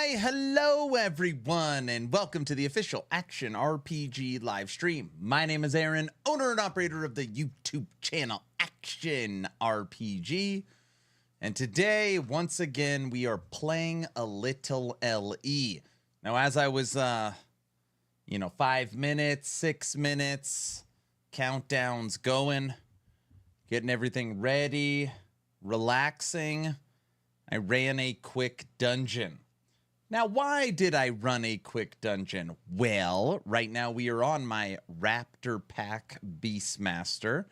Why, hello everyone, and welcome to the official Action RPG live stream. My name is Aaron, owner and operator of the YouTube channel Action RPG. And today, once again, we are playing a little LE. Now, as I was, 5 minutes, 6 minutes, countdowns going, getting everything ready, relaxing, I ran a quick dungeon. Now, why did I run a quick dungeon? Well, right now we are on my Raptor pack Beastmaster,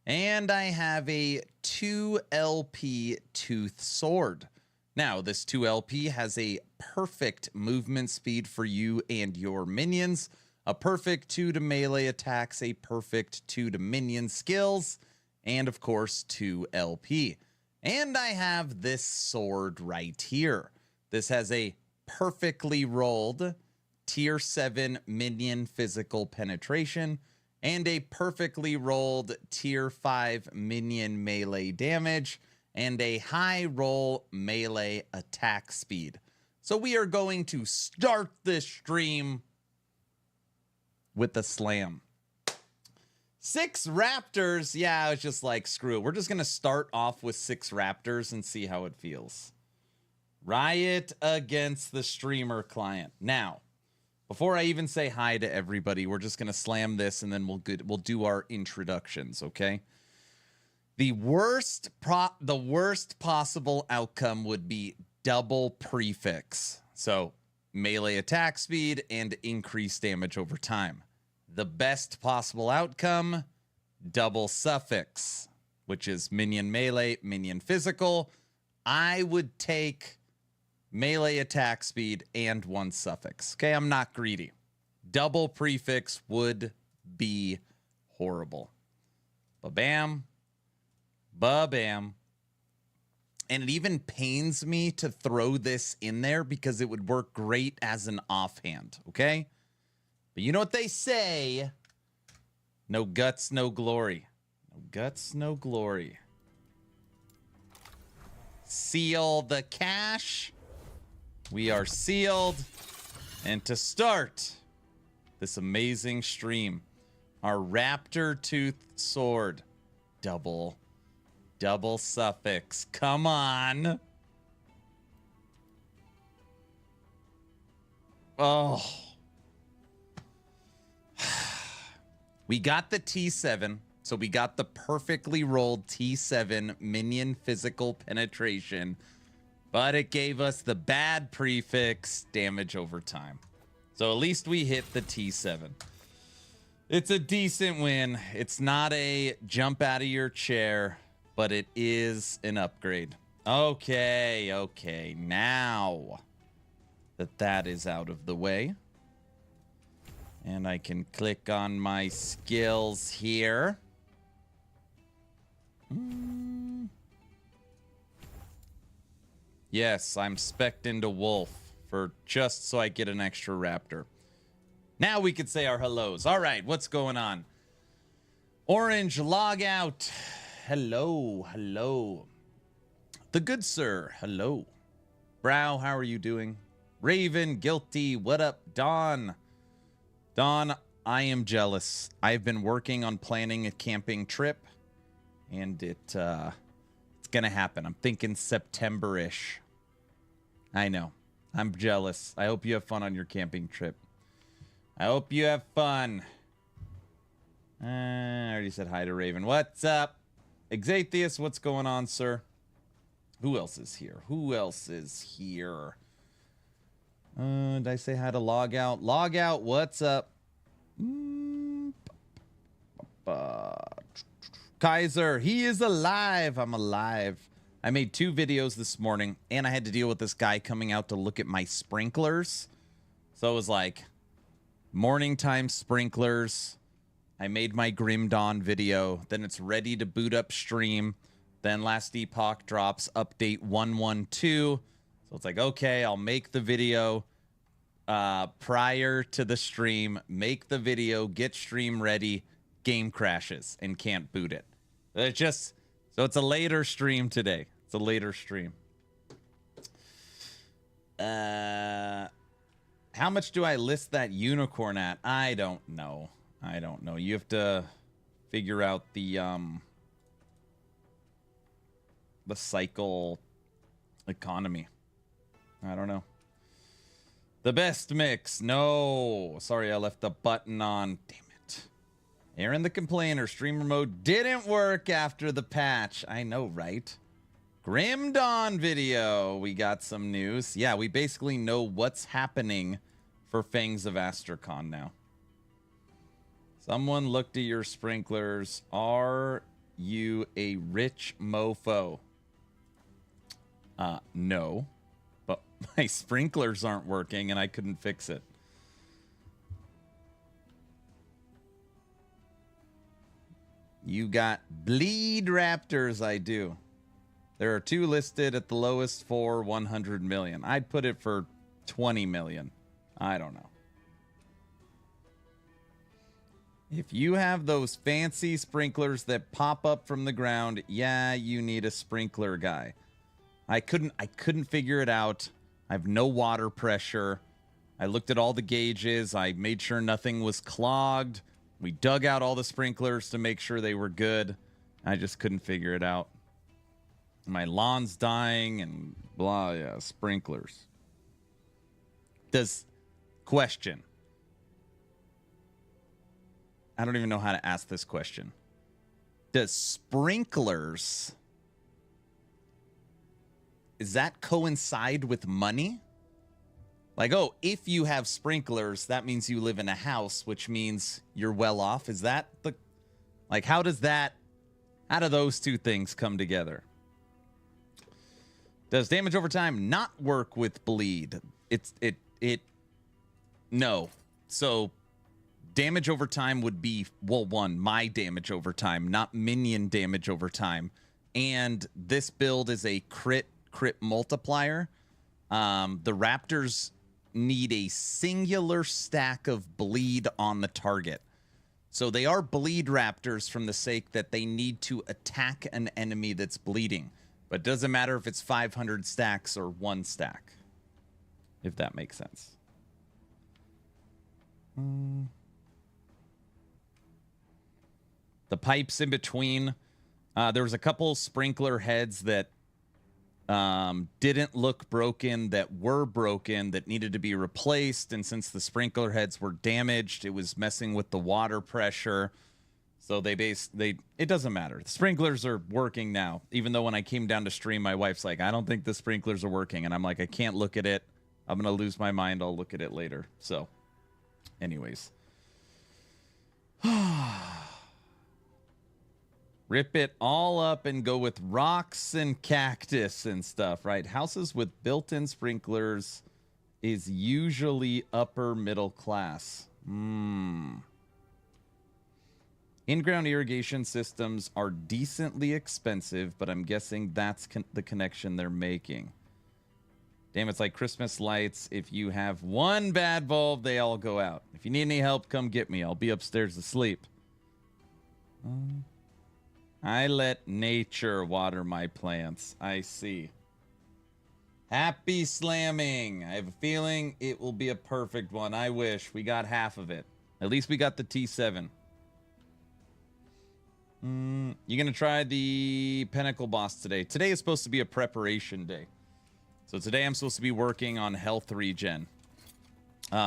and I have a 2LP tooth sword. Now, this 2LP has a perfect movement speed for you and your minions, a perfect 2 to melee attacks, a perfect 2 to minion skills, and of course 2LP. And I have this sword right here. This has a perfectly rolled tier 7 minion physical penetration and a perfectly rolled tier 5 minion melee damage and a high roll melee attack speed. So we are going to start this stream with a slam. 6 raptors. Yeah, I was just like, screw it. We're just going to start off with 6 raptors and see how it feels. Riot against the streamer client. Now, before I even say hi to everybody, we're just going to slam this and then we'll do our introductions, okay? The worst possible outcome would be double prefix. So, melee attack speed and increased damage over time. The best possible outcome, double suffix, which is minion melee, minion physical. I would take melee attack speed and 1 suffix. Okay, I'm not greedy. Double prefix would be horrible. Ba-bam. Ba-bam. And it even pains me to throw this in there because it would work great as an offhand, okay? But you know what they say? No guts, no glory. No guts, no glory. Seal the cache. We are sealed. And to start this amazing stream, our Raptor tooth sword. Double suffix. Come on. Oh. We got the T7. So we got the perfectly rolled T7 minion physical penetration. But it gave us the bad prefix damage over time. So at least we hit the T7. It's a decent win. It's not a jump out of your chair, but it is an upgrade. Okay. Now that is out of the way. And I can click on my skills here. Yes, I'm spec'd into wolf for just so I get an extra raptor. Now we could say our hellos. All right, what's going on? Orange, log out. Hello. The good sir, hello. Brow, how are you doing? Raven, guilty, what up? Dawn, I am jealous. I've been working on planning a camping trip, and it's gonna happen. I'm thinking September-ish. I know. I'm jealous. I hope you have fun on your camping trip. I hope you have fun. I already said hi to Raven. What's up? Exatheus, what's going on, sir? Who else is here? Did I say hi to Log Out? Log Out, what's up? Kaiser, he is alive. I'm alive. I made 2 videos this morning, and I had to deal with this guy coming out to look at my sprinklers. So it was like morning time sprinklers. I made my Grim Dawn video. Then it's ready to boot up stream. Then last Epoch drops update 112. So it's like, okay, I'll make the video prior to the stream, make the video, get stream ready, game crashes and can't boot it. So it's a later stream today. It's a later stream. How much do I list that unicorn at? I don't know. You have to figure out the cycle economy. I don't know. The best mix. No. Sorry, I left the button on. Damn it. Aaron the Complainer. Streamer mode didn't work after the patch. I know, right? Grim Dawn video. We got some news. Yeah, we basically know what's happening for Fangs of Astrakan now. Someone looked at your sprinklers. Are you a rich mofo? No. But my sprinklers aren't working and I couldn't fix it. You got bleed raptors, I do. There are 2 listed at the lowest for 100 million. I'd put it for 20 million. I don't know. If you have those fancy sprinklers that pop up from the ground, yeah, you need a sprinkler guy. I couldn't figure it out. I have no water pressure. I looked at all the gauges. I made sure nothing was clogged. We dug out all the sprinklers to make sure they were good. I just couldn't figure it out. My lawn's dying and blah, yeah, sprinklers. Question. I don't even know how to ask this question. Does sprinklers, does that coincide with money? Like, oh, if you have sprinklers, that means you live in a house, which means you're well off. Is that the, like, how do those two things come together? Does damage over time not work with bleed? No. So damage over time would be, well, my damage over time, not minion damage over time. And this build is a crit multiplier. The Raptors need a singular stack of bleed on the target. So they are bleed Raptors from the sake that they need to attack an enemy that's bleeding. But it doesn't matter if it's 500 stacks or 1 stack, if that makes sense. The pipes in between. There was a couple sprinkler heads that didn't look broken, that were broken, that needed to be replaced. And since the sprinkler heads were damaged, it was messing with the water pressure. So it doesn't matter. The sprinklers are working now. Even though when I came down to stream, my wife's like, I don't think the sprinklers are working. And I'm like, I can't look at it. I'm going to lose my mind. I'll look at it later. So anyways. Rip it all up and go with rocks and cactus and stuff, right? Houses with built-in sprinklers is usually upper middle class. In-ground irrigation systems are decently expensive, but I'm guessing that's the connection they're making. Damn, it's like Christmas lights. If you have one bad bulb, they all go out. If you need any help, come get me. I'll be upstairs asleep. I let nature water my plants. I see. Happy slamming. I have a feeling it will be a perfect one. I wish we got half of it. At least we got the T7. You gonna try the Pinnacle boss today? Today is supposed to be a preparation day. So today I'm supposed to be working on health regen.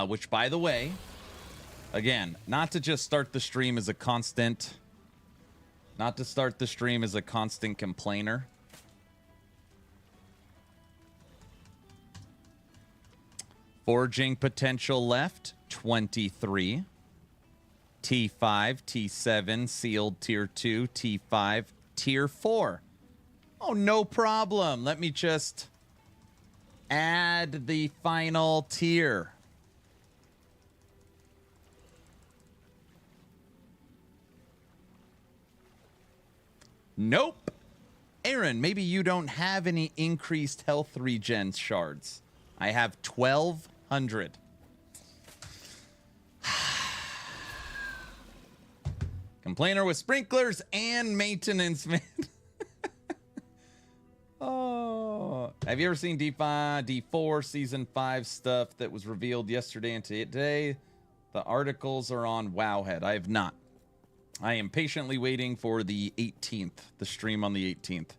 Which, by the way, again, not to just start the stream as a constant... Not to start the stream as a constant complainer. Forging potential left, 23. T5, T7, sealed tier 2, T5, tier 4. Oh, no problem. Let me just add the final tier. Nope. Aaron, maybe you don't have any increased health regen shards. I have 1,200. Complainer with sprinklers and maintenance, man. Oh, Have you ever seen D4 Season 5 stuff that was revealed yesterday and today? The articles are on Wowhead. I have not. I am patiently waiting for the 18th, the stream on the 18th.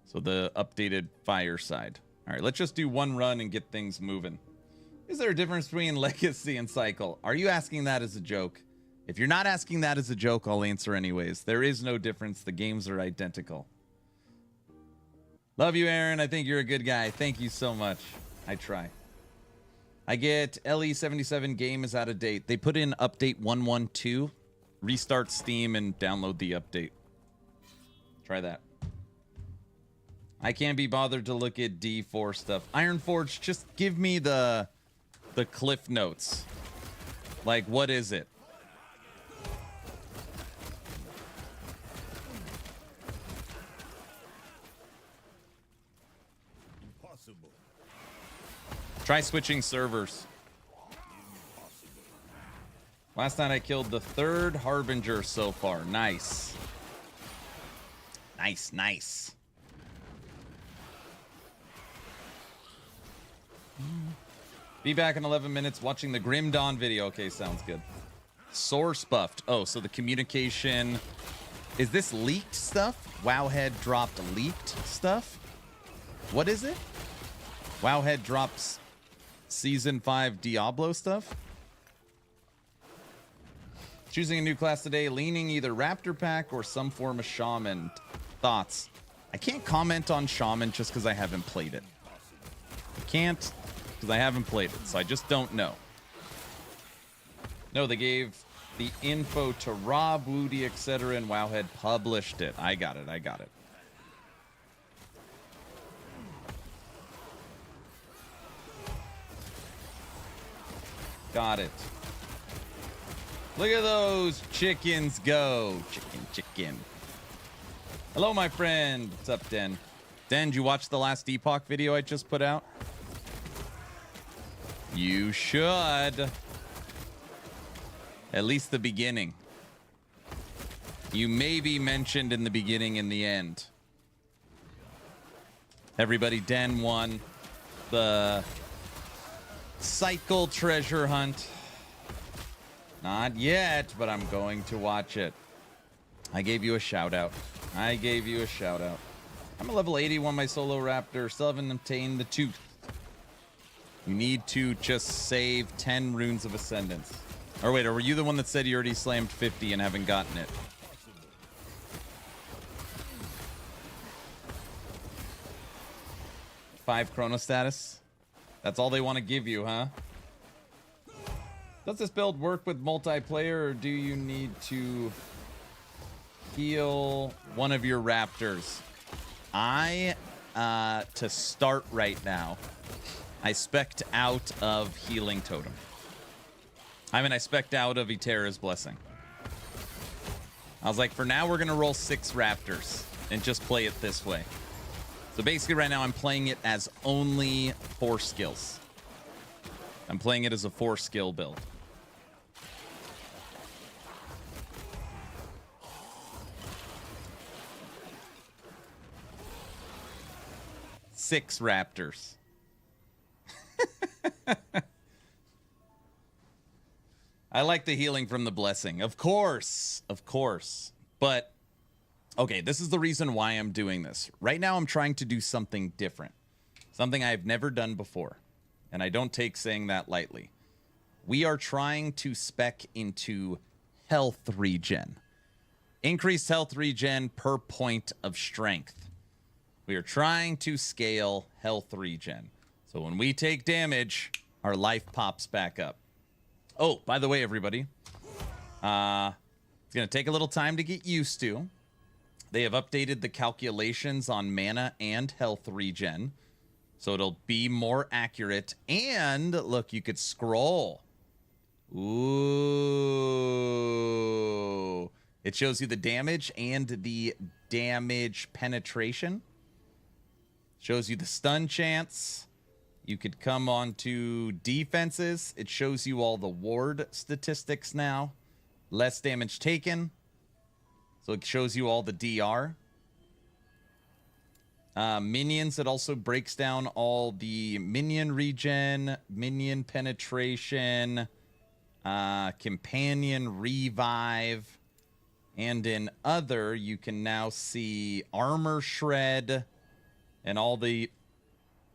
So the updated Fireside. All right, let's just do one run and get things moving. Is there a difference between Legacy and Cycle? Are you asking that as a joke? If you're not asking that as a joke, I'll answer anyways. There is no difference. The games are identical. Love you, Aaron. I think you're a good guy. Thank you so much. I try. I get LE77 game is out of date. They put in update 112. Restart Steam and download the update. Try that. I can't be bothered to look at D4 stuff. Ironforge, just give me the cliff notes. Like, what is it? Impossible. Try switching servers. Last night I killed the 3rd Harbinger so far. Nice. Nice, nice. Be back in 11 minutes watching the Grim Dawn video. Okay, sounds good. Source buffed. Oh, so the communication... Is this leaked stuff? Wowhead dropped leaked stuff? What is it? Wowhead drops Season 5 Diablo stuff? Choosing a new class today, leaning either Raptor pack or some form of Shaman. Thoughts? I can't comment on Shaman just because I haven't played it. I can't because I haven't played it, so I just don't know. No, they gave the info to Rob, Woody, etc., and Wowhead published it. I got it. I got it. Got it. Look at those chickens go. Chicken, chicken. Hello, my friend. What's up, Den? Den, did you watch the last Epoch video I just put out? You should. At least the beginning. You may be mentioned in the beginning and the end. Everybody, Den won the Cycle treasure hunt. Not yet, but I'm going to watch it. I gave you a shout out. I gave you a shout out. I'm a level 81, my solo Raptor. Still haven't obtained the tooth. You need to just save 10 runes of ascendance. Or wait, or were you the one that said you already slammed 50 and haven't gotten it? Five chrono status? That's all they want to give you, huh? Does this build work with multiplayer, or do you need to heal one of your Raptors? To start right now, I spec'd out of Healing Totem. I mean, I spec'd out of Eterra's Blessing. I was like, for now, we're going to roll 6 Raptors and just play it this way. So basically right now, I'm playing it as only 4 skills. I'm playing it as a 4-skill build. Six Raptors. I like the healing from the blessing. Of course. Of course. But, okay, this is the reason why I'm doing this. Right now, I'm trying to do something different. Something I've never done before. And I don't take saying that lightly. We are trying to spec into health regen. Increased health regen per point of strength. We are trying to scale health regen. So when we take damage, our life pops back up. Oh, by the way, everybody, it's going to take a little time to get used to. They have updated the calculations on mana and health regen. So it'll be more accurate. And look, you could scroll. Ooh. It shows you the damage and the damage penetration. Shows you the stun chance. You could come on to defenses. It shows you all the ward statistics now. Less damage taken. So it shows you all the DR. Minions, it also breaks down all the minion regen, minion penetration, companion revive, and in other, you can now see armor shred and all the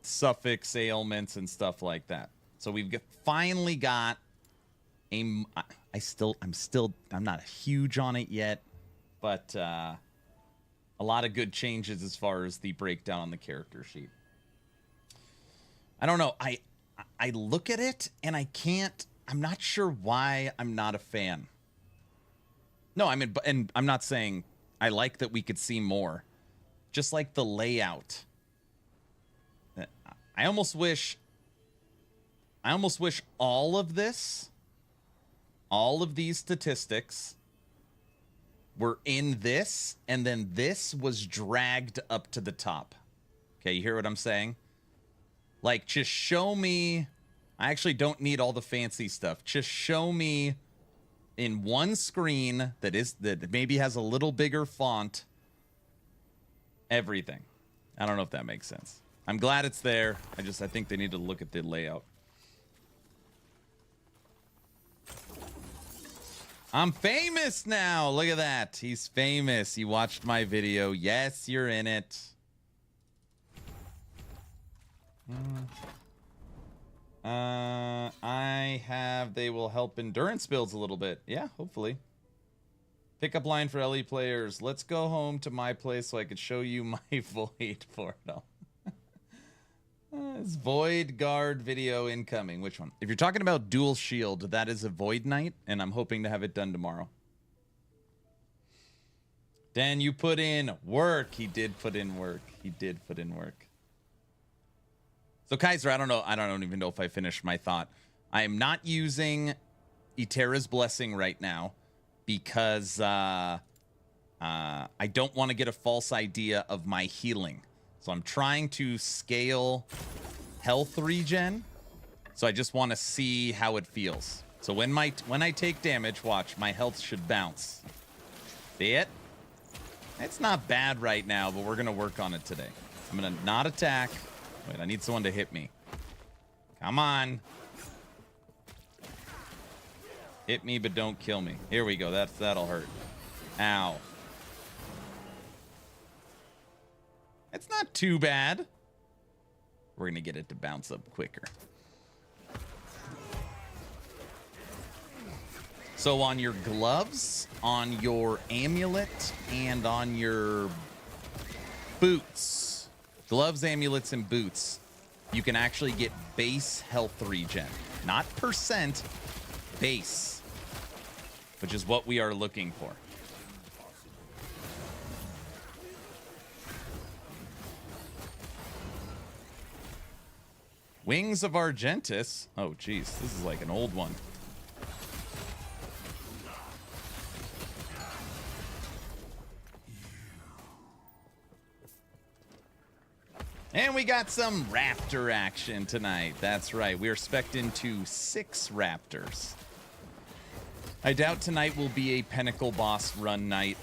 suffix ailments and stuff like that. So finally got I'm not huge on it yet, but a lot of good changes as far as the breakdown on the character sheet. I don't know. I look at it and I'm not sure why I'm not a fan. No, I mean, and I'm not saying I like that we could see more. Just like the layout. I almost wish all of these statistics were in this, and then this was dragged up to the top. Okay, you hear what I'm saying? Like, just show me. I actually don't need all the fancy stuff. Just show me in one screen that maybe has a little bigger font everything. I don't know if that makes sense. I'm glad it's there. I think they need to look at the layout. I'm famous now. Look at that. He's famous. He watched my video. Yes, you're in it. They will help endurance builds a little bit. Yeah, hopefully. Pickup line for LE players. Let's go home to my place so I could show you my Void portal. It's Void Guard video incoming. Which one? If you're talking about dual shield, that is a Void Knight, and I'm hoping to have it done tomorrow. Dan, you put in work. He did put in work. He did put in work. So Kaiser, I don't even know if I finished my thought. I am not using Eterra's Blessing right now because I don't want to get a false idea of my healing. So I'm trying to scale health regen. So I just want to see how it feels. So when I take damage, watch, my health should bounce. See it? It's not bad right now, but we're going to work on it today. I'm going to not attack. Wait, I need someone to hit me. Come on. Hit me, but don't kill me. Here we go. That'll hurt. Ow. It's not too bad. We're going to get it to bounce up quicker. So on your gloves, on your amulet, and on your boots, gloves, amulets, and boots, you can actually get base health regen. Not percent, base, which is what we are looking for. Wings of Argentus. Oh, geez. This is like an old one. And we got some Raptor action tonight. That's right. We are spec'd into 6 Raptors. I doubt tonight will be a Pinnacle Boss run night.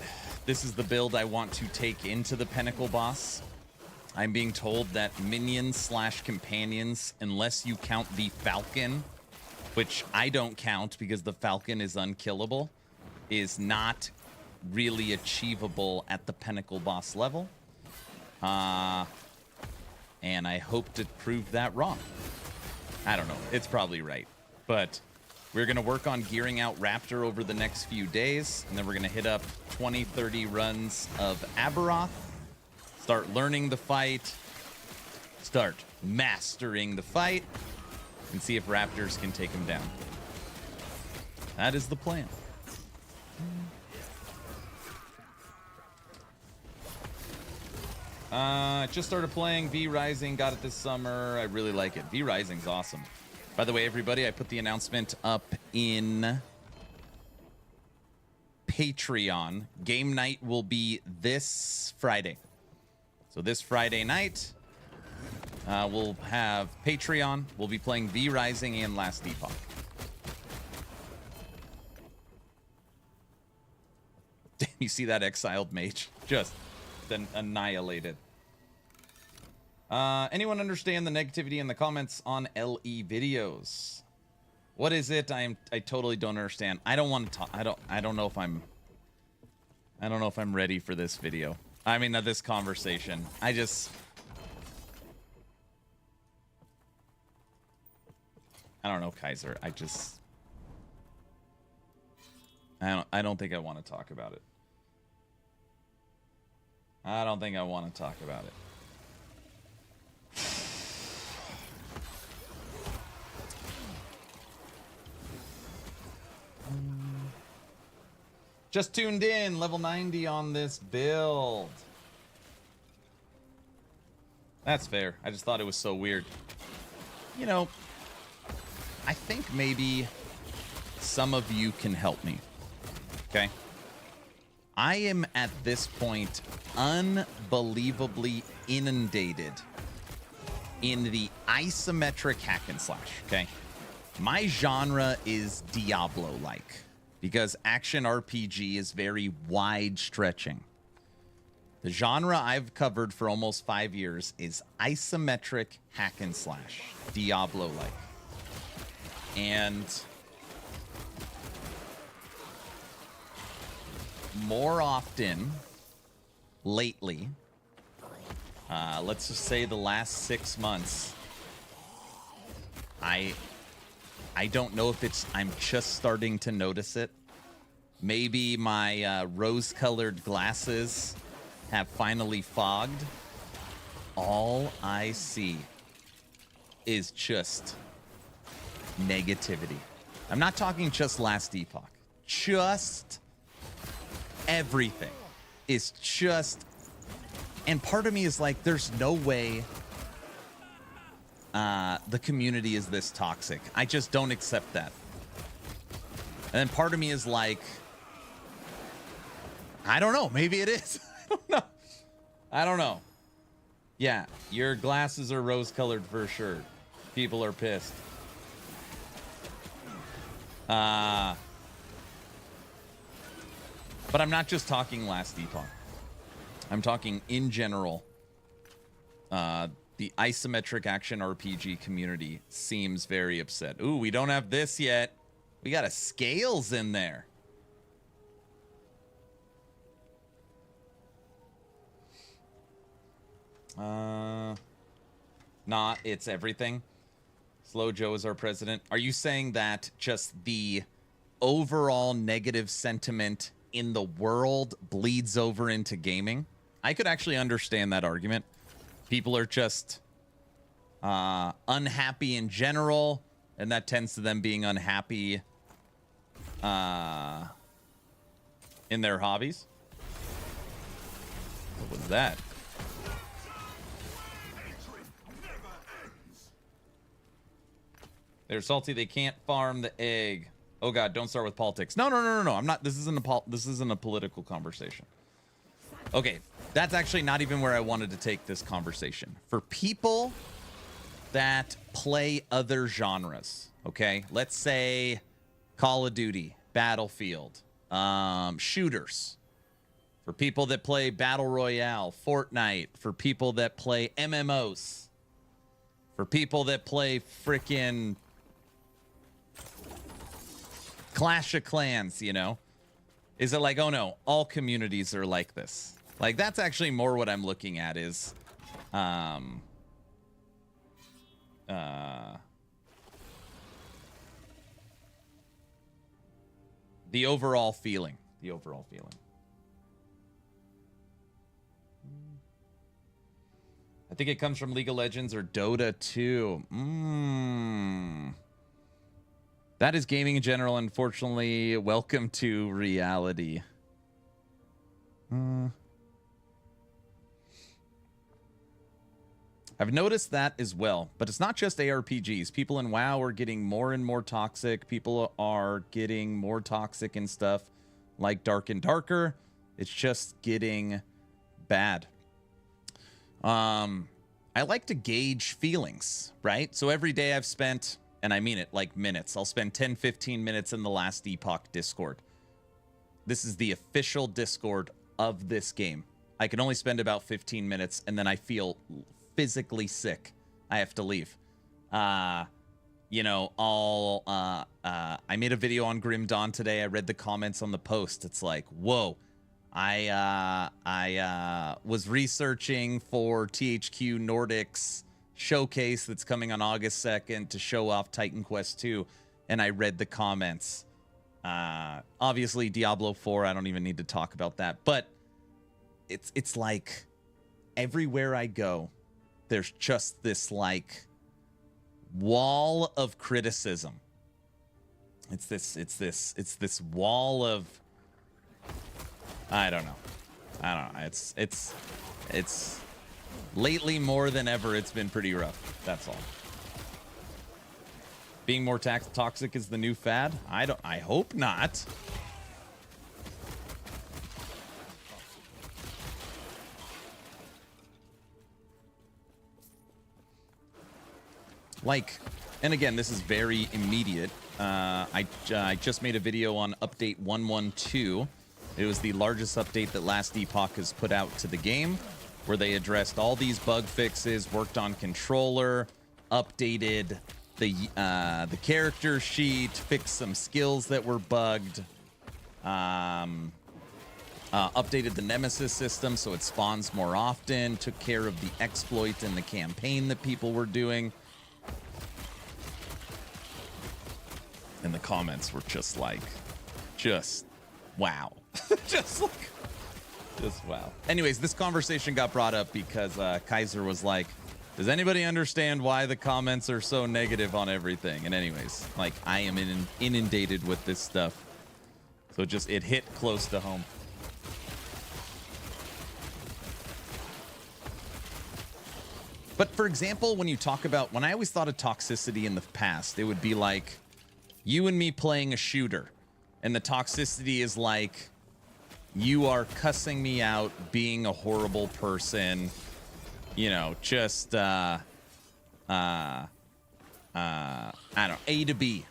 This is the build I want to take into the Pinnacle Boss. I'm being told that minions / companions, unless you count the Falcon, which I don't count because the Falcon is unkillable, is not really achievable at the Pinnacle Boss level. And I hope to prove that wrong. I don't know. It's probably right. But we're going to work on gearing out Raptor over the next few days, and then we're going to hit up 20, 30 runs of Aberoth. Start learning the fight, start mastering the fight, and see if Raptors can take him down. That is the plan. Just started playing V Rising, got it this summer. I really like it. V Rising's awesome. By the way, everybody, I put the announcement up in Patreon. Game night will be this Friday. So this Friday night, we'll have Patreon. We'll be playing V Rising and Last Epoch. Damn, you see that exiled mage? Just then annihilated. Anyone understand the negativity in the comments on LE videos? What is it? I totally don't understand. I don't want to talk. I don't know if I'm ready for this video. I mean, this conversation. I don't know, Kaiser. I don't think I want to talk about it. I don't think I want to talk about it. Just tuned in, level 90 on this build. That's fair. I just thought it was so weird. You know, I think maybe some of you can help me. Okay? I am at this point unbelievably inundated in the isometric hack and slash. Okay? My genre is Diablo-like, because action RPG is very wide stretching. The genre I've covered for almost 5 years is isometric hack and slash, Diablo-like. And more often lately, let's just say the last 6 months, I don't know if it's, I'm just starting to notice it. Maybe my rose-colored glasses have finally fogged. All I see is just negativity. I'm not talking just last Epoch. Just everything is just... And part of me is like, there's no way the community is this toxic. I just don't accept that. And then part of me is like, I don't know. Maybe it is. I don't know. I don't know. Yeah, your glasses are rose-colored for sure. People are pissed. But I'm not just talking last Epoch. I'm talking in general. The isometric action RPG community seems very upset. Ooh, we don't have this yet. We got a scales in there. Nah, it's everything. Slow Joe is our president. Are you saying that just the overall negative sentiment in the world bleeds over into gaming? I could actually understand that argument. People are just unhappy in general, and that tends to them being unhappy in their hobbies. What was that? They're salty. They can't farm the egg. Oh God! Don't start with politics. No. I'm not. This isn't a political conversation. Okay, that's actually not even where I wanted to take this conversation. For people that play other genres, okay, let's say Call of Duty, Battlefield, shooters. For people that play Battle Royale, Fortnite. For people that play MMOs. For people that play frickin' Clash of Clans, you know? Is it like, oh no, all communities are like this? Like, that's actually more what I'm looking at is, the overall feeling. The overall feeling. I think it comes from League of Legends or Dota 2. That is gaming in general, unfortunately. Welcome to reality. I've noticed that as well, but it's not just ARPGs. People in WoW are getting more and more toxic. People are getting more toxic and stuff like Dark and Darker. It's just getting bad. I like to gauge feelings, right? So every day I've spent, and I mean it, like minutes. I'll spend 10, 15 minutes in the last Epoch Discord. This is the official Discord of this game. I can only spend about 15 minutes, and then I feel physically sick. I have to leave. You know, I made a video on Grim Dawn today. I read the comments on the post. It's like, whoa. I was researching for THQ Nordic's showcase that's coming on August 2nd to show off Titan Quest 2, and I read the comments. Obviously, Diablo 4, I don't even need to talk about that, but it's like everywhere I go, there's just this like wall of criticism. It's this wall of, I don't know. It's lately more than ever. It's been pretty rough. That's all. Being more toxic is the new fad. I hope not. Like, and again, this is very immediate. I just made a video on update 112. It was the largest update that last Epoch has put out to the game, where they addressed all these bug fixes, worked on controller, updated the character sheet, fixed some skills that were bugged, updated the Nemesis system so it spawns more often, took care of the exploit in the campaign that people were doing. And the comments were just like, wow. just wow. Anyways, this conversation got brought up because Kaiser was like, does anybody understand why the comments are so negative on everything? And anyways, like, I am inundated with this stuff. So it hit close to home. But for example, when you talk about, when I always thought of toxicity in the past, it would be like you and me playing a shooter. And the toxicity is like, you are cussing me out, being a horrible person, you know, just, I don't know, A to B.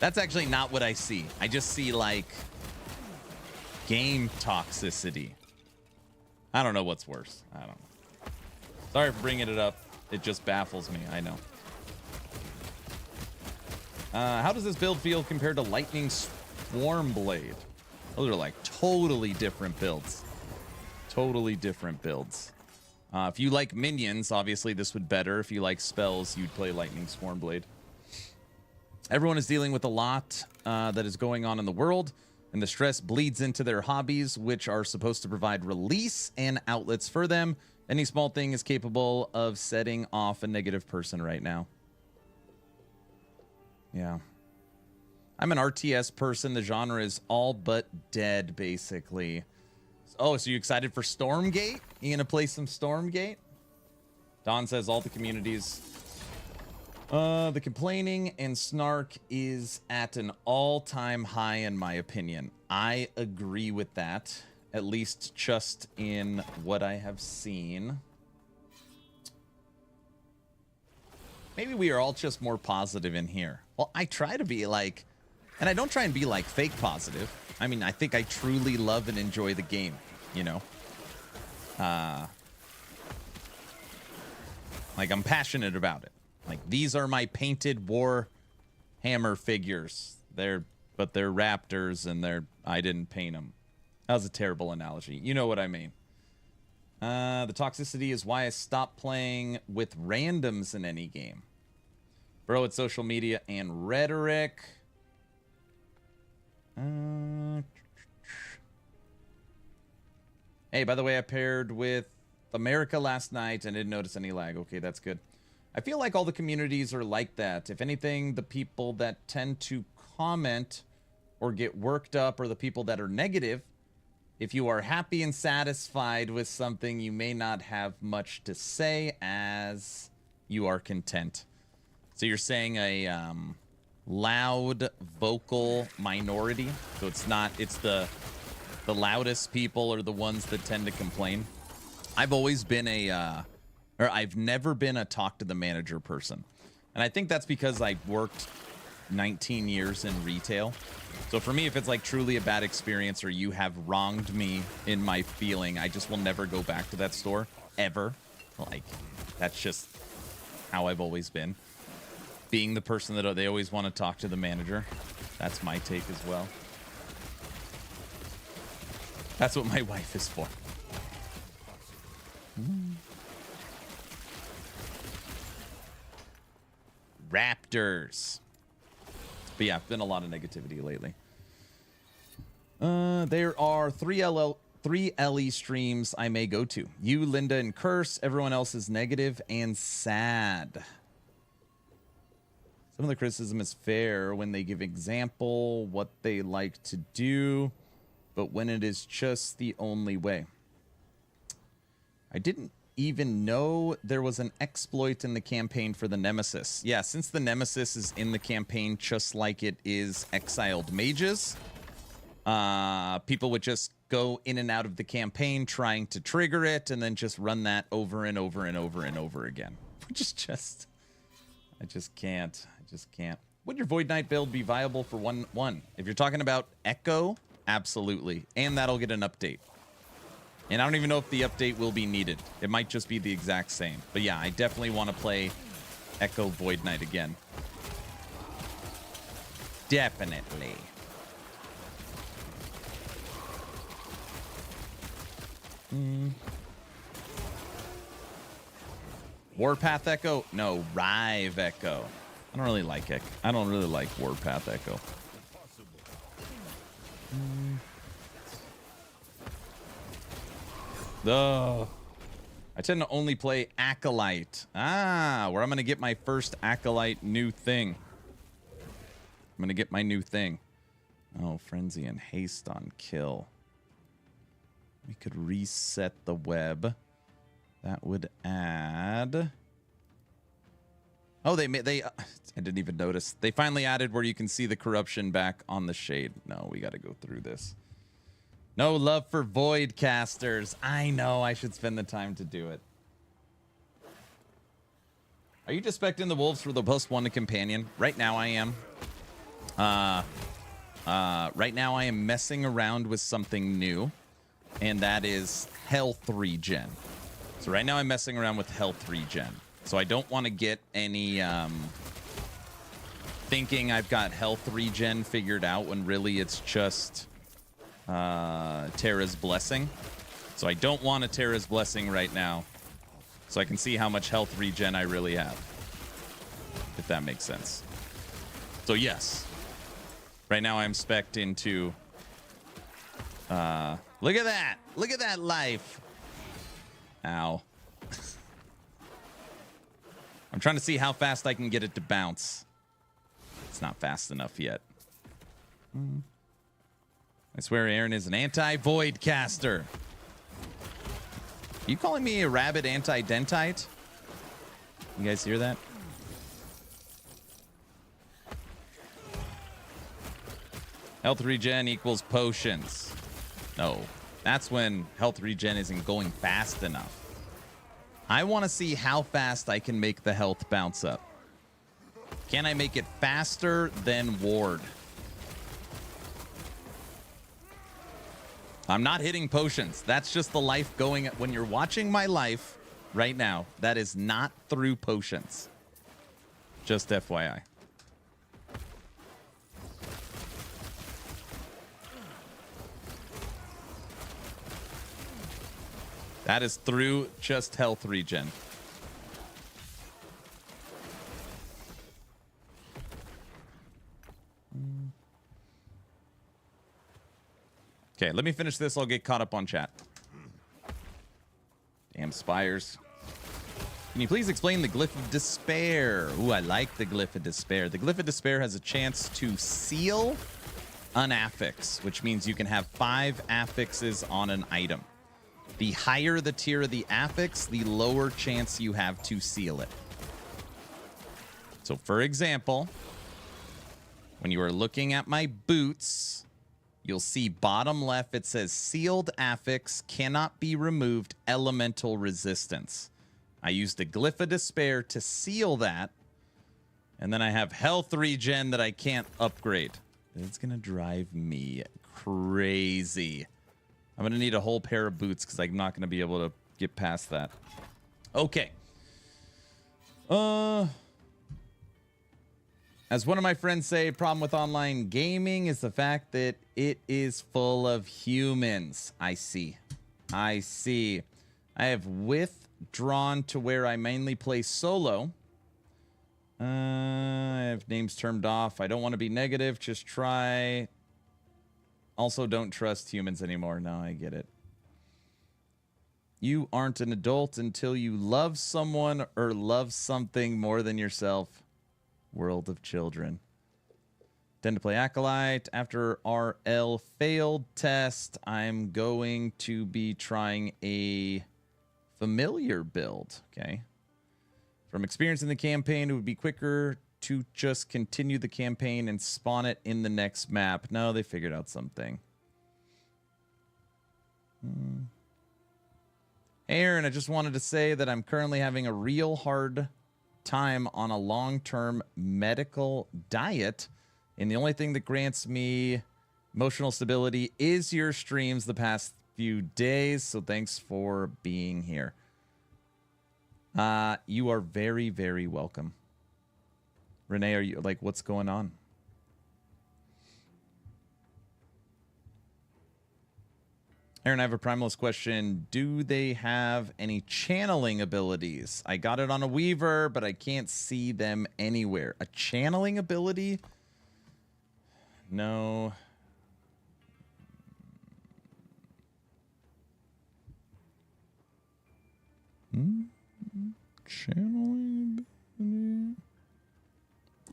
That's actually not what I see. I just see, like, game toxicity. I don't know what's worse. I don't know. Sorry for bringing it up. It just baffles me. I know. How does this build feel compared to Lightning Swarmblade? Those are like totally different builds. Totally different builds. If you like minions, obviously this would better. If you like spells, you'd play Lightning Swarmblade. Everyone is dealing with a lot that is going on in the world, and the stress bleeds into their hobbies, which are supposed to provide release and outlets for them. Any small thing is capable of setting off a negative person right now. Yeah. I'm an RTS person. The genre is all but dead, basically. Oh, so you excited for Stormgate? You gonna play some Stormgate? Don says all the communities. The complaining and snark is at an all-time high, in my opinion. I agree with that, at least just in what I have seen. Maybe we are all just more positive in here. Well, I try to be like, and I don't try and be like fake positive. I mean, I think I truly love and enjoy the game, you know? Like, I'm passionate about it. Like, these are my painted Warhammer figures. They're Raptors, and I didn't paint them. That was a terrible analogy. You know what I mean. The toxicity is why I stopped playing with randoms in any game. Bro, it's social media and rhetoric. Hey, by the way, I paired with America last night and didn't notice any lag. Okay, that's good. I feel like all the communities are like that. If anything, the people that tend to comment or get worked up are the people that are negative. If you are happy and satisfied with something, you may not have much to say as you are content. So you're saying a loud vocal minority. So it's the loudest people are the ones that tend to complain. I've always been I've never been a talk to the manager person. And I think that's because I worked 19 years in retail. So for me, if it's like truly a bad experience or you have wronged me in my feeling, I just will never go back to that store ever. Like, that's just how I've always been. Being the person that they always want to talk to the manager. That's my take as well. That's what my wife is for. Raptors. But yeah, been a lot of negativity lately. There are three LE streams I may go to. You, Linda, and Curse. Everyone else is negative and sad. Some of the criticism is fair when they give example what they like to do, but when it is just the only way. I didn't even know there was an exploit in the campaign for the Nemesis. Yeah, since the Nemesis is in the campaign just like it is exiled mages, people would just go in and out of the campaign trying to trigger it and then just run that over and over and over and over again. Which is just... I just can't. Would your Void Knight build be viable for 1-1? If you're talking about Echo, absolutely. And that'll get an update. And I don't even know if the update will be needed. It might just be the exact same. But yeah, I definitely want to play Echo Void Knight again. Definitely. Warpath Echo? No, Rive Echo. I don't really like it. I don't really like Warpath Echo. I tend to only play Acolyte. Where I'm going to get my first Acolyte new thing. I'm going to get my new thing. Oh, Frenzy and Haste on kill. We could reset the web. That would add... Oh, I didn't even notice. They finally added where you can see the corruption back on the shade. No, we got to go through this. No love for void casters. I know I should spend the time to do it. Are you just expecting the wolves for the +1 to companion? Right now I am. Right now I am messing around with something new, and that is health regen. So right now I'm messing around with health regen. So I don't want to get any thinking I've got health regen figured out when really it's just Terra's Blessing. So I don't want a Terra's Blessing right now, so I can see how much health regen I really have, if that makes sense. So yes, right now I'm spec'd into look at that life. Ow. I'm trying to see how fast I can get it to bounce. It's not fast enough yet. I swear Aaron is an anti-void caster. Are you calling me a rabid anti-dentite? You guys hear that? Health regen equals potions. No, that's when health regen isn't going fast enough. I want to see how fast I can make the health bounce up. Can I make it faster than ward? I'm not hitting potions. That's just the life going. When you're watching my life right now, that is not through potions. Just FYI. That is through just health regen. Okay, let me finish this. I'll get caught up on chat. Damn spires. Can you please explain the Glyph of Despair? Ooh, I like the Glyph of Despair. The Glyph of Despair has a chance to seal an affix, which means you can have 5 affixes on an item. The higher the tier of the affix, the lower chance you have to seal it. So, for example, when you are looking at my boots, you'll see bottom left, it says sealed affix cannot be removed, elemental resistance. I used the Glyph of Despair to seal that, and then I have health regen that I can't upgrade. It's going to drive me crazy. I'm going to need a whole pair of boots because I'm not going to be able to get past that. Okay. As one of my friends say, problem with online gaming is the fact that it is full of humans. I see. I have withdrawn to where I mainly play solo. I have names turned off. I don't want to be negative. Just try. Also, don't trust humans anymore. No, I get it. You aren't an adult until you love someone or love something more than yourself. World of children. Tend to play Acolyte. After RL failed test, I'm going to be trying a familiar build. Okay. From experience in the campaign, it would be quicker to just continue the campaign and spawn it in the next map. No, they figured out something. Hey, Aaron, I just wanted to say that I'm currently having a real hard time on a long-term medical diet, and the only thing that grants me emotional stability is your streams the past few days, so thanks for being here. You are very, very welcome. Renee, are you like, what's going on? Aaron, I have a Primalist question. Do they have any channeling abilities? I got it on a Weaver, but I can't see them anywhere. A channeling ability? No. Channeling ability?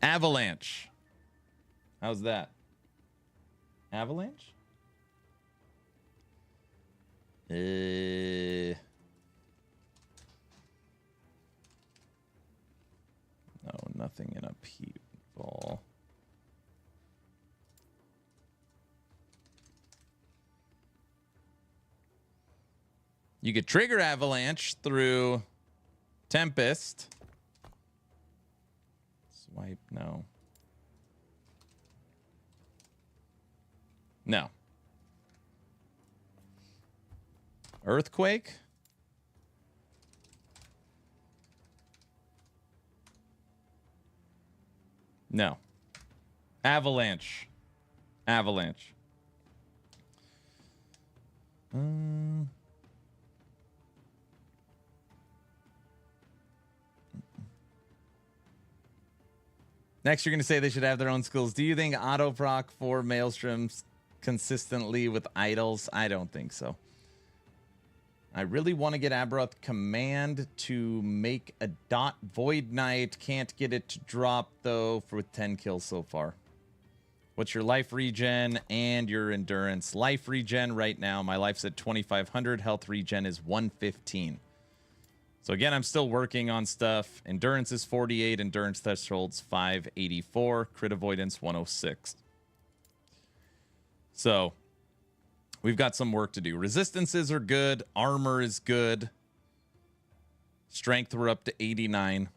Avalanche. How's that? Avalanche? No, nothing in a peat ball. You could trigger Avalanche through Tempest. Swipe, no. No. Earthquake? No. Avalanche. Avalanche. Next, you're going to say they should have their own skills. Do you think auto proc for Maelstroms consistently with idols? I don't think so. I really want to get Abaroth Command to make a dot Void Knight. Can't get it to drop, though, with 10 kills so far. What's your life regen and your endurance? Life regen right now, my life's at 2,500. Health regen is 115. So again, I'm still working on stuff. Endurance is 48. Endurance threshold's 584. Crit avoidance 106. So we've got some work to do. Resistances are good. Armor is good. Strength, we're up to 89.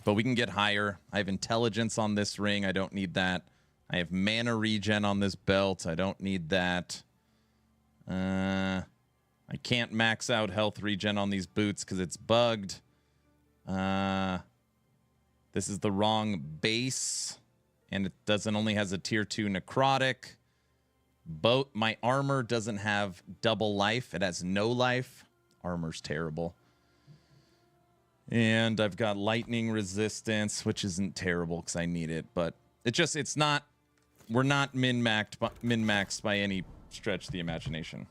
But we can get higher. I have intelligence on this ring. I don't need that. I have mana regen on this belt. I don't need that. I can't max out health regen on these boots because it's bugged. This is the wrong base. And it only has a tier 2 necrotic. My armor doesn't have double life. It has no life. Armor's terrible. And I've got lightning resistance, which isn't terrible because I need it, but it's not, we're not min-maxed by any stretch of the imagination.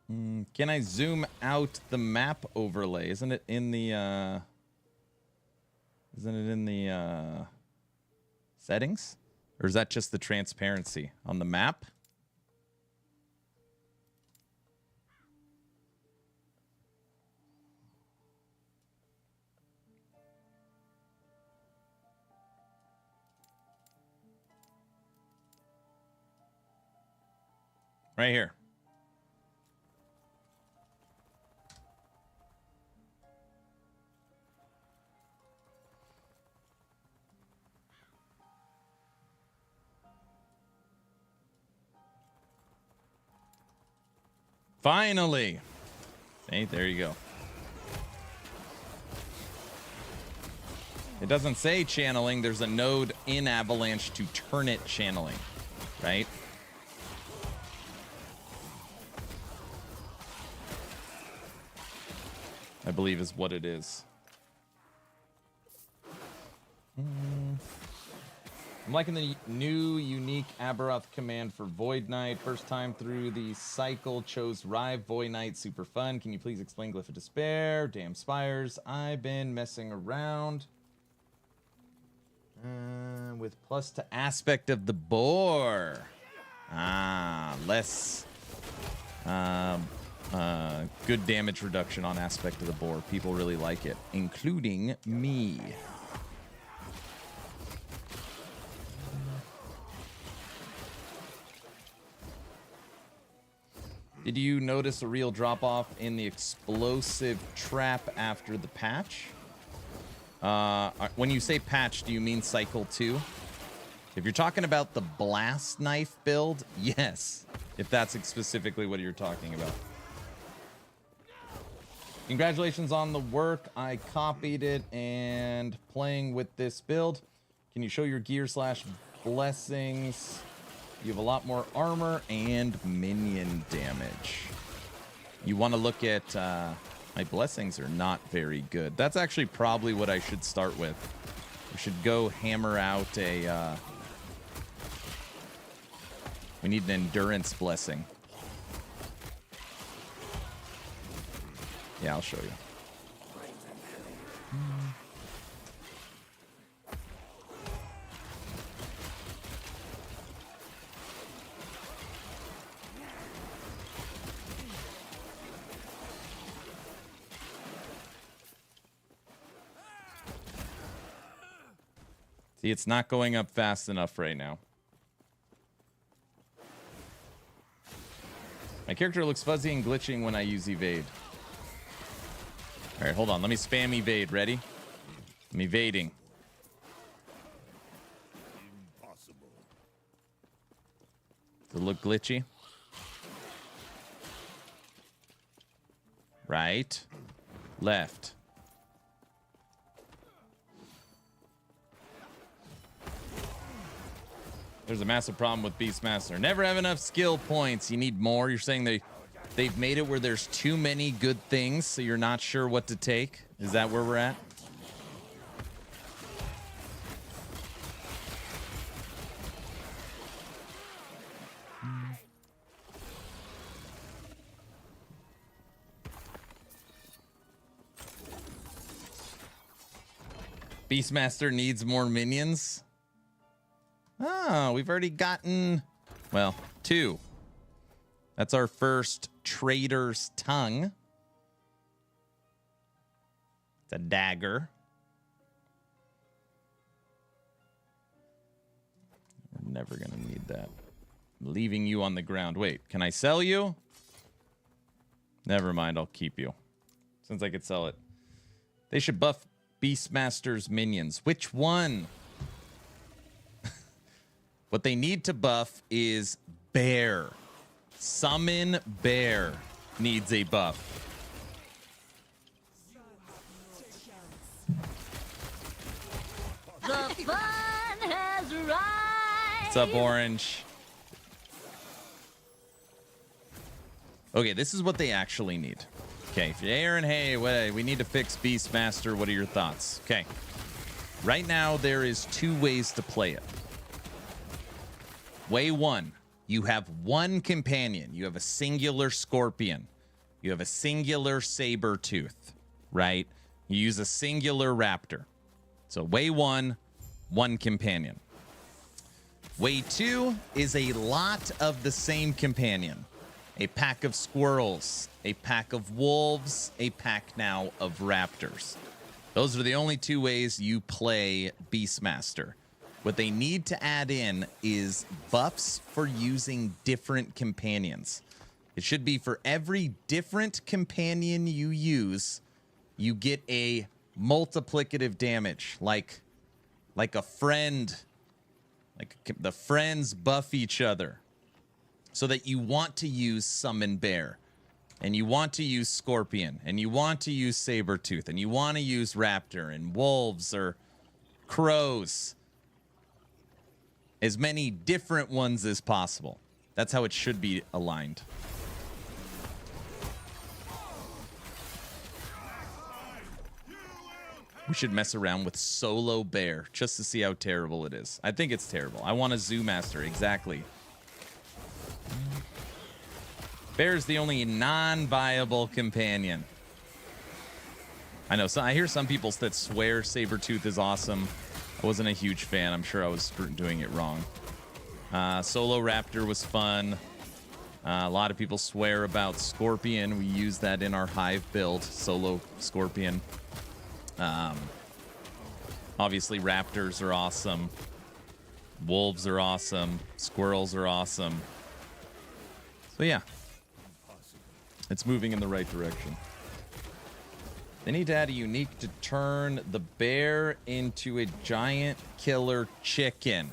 Can I zoom out the map overlay? Isn't it in the settings? Or is that just the transparency on the map? Right here. Finally. Hey, there you go. It doesn't say channeling. There's a node in Avalanche to turn it channeling, right? I believe is what it is. I'm liking the new unique Aberoth command for Void Knight. First time through the cycle, chose Rive Void Knight. Super fun. Can you please explain Glyph of Despair? Damn Spires. I've been messing around with plus to aspect of the boar. Less good damage reduction on aspect of the boar. People really like it, including me. Did you notice a real drop-off in the explosive trap after the patch? When you say patch, do you mean Cycle 2? If you're talking about the blast knife build, yes. If that's specifically what you're talking about. Congratulations on the work. I copied it and playing with this build. Can you show your gear / blessings? You have a lot more armor and minion damage. You want to look at... my blessings are not very good. That's actually probably what I should start with. We should go hammer out a... we need an endurance blessing. Yeah, I'll show you. See, it's not going up fast enough right now. My character looks fuzzy and glitching when I use evade. All right, hold on. Let me spam evade. Ready? I'm evading. Impossible. Does it look glitchy? Right. Left. There's a massive problem with Beastmaster. Never have enough skill points. You need more. You're saying they've made it where there's too many good things, so you're not sure what to take? Is that where we're at? Beastmaster needs more minions. Oh, we've already gotten, well, 2. That's our first Trader's Tongue. It's a dagger. We're never going to need that. I'm leaving you on the ground. Wait, can I sell you? Never mind, I'll keep you. Since I could sell it. They should buff Beastmaster's minions. Which one? What they need to buff is Bear. Summon Bear needs a buff. The fun has arrived. What's up, Orange? Okay, this is what they actually need. Okay, Aaron, hey, we need to fix Beastmaster. What are your thoughts? Okay. Right now, there is 2 ways to play it. Way 1, you have one companion. You have a singular scorpion. You have a singular saber tooth, right? You use a singular raptor. So way 1, one companion. Way 2 is a lot of the same companion. A pack of squirrels, a pack of wolves, a pack now of raptors. Those are the only 2 ways you play Beastmaster. What they need to add in is buffs for using different companions. It should be for every different companion you use, you get a multiplicative damage, like a friend, like the friends buff each other, so that you want to use Summon Bear, and you want to use Scorpion, and you want to use Sabertooth, and you want to use Raptor and Wolves, or crows. As many different ones as possible. That's how it should be aligned. We should mess around with solo bear just to see how terrible it is. I think it's terrible. I want a zoo master. Exactly. Bear is the only non-viable companion. I know. So I hear some people that swear Sabretooth is awesome. I wasn't a huge fan. I'm sure I was doing it wrong. Solo Raptor was fun. A lot of people swear about Scorpion. We use that in our Hive build. Solo Scorpion. Obviously Raptors are awesome. Wolves are awesome. Squirrels are awesome. So yeah. It's moving in the right direction. They need to add a unique to turn the bear into a giant killer chicken.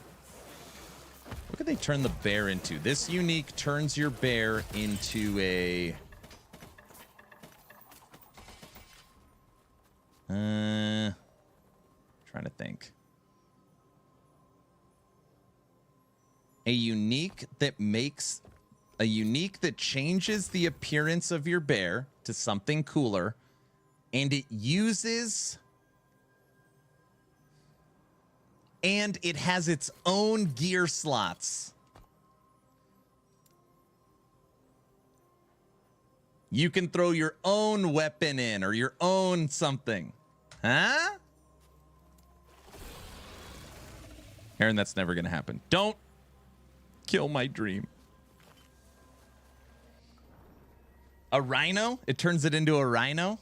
What could they turn the bear into? This unique turns your bear into a... trying to think. A unique that makes... A unique that changes the appearance of your bear to something cooler. And it uses... And it has its own gear slots. You can throw your own weapon in or your own something. Huh? Aaron, that's never going to happen. Don't kill my dream. A rhino? It turns it into a rhino?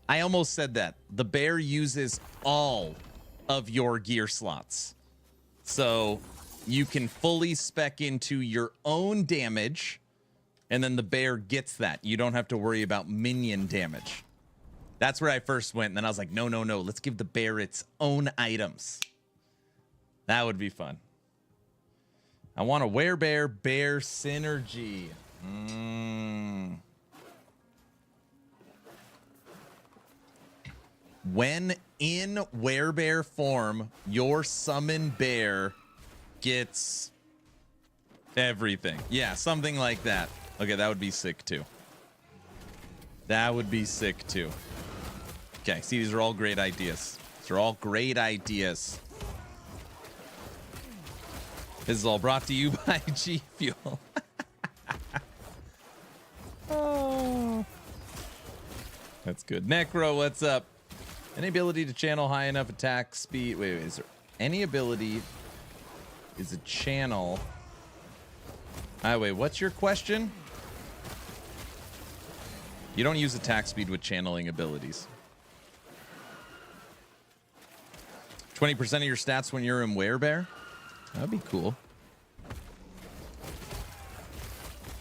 I almost said that. The bear uses all of your gear slots. So you can fully spec into your own damage, and then the bear gets that. You don't have to worry about minion damage. That's where I first went, and then I was like, no, no, no. Let's give the bear its own items. That would be fun. I want a werebear-bear synergy. When in werebear form, your summon bear gets everything. Yeah, something like that. Okay, that would be sick too. That would be sick too. Okay, see, these are all great ideas. These are all great ideas. This is all brought to you by G Fuel. Oh, that's good. Necro, what's up? Any ability to channel high enough attack speed? Wait, is there any ability? Is a channel? Wait, what's your question? You don't use attack speed with channeling abilities. 20% of your stats when you're in werebear? That'd be cool.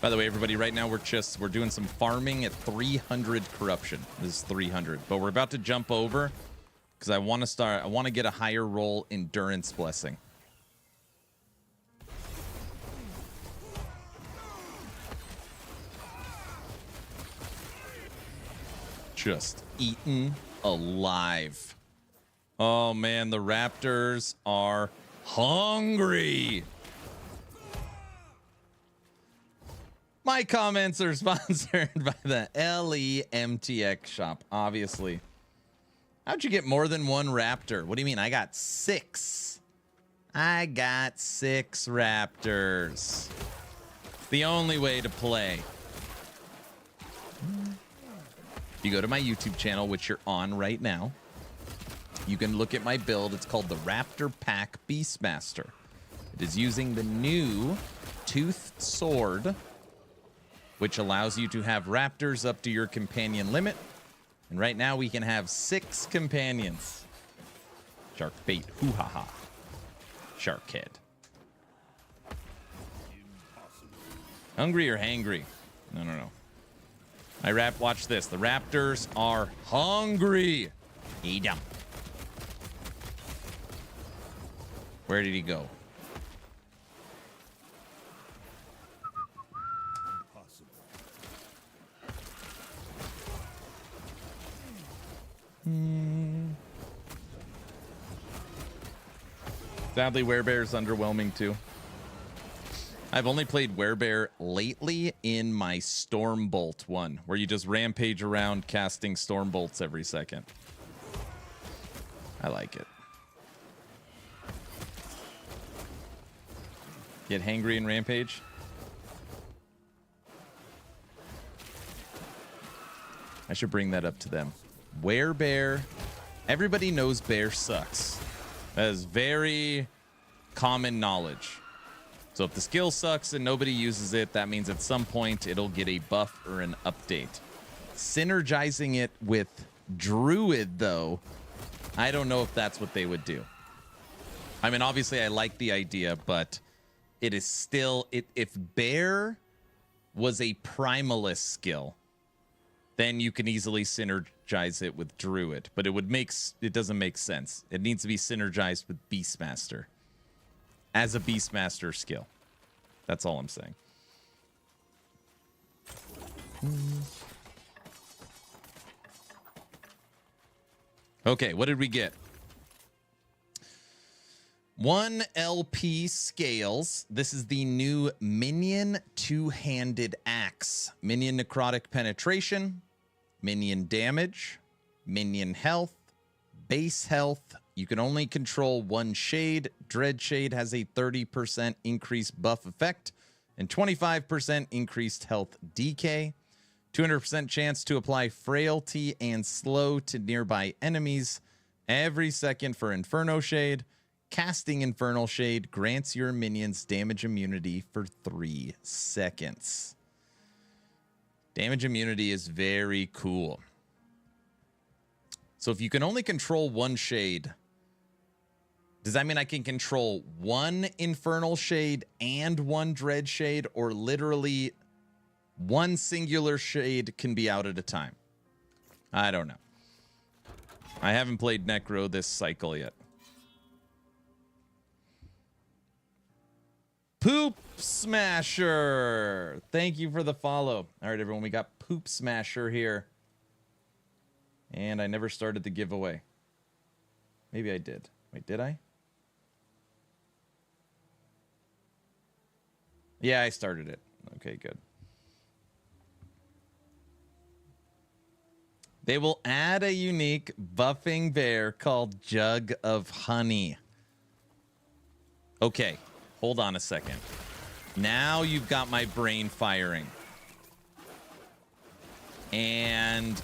By the way, everybody, right now we're doing some farming at 300 corruption. This is 300, but we're about to jump over because I want to get a higher roll endurance blessing. Just eaten alive. Oh man, the Raptors are hungry. My comments are sponsored by the LEMTX shop, obviously. How'd you get more than one Raptor? What do you mean? I got 6. I got 6 Raptors. The only way to play. You go to my YouTube channel, which you're on right now. You can look at my build. It's called the Raptor Pack Beastmaster. It is using the new Toothed Sword, which allows you to have raptors up to your companion limit. And right now we can have 6 companions. Shark bait, hoo-ha-ha. Shark head. Hungry or hangry? No, no, no. Watch this. The raptors are hungry. Eat 'em. Where did he go? Sadly, Werebear's underwhelming too. I've only played Werebear lately in my Stormbolt one, where you just rampage around casting Stormbolts every second. I like it. Get hangry and rampage. I should bring that up to them. Werebear. Everybody knows bear sucks. That is very common knowledge. So if the skill sucks and nobody uses it, that means at some point it'll get a buff or an update. Synergizing it with Druid, though, I don't know if that's what they would do. I mean, obviously I like the idea, but it is still... If Bear was a Primalist skill, then you can easily synergize it with Druid. But it doesn't make sense. It needs to be synergized with Beastmaster. As a Beastmaster skill. That's all I'm saying. Okay, what did we get? 1 LP scales. This is the new Minion two-handed axe. Minion necrotic penetration, Minion damage, Minion health, base health. You can only control 1 shade. Dread Shade has a 30% increased buff effect and 25% increased health decay. 200% chance to apply frailty and slow to nearby enemies every second for Inferno Shade. Casting Infernal Shade grants your minions damage immunity for 3 seconds. Damage immunity is very cool. So if you can only control 1 shade, does that mean I can control 1 Infernal Shade and 1 Dread Shade, or literally 1 singular shade can be out at a time? I don't know. I haven't played Necro this cycle yet. Poop Smasher. Thank you for the follow. All right, everyone, we got Poop Smasher here. And I never started the giveaway. Maybe I did. Wait, did I? Yeah, I started it. Okay, good. They will add a unique buffing bear called Jug of Honey. Okay, hold on a second. Now you've got my brain firing. And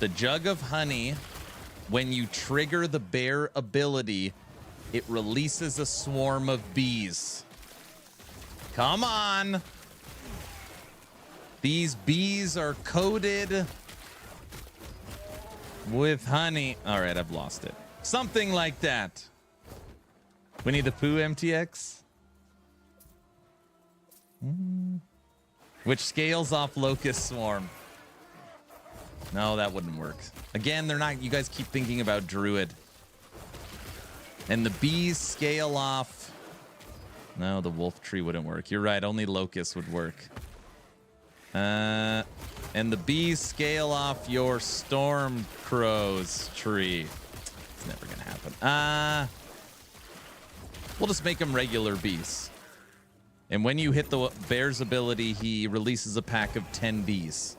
the Jug of Honey, when you trigger the bear ability, it releases a swarm of bees. Come on. These bees are coated with honey. All right, I've lost it. Something like that. We need the poo MTX. Which scales off Locust Swarm. No, that wouldn't work. Again, they're not... You guys keep thinking about Druid. And the bees scale off... No, the wolf tree wouldn't work. You're right, only Locust would work. And the bees scale off your Storm Crow's tree. It's never gonna happen. We'll just make them regular bees. And when you hit the bear's ability, he releases a pack of 10 bees.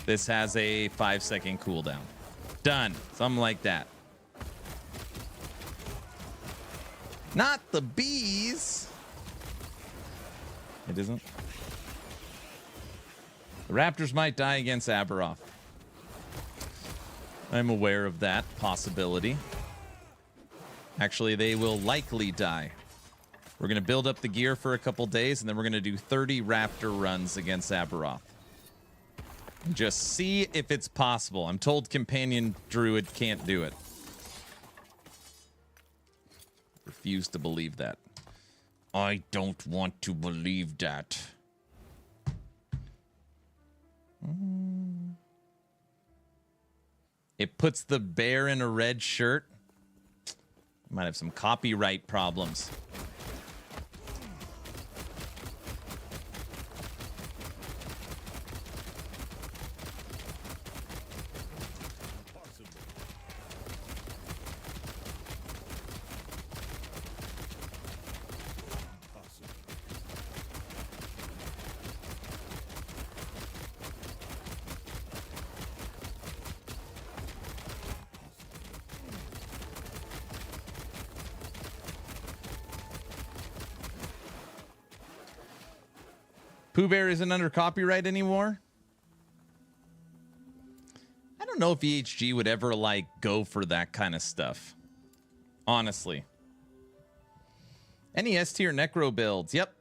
This has a 5-second cooldown. Done. Something like that. Not the bees. It isn't. The Raptors might die against Aberoth. I'm aware of that possibility. Actually, they will likely die. We're going to build up the gear for a couple days, and then we're going to do 30 Raptor runs against Aberoth. Just see if it's possible. I'm told Companion Druid can't do it. Refuse to believe that. I don't want to believe that. It puts the bear in a red shirt. Might have some copyright problems. Pooh Bear isn't under copyright anymore? I don't know if EHG would ever, like, go for that kind of stuff. Honestly. Any S tier Necro builds? Yep.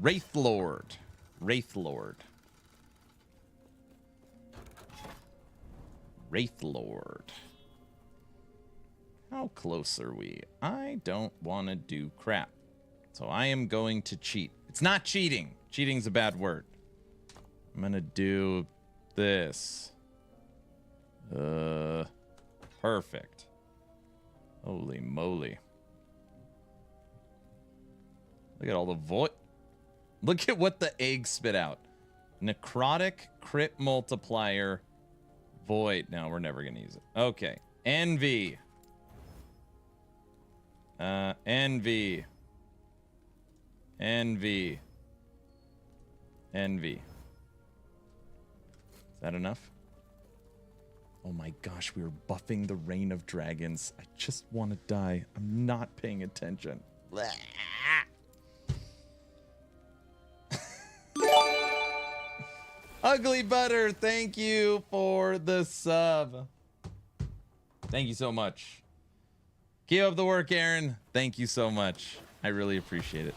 Wraith Lord. Wraith Lord. Wraith Lord. How close are we? I don't want to do crap. So I am going to cheat. It's not cheating. Cheating's a bad word. I'm going to do this. Perfect. Holy moly. Look at all the void. Look at what the egg spit out. Necrotic, crit multiplier, void. No, we're never going to use it. Okay. Envy. Envy. Envy. Envy. Is that enough? Oh my gosh, we were buffing the Reign of Dragons. I just want to die. I'm not paying attention. Ugly Butter, thank you for the sub. Thank you so much. Keep up the work, Aaron. Thank you so much. I really appreciate it.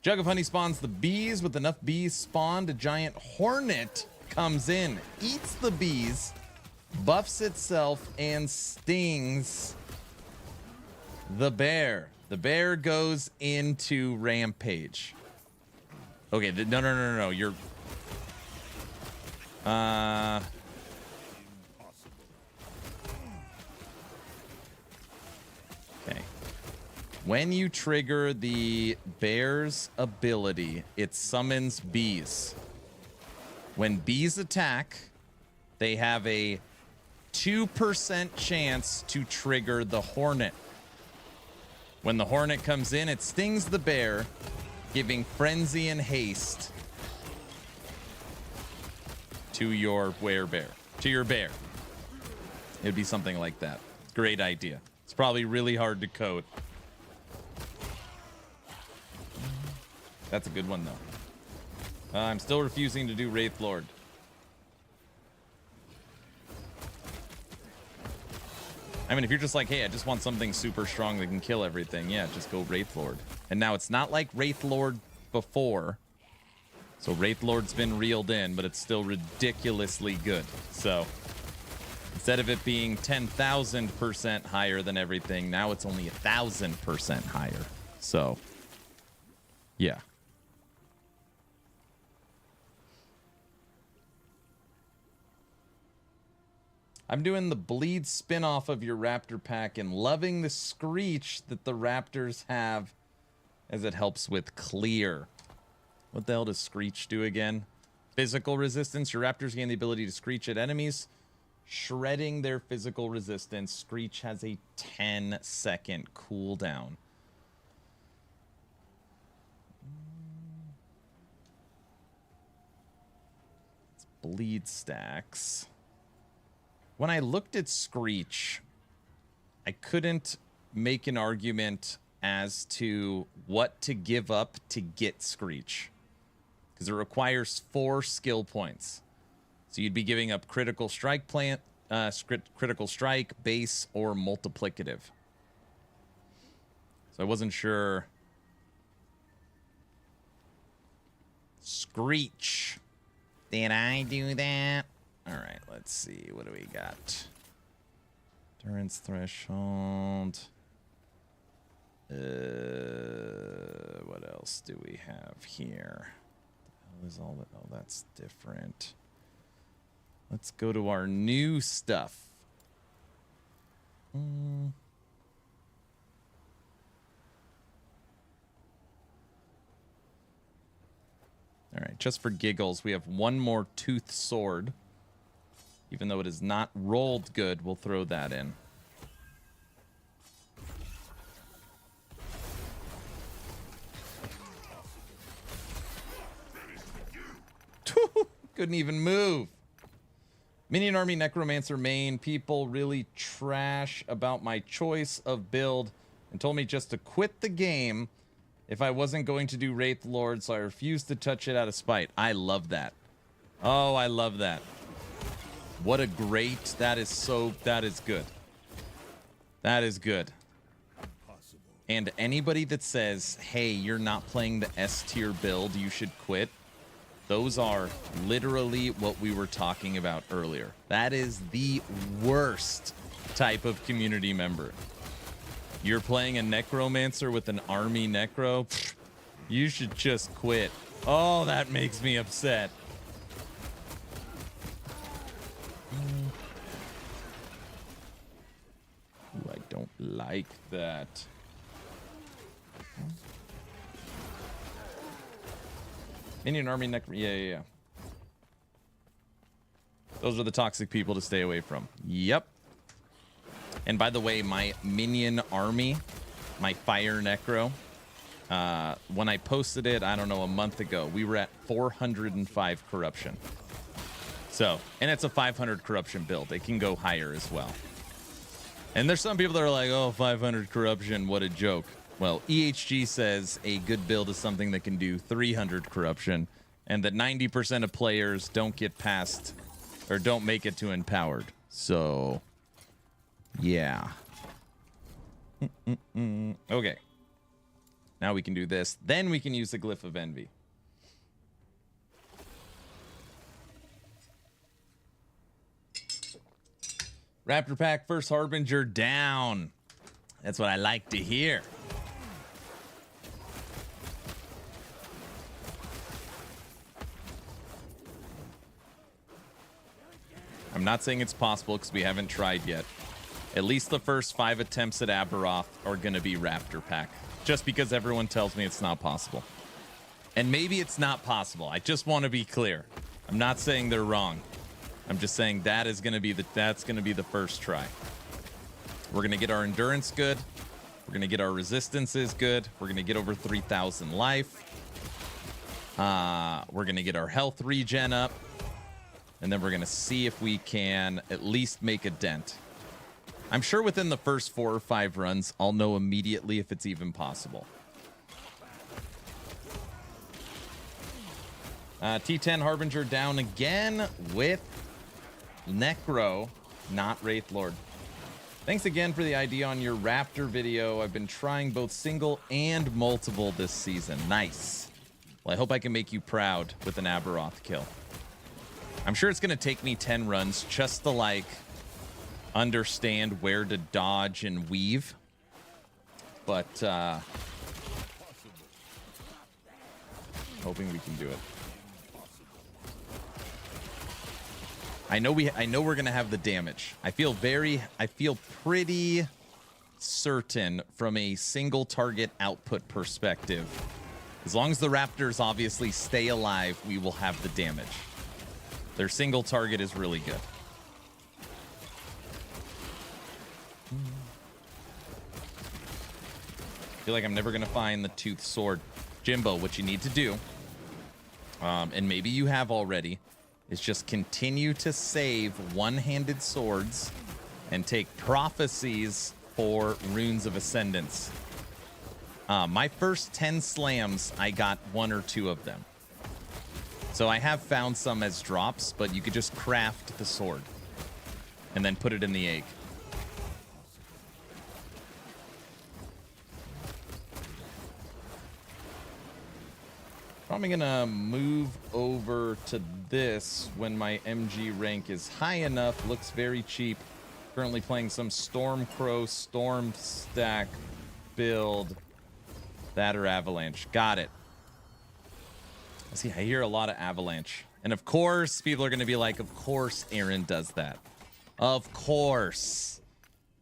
Jug of Honey spawns the bees. With enough bees spawned, a giant hornet comes in, eats the bees, buffs itself, and stings the bear. The bear goes into rampage. Okay, no. You're... Okay. When you trigger the bear's ability, it summons bees. When bees attack, they have a 2% chance to trigger the hornet. When the hornet comes in, it stings the bear, giving frenzy and haste to your bear. To your bear. It would be something like that. Great idea. It's probably really hard to code. That's a good one, though. I'm still refusing to do Wraith Lord. I mean, if you're just like, hey, I just want something super strong that can kill everything, yeah, just go Wraith Lord. And now it's not like Wraith Lord before. So Wraith Lord's been reeled in, but it's still ridiculously good. So instead of it being 10,000% higher than everything, now it's only 1,000% higher. So, yeah. I'm doing the bleed spin-off of your Raptor pack and loving the screech that the Raptors have as it helps with clear. What the hell does screech do again? Physical resistance. Your Raptors gain the ability to screech at enemies, shredding their physical resistance. Screech has a 10-second cooldown. It's bleed stacks. When I looked at Screech, I couldn't make an argument as to what to give up to get Screech, because it requires 4 skill points. So you'd be giving up critical strike, critical strike, base, or multiplicative. So I wasn't sure. Screech. Did I do that? All right, let's see. What do we got? Endurance threshold. What else do we have here? What is all that? Oh, that's different. Let's go to our new stuff. All right, just for giggles, we have one more tooth sword. Even though it is not rolled good, we'll throw that in. Couldn't even move. Minion Army Necromancer main. People really trash about my choice of build and told me just to quit the game If I wasn't going to do Wraith Lord, so I refused to touch it out of spite. I love that. Oh, I love that. What a great... That is good. That is good. And anybody that says, hey, you're not playing the S tier build, you should quit. Those are literally what we were talking about earlier. That is the worst type of community member. You're playing a Necromancer with an army Necro? Pfft, you should just quit. Oh, that makes me upset. Ooh, I don't like that. Minion army Necro. Yeah. Those are the toxic people to stay away from. Yep. And by the way, my Minion army, my Fire Necro, when I posted it, I don't know, a month ago, we were at 405 corruption. So, and it's a 500 corruption build. It can go higher as well. And there's some people that are like, oh, 500 corruption, what a joke. Well, EHG says a good build is something that can do 300 corruption, and that 90% of players don't get past, or don't make it to empowered. So... yeah. Okay. Now we can do this. Then we can use the Glyph of Envy. Raptor Pack first Harbinger down. That's what I like to hear. I'm not saying it's possible because we haven't tried yet. At least the first 5 attempts at Aberoth are going to be Raptor Pack. Just because everyone tells me it's not possible. And maybe it's not possible. I just want to be clear. I'm not saying they're wrong. I'm just saying that's going to be the first try. We're going to get our endurance good. We're going to get our resistances good. We're going to get over 3,000 life. We're going to get our health regen up. And then we're going to see if we can at least make a dent. I'm sure within the first 4 or 5 runs, I'll know immediately if it's even possible. T10 Harbinger down again with Necro, not Wraith Lord. Thanks again for the idea on your Raptor video. I've been trying both single and multiple this season. Nice. Well, I hope I can make you proud with an Aberoth kill. I'm sure it's going to take me 10 runs just to, like, understand where to dodge and weave, but hoping we can do it. I know we're gonna have the damage. I feel pretty certain from a single target output perspective. As long as the Raptors obviously stay alive, we will have the damage. Their single target is really good. I feel like I'm never going to find the Tooth Sword. Jimbo, what you need to do, and maybe you have already, is just continue to save one-handed swords and take prophecies for runes of ascendance. My first 10 slams, I got 1 or 2 of them. So I have found some as drops, but you could just craft the sword and then put it in the egg. Probably gonna move over to this when my MG rank is high enough. Looks very cheap. Currently playing some Stormcrow Storm Stack build. That or Avalanche. Got it. See, I hear a lot of Avalanche. And of course, people are gonna be like, of course Aaron does that. Of course.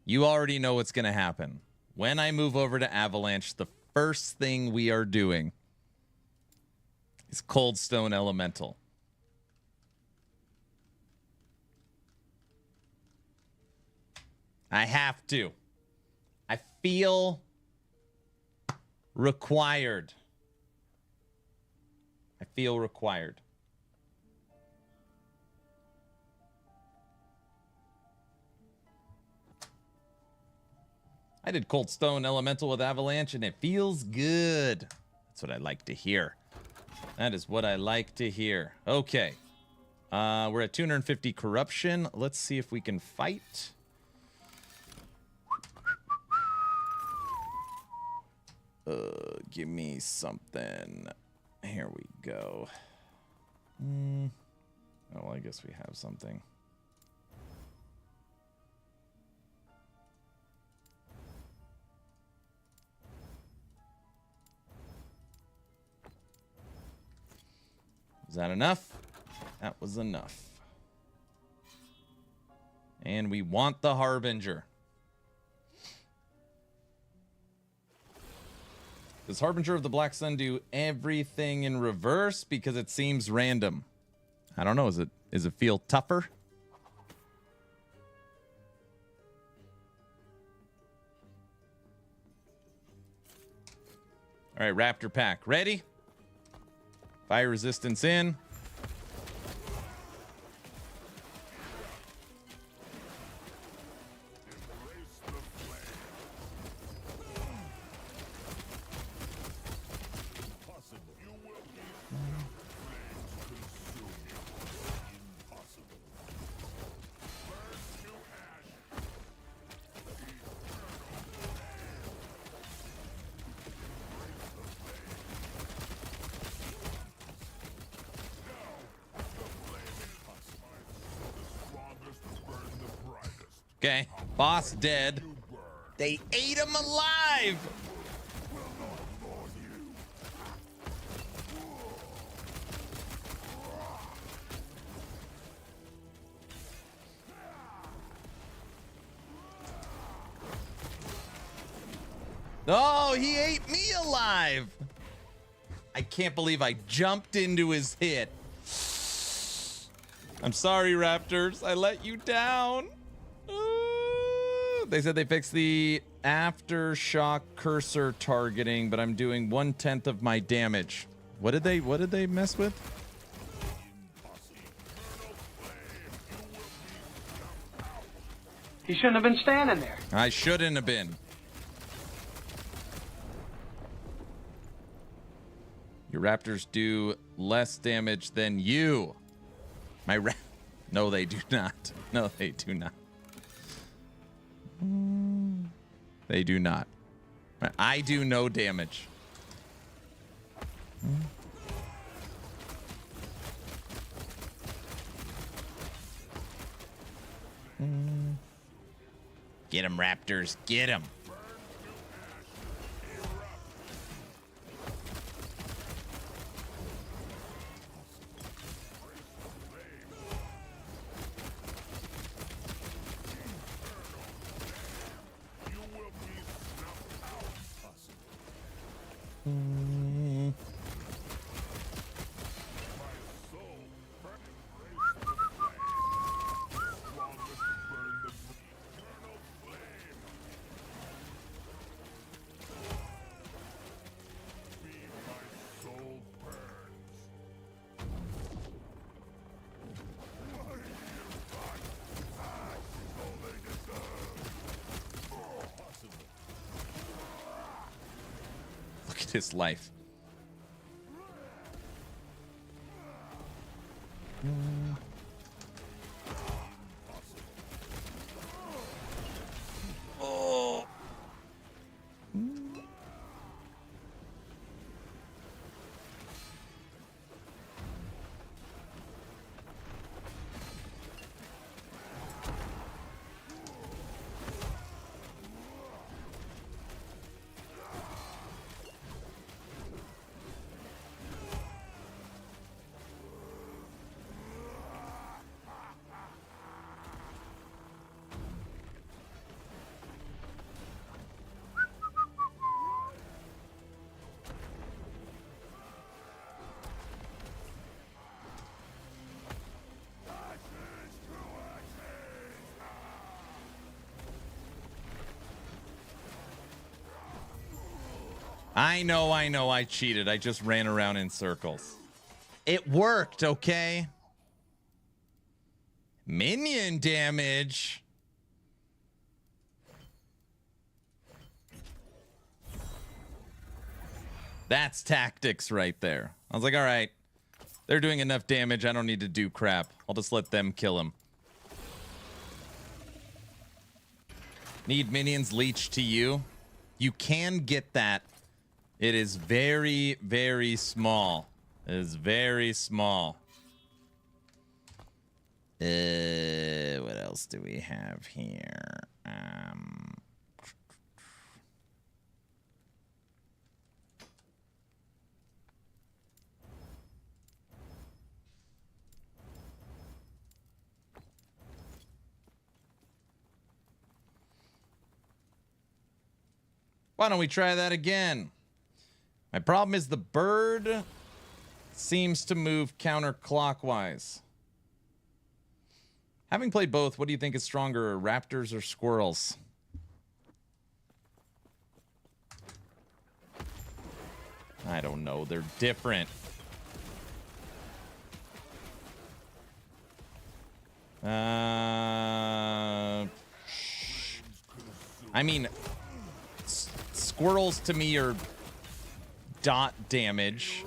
You already know what's gonna happen. When I move over to Avalanche, the first thing we are doing is Cold Stone Elemental. I have to. I feel required. I feel required. I did Cold Stone Elemental with Avalanche, and it feels good. That's what I like to hear. That is what I like to hear. Okay. We're at 250 corruption. Let's see if we can fight. Give me something. Here we go. Oh, well, I guess we have something. Is that enough? That was enough. And we want the Harbinger. Does Harbinger of the Black Sun do everything in reverse? Because it seems random. I don't know. Is it feel tougher? All right, Raptor pack. Ready? Fire resistance in. Okay, boss dead. They ate him alive. Oh, he ate me alive. I can't believe I jumped into his hit. I'm sorry, Raptors. I let you down. They said they fixed the aftershock cursor targeting, but I'm doing 1/10 of my damage. What did they mess with? He shouldn't have been standing there. I shouldn't have been. Your Raptors do less damage than you. No, they do not. No, they do not. They do not. I do no damage. Get him, Raptors. Get him. Look at his life. Oh. I know, I cheated. I just ran around in circles. It worked, okay? Minion damage. That's tactics right there. I was like, all right, they're doing enough damage. I don't need to do crap. I'll just let them kill him. Need minions leech to you. You can get that. It is very, very small. It is very small. What else do we have here? Why don't we try that again? My problem is the bird seems to move counterclockwise. Having played both, what do you think is stronger, raptors or squirrels? I don't know. They're different. I mean, squirrels to me are dot damage.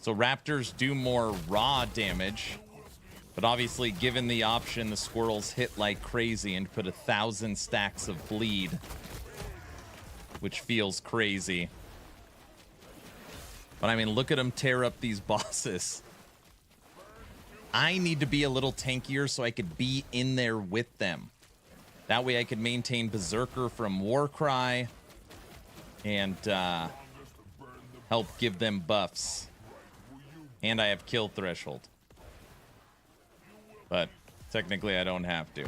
So raptors do more raw damage. But obviously, given the option, the squirrels hit like crazy and put 1,000 stacks of bleed, which feels crazy. But I mean, look at them tear up these bosses. I need to be a little tankier so I could be in there with them. That way I could maintain Berserker from Warcry and help give them buffs. And I have kill threshold. But technically I don't have to.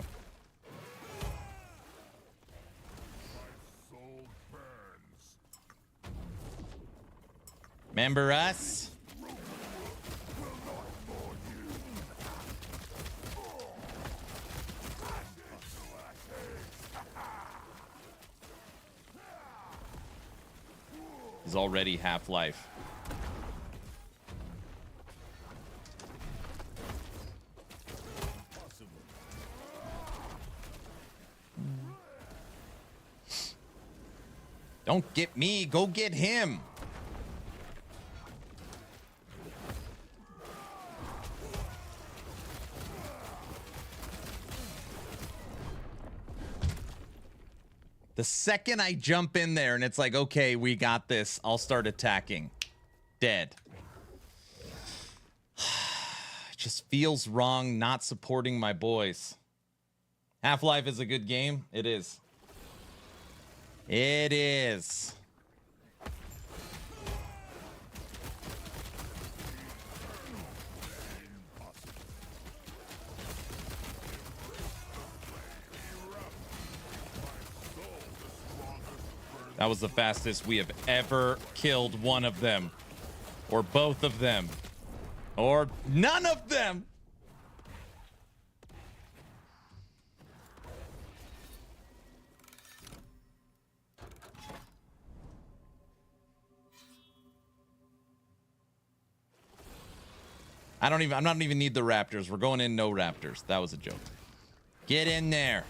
Remember us? Is already Half-Life. Don't get me, go get him. The second I jump in there and it's like, okay, we got this, I'll start attacking. Dead. It just feels wrong not supporting my boys. Half-Life is a good game. It is. It is. That was the fastest we have ever killed one of them. Or both of them. Or none of them! I don't even need the raptors. We're going in no raptors. That was a joke. Get in there.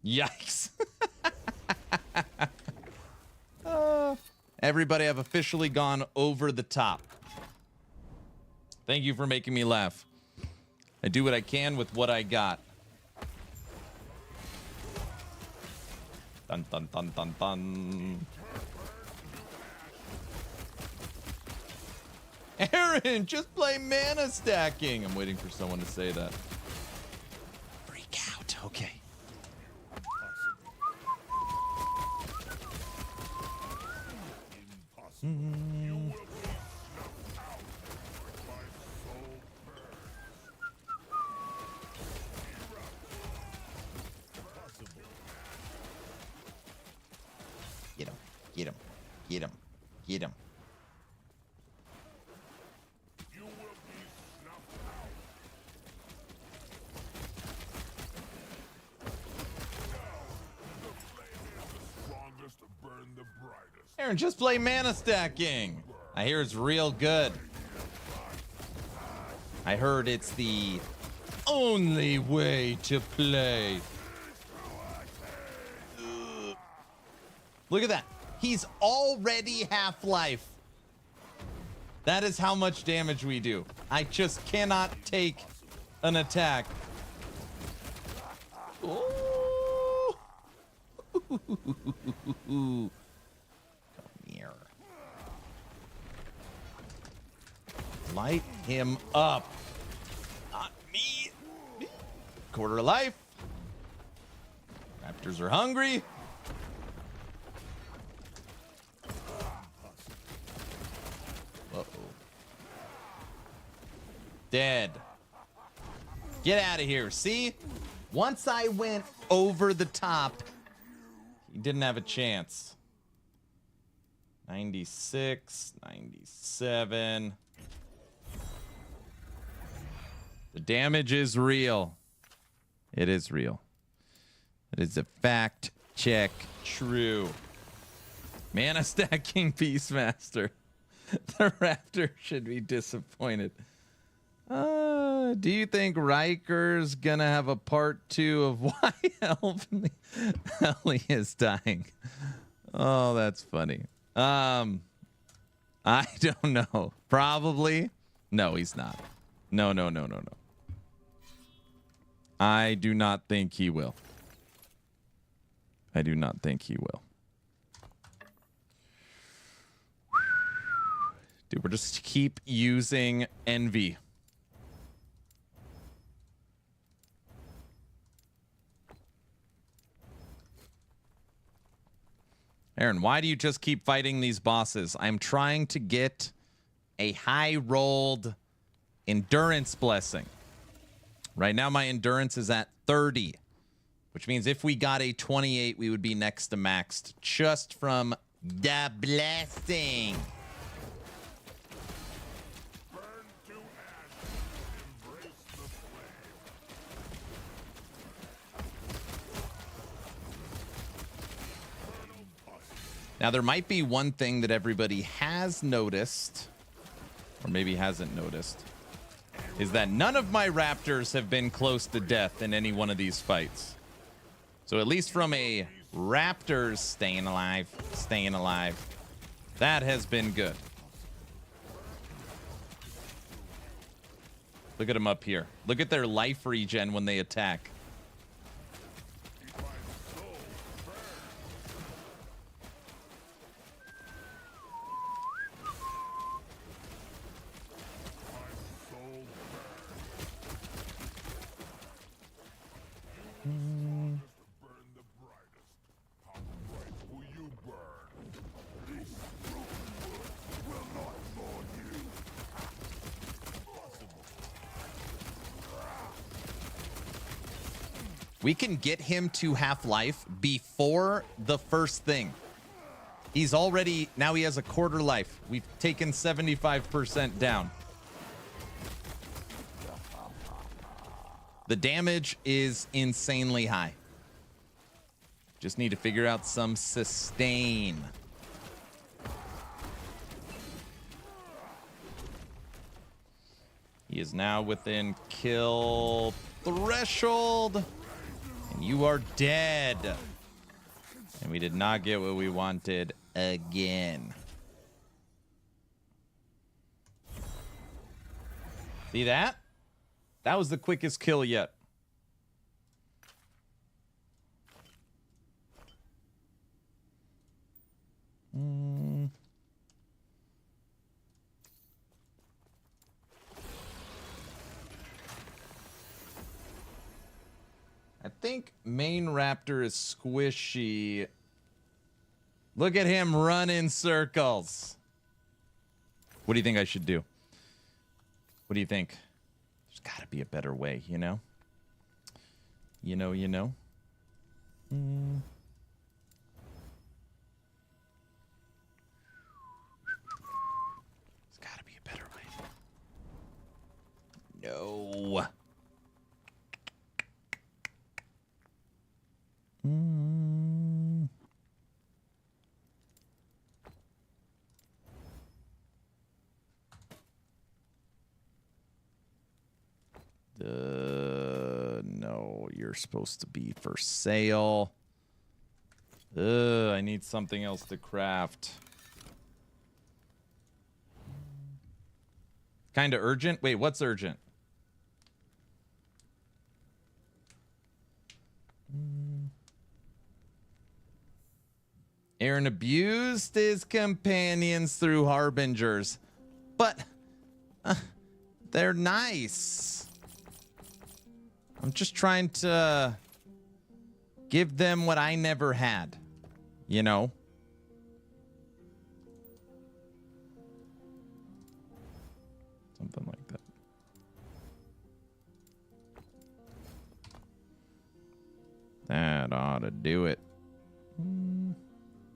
Yikes. Everybody, I've officially gone over the top. Thank you for making me laugh. I do what I can with what I got. Dun dun dun dun dun. Aaron, just play mana stacking. I'm waiting for someone to say that. Freak out. Okay. Get him. Get him. Get him. Get him. Aaron, just play mana stacking. I hear it's real good. I heard it's the only way to play. Look at that. He's already half-life. That is how much damage we do. I just cannot take an attack. Oh. Come here. Light him up. Not me. Quarter life. Raptors are hungry. Uh-oh. Dead. Get out of here. See? Once I went over the top, he didn't have a chance. 96, 97. The damage is real. It is real. It is a fact check true. Mana stacking Beastmaster. The Raptor should be disappointed. Do you think Riker's gonna have a part 2 of why Ellie is dying? Oh, that's funny. I don't know. Probably. No, he's not. No. I do not think he will. I do not think he will. Dude, we're just keep using envy. Aaron, why do you just keep fighting these bosses? I'm trying to get a high-rolled endurance blessing. Right now, my endurance is at 30, which means if we got a 28, we would be next to maxed just from the blessing. Now, there might be one thing that everybody has noticed, or maybe hasn't noticed, is that none of my Raptors have been close to death in any one of these fights. So at least from a Raptors staying alive, that has been good. Look at them up here. Look at their life regen when they attack. We can get him to half-life before the first thing. He's already, now he has a quarter life. We've taken 75% down. The damage is insanely high. Just need to figure out some sustain. He is now within kill threshold. And you are dead. And we did not get what we wanted again. See that? That was the quickest kill yet. I think main Raptor is squishy. Look at him run in circles. What do you think I should do? What do you think? There's got to be a better way, you know? You know. There's got to be a better way. No. You're supposed to be for sale. I need something else to craft. Kind of urgent? Wait, what's urgent? Aaron abused his companions through harbingers. But they're nice. I'm just trying to give them what I never had. You know? Something like that. That ought to do it.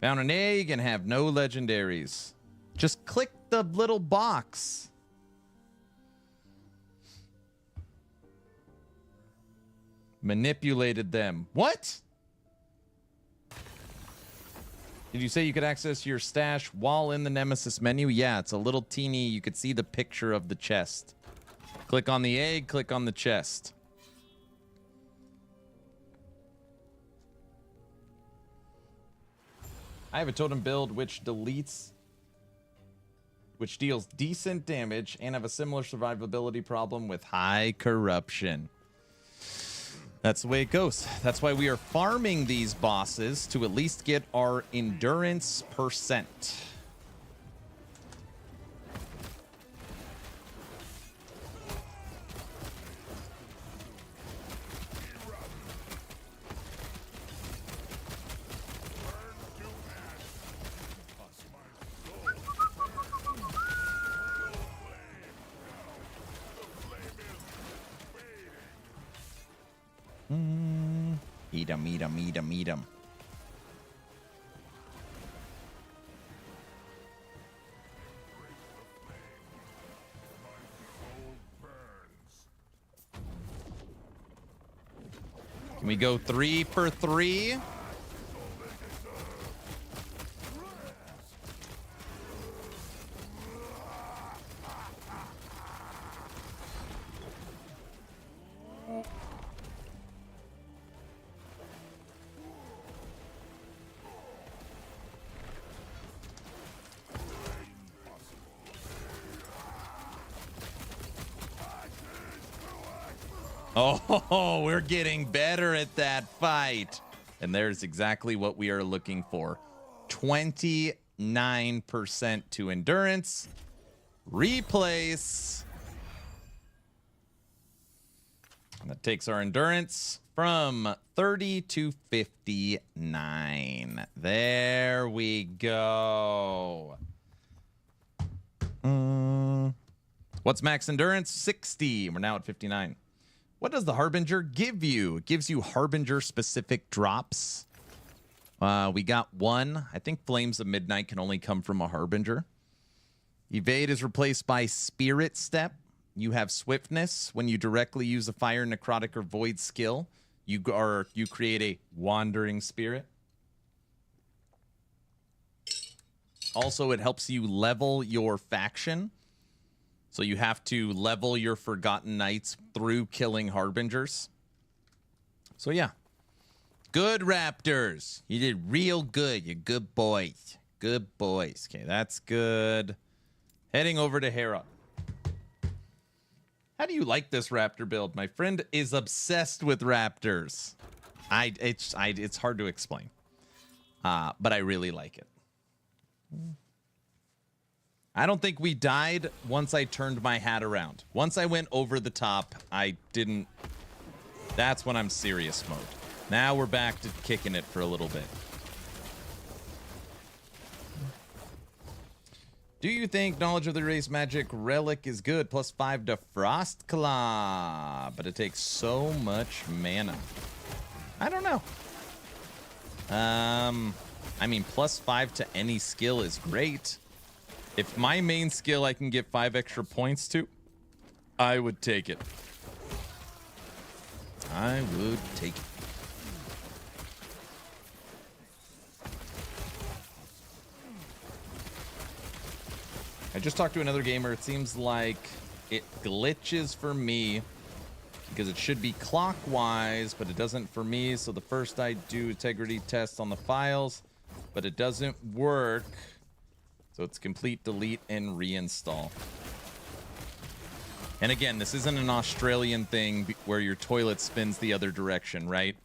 Found an egg and have no legendaries. Just click the little box. Manipulated them. What? Did you say you could access your stash while in the Nemesis menu? Yeah, it's a little teeny. You could see the picture of the chest. Click on the egg, click on the chest. I have a totem build which deals decent damage and have a similar survivability problem with high corruption. That's the way it goes. That's why we are farming these bosses to at least get our endurance percent. Eat 'em, eat 'em, eat 'em, eat 'em. Can we go 3 for 3? Oh, we're getting better at that fight. And there's exactly what we are looking for. 29% to endurance. Replace. And that takes our endurance from 30 to 59. There we go. What's max endurance? 60. We're now at 59. What does the Harbinger give you? It gives you Harbinger-specific drops. We got one. I think Flames of Midnight can only come from a Harbinger. Evade is replaced by Spirit Step. You have Swiftness. When you directly use a Fire, Necrotic, or Void skill, you create a Wandering Spirit. Also, it helps you level your faction. So you have to level your Forgotten Knights through killing Harbingers. So yeah. Good Raptors. You did real good. You're good boys. Good boys. Okay, that's good. Heading over to Hera. How do you like this Raptor build? My friend is obsessed with Raptors. It's hard to explain. But I really like it. I don't think we died once I turned my hat around. Once I went over the top, I didn't... That's when I'm serious mode. Now we're back to kicking it for a little bit. Do you think Knowledge of the Race Magic Relic is good? +5 to Frost Claw. But it takes so much mana. I don't know. I mean, +5 to any skill is great. If my main skill I can get 5 extra points to, I would take it. I would take it. I just talked to another gamer. It seems like it glitches for me because it should be clockwise, but it doesn't for me. So the first I do integrity test on the files, but it doesn't work. So it's complete delete and reinstall. And again, this isn't an Australian thing where your toilet spins the other direction, right?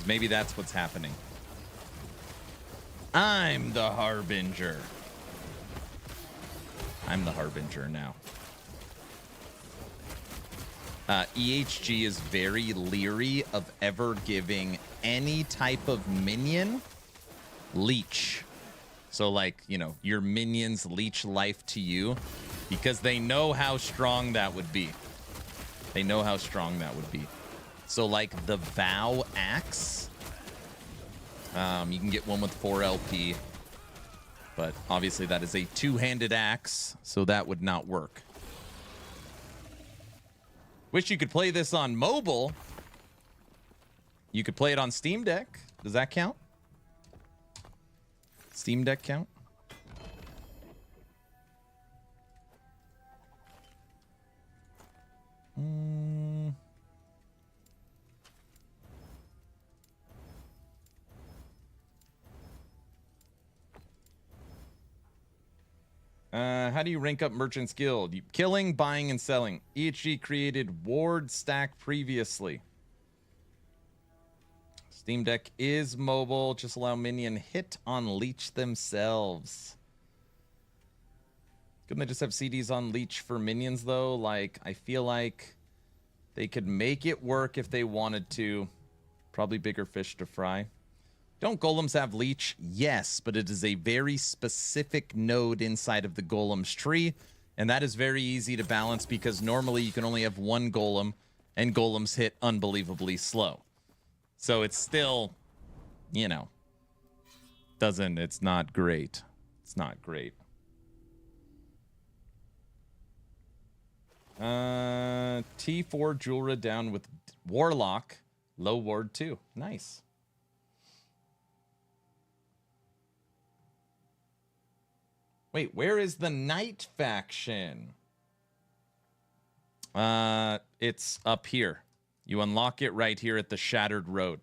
Maybe that's what's happening. I'm the Harbinger. I'm the Harbinger now. EHG is very leery of ever giving any type of minion leech. So, like, you know, your minions leech life to you because they know how strong that would be. They know how strong that would be. So, like, the Vow Axe, you can get one with 4 LP, but obviously that is a two-handed axe, so that would not work. Wish you could play this on mobile. You could play it on Steam Deck. Does that count? Steam Deck count? How do you rank up Merchant's Guild? Killing, buying, and selling. EHG created Ward Stack previously. Steam Deck is mobile. Just allow Minion hit on leech themselves. Couldn't they just have CDs on leech for minions, though? Like, I feel like they could make it work if they wanted to. Probably bigger fish to fry. Don't golems have leech? Yes, but it is a very specific node inside of the golem's tree, and that is very easy to balance because normally you can only have one golem, and golems hit unbelievably slow. So it's still, you know, it's not great. It's not great. T4 Julra down with Warlock. Low ward 2. Nice. Wait, where is the Knight faction? It's up here. You unlock it right here at the Shattered Road.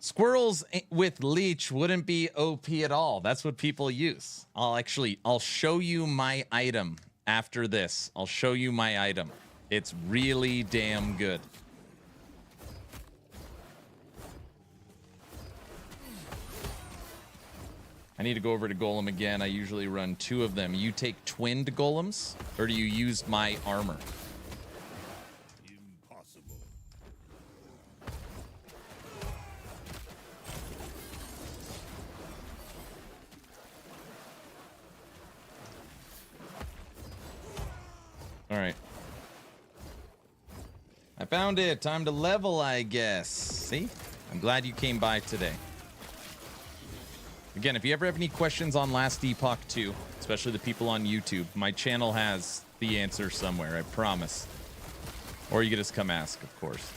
Squirrels with leech wouldn't be OP at all. That's what people use. I'll show you my item after this. I'll show you my item. It's really damn good. I need to go over to Golem again. I usually run 2 of them. You take twinned golems, or do you use my armor? Impossible. All right. I found it. Time to level, I guess. See? I'm glad you came by today. Again, if you ever have any questions on Last Epoch 2, especially the people on YouTube, my channel has the answer somewhere, I promise. Or you can just come ask, of course.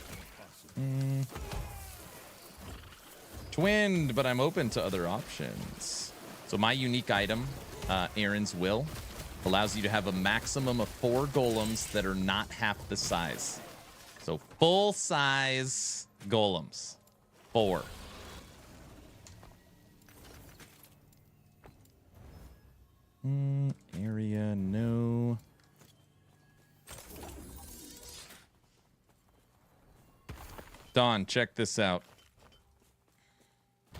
Twinned, but I'm open to other options. So my unique item, Aaron's Will, allows you to have a maximum of 4 golems that are not half the size. So full size golems. 4. Area, no. Don, check this out. I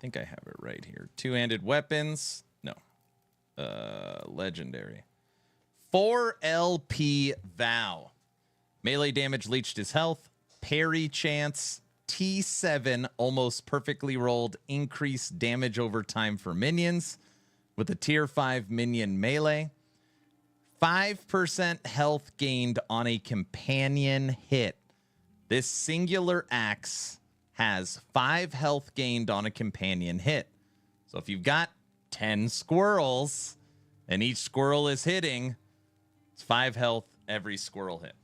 think I have it right here. 2-handed weapons. No. Legendary. 4 LP Vow. Melee damage leached his health. Parry chance. T7 almost perfectly rolled. Increased damage over time for minions. With a tier 5 minion melee. 5% health gained on a companion hit. This singular axe has 5 health gained on a companion hit. So if you've got 10 squirrels and each squirrel is hitting, it's 5 health every squirrel hit.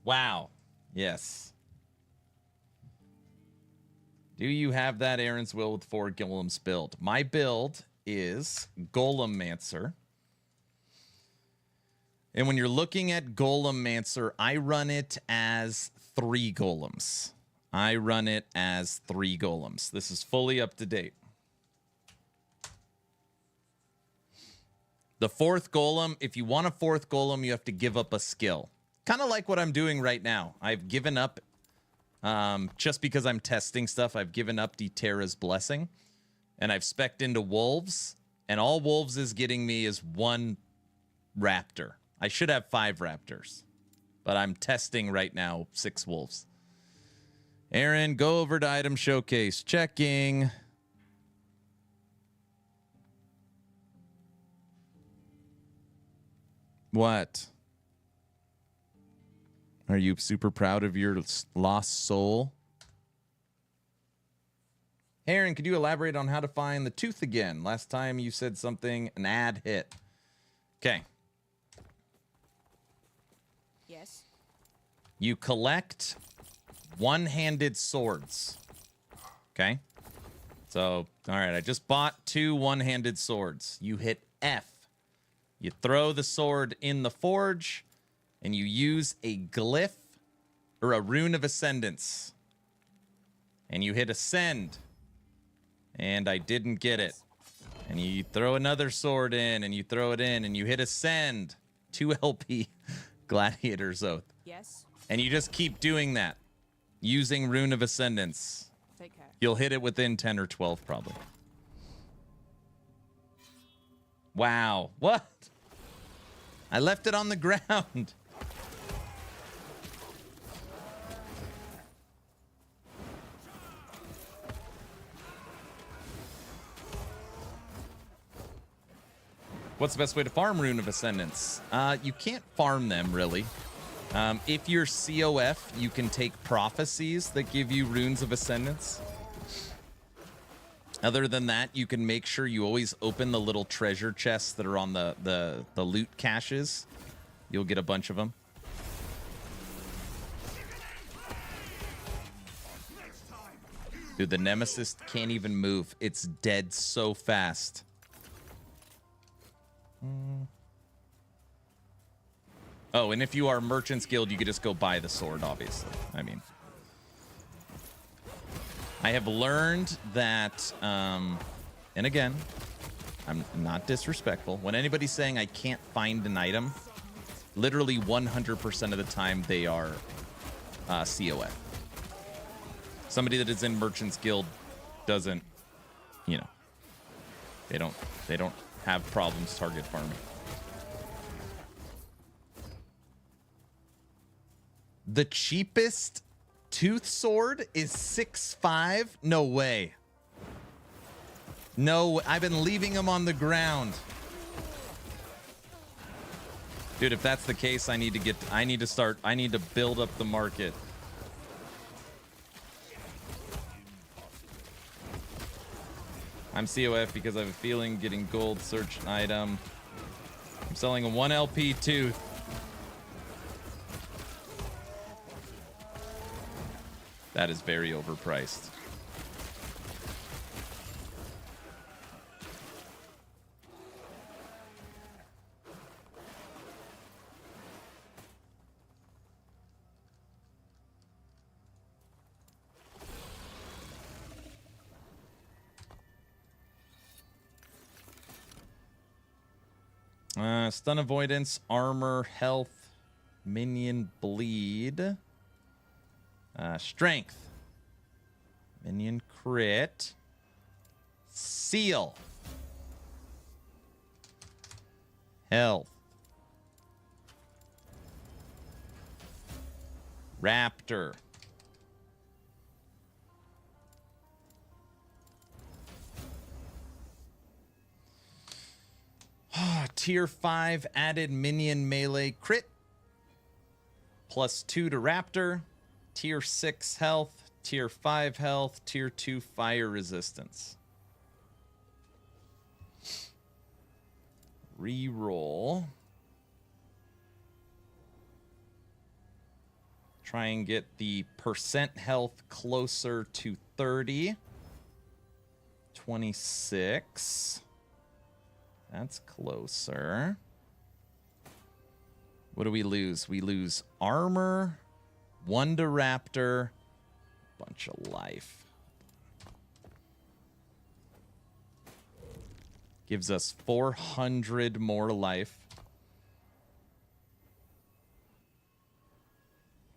Wow. Yes. Do you have that Aaron's Will with 4 golems build? My build is Golemancer. And when you're looking at Golemancer, I run it as 3 golems. This is fully up to date. The 4th golem, if you want a 4th golem, you have to give up a skill. Kind of like what I'm doing right now. I've given up, just because I'm testing stuff, I've given up the Terra's Blessing. And I've spec'd into wolves. And all wolves is getting me is 1 raptor. I should have 5 raptors. But I'm testing right now 6 wolves. Aaron, go over to item showcase. Checking. What? Are you super proud of your lost soul? Aaron, could you elaborate on how to find the tooth again? Last time you said something, an ad hit. Okay. Yes. You collect one-handed swords. Okay? So, all right, I just bought 2 one-handed swords. You hit F. You throw the sword in the forge, and you use a glyph or a rune of ascendance. And you hit ascend. And I didn't get it. And you throw another sword in, and you throw it in, and you hit ascend. 2 LP Gladiator's Oath. Yes. And you just keep doing that. Using Rune of Ascendance. Take care. You'll hit it within 10 or 12, probably. Wow. What? I left it on the ground. What's the best way to farm Rune of Ascendance? You can't farm them, really. If you're COF, you can take prophecies that give you Runes of Ascendance. Other than that, you can make sure you always open the little treasure chests that are on the loot caches. You'll get a bunch of them. Dude, the Nemesis can't even move. It's dead so fast. Oh, and if you are Merchant's Guild, you could just go buy the sword, obviously. I mean, I have learned that, and again, I'm not disrespectful. When anybody's saying I can't find an item, literally 100% of the time they are COF. Somebody that is in Merchant's Guild doesn't, you know, they don't have problems target farming. The cheapest tooth sword is 6.5? No way. No, I've been leaving them on the ground. Dude, if that's the case, I need to build up the market. I'm COF because I have a feeling getting gold search an item. I'm selling a 1 LP tooth. That is very overpriced. Stun avoidance, armor, health, minion bleed, strength, minion crit, seal, health, Raptor, Tier 5 added minion melee crit. +2 to Raptor. Tier 6 health. Tier 5 health. Tier 2 fire resistance. Reroll. Try and get the percent health closer to 30. 26. That's closer. What do we lose? We lose armor, 1 to Raptor, bunch of life. Gives us 400 more life.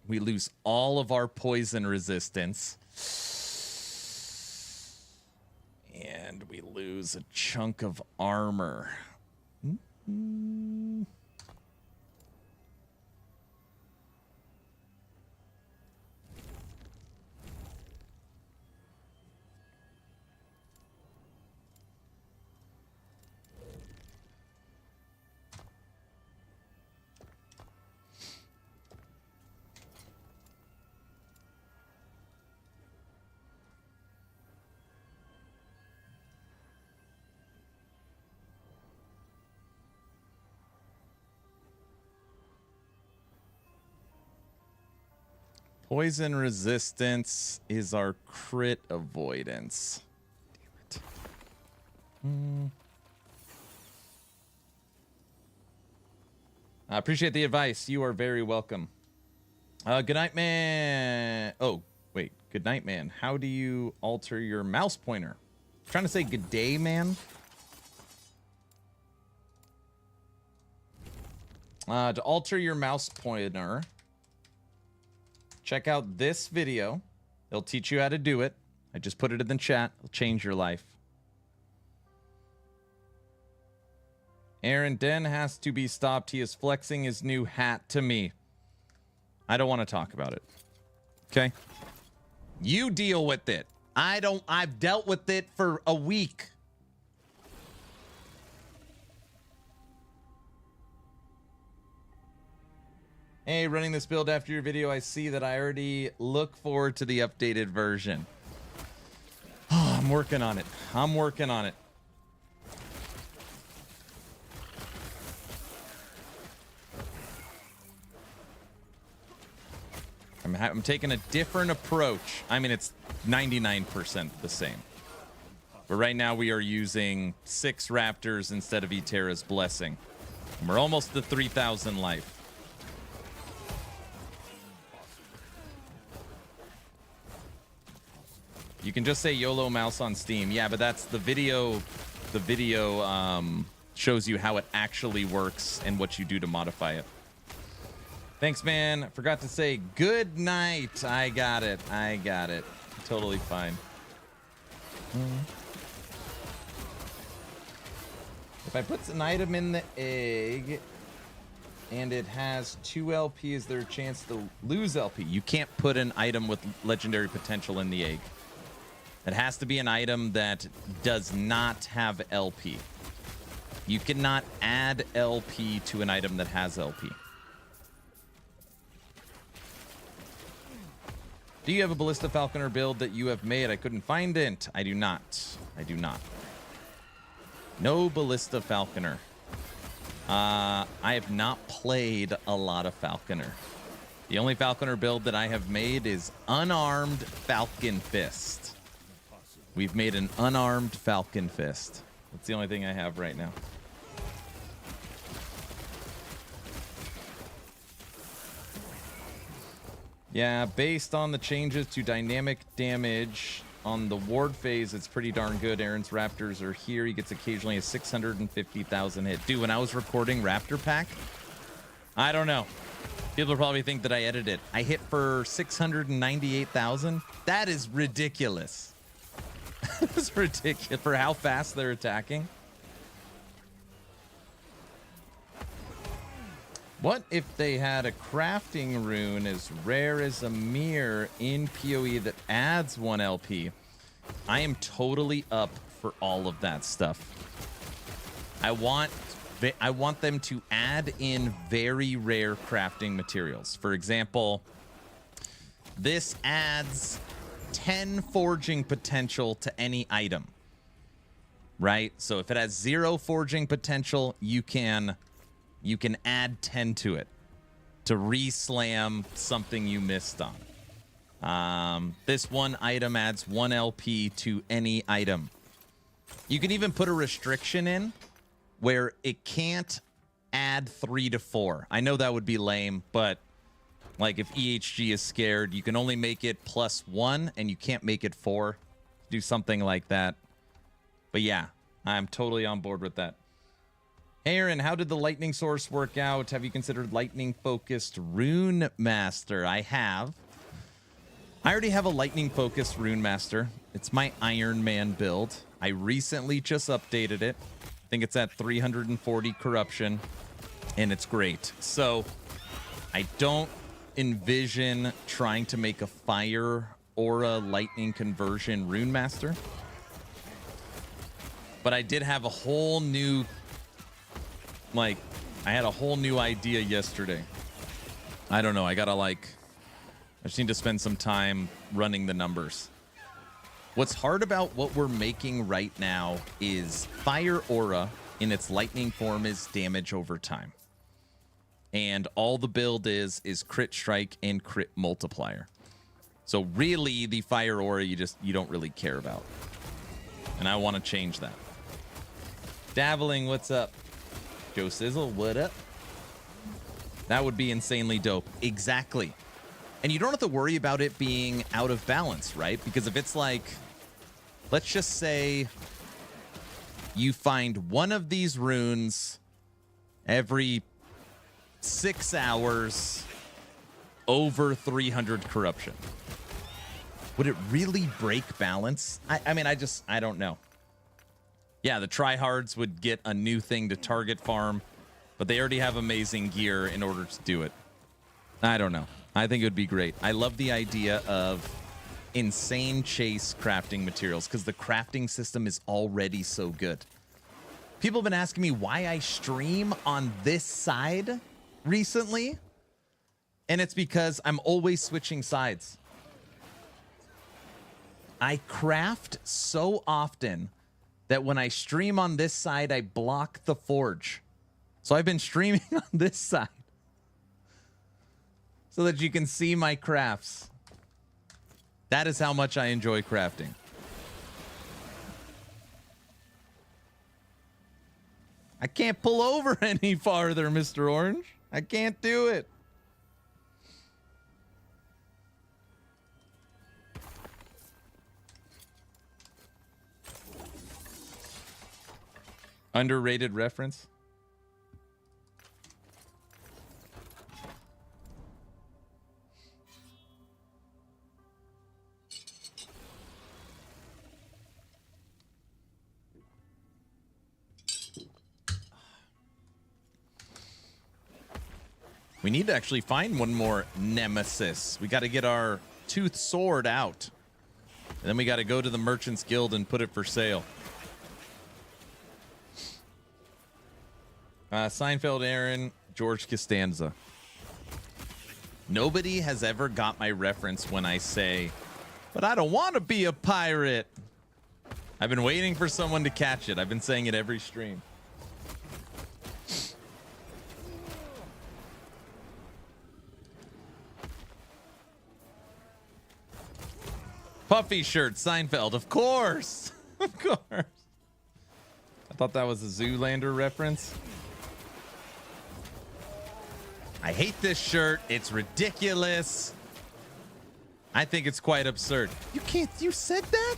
We lose all of our poison resistance. And we lose a chunk of armor. Poison resistance is our crit avoidance. Damn it. I appreciate the advice. You are very welcome. Good night, man. Oh, wait. Good night, man. How do you alter your mouse pointer? I'm trying to say good day, man. To alter your mouse pointer, check out this video. It'll teach you how to do it. I just put it in the chat. It'll change your life. Aaron Den has to be stopped. He is flexing his new hat to me. I don't want to talk about it. Okay? You deal with it. I've dealt with it for a week. Hey, running this build after your video, I see that I already look forward to the updated version. Oh, I'm working on it. I'm working on it. I'm taking a different approach. I mean, it's 99% the same. But right now we are using 6 Raptors instead of Eterra's Blessing. And we're almost to 3,000 life. You can just say YOLO mouse on Steam. Yeah, but that's the video. The video shows you how it actually works and what you do to modify it. Thanks, man. Forgot to say good night. I got it. I got it. Totally fine. If I put an item in the egg and it has 2 LP, is there a chance to lose LP? You can't put an item with legendary potential in the egg. It has to be an item that does not have LP. You cannot add LP to an item that has LP. Do you have a Ballista Falconer build that you have made? I couldn't find it. I do not. I do not. No Ballista Falconer. I have not played a lot of Falconer. The only Falconer build that I have made is unarmed Falcon Fist. We've made an unarmed Falcon Fist. That's the only thing I have right now. Yeah, based on the changes to dynamic damage on the ward phase, it's pretty darn good. Aaron's Raptors are here. He gets occasionally a 650,000 hit. Dude, when I was recording Raptor Pack, I don't know. People probably think that I edited it. I hit for 698,000. That is ridiculous. That's ridiculous for how fast they're attacking. What if they had a crafting rune as rare as a mirror in PoE that adds 1 LP? I am totally up for all of that stuff. I want them to add in very rare crafting materials. For example, this adds 10 forging potential to any item, right? So if it has 0 forging potential, you can add 10 to it to re-slam something you missed on. This one item adds 1 LP to any item. You can even put a restriction in where it can't add 3 to 4. I know that would be lame, but like if EHG is scared, you can only make it +1 and you can't make it 4. Do something like that. But yeah, I'm totally on board with that. Aaron, how did the lightning source work out? Have you considered lightning focused Rune Master? I have. I already have a lightning focused Rune Master. It's my Iron Man build. I recently just updated it. I think it's at 340 corruption, and it's great. So I don't envision trying to make a fire aura lightning conversion Rune Master. But I did have a whole new, I had a whole new idea yesterday. I don't know. I just need to spend some time running the numbers. What's hard about what we're making right now is fire aura in its lightning form is damage over time. And all the build is crit strike and crit multiplier. So really the fire aura you don't really care about. And I want to change that. Dabbling, what's up? Joe Sizzle, what up? That would be insanely dope. Exactly. And you don't have to worry about it being out of balance, right? Because if it's like, let's just say you find one of these runes every 6 hours over 300 corruption. Would it really break balance? I mean, I don't know. Yeah, the tryhards would get a new thing to target farm, but they already have amazing gear in order to do it. I don't know. I think it would be great. I love the idea of insane chase crafting materials because the crafting system is already so good. People have been asking me why I stream on this side recently, and it's because I'm always switching sides. I craft so often that when I stream on this side, I block the forge. So I've been streaming on this side so that you can see my crafts. That is how much I enjoy crafting. I can't pull over any farther, Mr. Orange. I can't do it. Underrated reference. We need to actually find one more Nemesis. We got to get our tooth sword out. And then we got to go to the Merchant's Guild and put it for sale. Seinfeld, Aaron, George Costanza. Nobody has ever got my reference when I say, but I don't want to be a pirate. I've been waiting for someone to catch it. I've been saying it every stream. Puffy shirt, Seinfeld, of course. Of course. I thought that was a Zoolander reference. I hate this shirt. It's ridiculous. I think it's quite absurd. You said that?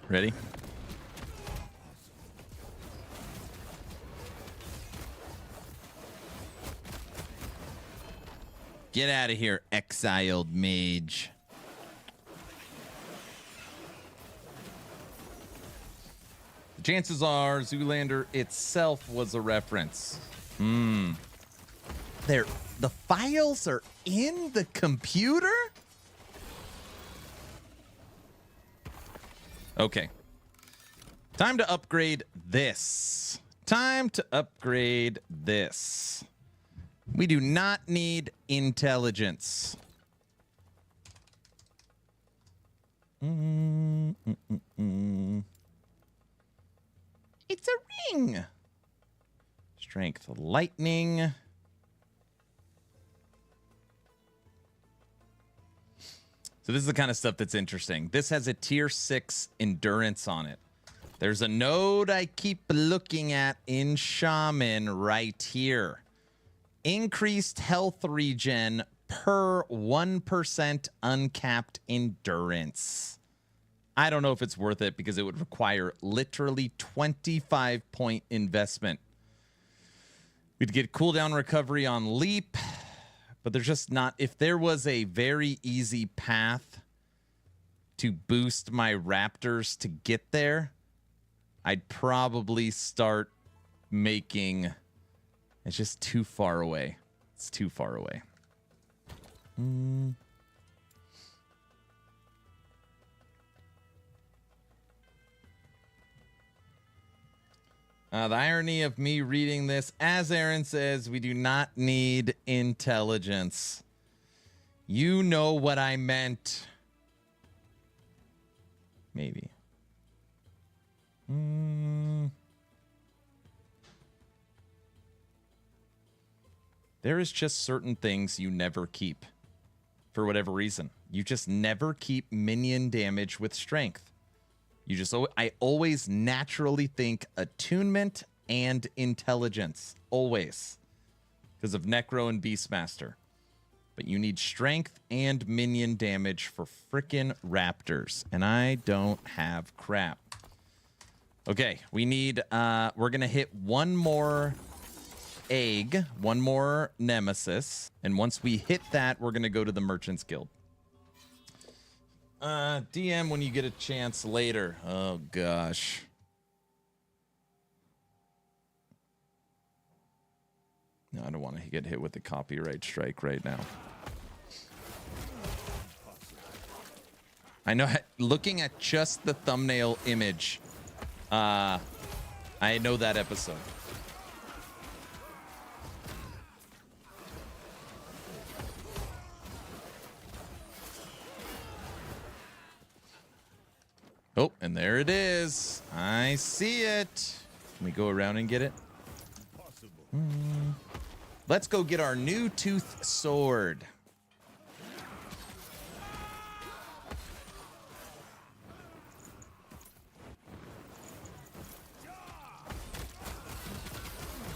Ready? Get out of here, exiled mage. The chances are Zoolander itself was a reference. The files are in the computer? Okay. Time to upgrade this. Time to upgrade this. We do not need intelligence. It's a ring. Strength lightning. So this is the kind of stuff that's interesting. This has a tier 6 endurance on it. There's a node I keep looking at in Shaman right here. Increased health regen per 1% uncapped endurance. I don't know if it's worth it because it would require literally 25-point investment. We'd get cooldown recovery on leap. But there's just not... If there was a very easy path to boost my Raptors to get there, I'd probably start making... It's just too far away. It's too far away. The irony of me reading this, as Aaron says, we do not need intelligence. You know what I meant. Maybe. There is just certain things you never keep. For whatever reason. You just never keep minion damage with strength. I always naturally think attunement and intelligence. Always. Because of Necro and Beastmaster. But you need strength and minion damage for frickin' Raptors. And I don't have crap. Okay, we need... we're going to hit one more egg. One more Nemesis. And once we hit that, we're going to go to the Merchant's Guild. DM when you get a chance later. Oh, gosh. No, I don't want to get hit with the copyright strike right now. I know, looking at just the thumbnail image, I know that episode. Oh, and there it is. I see it. Can we go around and get it? Let's go get our new tooth sword.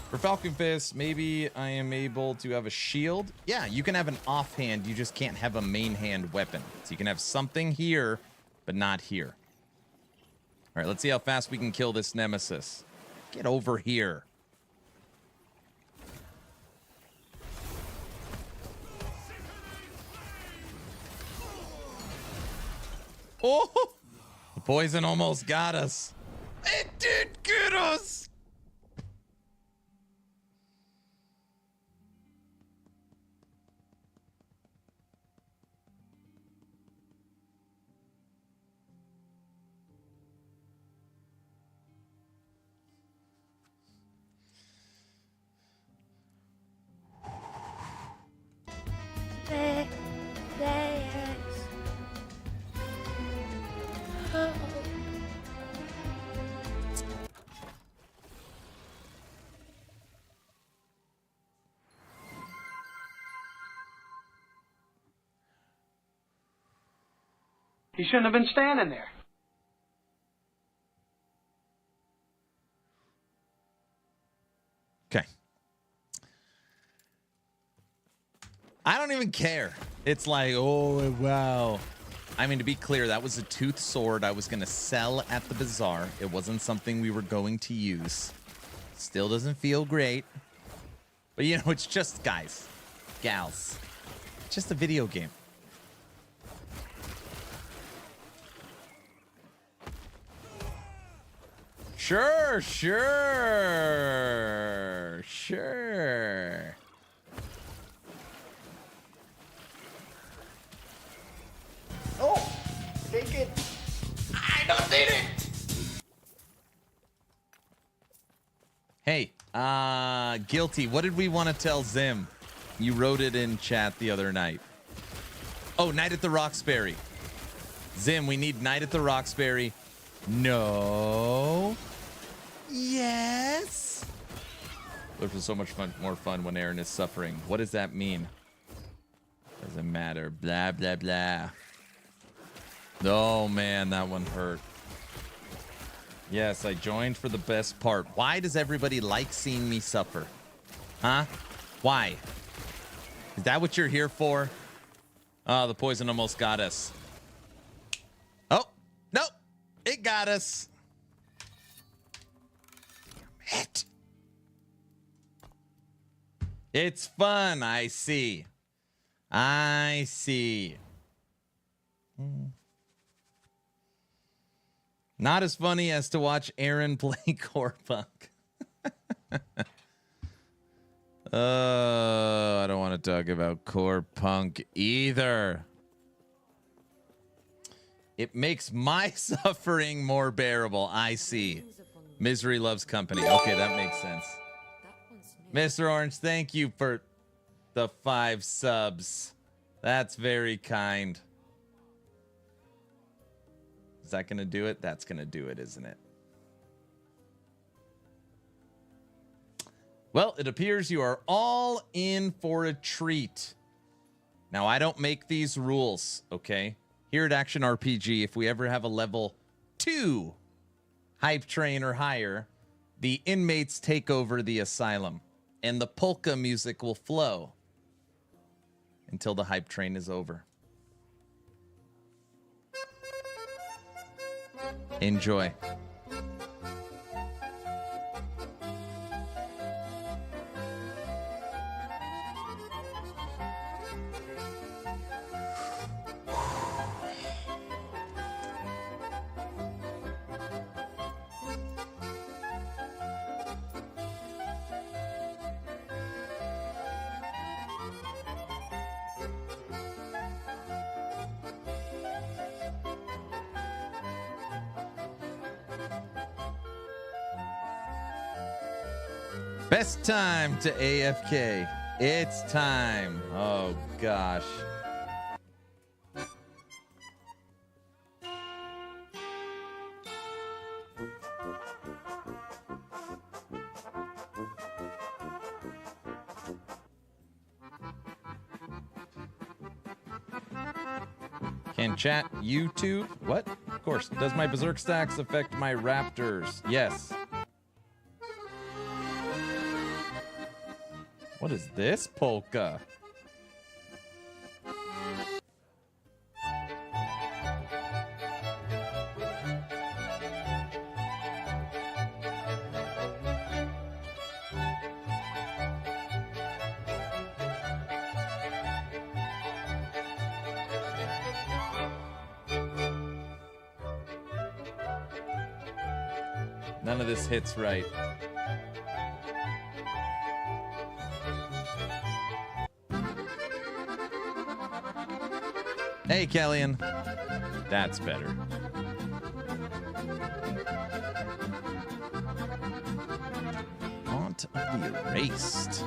For Falcon Fist, maybe I am able to have a shield. Yeah, you can have an offhand. You just can't have a main hand weapon. So you can have something here, but not here. All right, let's see how fast we can kill this Nemesis. Get over here. Oh, the poison almost got us. It did get us. He shouldn't have been standing there. Okay. I don't even care. It's like, oh, wow. I mean, to be clear, that was a tooth sword I was going to sell at the bazaar. It wasn't something we were going to use. Still doesn't feel great. But, you know, it's just, guys, gals, it's just a video game. Sure, sure, sure. Oh, take it. I don't need it. Hey, Guilty, what did we want to tell Zim? You wrote it in chat the other night. Oh, Night at the Roxbury. Zim, we need Night at the Roxbury. No. Yes. This was so much more fun when Aaron is suffering. What does that mean? Doesn't matter. Blah, blah, blah. Oh, man, that one hurt. Yes, I joined for the best part. Why does everybody like seeing me suffer? Huh? Why? Is that what you're here for? Oh, the poison almost got us. Oh, nope. It got us. Damn it. It's fun. I see. I see. Not as funny as to watch Aaron play Core Punk. I don't want to talk about Core Punk either. It makes my suffering more bearable. I see. Misery loves company. Okay, that makes sense. Mr. Orange, thank you for the 5 subs. That's very kind. Is that going to do it? That's going to do it, isn't it? Well, it appears you are all in for a treat. Now, I don't make these rules, okay? Here at Action RPG, if we ever have a level 2 hype train or higher, the inmates take over the asylum, and the polka music will flow until the hype train is over. Enjoy. Best time to AFK. It's time. Oh, gosh. Can chat YouTube? What? Of course. Does my Berserk stacks affect my Raptors? Yes. What is this polka? None of this hits right. Hey, Kellyan. That's better. Haunt of the Erased.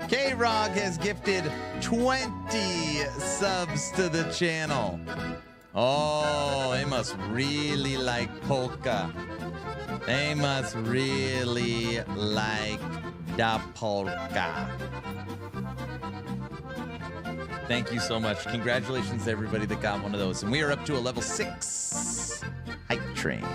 K-Rog has gifted 20 subs to the channel. Oh, they must really like polka. They must really like the polka. Thank you so much. Congratulations to everybody that got one of those. And we are up to a level 6 hype train.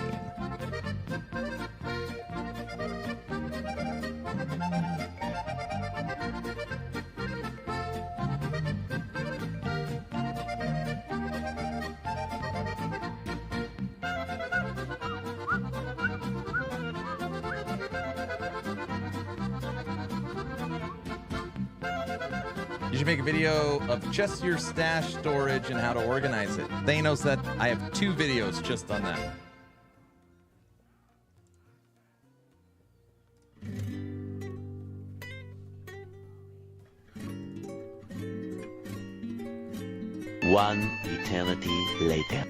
You should make a video of just your stash storage and how to organize it. Thanos, that I have 2 videos just on that. One eternity later.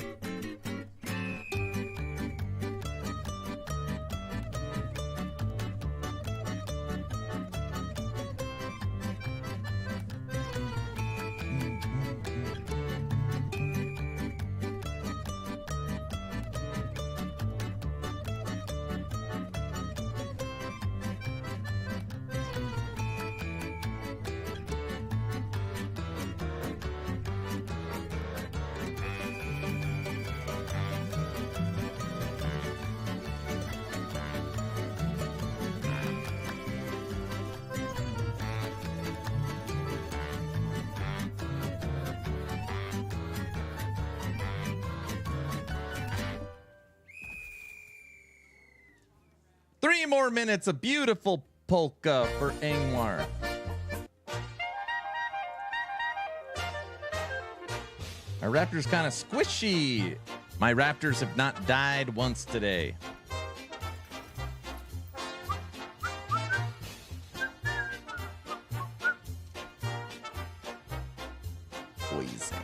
Three more minutes, a beautiful polka for Angmar. Our Raptor's kind of squishy. My Raptors have not died once today. Poison.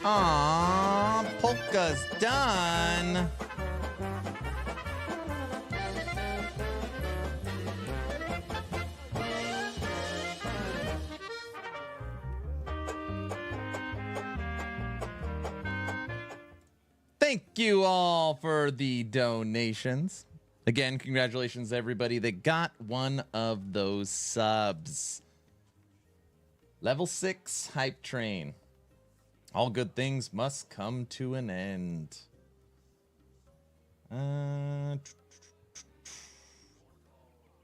Aww, polka's done. Thank you all for the donations. Again, congratulations to everybody that got one of those subs. Level 6 hype train. All good things must come to an end.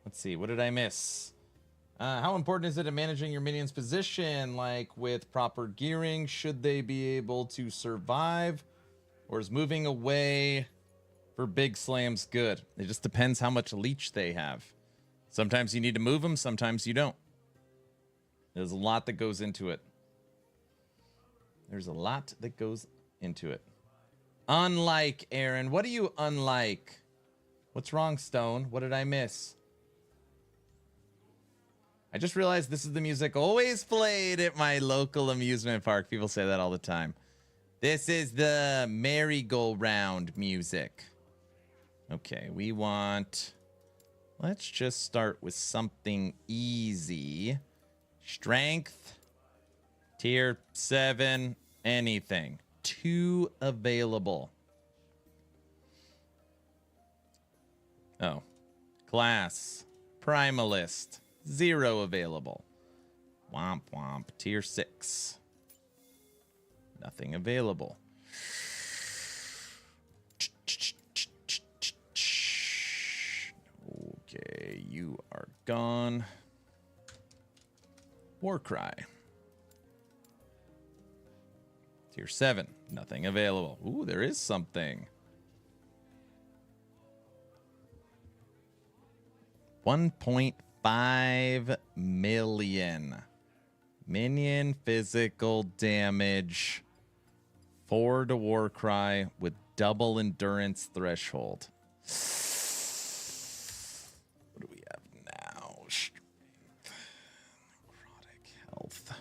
Let's Let's see. What did I miss? How important is it in managing your minion's position? Like with proper gearing, should they be able to survive? Or is moving away for big slams good? It just depends how much leech they have. Sometimes you need to move them, sometimes you don't. There's a lot that goes into it. There's a lot that goes into it. Unlike, Aaron. What do you unlike? What's wrong, Stone? What did I miss? I just realized this is the music always played at my local amusement park. People say that all the time. This is the merry-go-round music. Okay, we want... Let's just start with something easy. Strength. Tier 7. Anything. 2 available. Oh. Class. Primalist. 0 available. Womp womp. Tier 6. Nothing available. Okay, you are gone. Warcry. Tier 7. Nothing available. Ooh, there is something. 1.5 million. Minion physical damage. 4 to Warcry with double endurance threshold. What do we have now? Strength. Necrotic health.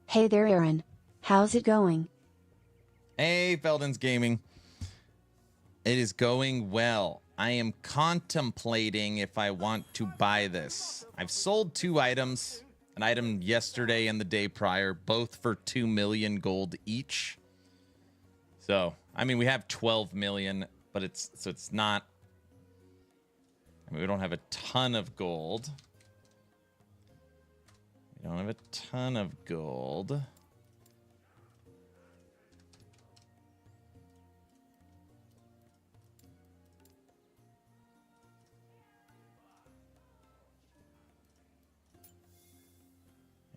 Hey there, Aaron. How's it going? Hey, Felden's Gaming. It is going well. I am contemplating if I want to buy this. I've sold 2 items. An item yesterday and the day prior, both for 2 million gold each. So, I mean, we have 12 million, but it's not... I mean, we don't have a ton of gold. We don't have a ton of gold. I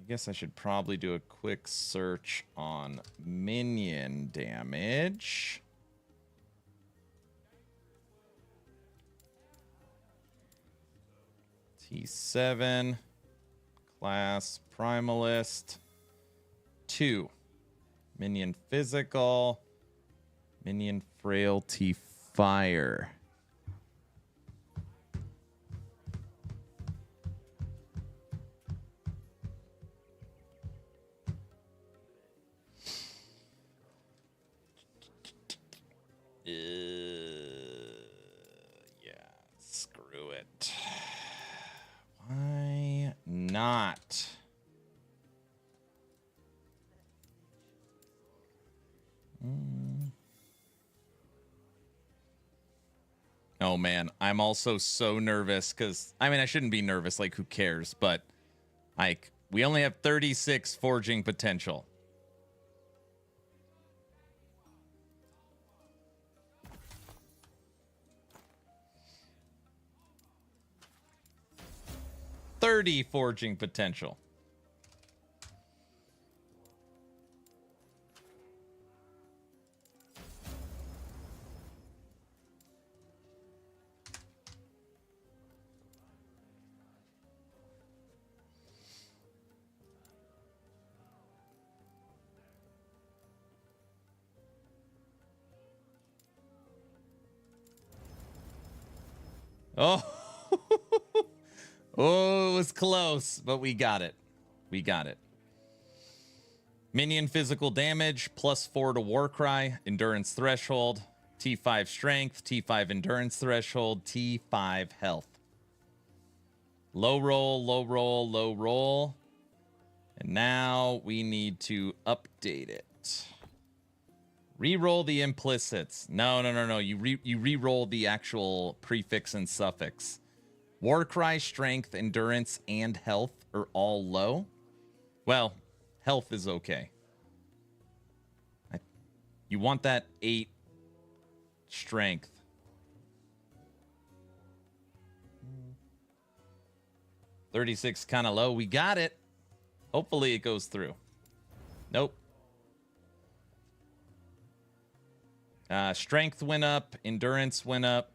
guess I should probably do a quick search on minion damage. T7. Class Primalist. 2. Minion physical. Minion frailty fire. Yeah, screw it. Why not? Oh man, I'm also so nervous because, I mean, I shouldn't be nervous, like who cares, but like we only have 36 forging potential. $30 forging potential. Oh. Oh, it was close, but we got it. We got it. Minion physical damage, +4 to Warcry, endurance threshold, T5 strength, T5 endurance threshold, T5 health. Low roll, low roll, low roll. And now we need to update it. Reroll the implicits. No. You re-roll the actual prefix and suffix. Warcry, strength, endurance, and health are all low. Well, health is okay. You want that 8 strength. $36 kind of low. We got it. Hopefully it goes through. Nope. Strength went up. Endurance went up.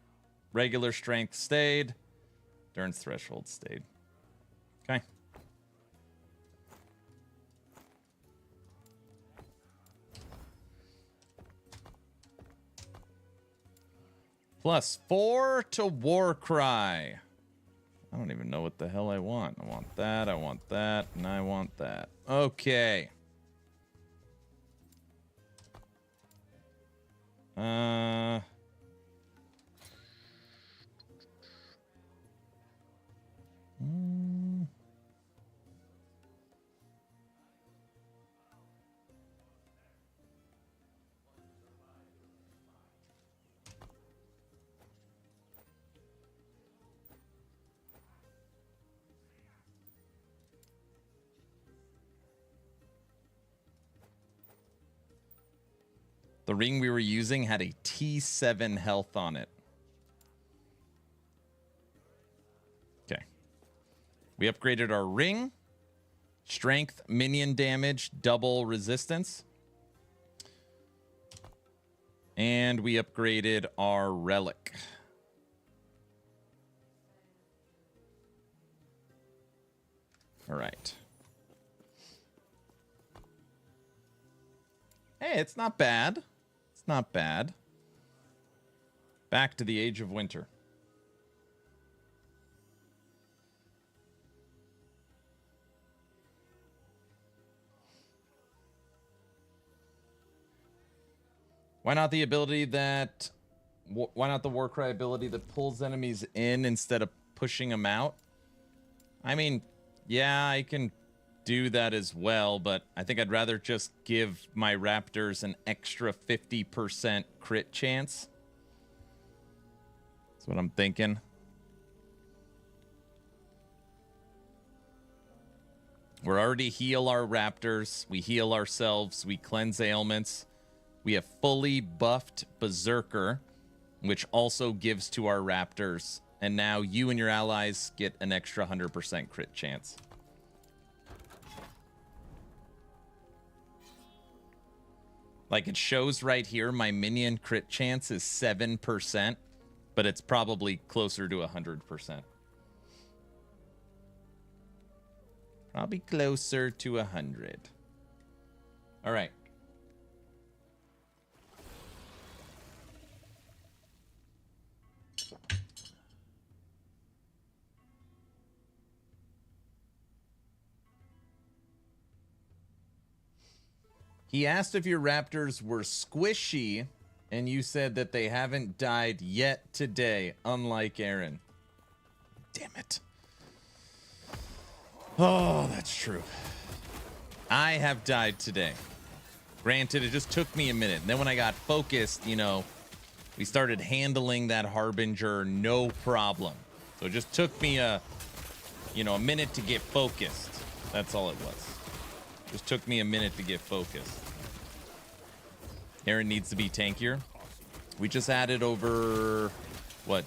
Regular strength stayed. Endurance threshold stayed. Okay. +4 to Warcry. I don't even know what the hell I want. I want that, and I want that. Okay. The ring we were using had a T7 health on it. Okay. We upgraded our ring. Strength, minion damage, double resistance. And we upgraded our relic. All right. Hey, it's not bad. Not bad. Back to the Age of Winter. Why not the ability that... Why not the Warcry ability that pulls enemies in instead of pushing them out? I mean, yeah, I can do that as well, but I think I'd rather just give my Raptors an extra 50% crit chance. That's what I'm thinking. We're already heal our Raptors. We heal ourselves. We cleanse ailments. We have fully buffed Berserker, which also gives to our Raptors. And now you and your allies get an extra 100% crit chance. Like it shows right here, my minion crit chance is 7%, but it's probably closer to 100%. Probably closer to 100. All right. He asked if your Raptors were squishy, and you said that they haven't died yet today, unlike Aaron. Damn it. Oh, that's true. I have died today. Granted, it just took me a minute. And then when I got focused, you know, we started handling that Harbinger no problem. So it just took me a minute to get focused. That's all it was. Just took me a minute to get focused. Aaron needs to be tankier. We just added over,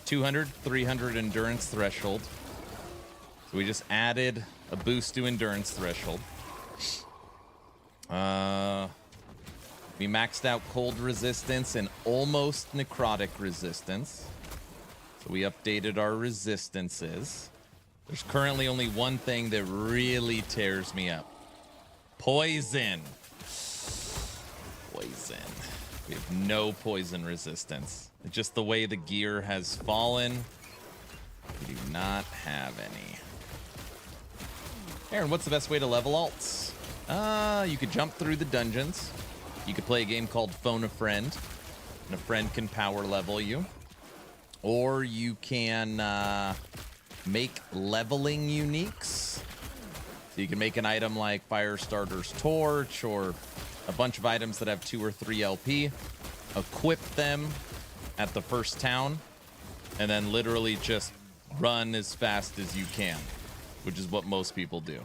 200, 300 endurance threshold. So we just added a boost to endurance threshold. We maxed out cold resistance and almost necrotic resistance. So we updated our resistances. There's currently only one thing that really tears me up. Poison. Poison. We have no poison resistance. It's just the way the gear has fallen. We do not have any. Aaron, what's the best way to level alts? You could jump through the dungeons. You could play a game called Phone a Friend, and a friend can power level you. Or you can make leveling uniques. So you can make an item like Firestarter's Torch or a bunch of items that have 2 or 3 LP, equip them at the first town, and then literally just run as fast as you can, which is what most people do.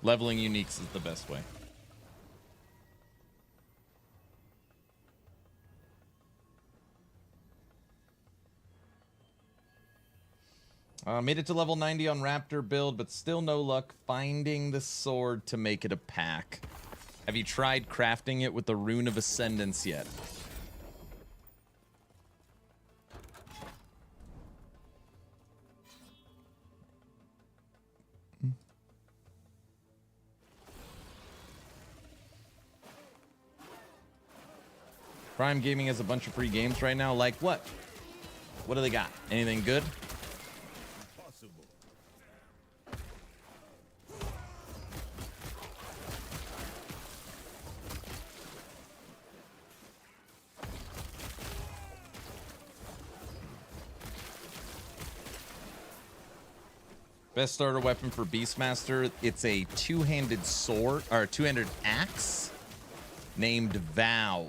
Leveling uniques is the best way. Made it to level 90 on Raptor build, but still no luck finding the sword to make it a pack. Have you tried crafting it with the Rune of Ascendance yet? Prime Gaming has a bunch of free games right now. Like what? What do they got? Anything good? Best starter weapon for Beastmaster. It's a two-handed sword, or two-handed axe named Vow.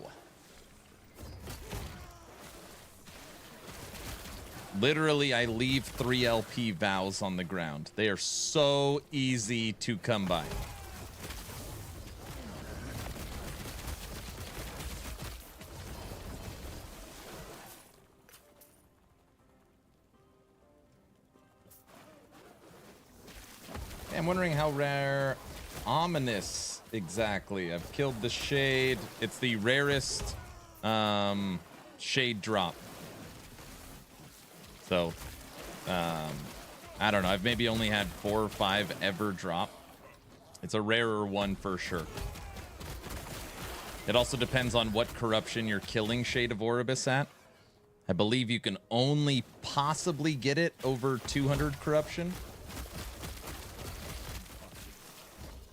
Literally, I leave 3 LP Vows on the ground. They are so easy to come by. I'm wondering how rare Ominous exactly. I've killed the Shade. It's the rarest Shade drop. So, I don't know. I've maybe only had 4 or 5 ever drop. It's a rarer one for sure. It also depends on what corruption you're killing Shade of Oribus at. I believe you can only possibly get it over 200 corruption.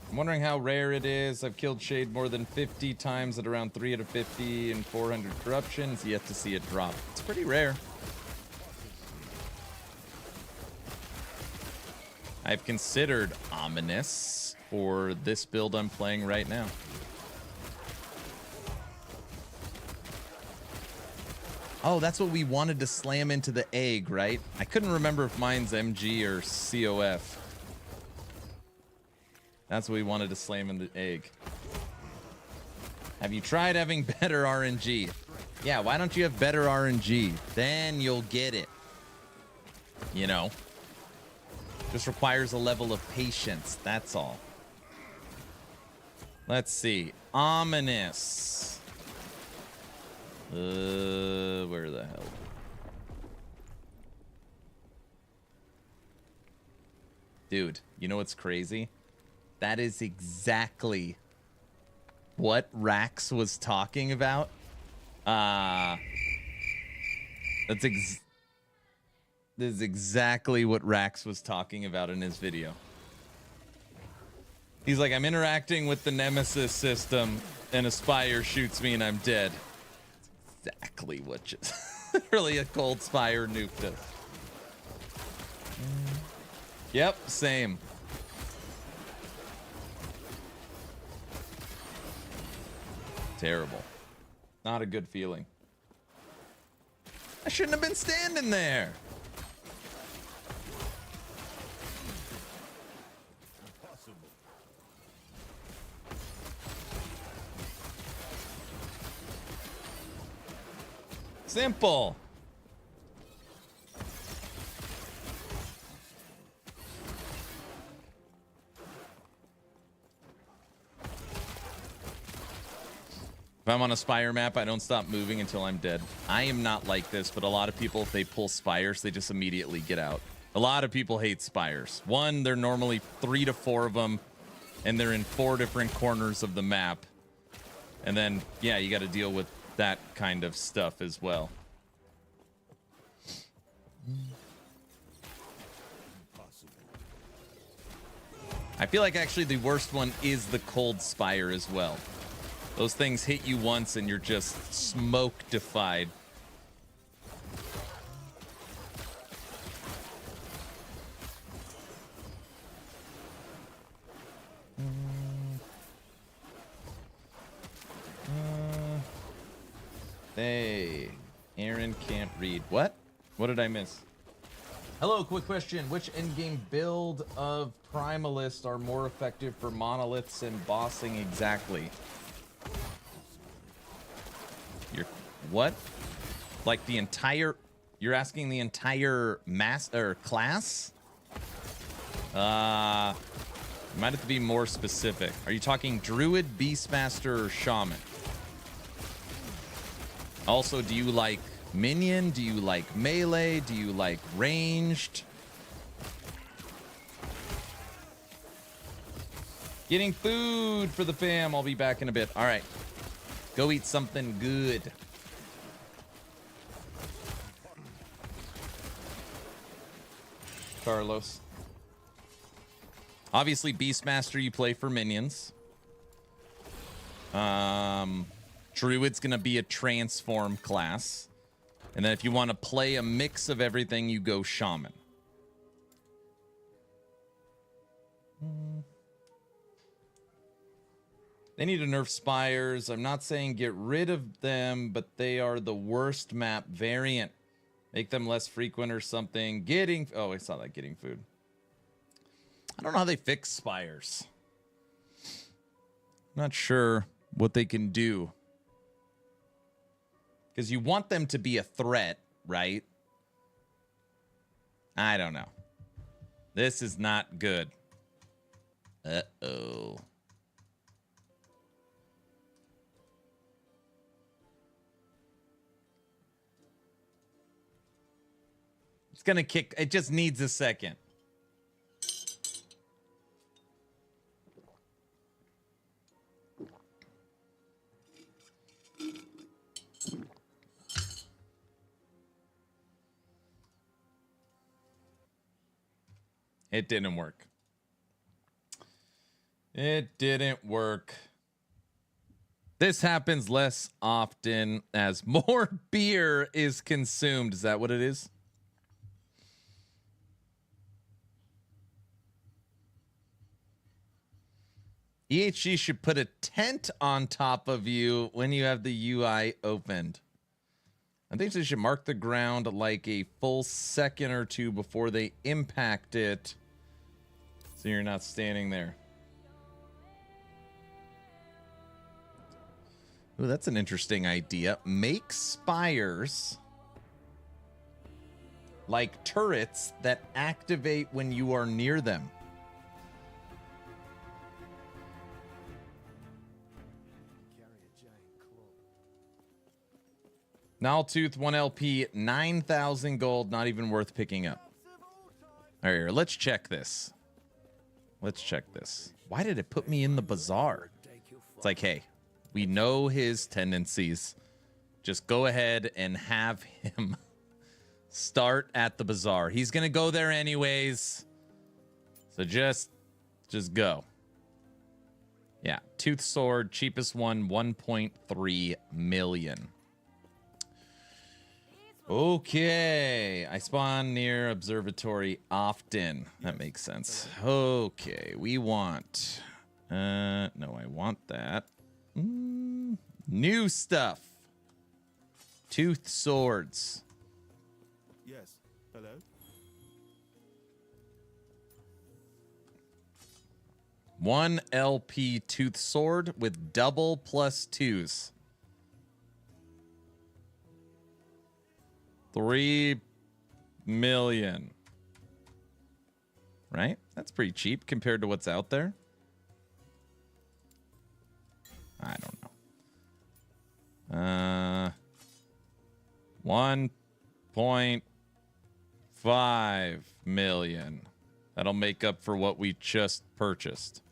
I'm wondering how rare it is. I've killed Shade more than 50 times at around 3 out of 50 and 400 corruptions. Yet to see it drop. It's pretty rare. I've considered Ominous for this build I'm playing right now. Oh, that's what we wanted to slam into the egg, right? I couldn't remember if mine's MG or COF. That's what we wanted to slam in the egg. Have you tried having better RNG? Yeah, why don't you have better RNG? Then you'll get it. You know? Just requires a level of patience, that's all. Let's see. Ominous. Where the hell? Dude, you know what's crazy? That is exactly what Rax was talking about. This is exactly what Rax was talking about in his video. He's like, I'm interacting with the Nemesis system, and a Spire shoots me, and I'm dead. That's exactly what just literally a cold Spire nuked us. Yep, same. Terrible. Not a good feeling. I shouldn't have been standing there. Simple. If I'm on a Spire map, I don't stop moving until I'm dead. I am not like this, but a lot of people, if they pull Spires, they just immediately get out. A lot of people hate Spires. One, they're normally 3 to 4 of them, and they're in 4 different corners of the map. And then, yeah, you got to deal with that kind of stuff as well. I feel like actually the worst one is the Cold Spire as well. Those things hit you once and you're just smoke-defied. Hey, Aaron can't read. What? What did I miss? Hello, quick question. Which endgame build of Primalist are more effective for monoliths and bossing exactly? What? Like the entire... You're asking the entire master class? Might have to be more specific. Are you talking Druid, Beastmaster, or Shaman? Also, do you like Minion? Do you like melee? Do you like ranged? Getting food for the fam. I'll be back in a bit. All right. Go eat something good. Carlos. Obviously, Beastmaster, you play for minions. Druid's going to be a transform class. And then if you want to play a mix of everything, you go Shaman. They need to nerf Spires. I'm not saying get rid of them, but they are the worst map variant. Make them less frequent or something. Oh, I saw that, getting food. I don't know how they fix Spires. Not sure what they can do. Because you want them to be a threat, right? I don't know. This is not good. Uh-oh. It's gonna kick. It just needs a second. It didn't work. It didn't work. This happens less often as more beer is consumed. Is that what it is? EHG should put a tent on top of you when you have the UI opened. I think they should mark the ground like a full second or two before they impact it, so you're not standing there. Ooh, that's an interesting idea. Make spires like turrets that activate when you are near them. Gnawtooth, 1 LP, 9,000 gold, not even worth picking up. All right, here, let's check this. Let's check this. Why did it put me in the bazaar? It's like, hey, we know his tendencies. Just go ahead and have him start at the bazaar. He's going to go there anyways. So just go. Yeah, Tooth Sword, cheapest one, 1.3 million. Okay, I spawn near observatory often. That makes sense. Okay, we want... no, I want that. New stuff. Tooth swords. Yes. Hello? One LP tooth sword with double plus twos. 3 million. Right? That's pretty cheap compared to what's out there. I don't know. 1.5 million. That'll make up for what we just purchased.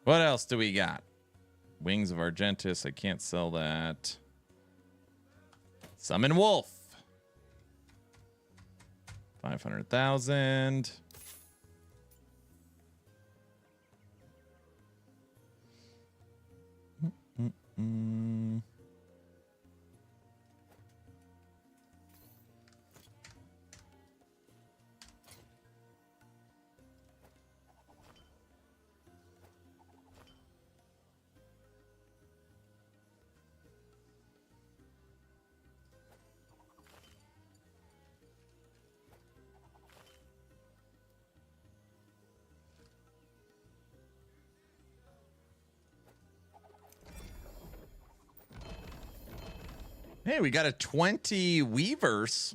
What else do we got? Wings of Argentus. I can't sell that. Summon Wolf. 500,000. Hey, we got a 20 Weavers.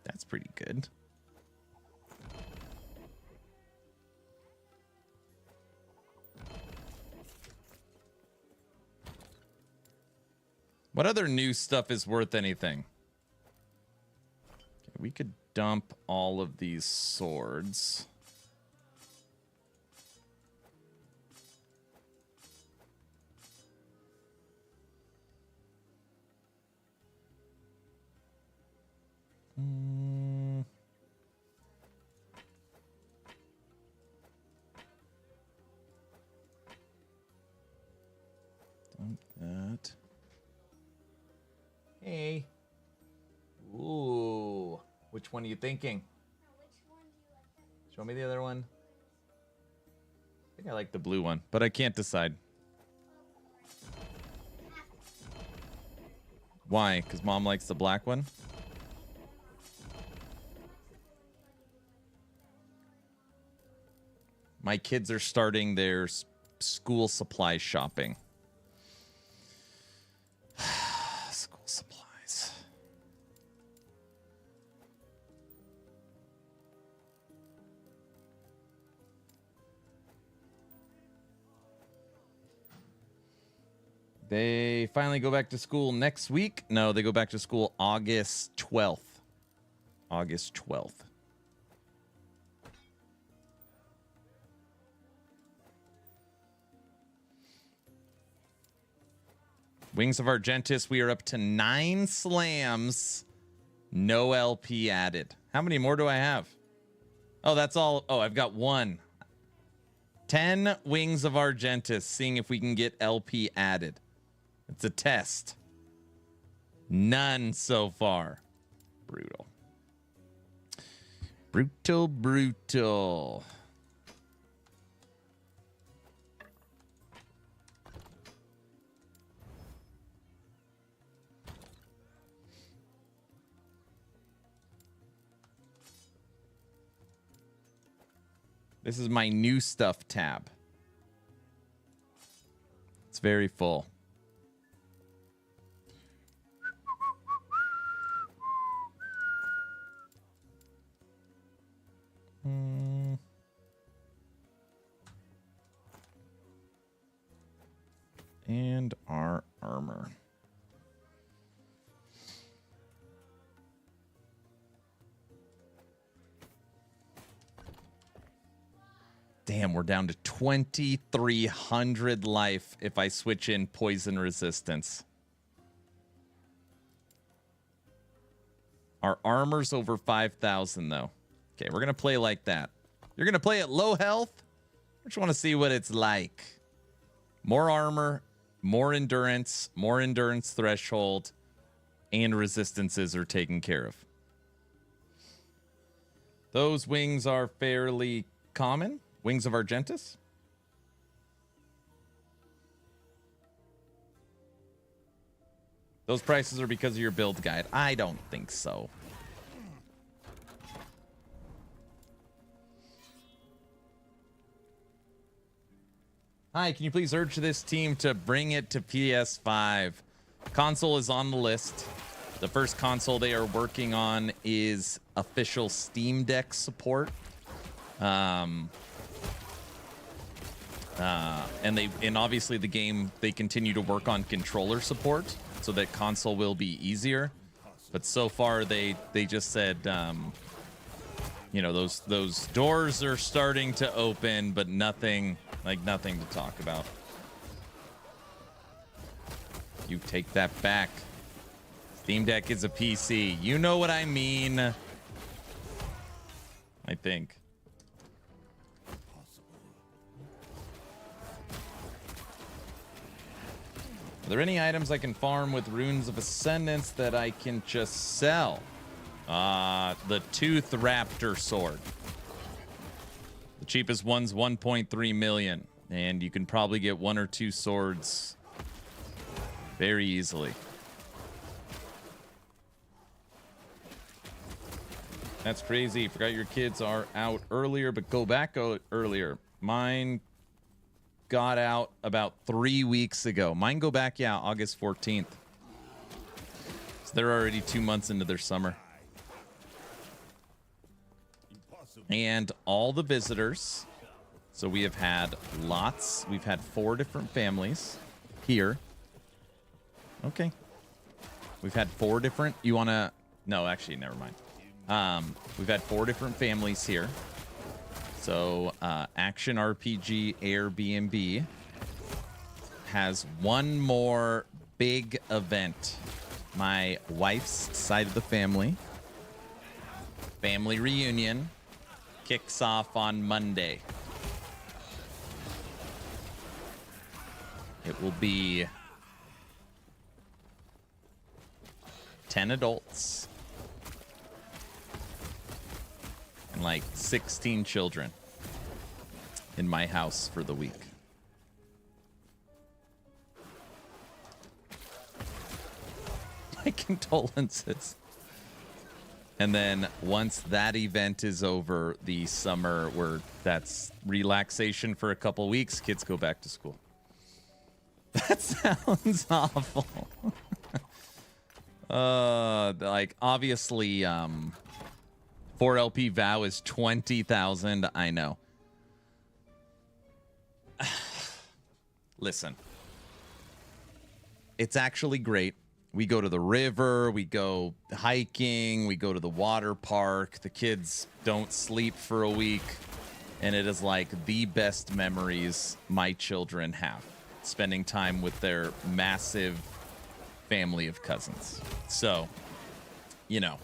That's pretty good. What other new stuff is worth anything? Okay, we could dump all of these swords. Dump that. Hey. Ooh. Which one are you thinking? Show me the other one. I think I like the blue one, but I can't decide. Why? Because Mom likes the black one? My kids are starting their school supply shopping. School supplies. They finally go back to school next week. No, they go back to school August 12th. August 12th. Wings of Argentis, we are up to 9 slams. No LP added. How many more do I have? Oh, that's all. Oh, I've got 1. 10 Wings of Argentis, seeing if we can get LP added. It's a test. None so far. Brutal. Brutal, brutal. This is my new stuff tab. It's very full. And our armor. Damn, we're down to 2,300 life if I switch in poison resistance. Our armor's over 5,000 though. Okay, we're gonna play like that. You're gonna play at low health? I just want to see what it's like. More armor, more endurance threshold, and resistances are taken care of. Those wings are fairly common. Wings of Argentis. Those prices are because of your build guide. I don't think so. Hi, can you please urge this team to bring it to PS5? Console is on the list. The first console they are working on is official Steam Deck support. And obviously the game, they continue to work on controller support so that console will be easier. But so far they just said, you know, those doors are starting to open, but nothing to talk about. You take that back. Steam Deck is a PC. You know what I mean. I think. Are there any items I can farm with Runes of Ascendance that I can just sell? The Tooth Raptor sword. The cheapest one's 1.3 million, and you can probably get 1 or 2 swords very easily. That's crazy. Forgot your kids are out earlier, but go back earlier. Mine got out about 3 weeks ago. Mine go back, yeah, August 14th. So they're already 2 months into their summer. And all the visitors. So we have had lots. We've had 4 different families here. Okay. We've had 4 different. You want to? No, actually, never mind. We've had 4 different families here. So Action RPG Airbnb has one more big event. My wife's side of the family reunion kicks off on Monday. It will be 10 adults and like 16 children in my house for the week. My condolences. And then once that event is over, the summer where that's relaxation for a couple weeks, kids go back to school. That sounds awful. Like obviously 4LP vow is 20,000, I know. Listen. It's actually great. We go to the river, we go hiking, we go to the water park. The kids don't sleep for a week. And it is like the best memories my children have. Spending time with their massive family of cousins. So, you know,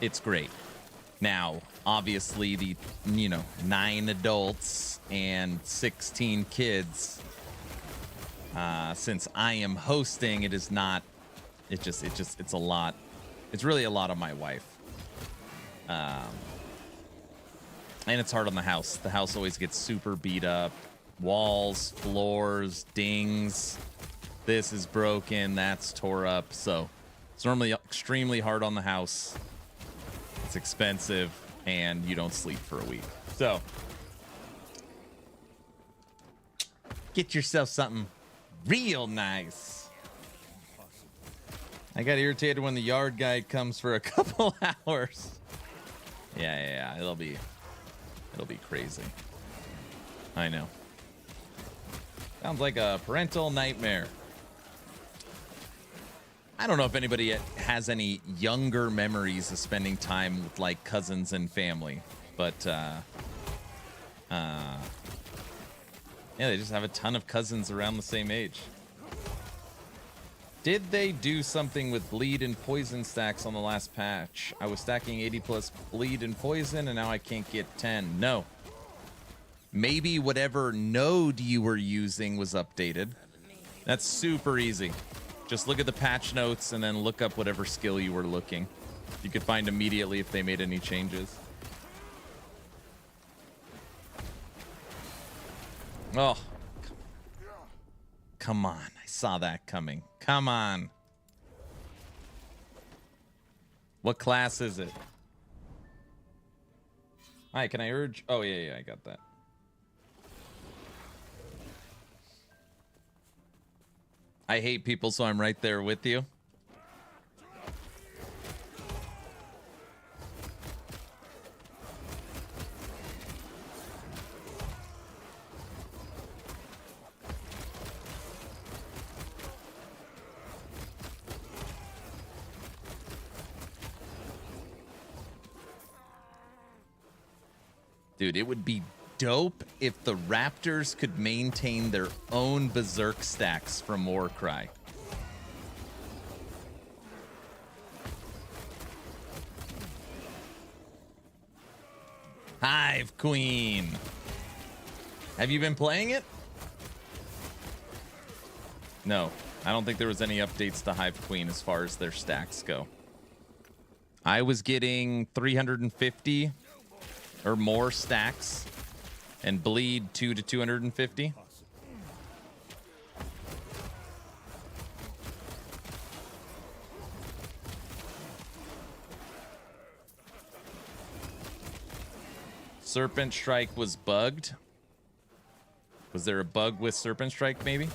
it's great. Now, obviously, the, 9 adults and 16 kids. Since I am hosting, it is not. It's a lot. It's really a lot on my wife. And it's hard on the house. The house always gets super beat up. Walls, floors, dings. This is broken. That's tore up. So it's normally extremely hard on the house. It's expensive, and you don't sleep for a week. So get yourself something real nice. I got irritated when the yard guy comes for a couple hours. Yeah. It'll be crazy. I know. Sounds like a parental nightmare. I don't know if anybody has any younger memories of spending time with like cousins and family, but yeah, they just have a ton of cousins around the same age. Did they do something with bleed and poison stacks on the last patch? I was stacking 80 plus bleed and poison, and now I can't get 10. No. Maybe whatever node you were using was updated. That's super easy. Just look at the patch notes and then look up whatever skill you were looking. You could find immediately if they made any changes. Oh. Come on. I saw that coming. Come on. What class is it? Hi, can I urge? Oh, yeah, I got that. I hate people, so I'm right there with you. Dude, it would be dope if the Raptors could maintain their own Berserk stacks from Warcry. Hive Queen. Have you been playing it? No, I don't think there was any updates to Hive Queen as far as their stacks go. I was getting 350 or more stacks and bleed 2 to 250. Serpent Strike was bugged. Was there a bug with Serpent Strike, maybe?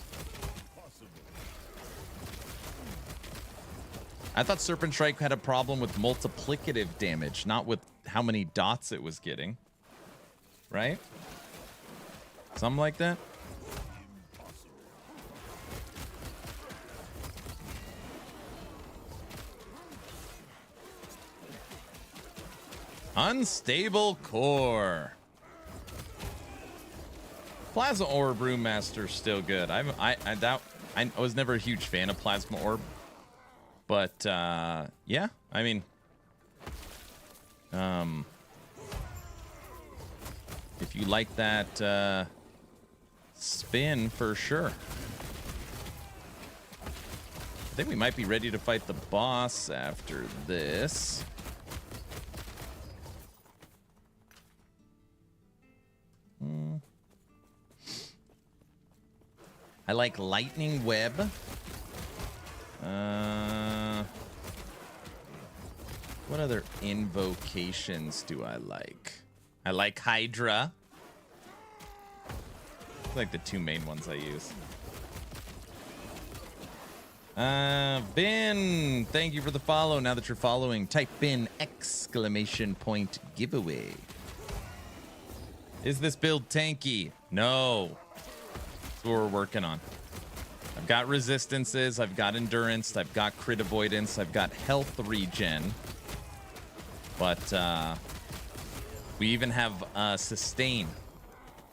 I thought Serpent Strike had a problem with multiplicative damage, not with how many dots it was getting. Right? Something like that? Unstable core. Plasma Orb Brewmaster's still good. I was never a huge fan of Plasma Orb. But yeah, I mean if you like that spin, for sure. I think we might be ready to fight the boss after this. I like Lightning Web. What other invocations do I like? I like Hydra. I like the two main ones I use. Ben, thank you for the follow. Now that you're following, type in ! giveaway. Is this build tanky? No. That's what we're working on. I've got resistances, I've got endurance, I've got crit avoidance, I've got health regen. But we even have sustain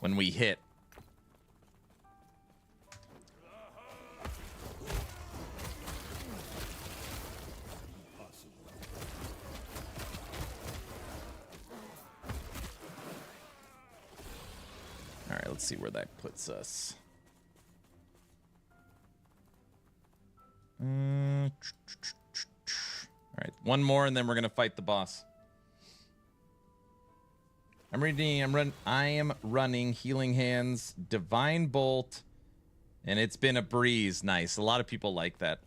when we hit. All right, let's see where that puts us. All right, one more and then we're gonna fight the boss. I am running Healing Hands, Divine Bolt, and it's been a breeze. Nice. A lot of people like that.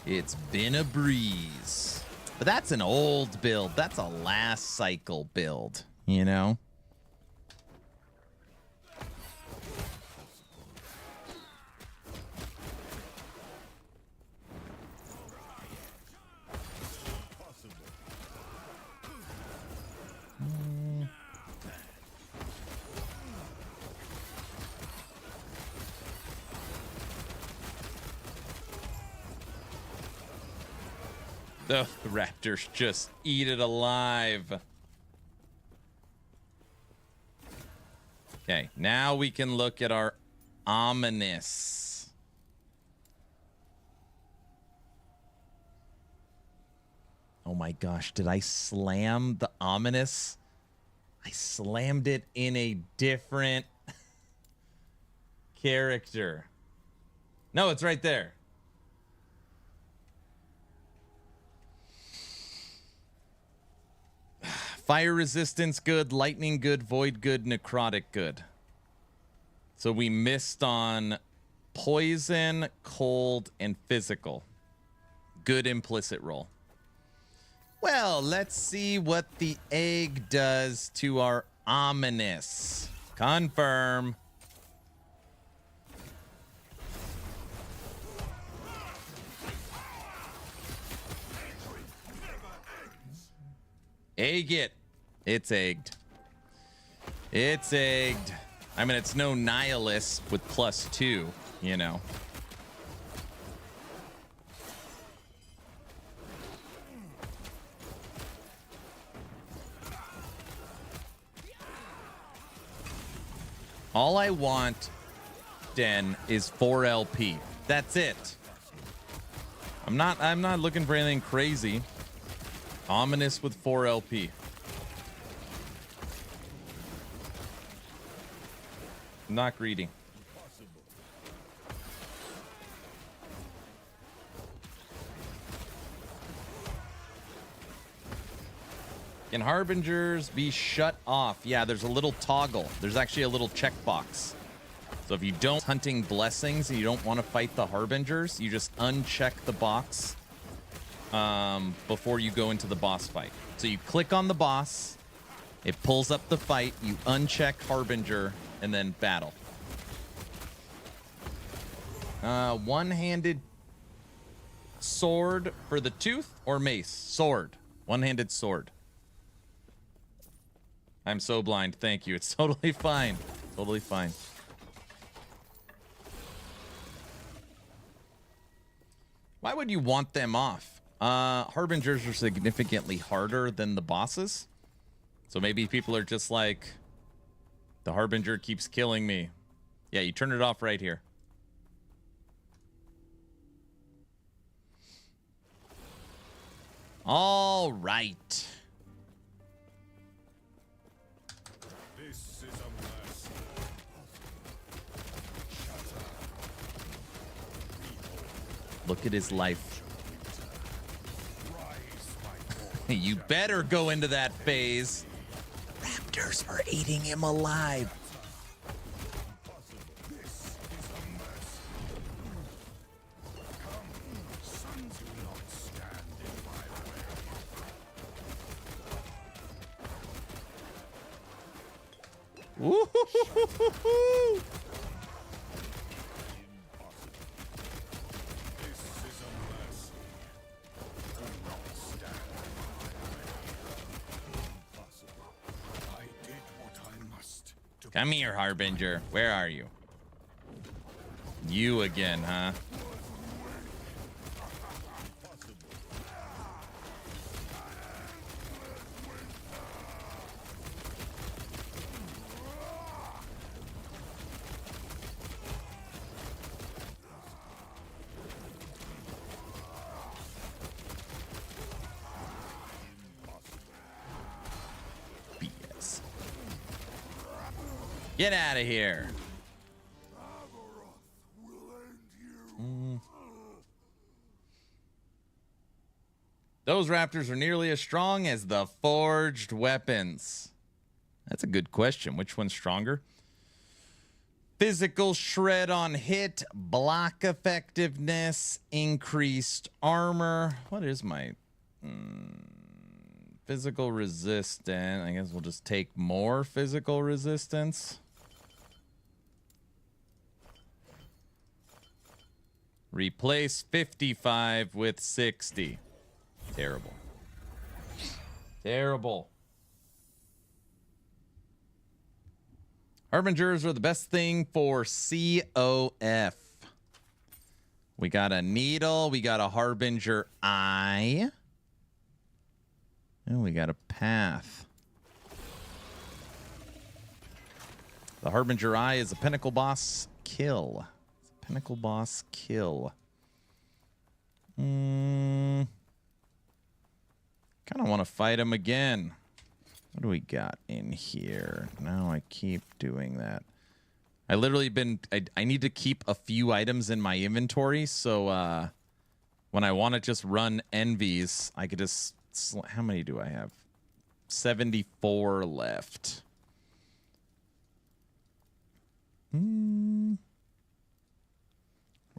It's been a breeze. But that's an old build. That's a last cycle build, you know? The raptors just eat it alive. Okay, now we can look at our ominous. Oh my gosh, did I slam the ominous? I slammed it in a different character. No, it's right there. Fire resistance good, lightning good, void good, necrotic good. So we missed on poison, cold, and physical. Good implicit roll. Well, let's see what the egg does to our ominous. Confirm. Egg it. It's egged. It's egged. I mean, it's no nihilist with +2, you know. All I want, Den, is 4 LP. That's it. I'm not looking for anything crazy. Ominous with 4 LP. I'm not greedy. Can Harbingers be shut off? Yeah, there's a little toggle. There's actually a little checkbox. So if you don't hunting blessings and you don't want to fight the Harbingers, you just uncheck the box before you go into the boss fight. So you click on the boss, it pulls up the fight, you uncheck Harbinger, and then battle. One-handed sword for the tooth or mace? Sword. One-handed sword. I'm so blind. Thank you. It's totally fine. Totally fine. Why would you want them off? Harbingers are significantly harder than the bosses. So maybe people are just like, the Harbinger keeps killing me. Yeah, you turn it off right here. All right. This is a mess. Look at his life. You better go into that phase. Raptors are eating him alive. Woo-hoo-hoo-hoo-hoo-hoo. Come here, Harbinger. Where are you? You again, huh? BS. Get out of here. Those raptors are nearly as strong as the forged weapons. That's a good question. Which one's stronger? Physical shred on hit, block effectiveness, increased armor. What is my physical resistance? I guess we'll just take more physical resistance. Replace 55 with 60. Terrible. Terrible. Harbingers are the best thing for COF. We got a needle. We got a Harbinger eye. And we got a path. The Harbinger eye is a pinnacle boss kill. It's a pinnacle boss kill. Kind of want to fight him again. What do we got in here? Now I keep doing that. I literally I need to keep a few items in my inventory, so when I want to just run envies, I could just... How many do I have? 74 left. Where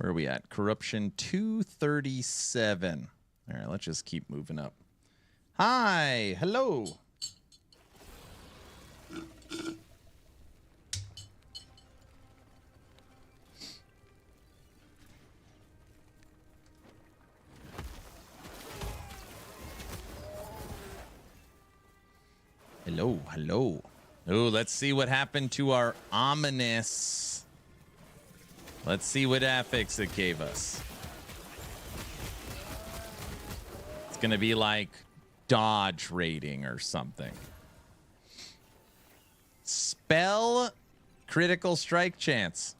are we at? Corruption 237. All right, let's just keep moving up. Hi, hello. Hello, hello. Oh, let's see what happened to our ominous. Let's see what affix it gave us. It's gonna be like dodge rating or something. Spell critical strike chance.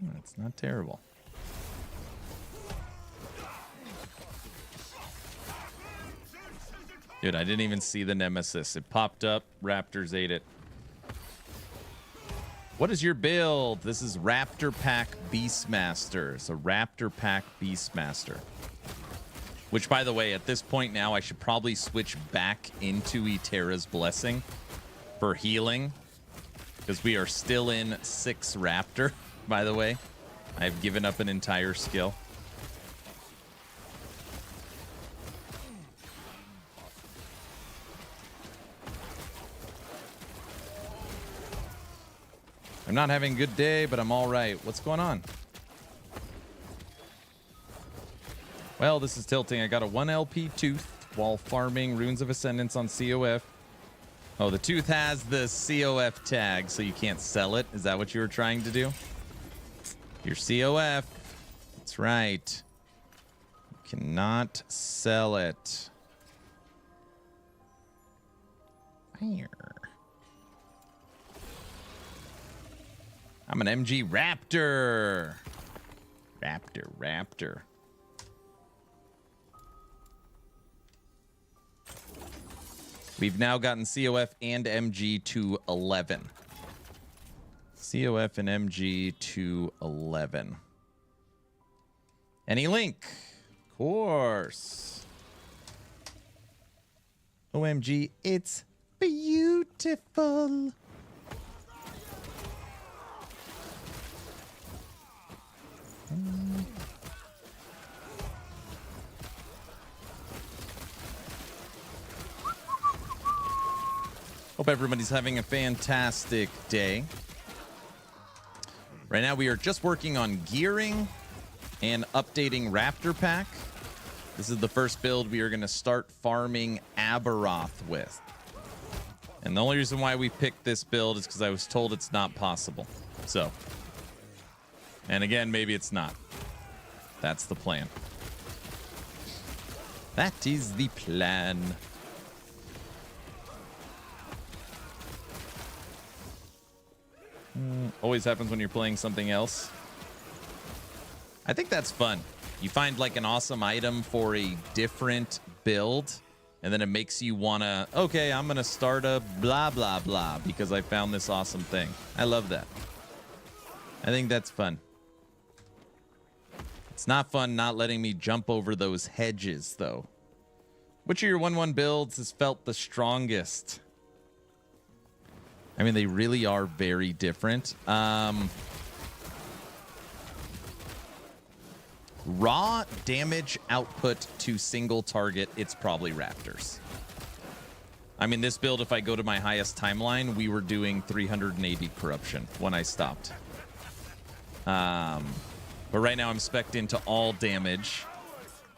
That's not terrible. Dude, I didn't even see the Nemesis. It popped up. Raptors ate it. What is your build? This is Raptor Pack Beastmaster. It's a Raptor Pack Beastmaster. Which, by the way, at this point now, I should probably switch back into Eterra's Blessing for healing. Because we are still in 6 Raptor, by the way. I've given up an entire skill. I'm not having a good day, but I'm all right. What's going on? Well, this is tilting. I got a 1 LP tooth while farming Runes of Ascendance on COF. Oh, the tooth has the COF tag, so you can't sell it. Is that what you were trying to do? Your COF. That's right. You cannot sell it. Fire. I'm an MG Raptor. Raptor. We've now gotten COF and MG to 11. COF and MG to 11. Any link? Of course. OMG, it's beautiful. Hope everybody's having a fantastic day. Right now we are just working on gearing and updating Raptor Pack. This is the first build we are going to start farming Aberoth with. And the only reason why we picked this build is because I was told it's not possible. So, and again, maybe it's not. That's the plan. That is the plan. Always happens when you're playing something else. I think that's fun. You find like an awesome item for a different build, and then it makes you wanna, okay, I'm gonna start a blah, blah, blah because I found this awesome thing. I love that. I think that's fun. It's not fun not letting me jump over those hedges, though. Which of your 1-1 builds has felt the strongest? I mean, they really are very different. Raw damage output to single target, it's probably Raptors. I mean, this build, if I go to my highest timeline, we were doing 380 corruption when I stopped. But right now I'm spec'd into all damage,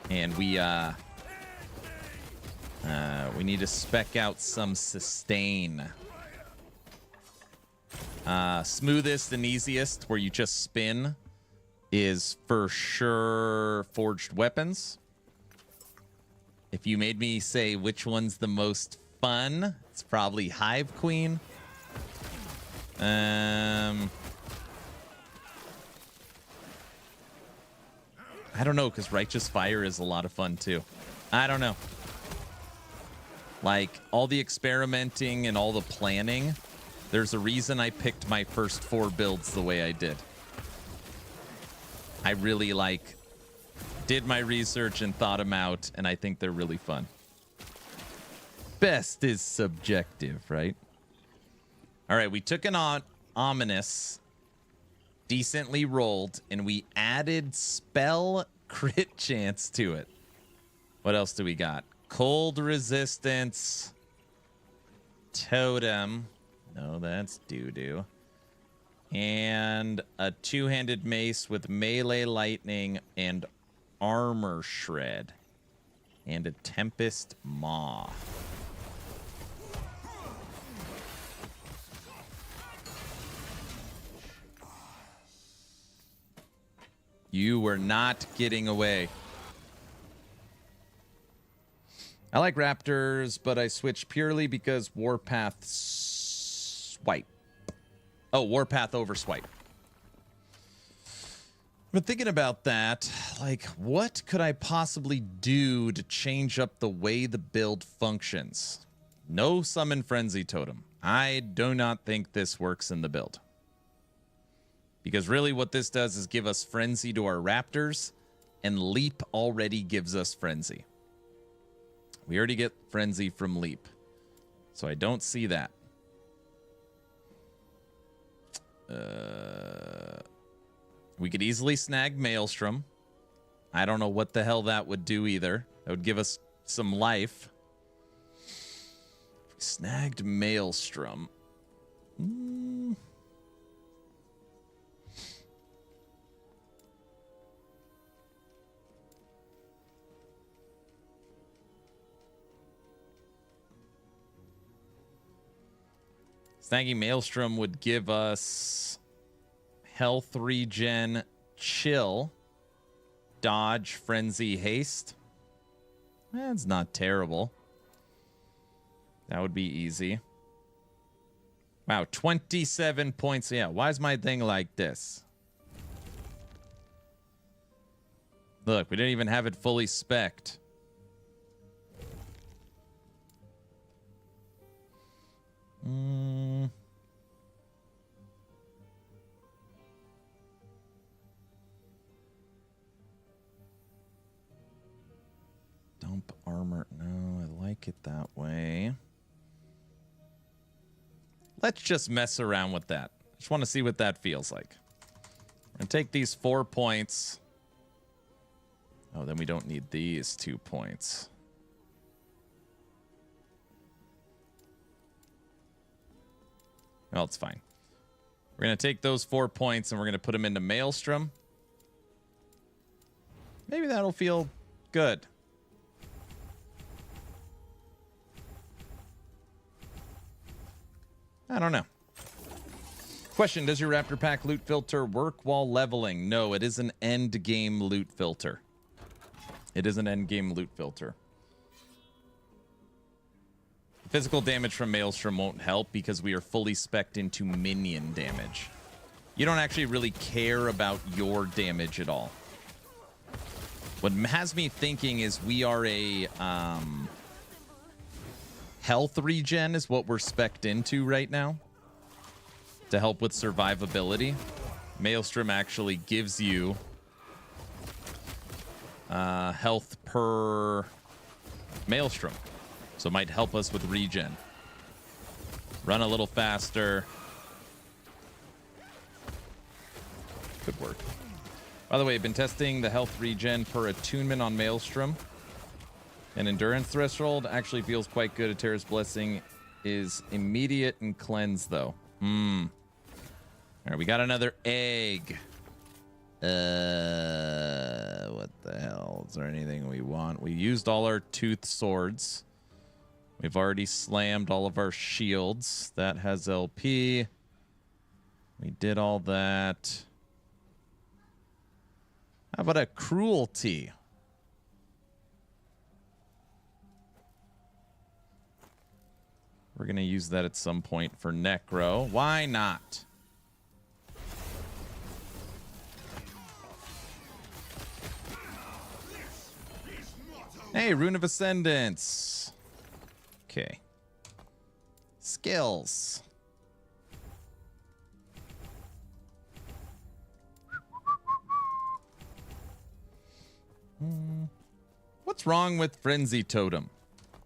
and we need to spec out some sustain. Smoothest and easiest, where you just spin, is for sure Forged Weapons. If you made me say which one's the most fun, it's probably Hive Queen. I don't know, because Righteous Fire is a lot of fun too. I don't know. Like, all the experimenting and all the planning, there's a reason I picked my first 4 builds the way I did. I really, did my research and thought them out, and I think they're really fun. Best is subjective, right? All right, we took an ominous, decently rolled, and we added spell crit chance to it. What else do we got? Cold resistance, totem. No, that's doo-doo. And a 2-handed mace with melee lightning and armor shred. And a Tempest Maw. You were not getting away. I like Raptors, but I switched purely because Warpath swipe. Oh, Warpath over swipe. I've been thinking about that. Like, what could I possibly do to change up the way the build functions? No Summon Frenzy Totem. I do not think this works in the build. Because really what this does is give us Frenzy to our Raptors, and Leap already gives us Frenzy. We already get Frenzy from Leap. So I don't see that. We could easily snag Maelstrom. I don't know what the hell that would do either. That would give us some life. Snagged Maelstrom. Snagging Maelstrom would give us health regen, chill, dodge, frenzy, haste. That's not terrible. That would be easy. Wow, 27 points. Yeah, why is my thing like this? Look, we didn't even have it fully spec'd. Dump armor. No, I like it that way. Let's just mess around with that. Just want to see what that feels like. And take these 4 points. Oh, then we don't need these 2 points. Well, it's fine. We're going to take those 4 points and we're going to put them into Maelstrom. Maybe that'll feel good. I don't know. Question, does your Raptor Pack loot filter work while leveling? No, it is an end game loot filter. It is an end game loot filter. Physical damage from Maelstrom won't help because we are fully spec'd into minion damage. You don't actually really care about your damage at all. What has me thinking is we are a health regen is what we're spec'd into right now to help with survivability. Maelstrom actually gives you health per Maelstrom. So it might help us with regen. Run a little faster. Good work. By the way, I've been testing the health regen per attunement on Maelstrom. And endurance threshold actually feels quite good. A Terra's Blessing is immediate and cleanse, though. All right, we got another egg. What the hell? Is there anything we want? We used all our tooth swords. We've already slammed all of our shields. That has LP. We did all that. How about a cruelty? We're going to use that at some point for Necro. Why not? Hey, Rune of Ascendance. Okay. Skills. What's wrong with Frenzy Totem?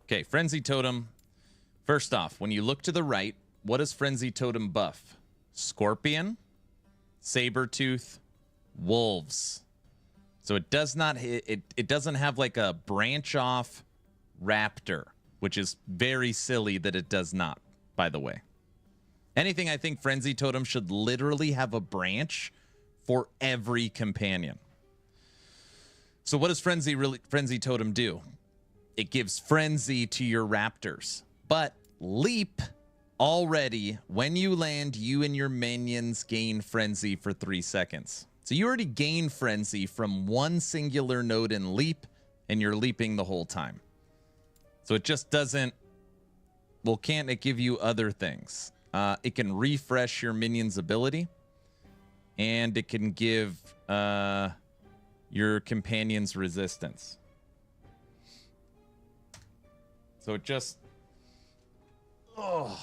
Okay, Frenzy Totem. First off, when you look to the right, what does Frenzy Totem buff? Scorpion, Sabertooth, Wolves. So it does not it doesn't have like a branch off Raptor, which is very silly that it does not, by the way. Anything, I think Frenzy Totem should literally have a branch for every companion. So what does Frenzy Totem do? It gives frenzy to your Raptors. But leap already, when you land, you and your minions gain frenzy for 3 seconds. So you already gain frenzy from one singular node in leap, and you're leaping the whole time. So it just doesn't, well, can't it give you other things? It can refresh your minion's ability, and it can give your companions resistance. So it just, it's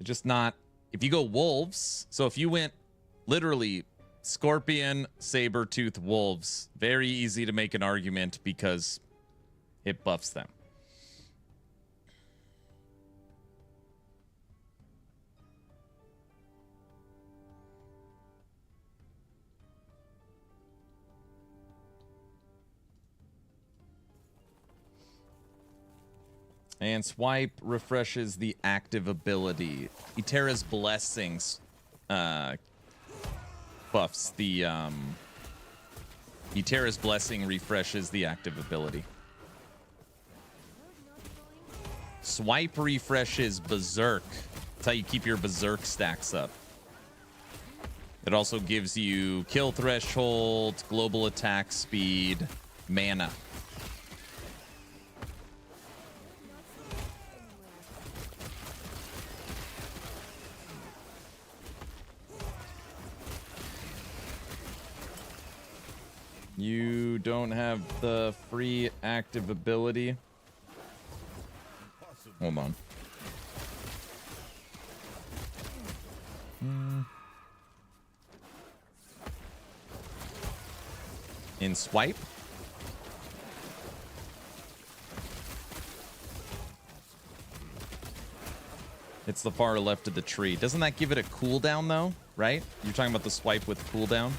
just not, if you go wolves, so if you went literally Scorpion, Sabertooth, Wolves, very easy to make an argument because it buffs them. And swipe refreshes the active ability. Eterra's Blessings buffs the Eterra's Blessing refreshes the active ability. Swipe refreshes Berserk. That's how you keep your Berserk stacks up. It also gives you kill threshold, global attack speed, mana. You don't have the free active ability. Hold on. In swipe? It's the far left of the tree. Doesn't that give it a cooldown though, right? You're talking about the swipe with cooldown?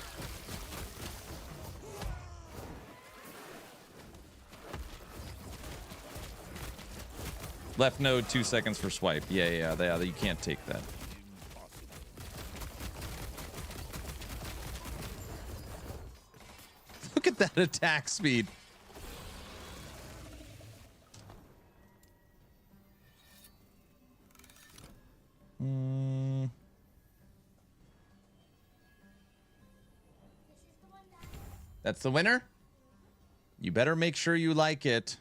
Left node, 2 seconds for swipe. Yeah, you can't take that. Look at that attack speed. That's the winner? You better make sure you like it.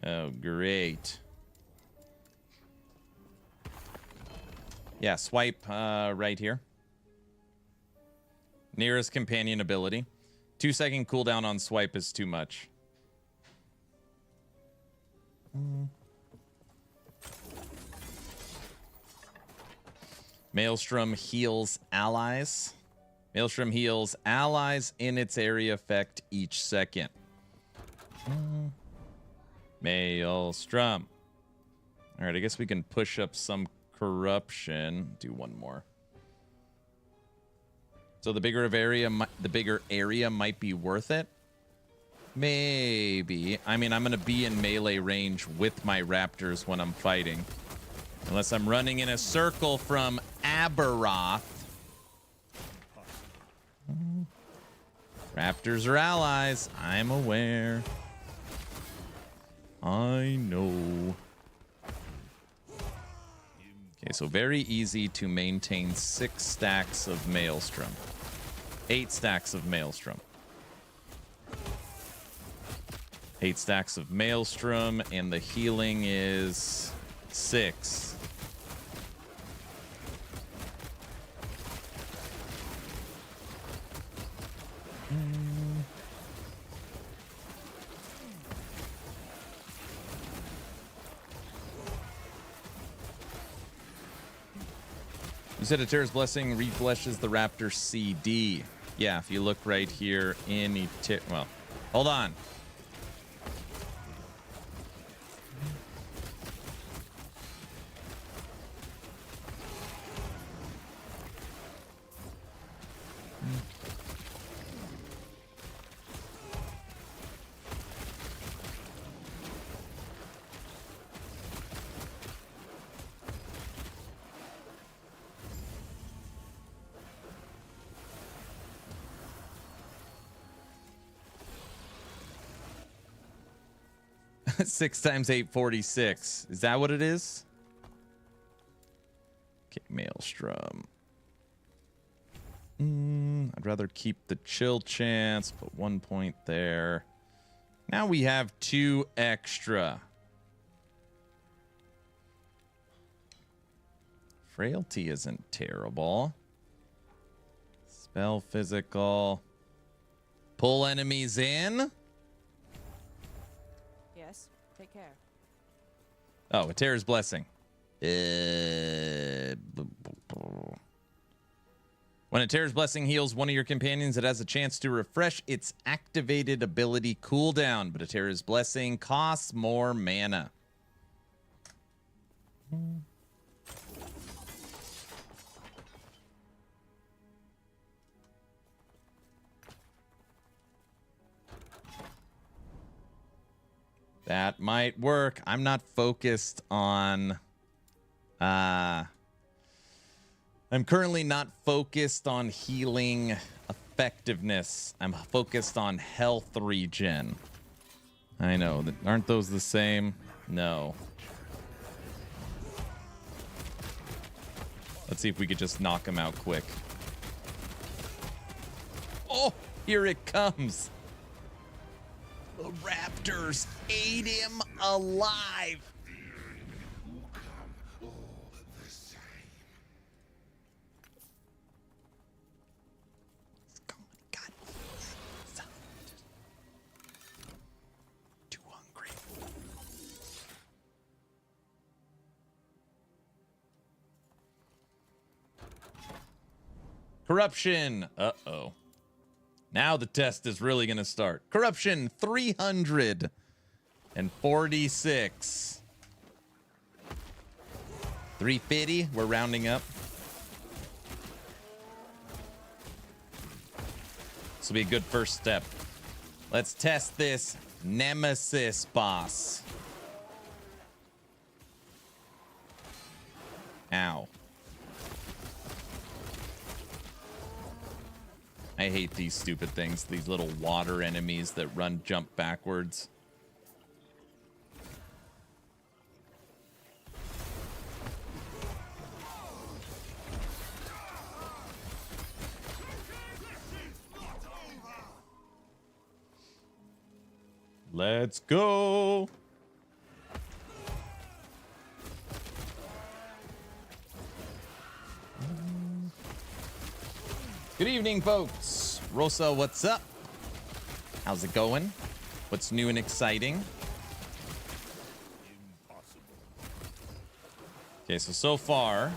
Oh, great. Yeah, swipe right here. Nearest companion ability. 2-second cooldown on swipe is too much. Maelstrom heals allies. Maelstrom heals allies in its area effect each second. Maelstrom. All right, I guess we can push up some corruption. Do one more. So the bigger area might be worth it. Maybe. I mean, I'm going to be in melee range with my raptors when I'm fighting. Unless I'm running in a circle from Aberoth. Raptors are allies. I'm aware. I know. Okay, so very easy to maintain 6 stacks of Maelstrom. 8 stacks of Maelstrom. 8 stacks of Maelstrom, and the healing is 6. You said a Terra's Blessing refreshes the Raptor CD. Yeah, if you look right here in well, hold on. Six times 846. Is that what it is? Okay, Maelstrom. I'd rather keep the chill chance, put 1 point there. Now we have 2 extra. Frailty isn't terrible. Spell physical. Pull enemies in. Yes, take care. Oh, a Terra's Blessing. When a Terra's Blessing heals one of your companions, it has a chance to refresh its activated ability cooldown, but a Terra's Blessing costs more mana. That might work. I'm not focused on... I'm currently not focused on healing effectiveness. I'm focused on health regen. I know. Aren't those the same? No. Let's see if we could just knock him out quick. Oh, here it comes. The Raptors ate him alive. God. Too hungry. Corruption. Uh-oh. Now the test is really going to start. Corruption 346. 350. We're rounding up. This will be a good first step. Let's test this Nemesis boss. Ow. I hate these stupid things, these little water enemies that jump backwards. Let's go. Good evening, folks. Rosa, what's up? How's it going? What's new and exciting? Okay, so far,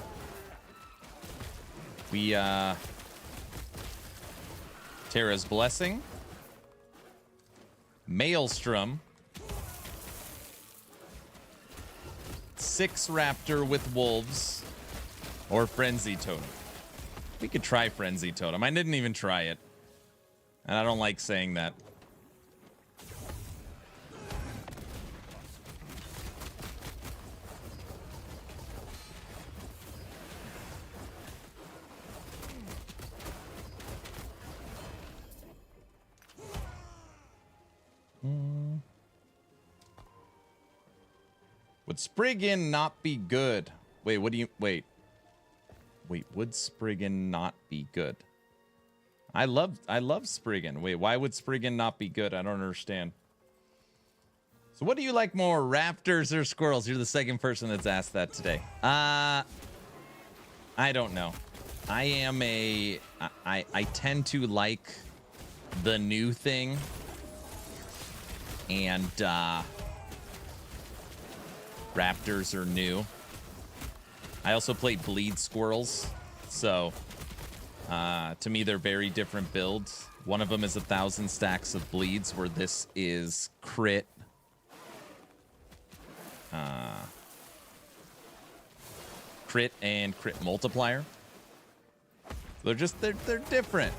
we, Terra's Blessing, Maelstrom, 6 Raptor with Wolves, or Frenzy Totem. We could try Frenzy Totem. I didn't even try it. And I don't like saying that. Would Spriggan not be good? Wait, what do you... Wait, would Spriggan not be good? I love Spriggan. Wait, why would Spriggan not be good? I don't understand. So what do you like more, raptors or squirrels? You're the second person that's asked that today. I don't know. I tend to like the new thing. And raptors are new. I also play bleed squirrels, so to me they're very different builds. One of them is 1,000 stacks of bleeds, where this is crit. Crit and crit multiplier. They're different.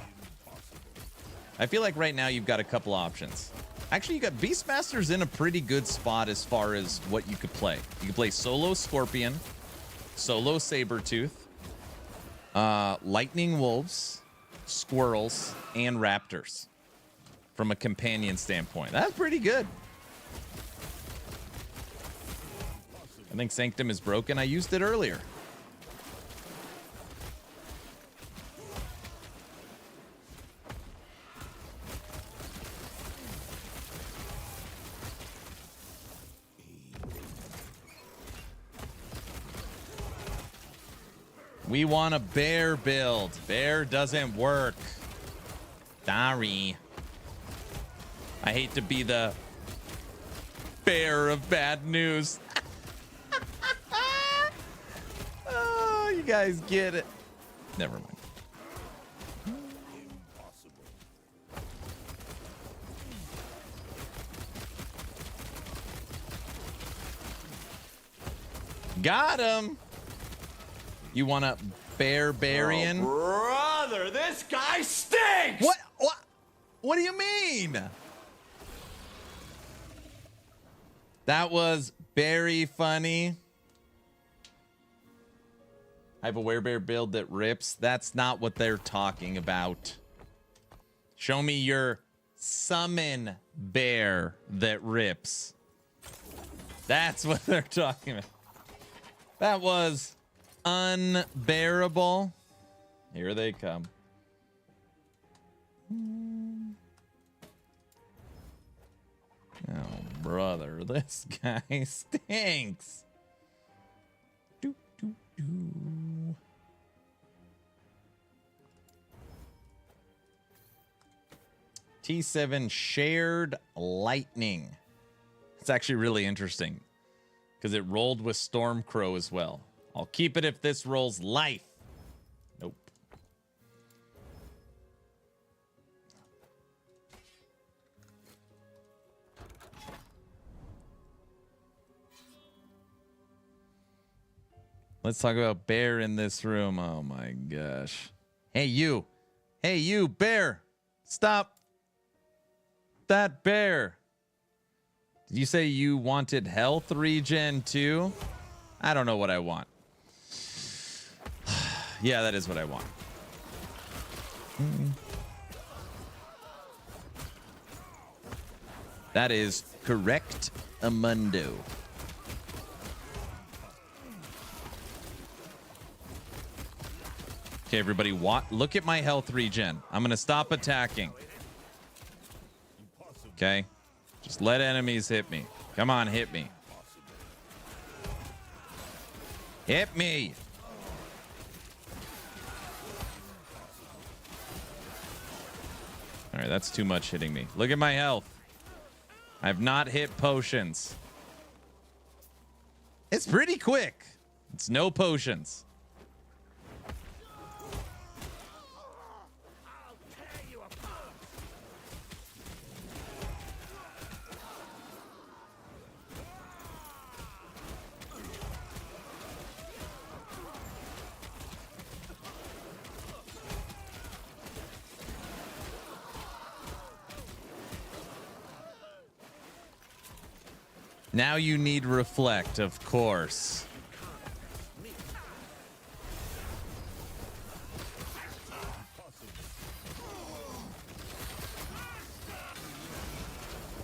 I feel like right now you've got a couple options. Actually, you got Beastmaster's in a pretty good spot as far as what you could play. You could play solo Scorpion, solo Sabertooth, Lightning Wolves, Squirrels, and Raptors from a companion standpoint. That's pretty good. I think Sanctum is broken. I used it earlier. We want a bear build. Bear doesn't work. Sorry. I hate to be the bearer of bad news. Oh, you guys get it. Never mind. Got him. You want a barbarian? Oh, brother, this guy stinks! What do you mean? That was very funny. I have a werebear build that rips. That's not what they're talking about. Show me your summon bear that rips. That's what they're talking about. That was unbearable. Here they come. Oh, brother, this guy stinks. Doo, doo, doo. T7 shared lightning. It's actually really interesting because it rolled with Stormcrow as well. I'll keep it if this rolls life. Nope. Let's talk about bear in this room. Oh my gosh. Hey, you. Hey, you, bear. Stop. That bear. Did you say you wanted health regen too? I don't know what I want. Yeah, that is what I want. That is correct, Amundo. Okay, everybody, look at my health regen. I'm going to stop attacking. Okay? Just let enemies hit me. Come on, hit me. Hit me. All right, that's too much hitting me. Look at my health. I've not hit potions. It's pretty quick. It's no potions. Now you need reflect, of course.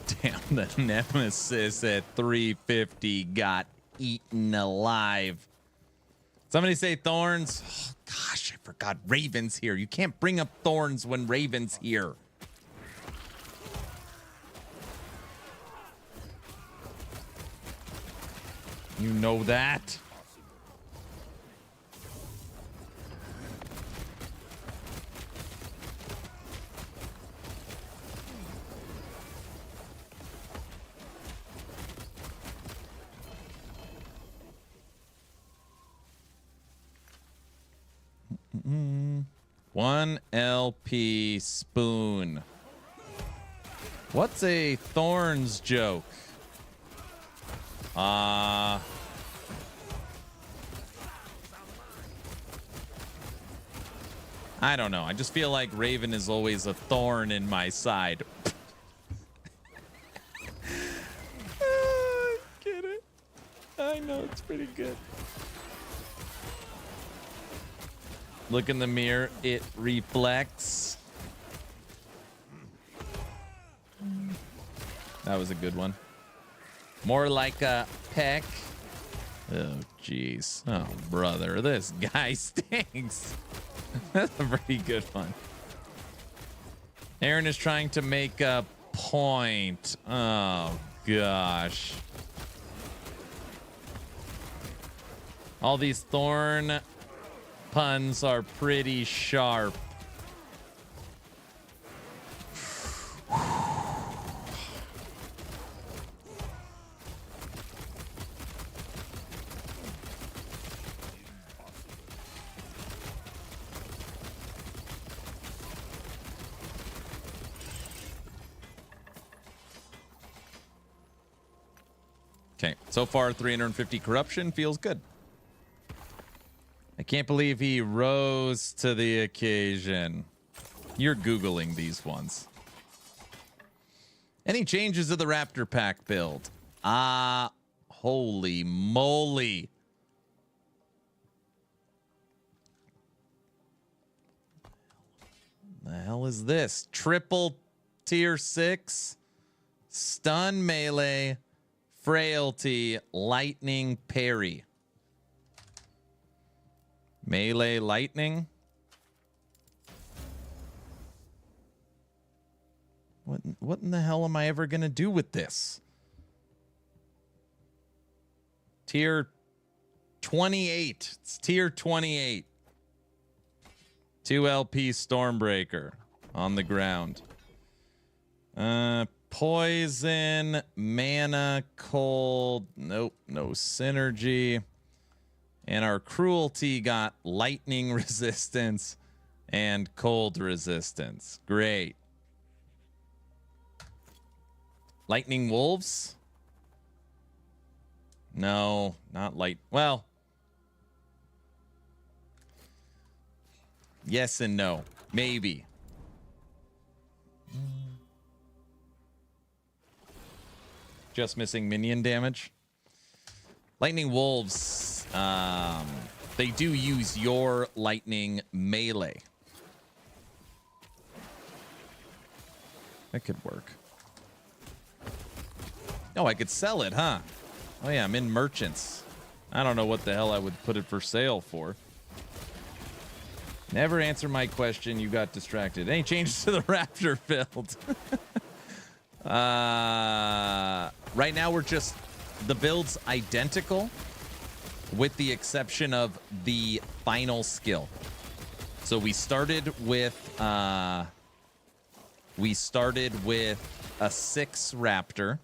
Damn, the Nemesis at 350 got eaten alive. Somebody say thorns. Oh, gosh, I forgot Raven's here. You can't bring up thorns when Raven's here. You know that. One LP spoon. What's a thorns joke? I don't know. I just feel like Raven is always a thorn in my side. Get it? I know it's pretty good. Look in the mirror. It reflects. That was a good one. More like a peck. Oh, jeez. Oh, brother. This guy stinks. That's a pretty good one. Aaron is trying to make a point. Oh, gosh. All these thorn puns are pretty sharp. Okay, so far 350 corruption feels good. I can't believe he rose to the occasion. You're Googling these ones. Any changes to the Raptor pack build? Holy moly. The hell is this? Triple tier 6, stun melee, Frailty, lightning, parry. Melee, lightning. What in the hell am I ever going to do with this? Tier 28. It's tier 28. 2 LP Stormbreaker on the ground. Poison, mana, cold. Nope, no synergy. And our cruelty got lightning resistance and cold resistance. Great. Lightning wolves? No, not light. Well, yes and no. Maybe. Just missing minion damage. Lightning wolves, they do use your lightning melee. That could work. Oh, I could sell it, huh? Oh yeah, I'm in merchants. I don't know what the hell I would put it for sale for. Never answer my question. You got distracted. Any changes to the Raptor build? Right now we're just, the build's identical with the exception of the final skill. So we started with a 6 Raptor.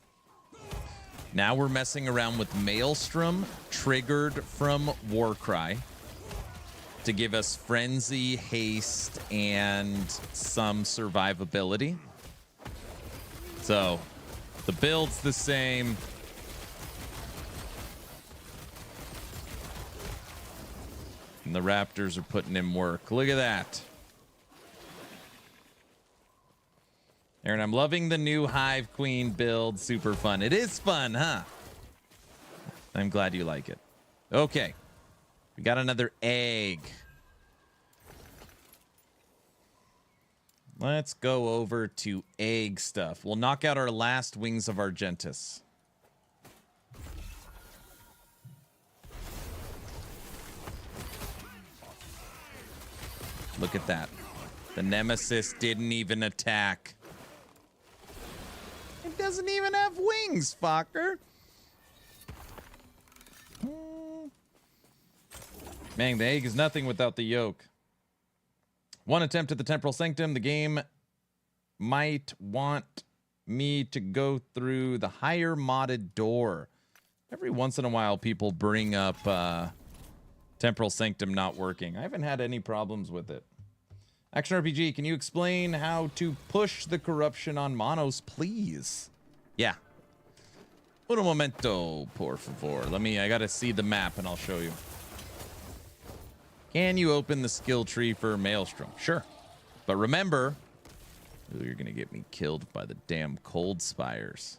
Now we're messing around with Maelstrom, triggered from Warcry, to give us Frenzy, Haste, and some survivability. So the build's the same. And the Raptors are putting in work. Look at that. Aaron, I'm loving the new Hive Queen build. Super fun. It is fun, huh? I'm glad you like it. Okay. We got another egg. Let's go over to egg stuff. We'll knock out our last Wings of Argentus. Look at that. The Nemesis didn't even attack. It doesn't even have wings, fucker. Man, the egg is nothing without the yolk. One attempt at the Temporal Sanctum. The game might want me to go through the higher modded door. Every once in a while, people bring up Temporal Sanctum not working. I haven't had any problems with it. Action RPG, can you explain how to push the corruption on monos, please? Yeah. Un momento, por favor. I gotta see the map and I'll show you. Can you open the skill tree for Maelstrom? Sure. But remember, ooh, you're gonna get me killed by the damn cold spires.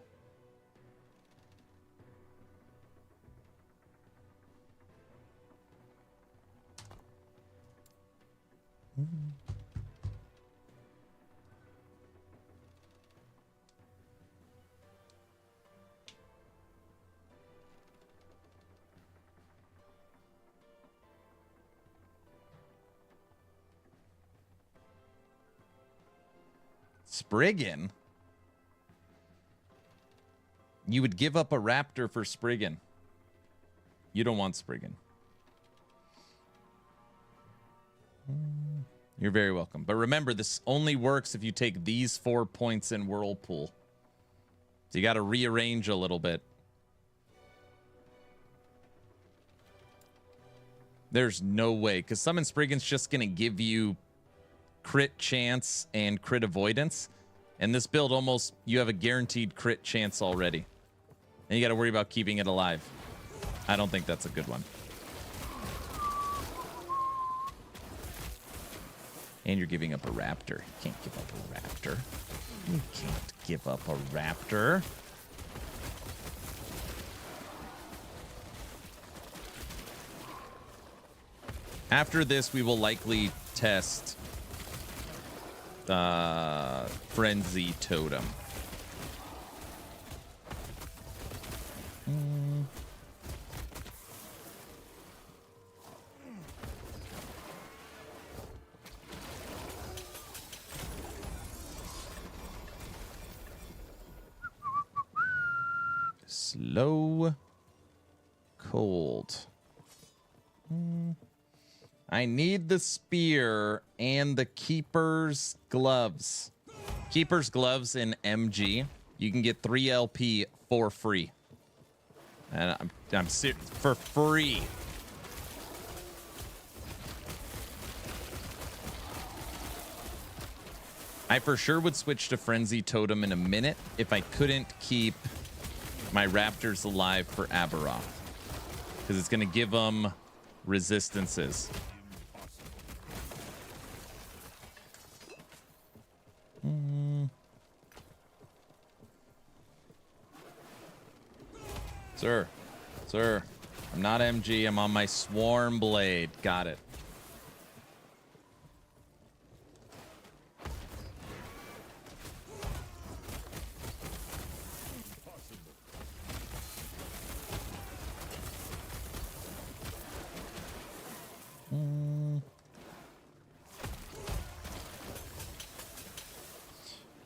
Spriggan? You would give up a Raptor for Spriggan. You don't want Spriggan. You're very welcome. But remember, this only works if you take these 4 points in Whirlpool. So you got to rearrange a little bit. There's no way, because Summon Spriggan's just going to give you crit chance and crit avoidance. And this build almost, you have a guaranteed crit chance already. And you got to worry about keeping it alive. I don't think that's a good one. And you're giving up a Raptor. You can't give up a Raptor. You can't give up a Raptor. After this, we will likely test Frenzy Totem. Slow. Cold. I need the spear and the Keeper's gloves. Keeper's gloves in MG. You can get 3 LP for free. And I'm serious, for free. I for sure would switch to Frenzy Totem in a minute if I couldn't keep my Raptors alive for Aberoth. Because it's going to give them resistances. Sir, I'm not MG. I'm on my Swarm Blade. Got it.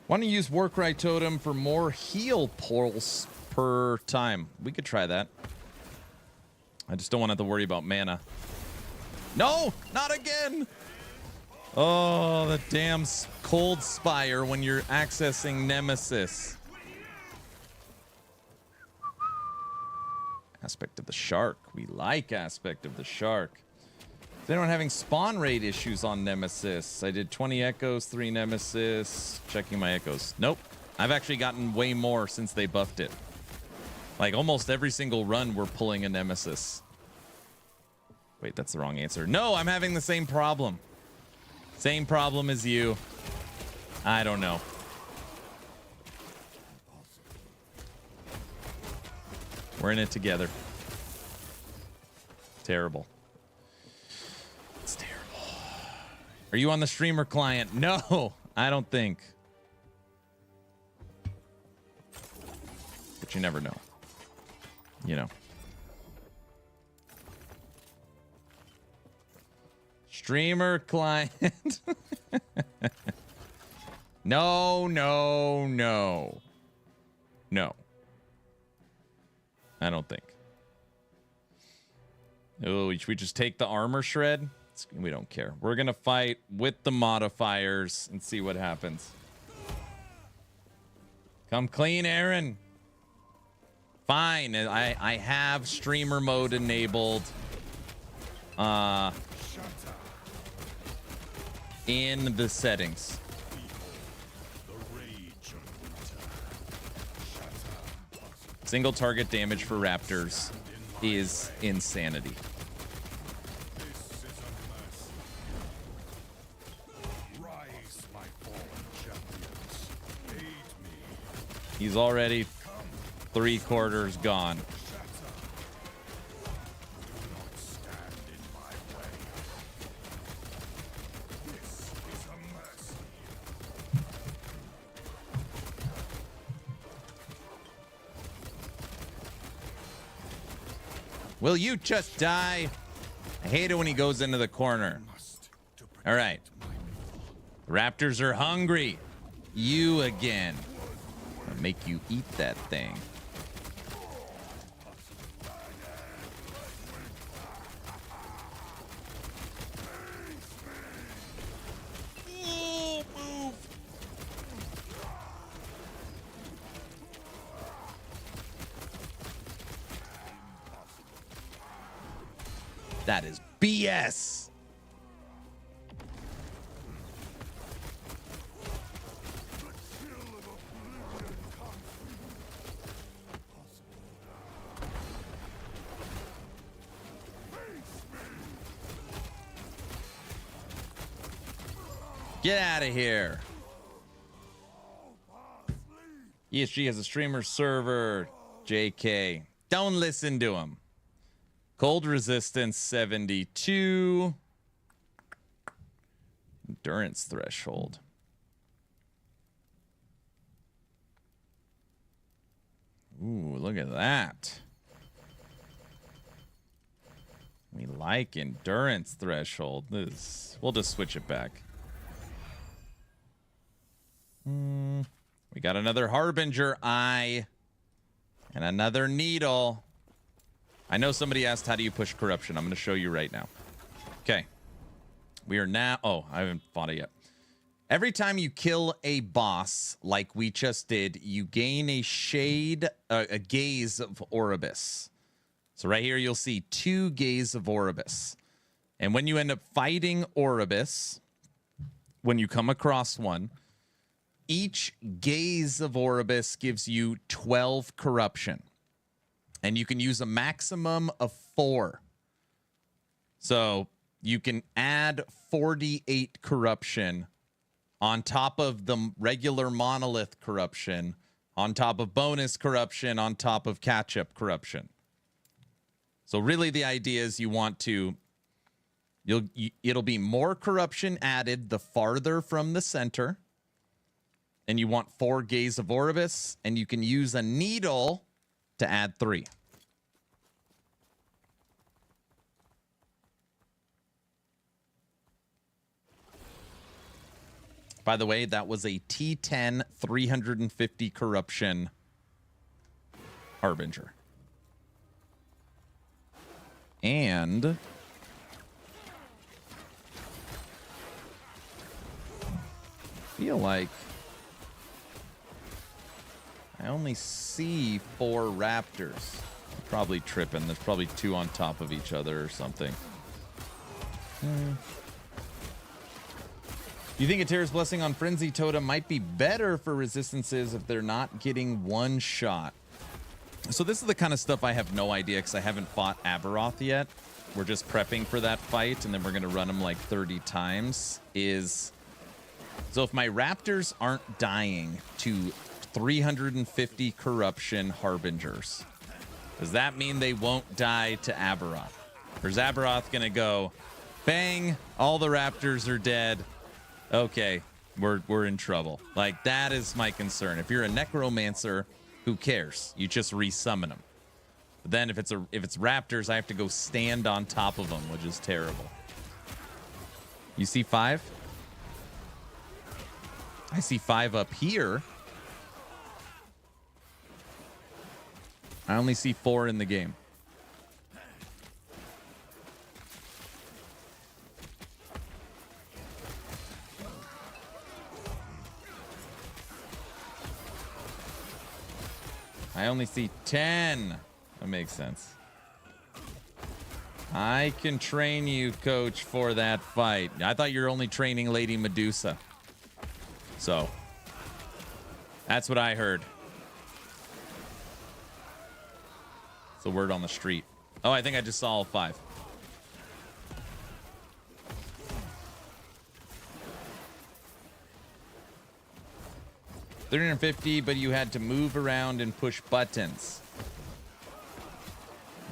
Want to use Workrite Totem for more heal pulse per time. We could try that. I just don't want to have to worry about mana. No, not again. Oh, the damn cold spire when you're accessing Nemesis. Aspect of the Shark. We like Aspect of the Shark. Is anyone having spawn rate issues on Nemesis? I did 20 echoes, 3 Nemesis. Checking my echoes. Nope. I've actually gotten way more since they buffed it. Like almost every single run we're pulling a Nemesis. Wait, that's the wrong answer. No, I'm having the same problem. Same problem as you. I don't know. We're in it together. Terrible. It's terrible. Are you on the streamer client? No, I don't think. But you never know. You know. Streamer client. No. No. I don't think. Oh, should we just take the armor shred? We don't care. We're going to fight with the modifiers and see what happens. Come clean, Aaron. Fine. I have streamer mode enabled. In the settings. Single target damage for Raptors is insanity. He's already 3/4 gone. Will you just die? I hate it when he goes into the corner. All right. Raptors are hungry. You again. I'll make you eat that thing. Move. That is BS. Get out of here. ESG has a streamer server. JK. Don't listen to him. Cold resistance 72. Endurance threshold. Ooh, look at that. We like endurance threshold. We'll just switch it back. We got another Harbinger eye. And another needle. I know somebody asked, how do you push corruption? I'm going to show you right now. Okay. We are now... Oh, I haven't fought it yet. Every time you kill a boss, like we just did, you gain a shade, a gaze of Oribus. So right here, you'll see 2 gaze of Oribus. And when you end up fighting Oribus, when you come across one, each gaze of Oribus gives you 12 corruption. And you can use a maximum of 4. So you can add 48 corruption on top of the regular monolith corruption, on top of bonus corruption, on top of catch-up corruption. So really the idea is you want to... It'll be more corruption added the farther from the center. And you want 4 gaze of Oribus, and you can use a needle to add 3. By the way, that was a T10 350 corruption Harbinger. And I feel like I only see 4 Raptors. I'm probably tripping. There's probably 2 on top of each other or something. You think a Terror's Blessing on Frenzy Totem might be better for resistances if they're not getting one shot? So this is the kind of stuff I have no idea because I haven't fought Aberoth yet. We're just prepping for that fight, and then we're going to run them like 30 times. So if my Raptors aren't dying to 350 corruption Harbingers, does that mean they won't die to Aberoth? Or is Aberoth going to go, bang, all the Raptors are dead. Okay, we're in trouble. Like, that is my concern. If you're a Necromancer, who cares? You just resummon them. But then if it's Raptors, I have to go stand on top of them, which is terrible. You see 5? I see 5 up here. I only see 4 in the game. I only see 10. That makes sense. I can train you, coach, for that fight. I thought you were only training Lady Medusa. So, that's what I heard. It's the word on the street. Oh, I think I just saw all 5. $350, but you had to move around and push buttons.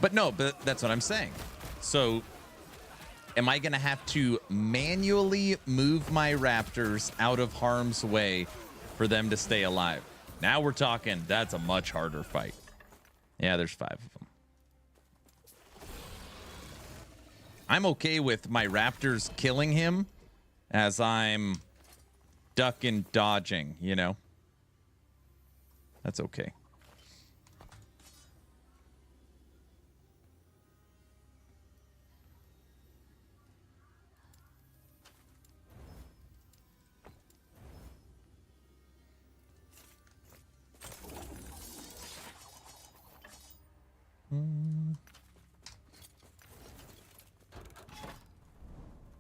But no, but that's what I'm saying. So, am I going to have to manually move my Raptors out of harm's way for them to stay alive? Now we're talking, that's a much harder fight. Yeah, there's 5 of them. I'm okay with my Raptors killing him as I'm ducking, dodging, you know? That's okay.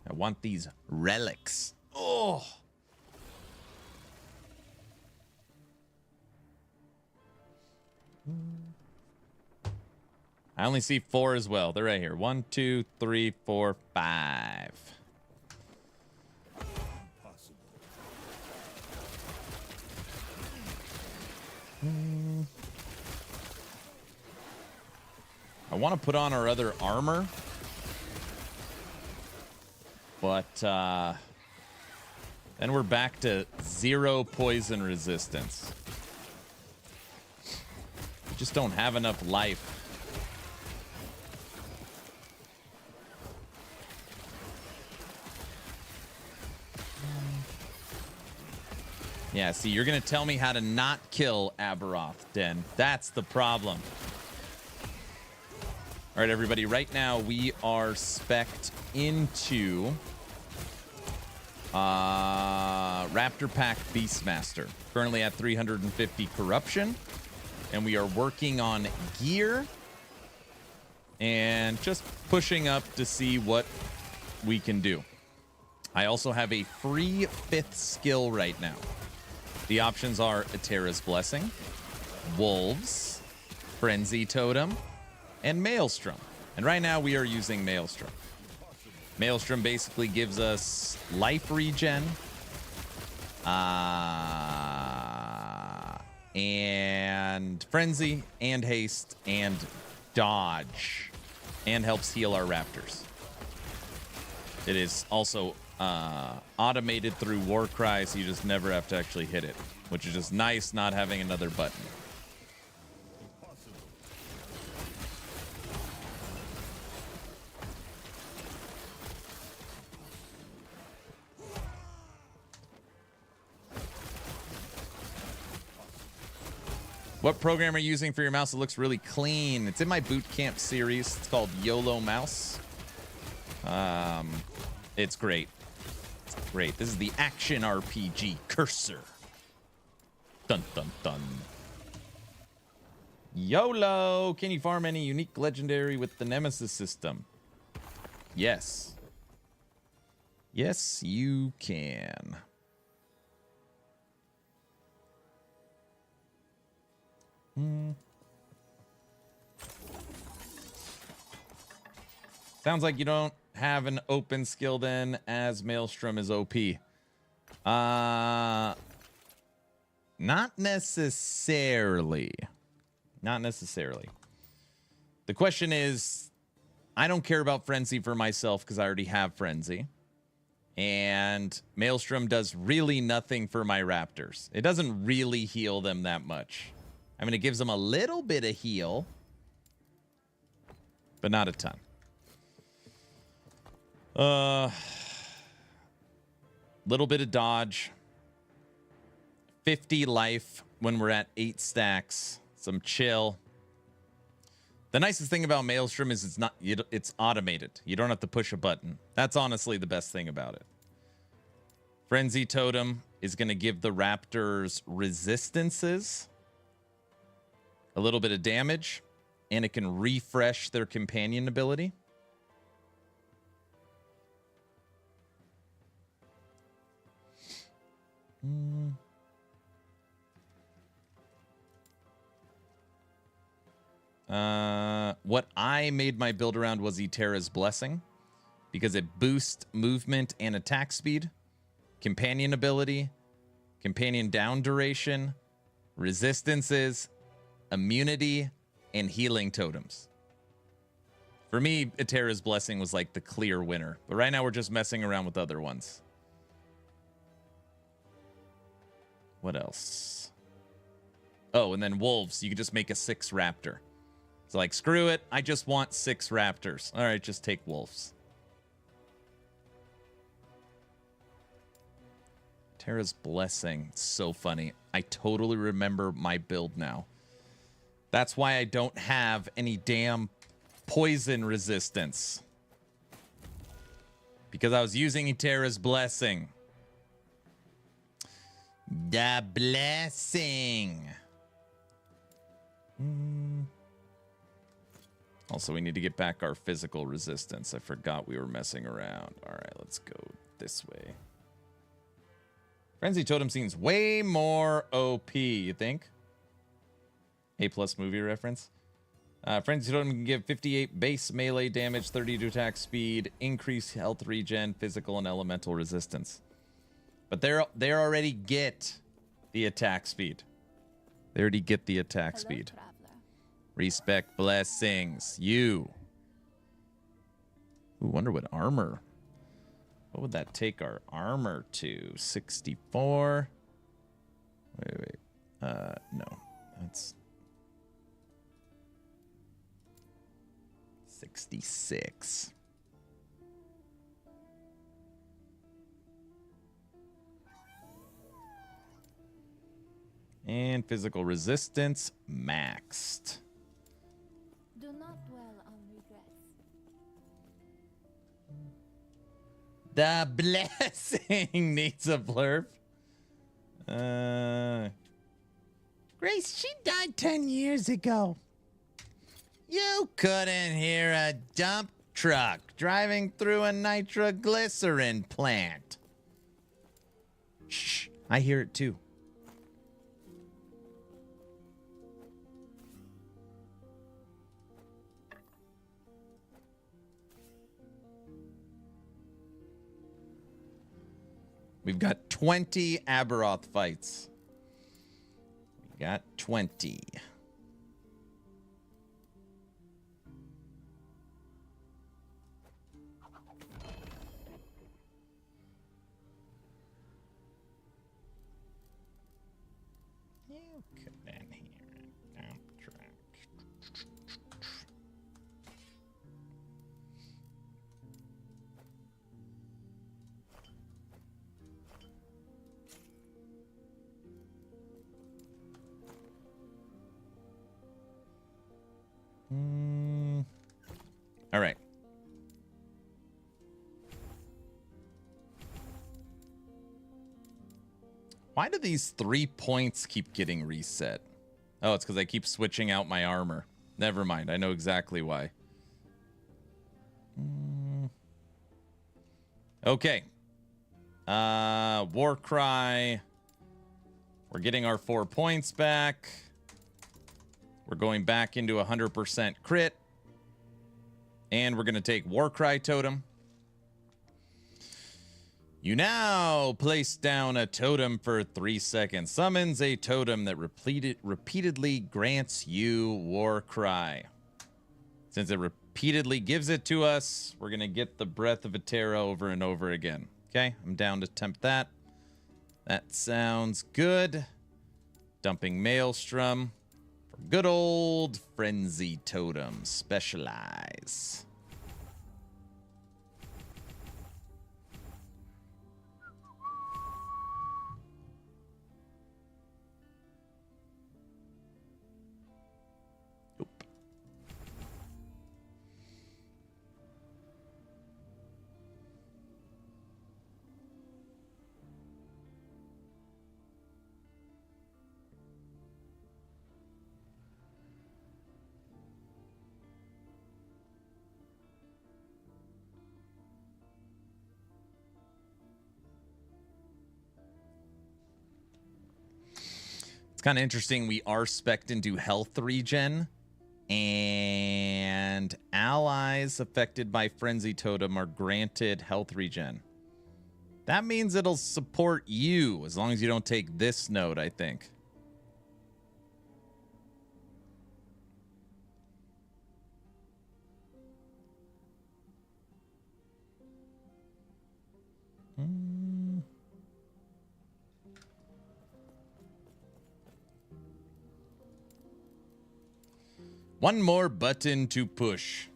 I want these relics. Oh. I only see 4 as well. They're right here. 1, 2, 3, 4, 5. I want to put on our other armor, but then we're back to 0 poison resistance. We just don't have enough life. Yeah, see, you're going to tell me how to not kill Aberoth, Den. That's the problem. All right, everybody. Right now, we are spec'd into Raptor Pack Beastmaster. Currently at 350 corruption. And we are working on gear. And just pushing up to see what we can do. I also have a free 5th skill right now. The options are Atera's Blessing, Wolves, Frenzy Totem, and Maelstrom. And right now we are using Maelstrom. Maelstrom basically gives us life regen, and Frenzy, and Haste, and Dodge, and helps heal our Raptors. It is also automated through Warcry, so you just never have to actually hit it, which is just nice not having another button. What program are you using for your mouse? It looks really clean. It's in my boot camp series. It's called YOLO Mouse. It's great. It's great. This is the action RPG Cursor. Dun dun dun. YOLO! Can you farm any unique legendary with the Nemesis system? Yes. Yes, you can. Sounds like you don't have an open skill then, as Maelstrom is OP. Not necessarily. Not necessarily. The question is, I don't care about Frenzy for myself because I already have Frenzy. And Maelstrom does really nothing for my Raptors. It doesn't really heal them that much. I mean, it gives them a little bit of heal, but not a ton. Little bit of dodge. 50 life when we're at 8 stacks. Some chill. The nicest thing about Maelstrom is it's automated. You don't have to push a button. That's honestly the best thing about it. Frenzy Totem is going to give the Raptors resistances, a little bit of damage, and it can refresh their companion ability. What I made my build around was Etera's Blessing, because it boosts movement and attack speed, companion ability, companion down duration, resistances, immunity, and healing totems. For me, Etera's Blessing was like the clear winner, but right now we're just messing around with other ones. What else? Oh, and then Wolves. You could just make a 6 Raptor. It's like, screw it. I just want 6 Raptors. All right, just take Wolves. Terra's Blessing. It's so funny. I totally remember my build now. That's why I don't have any damn poison resistance. Because I was using Terra's Blessing. The Blessing. Also, we need to get back our physical resistance. I forgot we were messing around. All right, let's go this way. Frenzy Totem seems way more OP, you think? A+ movie reference. Frenzy Totem can give 58 base melee damage, 32 attack speed, increased health regen, physical and elemental resistance. But they already get the attack speed. They already get the attack speed. Traveler. Respect blessings. You. Ooh, wonder what armor. What would that take our armor to? 64. Wait. No. That's 66. And physical resistance maxed. Do not dwell on regrets. The blessing needs a blurb. Grace, she died 10 years ago. You couldn't hear a dump truck driving through a nitroglycerin plant. Shh, I hear it too. We've got 20 Aberoth fights. We got 20. You couldn't hear a dump truck. All right. Why do these 3 points keep getting reset? Oh, it's because I keep switching out my armor. Never mind. I know exactly why. Okay. Warcry. We're getting our 4 points back. We're going back into 100% crit. And we're going to take Warcry Totem. You now place down a totem for 3 seconds. Summons a totem that repeatedly grants you Warcry. Since it repeatedly gives it to us, we're going to get the Breath of Atera over and over again. Okay, I'm down to attempt that. That sounds good. Dumping Maelstrom. Good old Frenzy Totem. Specialize. Oop. It's kind of interesting. We are spec'd into health regen, and allies affected by Frenzy Totem are granted health regen. That means it'll support you as long as you don't take this node, I think. One more button to push.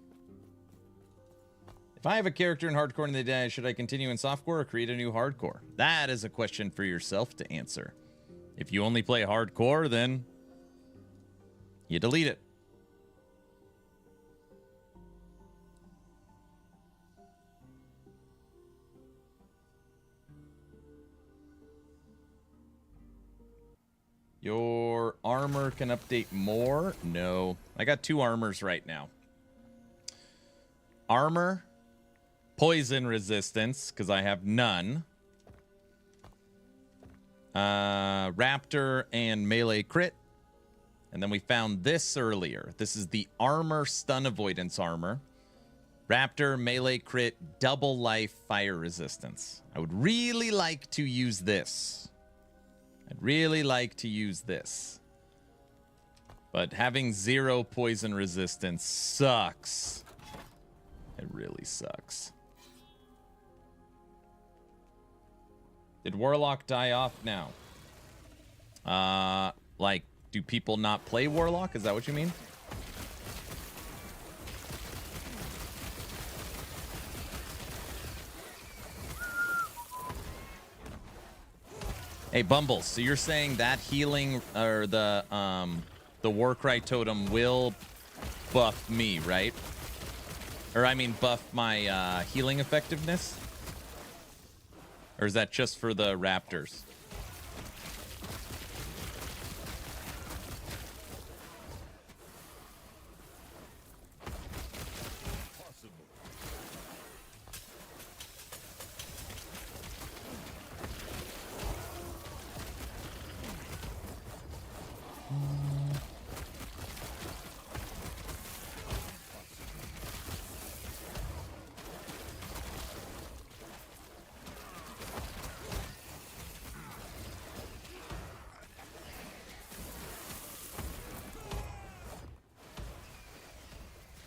If I have a character in hardcore and they die, should I continue in softcore or create a new hardcore? That is a question for yourself to answer. If you only play hardcore, then you delete it. Your armor can update more? No. I got 2 armors right now. Armor, poison resistance, because I have none. Raptor and melee crit. And then we found this earlier. This is the armor stun avoidance armor. Raptor, melee crit, double life, fire resistance. I would really like to use this. I'd really like to use this. But having 0 poison resistance sucks. It really sucks. Did Warlock die off now? Like, do people not play Warlock? Is that what you mean? Hey, Bumbles, so you're saying that healing or the Warcry totem will buff me, right? Or I mean buff my healing effectiveness? Or is that just for the Raptors?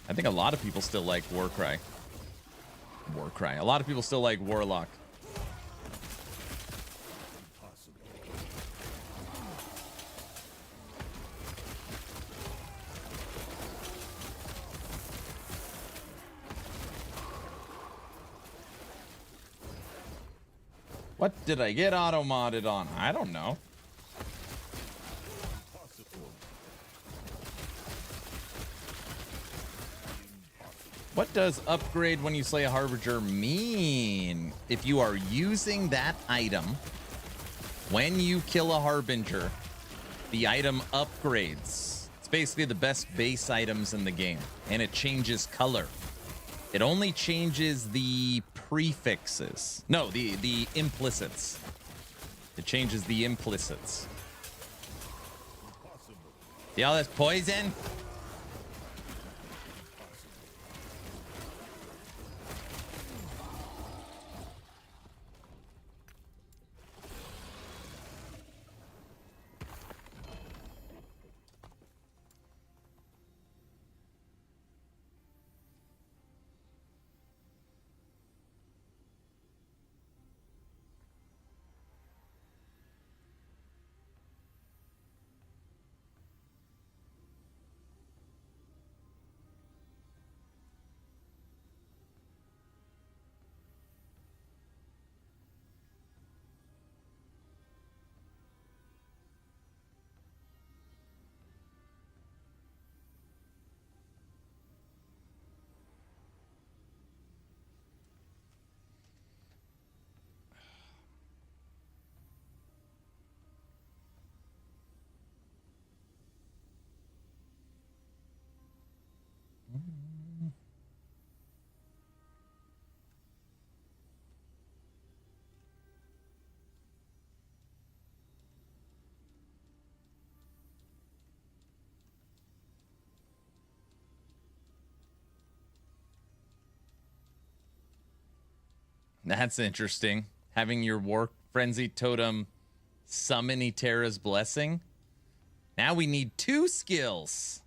I think a lot of people still like Warcry. A lot of people still like Warlock. What did I get auto-modded on? I don't know. What does upgrade when you slay a Harbinger mean? If you are using that item when you kill a Harbinger, the item upgrades. It's basically the best base items in the game, and it changes color. It only changes the prefixes. No, the implicits. It changes the implicits. See all this poison? That's interesting. Having your War Frenzy totem summon Eterra's Blessing. Now we need 2 skills.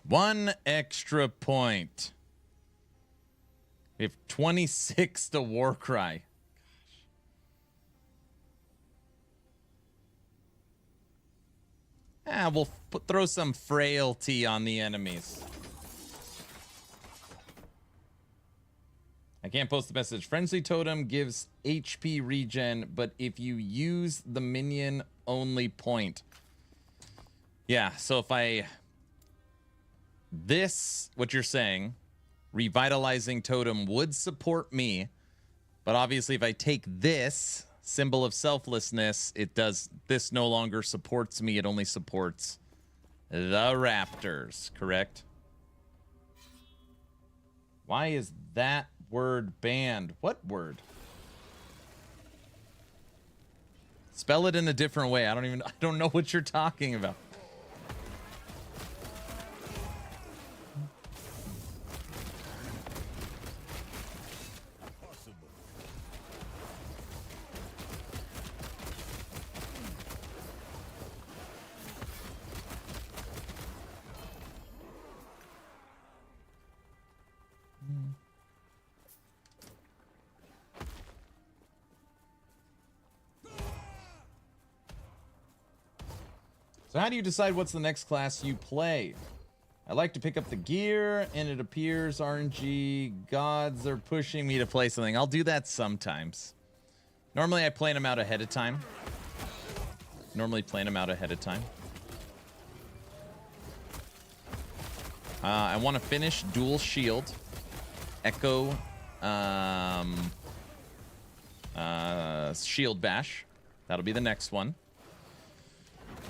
One extra point. We have 26 to Warcry. We'll throw some frailty on the enemies. I can't post the message. Frenzy Totem gives HP regen, but if you use the minion only point. Yeah, so if I this, what you're saying, revitalizing totem would support me, but obviously if I take this symbol of selflessness, it does, this no longer supports me, it only supports the Raptors, correct? Why is that word banned? What word? Spell it in a different way. I don't know what you're talking about. So how do you decide what's the next class you play? I like to pick up the gear, and it appears RNG gods are pushing me to play something. I'll do that sometimes. Normally I plan them out ahead of time. I want to finish dual shield. Echo shield bash. That'll be the next one.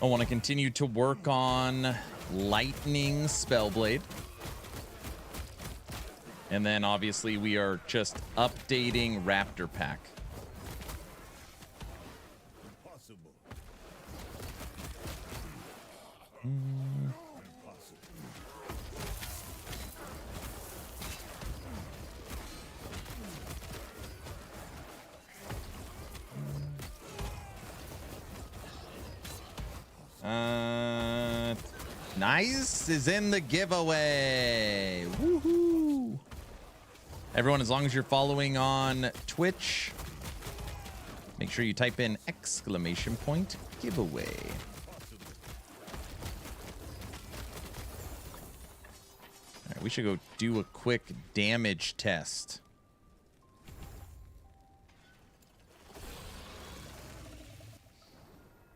I want to continue to work on lightning spellblade. And then obviously we are just updating Raptor pack. Nice is in the giveaway. Woohoo! Everyone, as long as you're following on Twitch, make sure you type in !giveaway. All right, we should go do a quick damage test.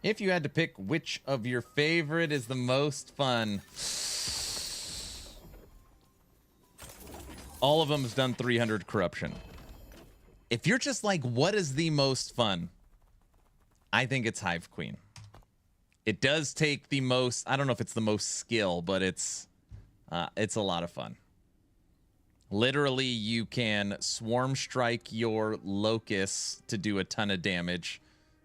If you had to pick which of your favorite is the most fun, all of them has done 300 corruption. If you're just like, what is the most fun? I think it's Hive Queen. It does take the most, I don't know if it's the most skill, but it's a lot of fun. Literally, you can swarm strike your locusts to do a ton of damage.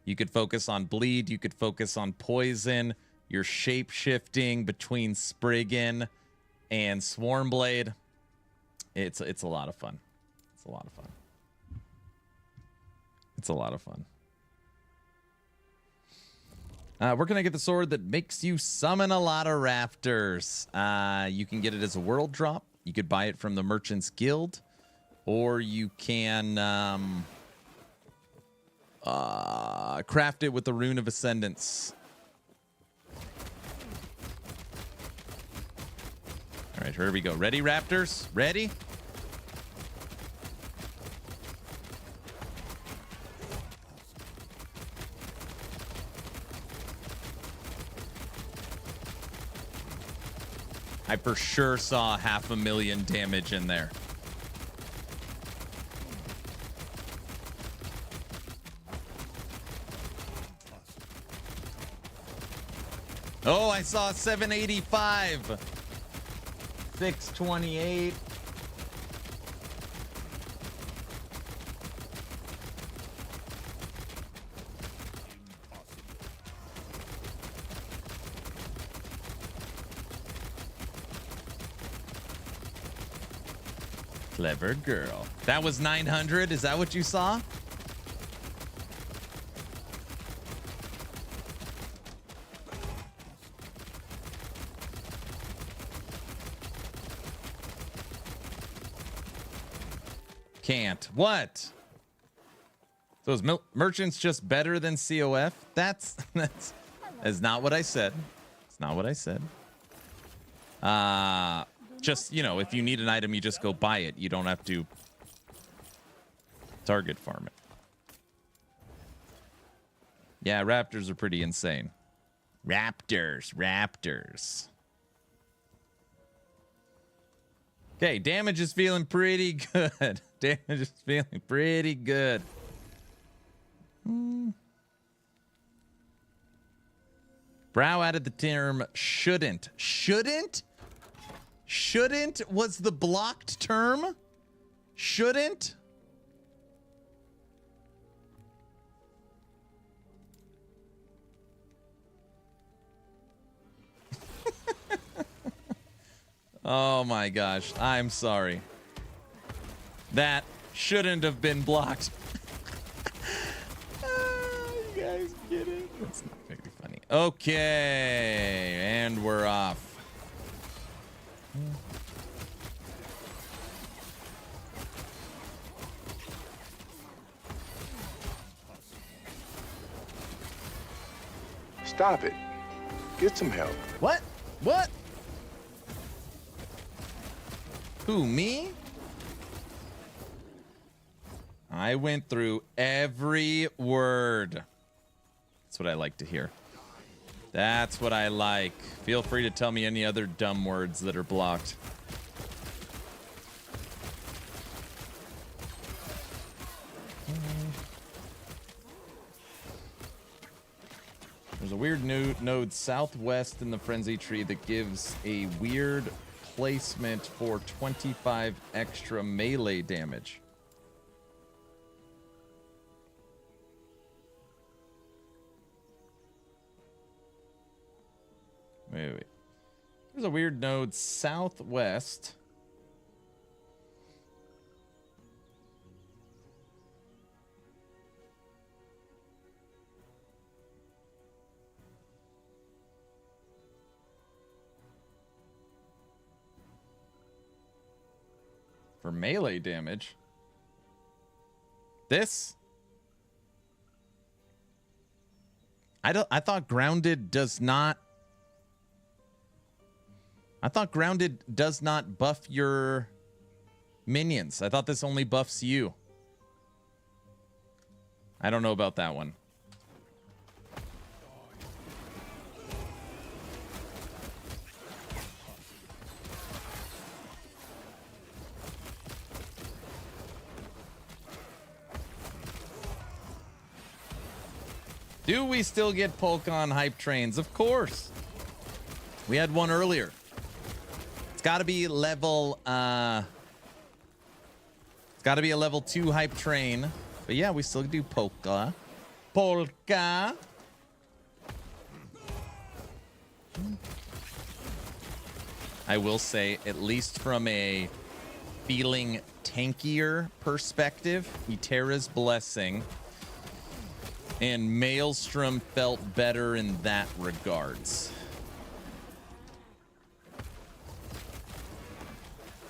You could focus on bleed. You could focus on poison. You're shape-shifting between Spriggan and Swarmblade. It's a lot of fun. It's a lot of fun. It's a lot of fun. Where can I get the sword that makes you summon a lot of Raptors? You can get it as a world drop. You could buy it from the Merchants Guild. Or you can... craft it with the Rune of Ascendance. All right, here we go. Ready, Raptors? Ready? I for sure saw 500,000 damage in there. Oh, I saw 785. 628. Clever girl. That was 900. Is that what you saw? Can't. What? So is merchants just better than COF? That's not what I said. It's not what I said. Just, you know, if you need an item, you just go buy it. You don't have to target farm it. Yeah, Raptors are pretty insane. Raptors. Okay, damage is feeling pretty good. Damage is feeling pretty good. Brow added the term shouldn't. Shouldn't? Shouldn't was the blocked term? Shouldn't? Oh my gosh, I'm sorry. That shouldn't have been blocked. You guys get it? That's not very funny. Okay, and we're off. Stop it. Get some help. What? What? Who, me? I went through every word. That's what I like to hear. That's what I like. Feel free to tell me any other dumb words that are blocked. There's a weird node southwest in the frenzy tree that gives a weird placement for 25 extra melee damage. Wait. There's a weird node southwest. For melee damage. This? I thought grounded does not. I thought grounded does not buff your minions. I thought this only buffs you. I don't know about that one. Do we still get Pokemon hype trains? Of course. We had one earlier. It's got to be level it's got to be a level 2 hype train. But yeah, we still do Polka. I will say, at least from a feeling tankier perspective, Eterra's Blessing and Maelstrom felt better in that regards.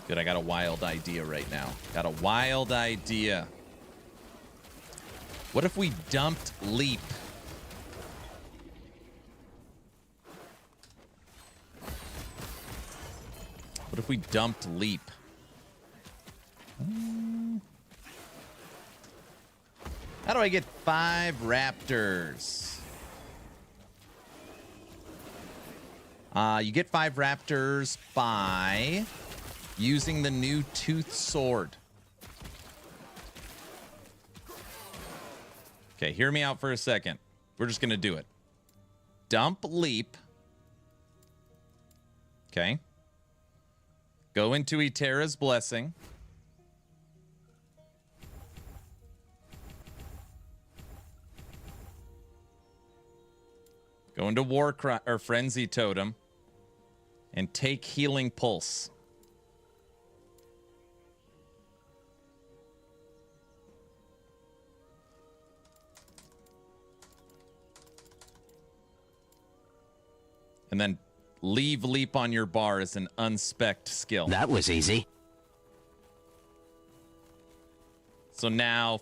Good, I got a wild idea right now. Got a wild idea. What if we dumped Leap? What if we dumped Leap? How do I get 5 Raptors? You get 5 Raptors by using the new Tooth Sword. Okay, hear me out for a second. We're just going to do it. Dump Leap. Okay. Go into Eterra's Blessing. Go into Warcry or Frenzy Totem and take Healing Pulse. And then leave Leap on your bar as an unspec'd skill. That was easy. So now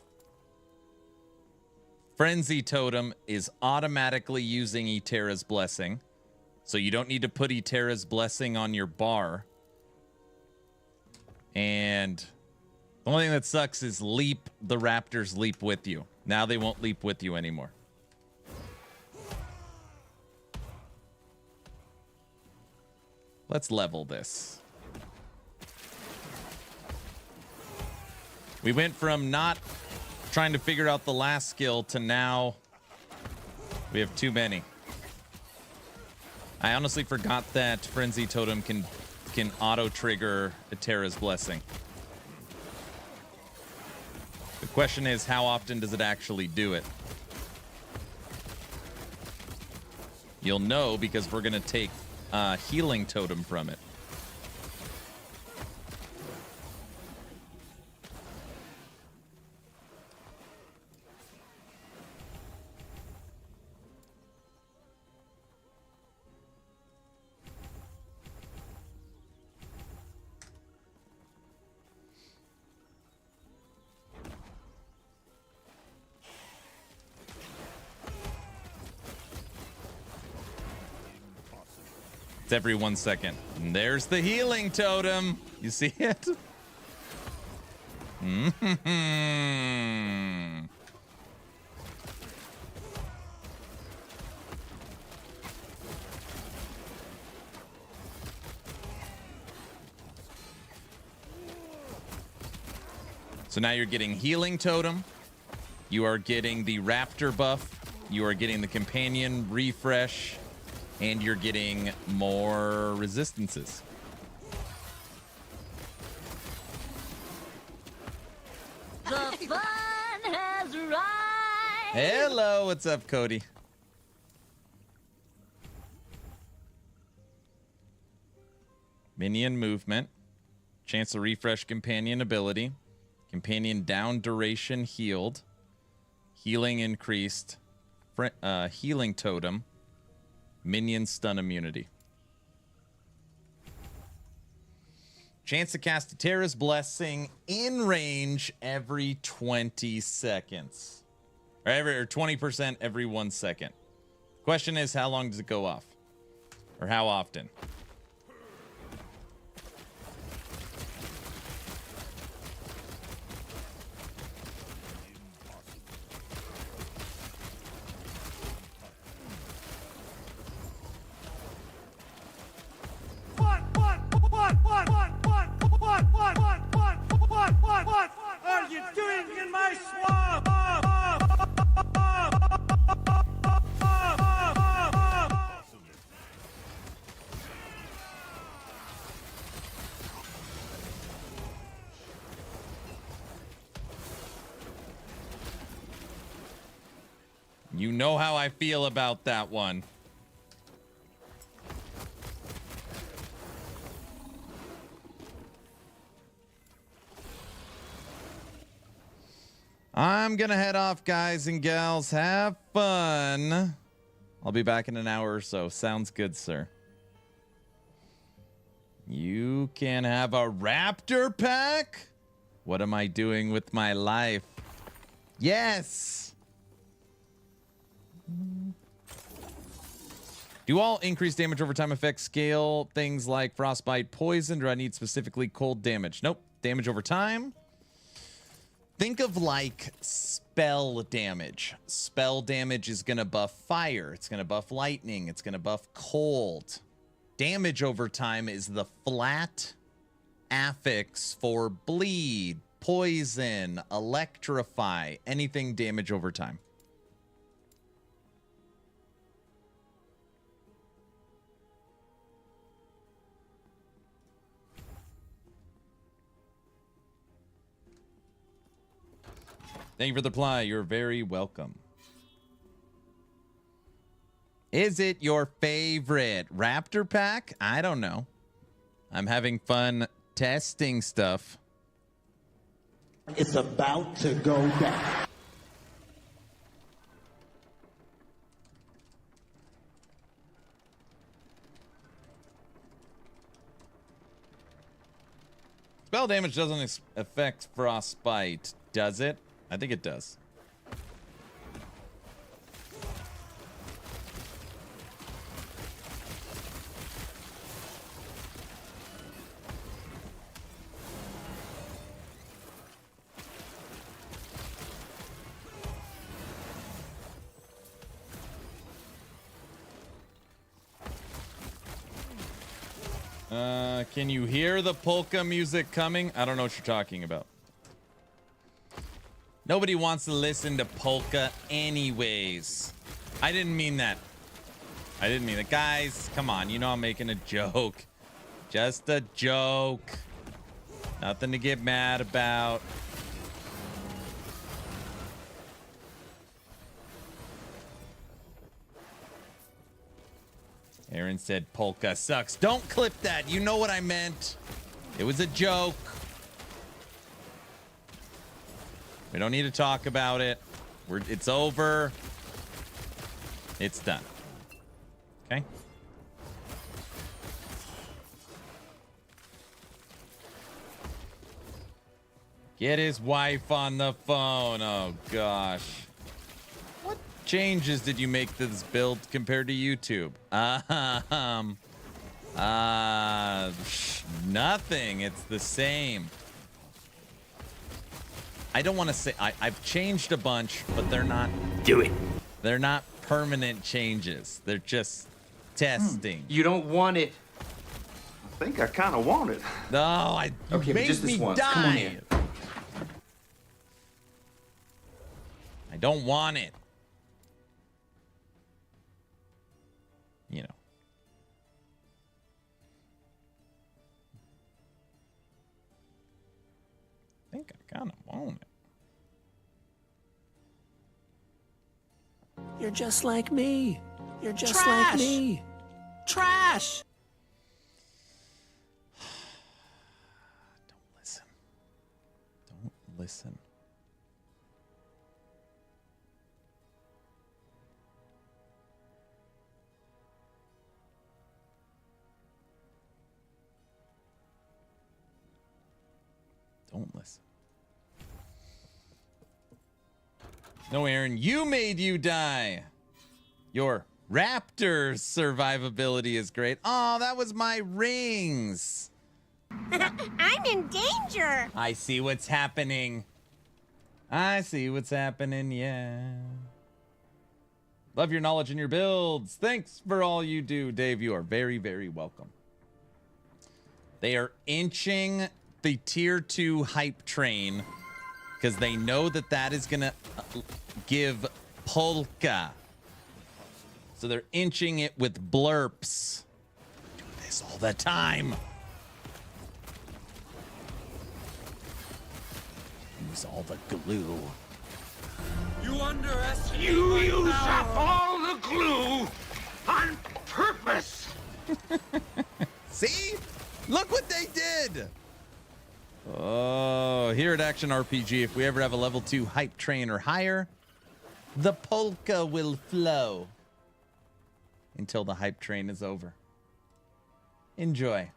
Frenzy Totem is automatically using Eterra's Blessing. So you don't need to put Eterra's Blessing on your bar. And the only thing that sucks is the Raptors leap with you. Now they won't leap with you anymore. Let's level this. We went from not trying to figure out the last skill to now we have too many. I honestly forgot that Frenzy Totem can auto-trigger Atera's Blessing. The question is, how often does it actually do it? You'll know because we're going to take Healing Totem from it. Every 1 second. And there's the healing totem. You see it? So now you're getting healing totem. You are getting the Raptor buff. You are getting the companion refresh. And you're getting more resistances. The fun has arrived. Hello, what's up, Cody? Minion movement. Chance to refresh companion ability. Companion down duration healed. Healing increased. Healing totem. Minion stun immunity. Chance to cast Atera's Blessing in range every 20 seconds. Or 20% every 1 second. Question is, how long does it go off? Or how often? What are you doing in my swamp? You know how I feel about that one. I'm gonna head off, guys and gals. Have fun. I'll be back in an hour or so. Sounds good, sir. You can have a Raptor pack? What am I doing with my life? Yes! Do all increased damage over time effects scale things like frostbite, poison? Do I need specifically cold damage? Nope. Damage over time. Think of like spell damage. Spell damage is going to buff fire. It's going to buff lightning. It's going to buff cold. Damage over time is the flat affix for bleed, poison, electrify, anything damage over time. Thank you for the reply. You're very welcome. Is it your favorite Raptor pack? I don't know. I'm having fun testing stuff. It's about to go down. Spell damage doesn't affect frostbite, does it? I think it does. Can you hear the polka music coming? I don't know what you're talking about. Nobody wants to listen to polka anyways. I didn't mean that. I didn't mean it. Guys, come on. You know I'm making a joke. Just a joke. Nothing to get mad about. Aaron said polka sucks. Don't clip that. You know what I meant. It was a joke. We don't need to talk about it. It's over. It's done. Okay. Get his wife on the phone. Oh, gosh. What changes did you make to this build compared to YouTube? Nothing. It's the same. I don't want to say I've changed a bunch, but they're not. Do it. They're not permanent changes. They're just testing. You don't want it. I think I kind of want it. No, you Okay, but made just this me once. die. Come on in. I don't want it. You know. I think I kind of want it. You're just like me. You're just Trash. like me. Trash! Don't listen. Don't listen. Don't listen. No, Aaron, you made you die. Your Raptor's survivability is great. Oh, that was my rings. I'm in danger. I see what's happening. I see what's happening, yeah. Love your knowledge and your builds. Thanks for all you do, Dave. You are very, very welcome. They are inching the tier 2 hype train because they know that that is going to give polka. So they're inching it with blurps. Do this all the time. Use all the glue. You underestimate You my use power. up all the glue on purpose. See? Look what they did. Oh, here at Action RPG, if we ever have a level 2 hype train or higher, the polka will flow until the hype train is over. Enjoy.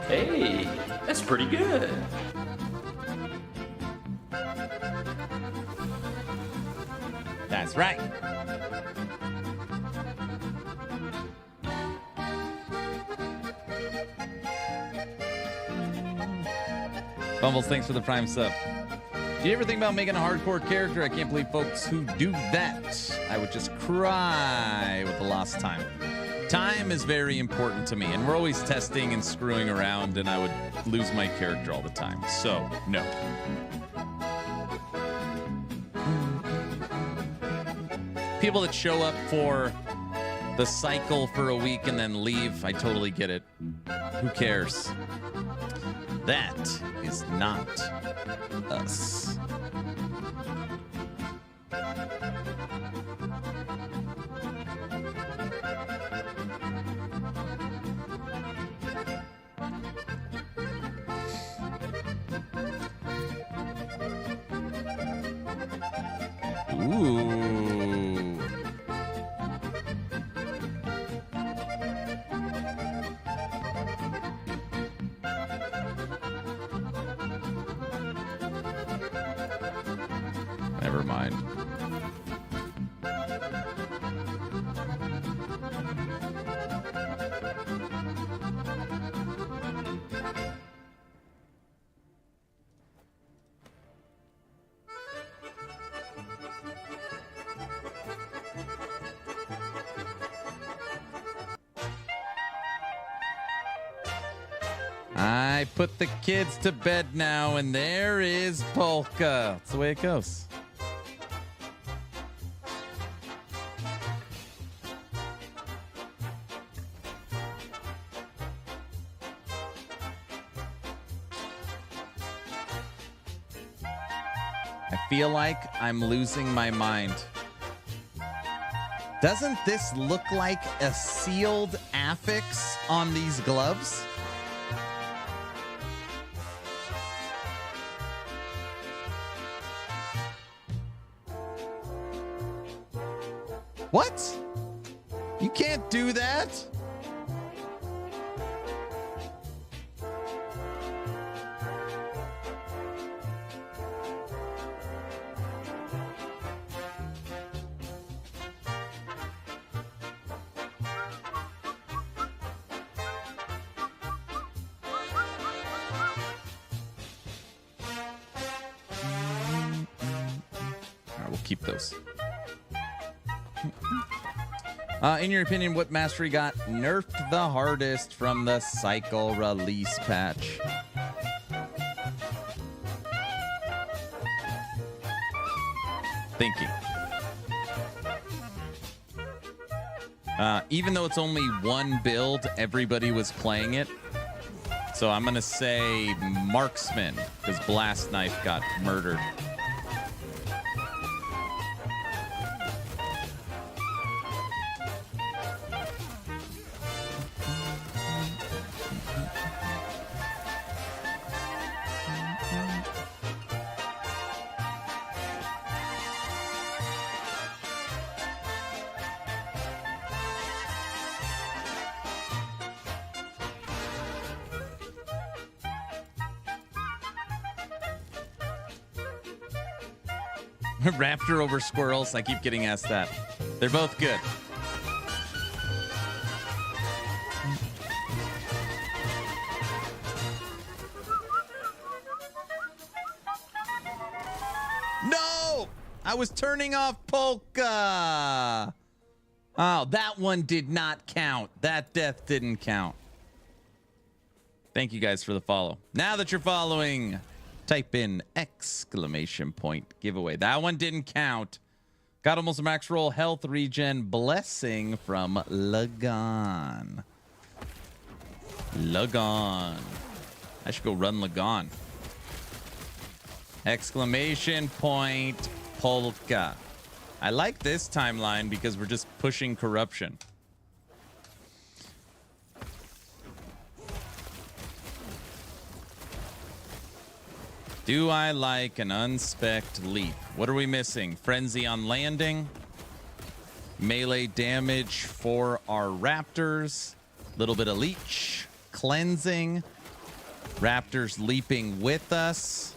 Hey, that's pretty good. That's right. Bumbles, thanks for the prime sub. Do you ever think about making a hardcore character? I can't believe folks who do that. I would just cry with the lost time. Time is very important to me, and we're always testing and screwing around, and I would lose my character all the time. So, no. People that show up for the cycle for a week and then leave, I totally get it. Who cares? That is not us. Ooh. Never mind. I put the kids to bed now, and there is Polka. That's the way it goes. I feel like I'm losing my mind. Doesn't this look like a sealed affix on these gloves? What? You can't do that? All right, we'll keep those. In your opinion, what mastery got nerfed the hardest from the cycle release patch? Thinking. Even though it's only one build, everybody was playing it. So I'm going to say Marksman, because Blast Knife got murdered. Raptor over squirrels. I keep getting asked that. They're both good. No! I was turning off Polka. Oh, that one did not count. That death didn't count. Thank you guys for the follow. Now that you're following, type in exclamation point giveaway. That one didn't count. Got almost a max roll health regen blessing from Lagon. Lagon. I should go run Lagon. Exclamation point polka. I like this timeline because we're just pushing corruption. Do I like an unspec'd leap? What are we missing? Frenzy on landing. Melee damage for our raptors. Little bit of leech. Cleansing. Raptors leaping with us.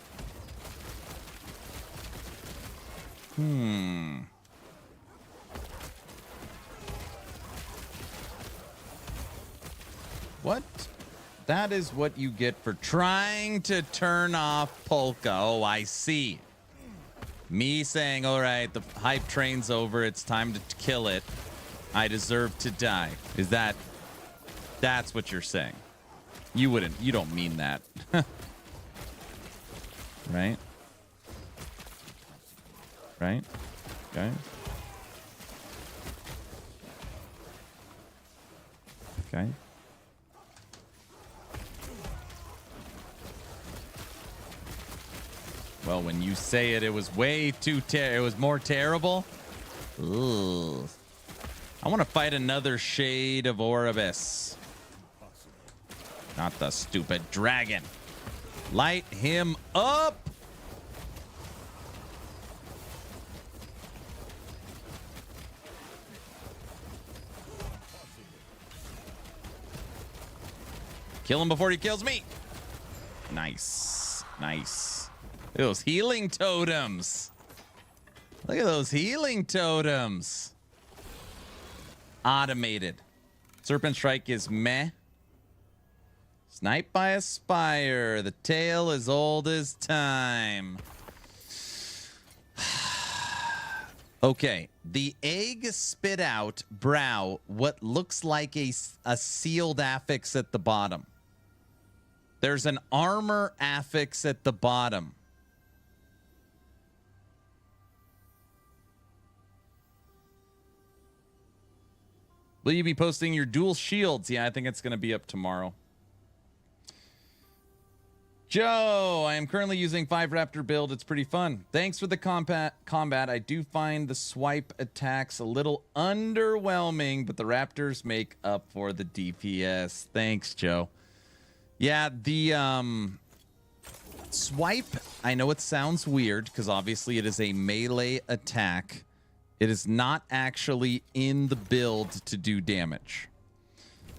What? That is what you get for trying to turn off Polka. Oh, I see. Me saying, all right, the hype train's over. It's time to kill it. I deserve to die. Is that... That's what you're saying. You wouldn't. You don't mean that. Right? Right? Okay. Okay. Well, when you say it, it was way too it was more terrible. Ugh. I want to fight another shade of Oribus. Not the stupid dragon. Light him up. Kill him before he kills me. Nice. Nice. Those healing totems. Look at those healing totems. Automated. Serpent Strike is meh. Sniped by a spire. The tale is old as time. Okay. The egg spit out, brow, what looks like a sealed affix at the bottom. There's an armor affix at the bottom. Will you be posting your dual shields? Yeah, I think it's going to be up tomorrow. Joe, I am currently using 5 Raptor build. It's pretty fun. Thanks for the combat. I do find the swipe attacks a little underwhelming, but the Raptors make up for the DPS. Thanks, Joe. Yeah, the swipe, I know it sounds weird because obviously it is a melee attack. It is not actually in the build to do damage.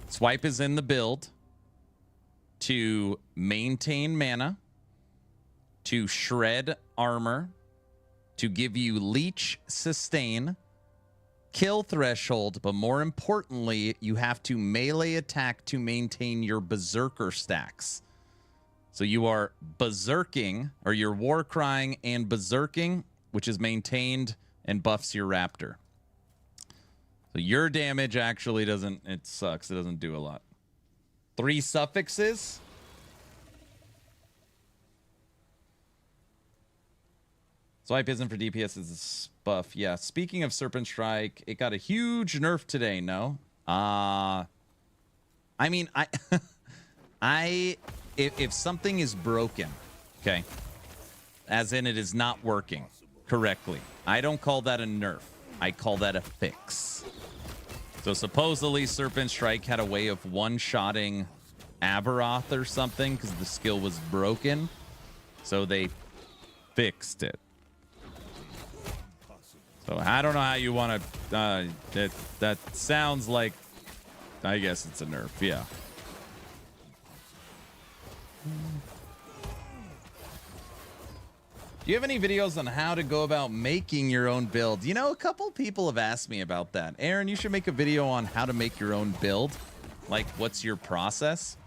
Swipe is in the build to maintain mana, to shred armor, to give you leech sustain, kill threshold, but more importantly, you have to melee attack to maintain your berserker stacks. So you are berserking, or you're war crying and berserking, which is maintained and buffs your raptor. So your damage actually doesn't, it sucks. It doesn't do a lot. 3 suffixes. Swipe isn't for DPS, it's a buff. Yeah, speaking of Serpent Strike, it got a huge nerf today, no? I mean, if something is broken, okay, as in it is not working correctly, I don't call that a nerf. I call that a fix. So supposedly Serpent Strike had a way of one-shotting Avaroth or something because the skill was broken. So they fixed it. So I don't know how you want to... that sounds like... I guess it's a nerf, yeah. Do you have any videos on how to go about making your own build? You know, a couple people have asked me about that. Aaron, you should make a video on how to make your own build. Like, what's your process?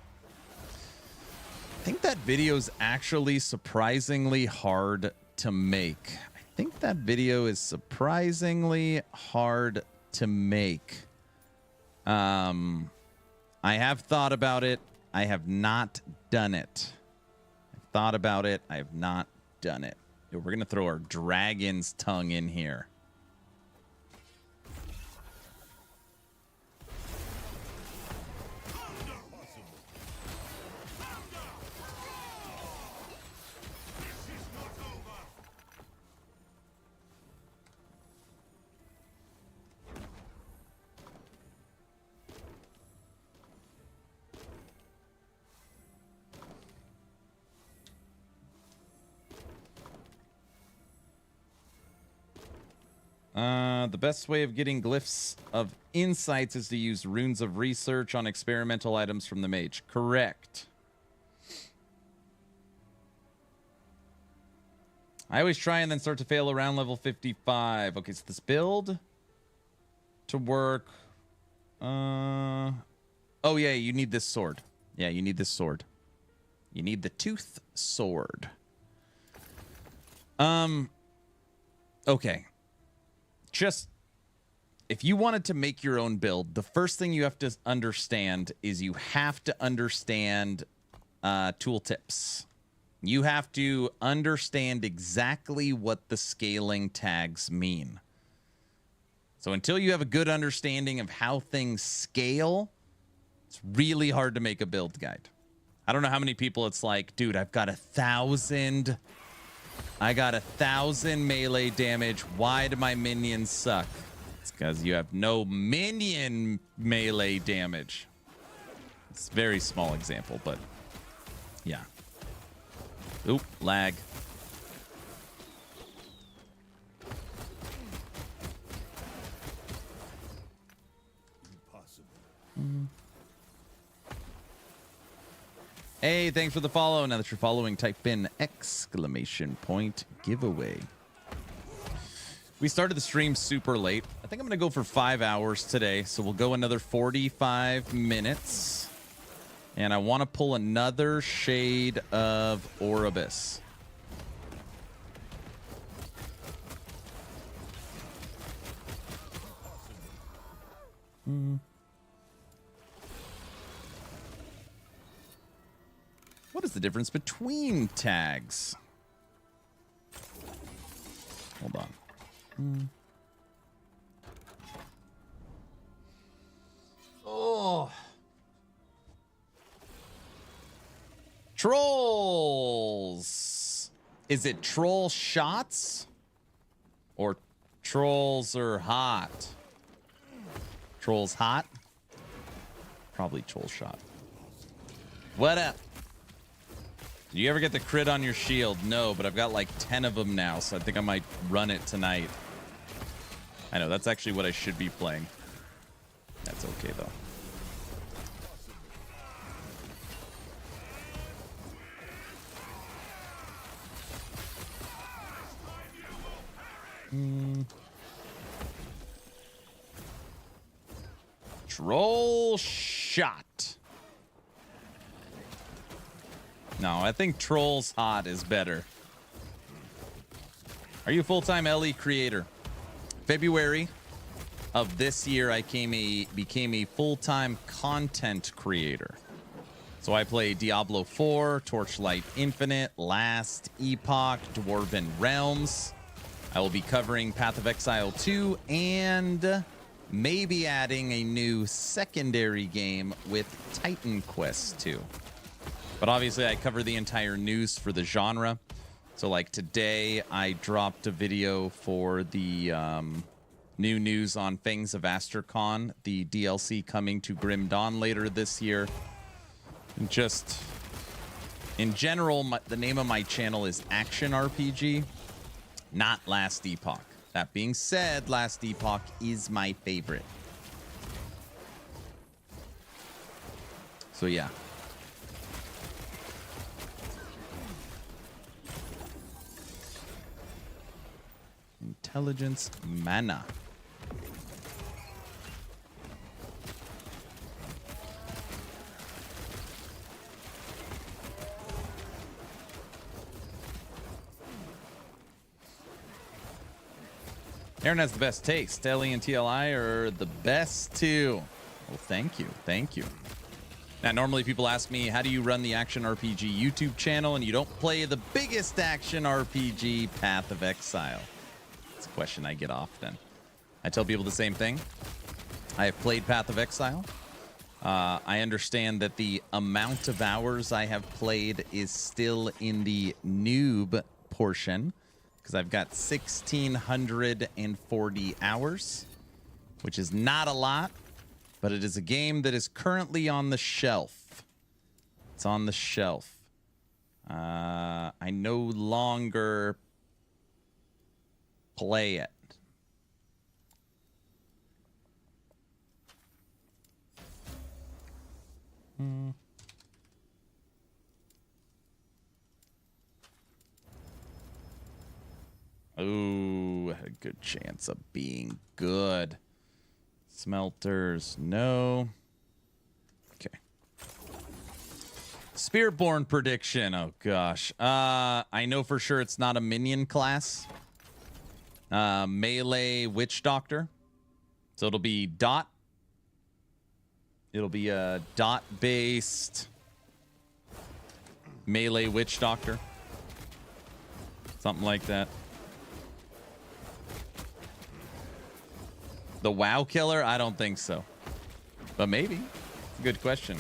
I think that video is actually surprisingly hard to make. I think that video is surprisingly hard to make. I have thought about it. I have not done it. I've thought about it. I have not done it. We're going to throw our dragon's tongue in here. The best way of getting glyphs of insights is to use runes of research on experimental items from the mage. Correct. I always try and then start to fail around level 55. Okay, so this build to work. Oh yeah, you need this sword. Yeah, you need this sword. You need the tooth sword. Okay. Just, if you wanted to make your own build, the first thing you have to understand is you have to understand tooltips. You have to understand exactly what the scaling tags mean. So until you have a good understanding of how things scale, it's really hard to make a build guide. I don't know how many people it's like, dude, I got 1,000 melee damage. Why do my minions suck? It's because you have no minion melee damage. It's a very small example, but yeah. Oop, lag. Hey, thanks for the follow. Now that you're following, type in !giveaway. We started the stream super late. I think I'm going to go for 5 hours today. So we'll go another 45 minutes. And I want to pull another Shade of Oribus. What is the difference between tags? Hold on. Oh. Trolls. Is it troll shots? Or trolls are hot? Trolls hot? Probably troll shot. What up? Do you ever get the crit on your shield? No, but I've got like 10 of them now, so I think I might run it tonight. I know, that's actually what I should be playing. That's okay, though. Troll shot. No, I think Trolls Hot is better. Are you a full-time LE creator? February of this year, I became a full-time content creator. So I play Diablo 4, Torchlight Infinite, Last Epoch, Dwarven Realms. I will be covering Path of Exile 2 and maybe adding a new secondary game with Titan Quest 2. But obviously, I cover the entire news for the genre. So, like today, I dropped a video for the new news on Fangs of Astracon, the DLC coming to Grim Dawn later this year. And just in general, the name of my channel is Action RPG, not Last Epoch. That being said, Last Epoch is my favorite. So, yeah. Intelligence mana. Aaron has the best taste. Ellie and TLI are the best too. Well, thank you. Thank you. Now, normally people ask me, how do you run the Action RPG YouTube channel and you don't play the biggest action RPG, Path of Exile? It's a question I get often. I tell people the same thing. I have played Path of Exile. I understand that the amount of hours I have played is still in the noob portion because I've got 1,640 hours, which is not a lot, but it is a game that is currently on the shelf. It's on the shelf. I no longer play it. Ooh, had a good chance of being good. Smelters, no. Okay. Spiritborn prediction. Oh gosh. I know for sure it's not a minion class. Melee Witch Doctor. So it'll be dot. It'll be a dot-based melee Witch Doctor. Something like that. The WoW killer? I don't think so. But maybe. It's a good question.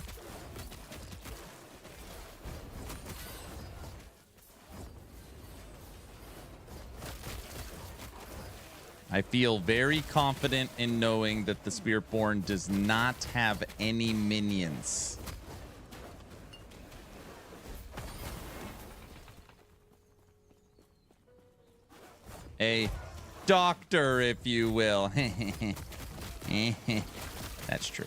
I feel very confident in knowing that the Spiritborn does not have any minions. A doctor, if you will. That's true.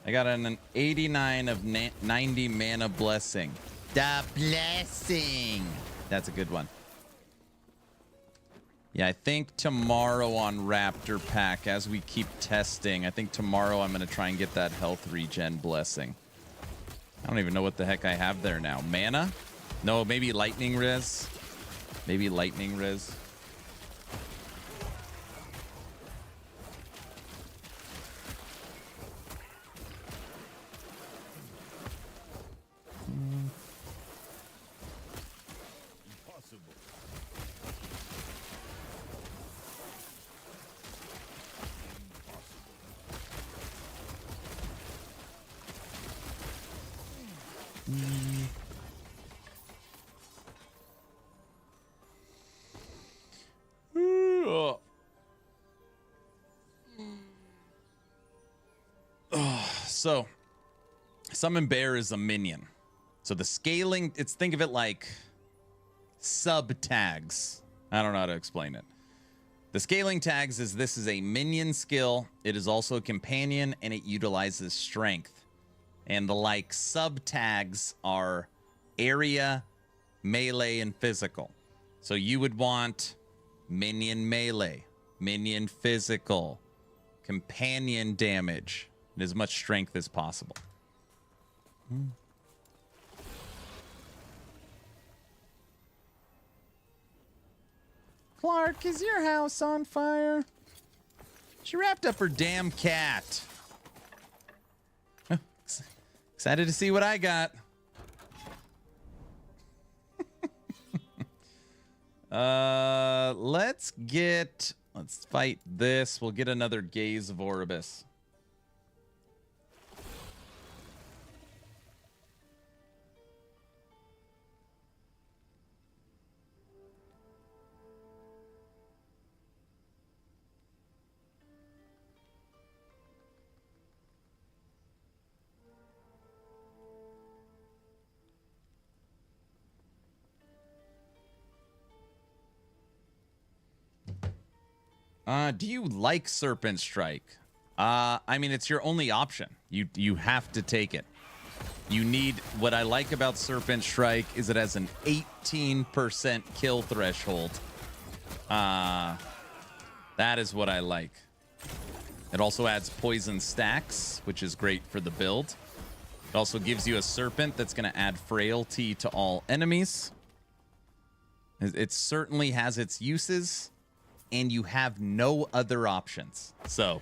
I got an 89 of 90 mana blessing. The blessing. That's a good one. Yeah, I think tomorrow on Raptor Pack, as we keep testing, I think tomorrow I'm going to try and get that health regen blessing. I don't even know what the heck I have there now. Mana? No, maybe lightning res. Maybe lightning res. So, Summon Bear is a minion. So the scaling, think of it like sub tags. I don't know how to explain it. The scaling tags is this is a minion skill. It is also a companion and it utilizes strength. And the like sub tags are area, melee, and physical. So you would want minion melee, minion physical, companion damage, and as much strength as possible. Clark, is your house on fire? She wrapped up her damn cat. Excited to see what I got. Let's fight this. We'll get another Gaze of Orbis. Do you like Serpent Strike? I mean, it's your only option. You have to take it. You need, what I like about Serpent Strike is it has an 18% kill threshold. That is what I like. It also adds poison stacks, which is great for the build. It also gives you a serpent that's going to add frailty to all enemies. It certainly has its uses. And you have no other options. So,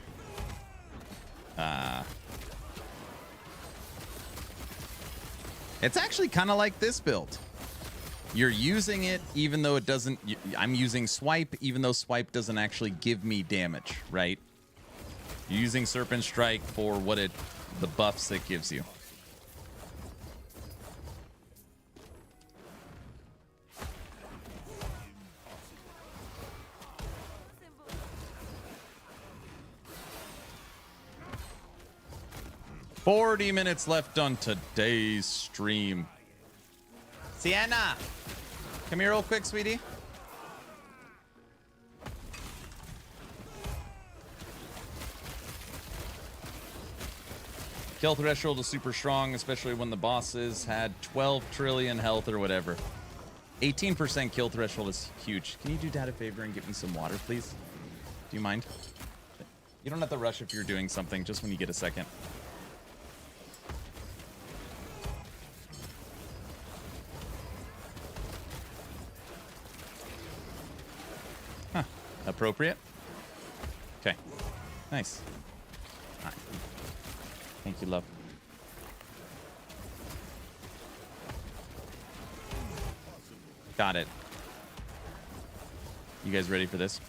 it's actually kind of like this build. You're using it even though it doesn't... I'm using Swipe even though Swipe doesn't actually give me damage, right? You're using Serpent Strike for the buffs it gives you. "40 minutes left on today's stream." Sienna, come here real quick, sweetie. Kill threshold is super strong, especially when the bosses had 12 trillion health or whatever. 18% kill threshold is huge. Can you do Dad a favor and get me some water, please? Do you mind? You don't have to rush if you're doing something, just when you get a second. Huh. Appropriate? Okay. Nice. All right. Thank you, love. Got it. You guys ready for this?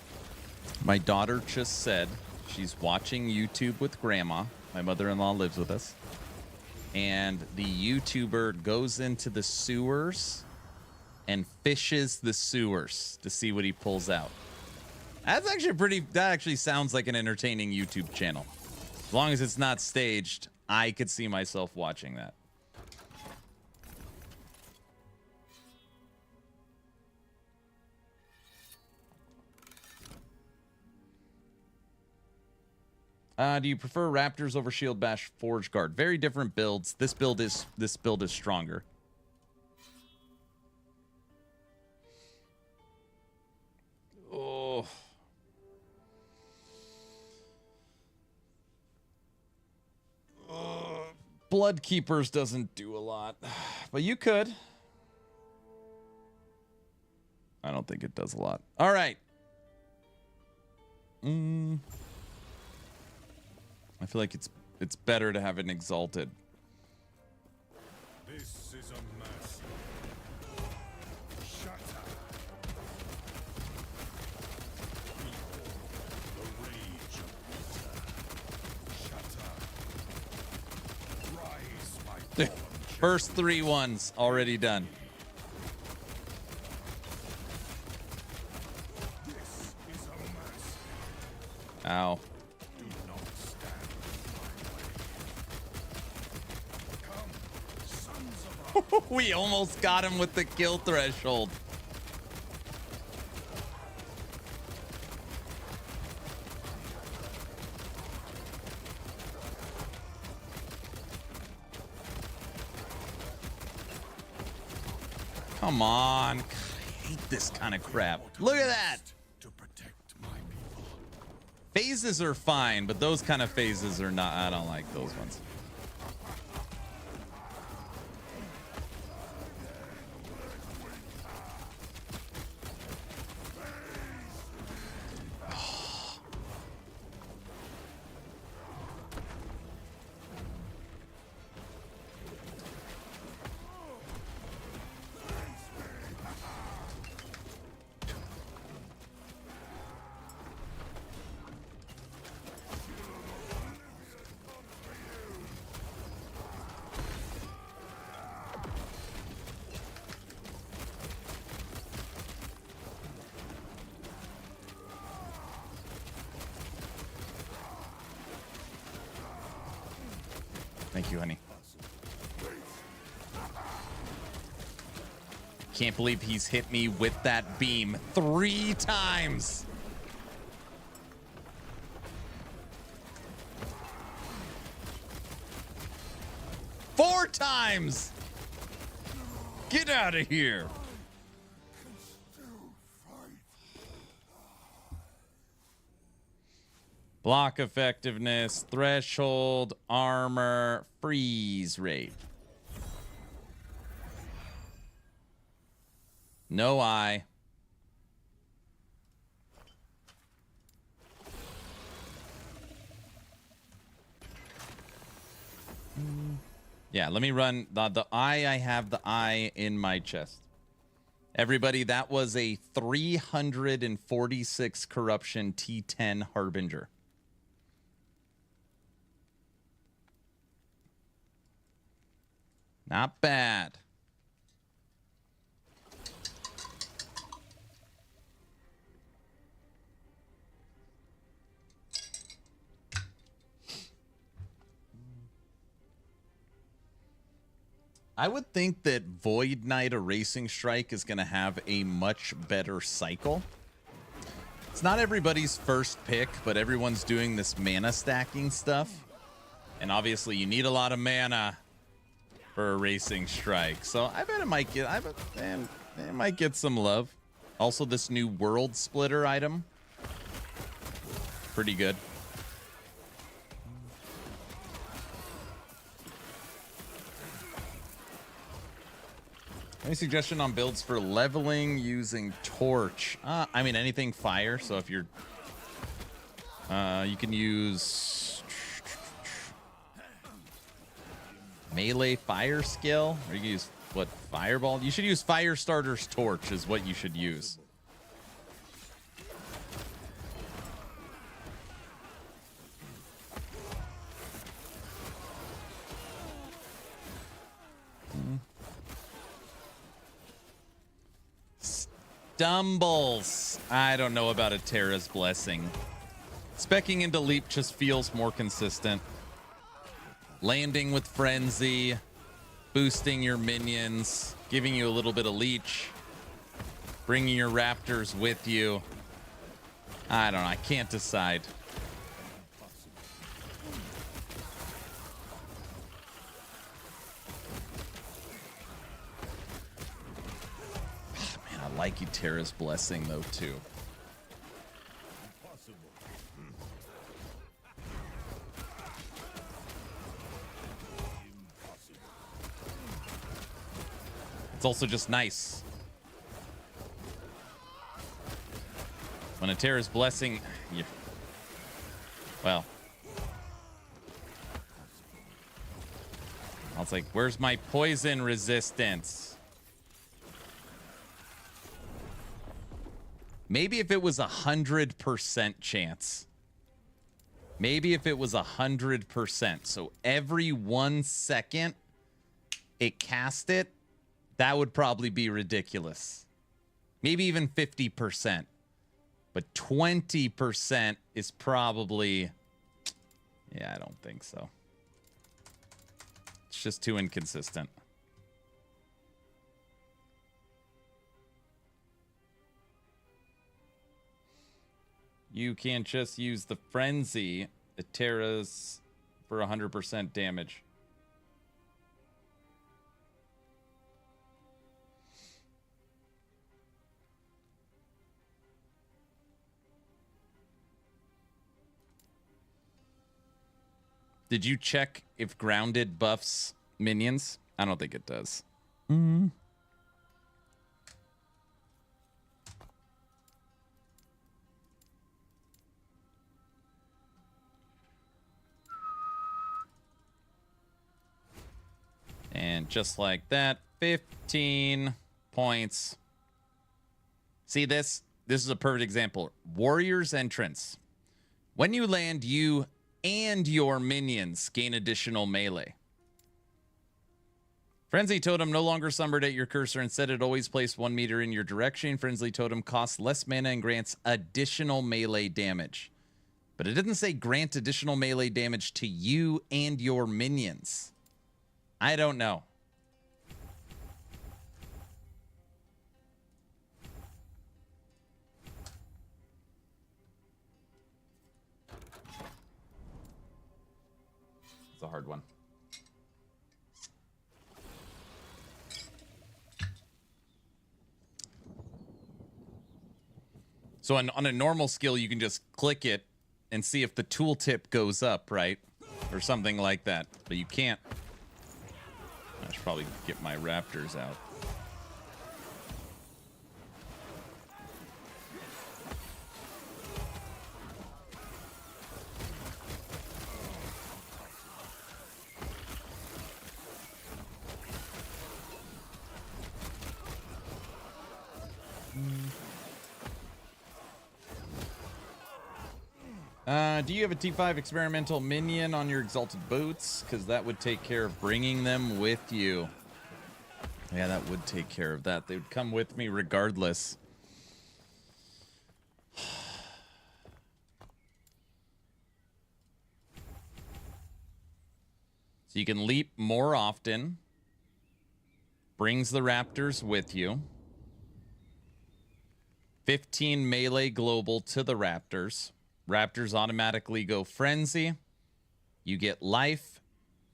My daughter just said she's watching YouTube with Grandma. My mother-in-law lives with us. And the YouTuber goes into the sewers and fishes the sewers to see what he pulls out. That's actually that actually sounds like an entertaining YouTube channel. As long as it's not staged, I could see myself watching that. Do you prefer Raptors over Shield Bash Forge Guard? Very different builds. This build is stronger. Blood Keepers doesn't do a lot, but you could. I don't think it does a lot. All right. I feel like it's better to have an exalted. This is a mercy. Shatter. The rage of winter. Shatter. Rise, my fallen First 3 ones already done. This is a mercy. Ow. Do not stand in my way. Come, sons of We almost got him with the kill threshold. Come on. God, I hate this kind of crap. Look at that. to protect my people. Phases are fine, but those kind of phases are not. I don't like those ones. Thank you, honey. Can't believe he's hit me with that beam 3 times. Four times. Get out of here. Block effectiveness, threshold, armor, freeze rate. No eye. Yeah, let me run the eye. I have the eye in my chest. Everybody, that was a 346 corruption T10 Harbinger. Not bad. I would think that Void Knight Erasing Strike is going to have a much better cycle. It's not everybody's first pick, but everyone's doing this mana stacking stuff. And obviously you need a lot of mana for Erasing Strike. So I bet it might get, it might get some love. Also this new World Splitter item. Pretty good. Any suggestion on builds for leveling using torch? I mean, anything fire. So if you're, you can use melee fire skill, or you can use what, fireball? You should use Firestarter's torch is what you should use. Stumbles. I don't know about a Terra's Blessing. Specking into Leap just feels more consistent. Landing with Frenzy, boosting your minions, giving you a little bit of leech, bringing your raptors with you. I don't know. I can't decide. I like Eterra's Blessing, though, too. It's also just nice. When a Terra's Blessing... Well... I was like, where's my poison resistance? Maybe if it was 100% chance. Maybe if it was 100%. So every 1 second it cast it, that would probably be ridiculous. Maybe even 50%. But 20% is probably... Yeah, I don't think so. It's just too inconsistent. You can't just use the Frenzy at Terra's for 100% damage. Did you check if grounded buffs minions? I don't think it does. Mm-hmm. And just like that, 15 points. See this? This is a perfect example. Warrior's Entrance. When you land, you and your minions gain additional melee. Frenzy Totem no longer summoned at your cursor. Instead, it always placed 1 meter in your direction. Frenzy Totem costs less mana and grants additional melee damage. But it didn't say grant additional melee damage to you and your minions. I don't know. It's a hard one. So on a normal skill, you can just click it and see if the tooltip goes up, right? Or something like that. But you can't. I should probably get my raptors out. Do you have a T5 experimental minion on your exalted boots? Because that would take care of bringing them with you. Yeah, that would take care of that. They would come with me regardless. So you can leap more often. Brings the raptors with you. 15 melee global to the raptors. Raptors automatically go frenzy. You get life,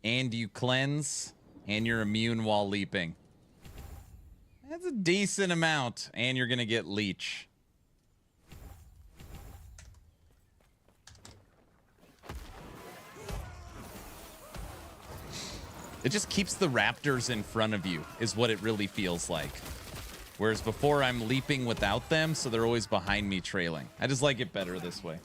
and you cleanse, and you're immune while leaping. That's a decent amount, and you're going to get leech. It just keeps the raptors in front of you, is what it really feels like. Whereas before, I'm leaping without them, so they're always behind me trailing. I just like it better this way.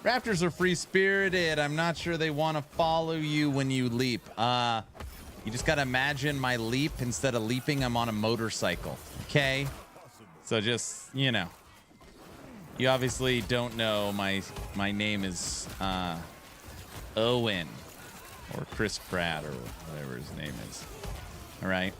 Raptors are free-spirited. I'm not sure they want to follow you when you leap. You just got to imagine my leap. Instead of leaping, I'm on a motorcycle. Okay? So just, you know. You obviously don't know my name is Owen or Chris Pratt or whatever his name is. All right?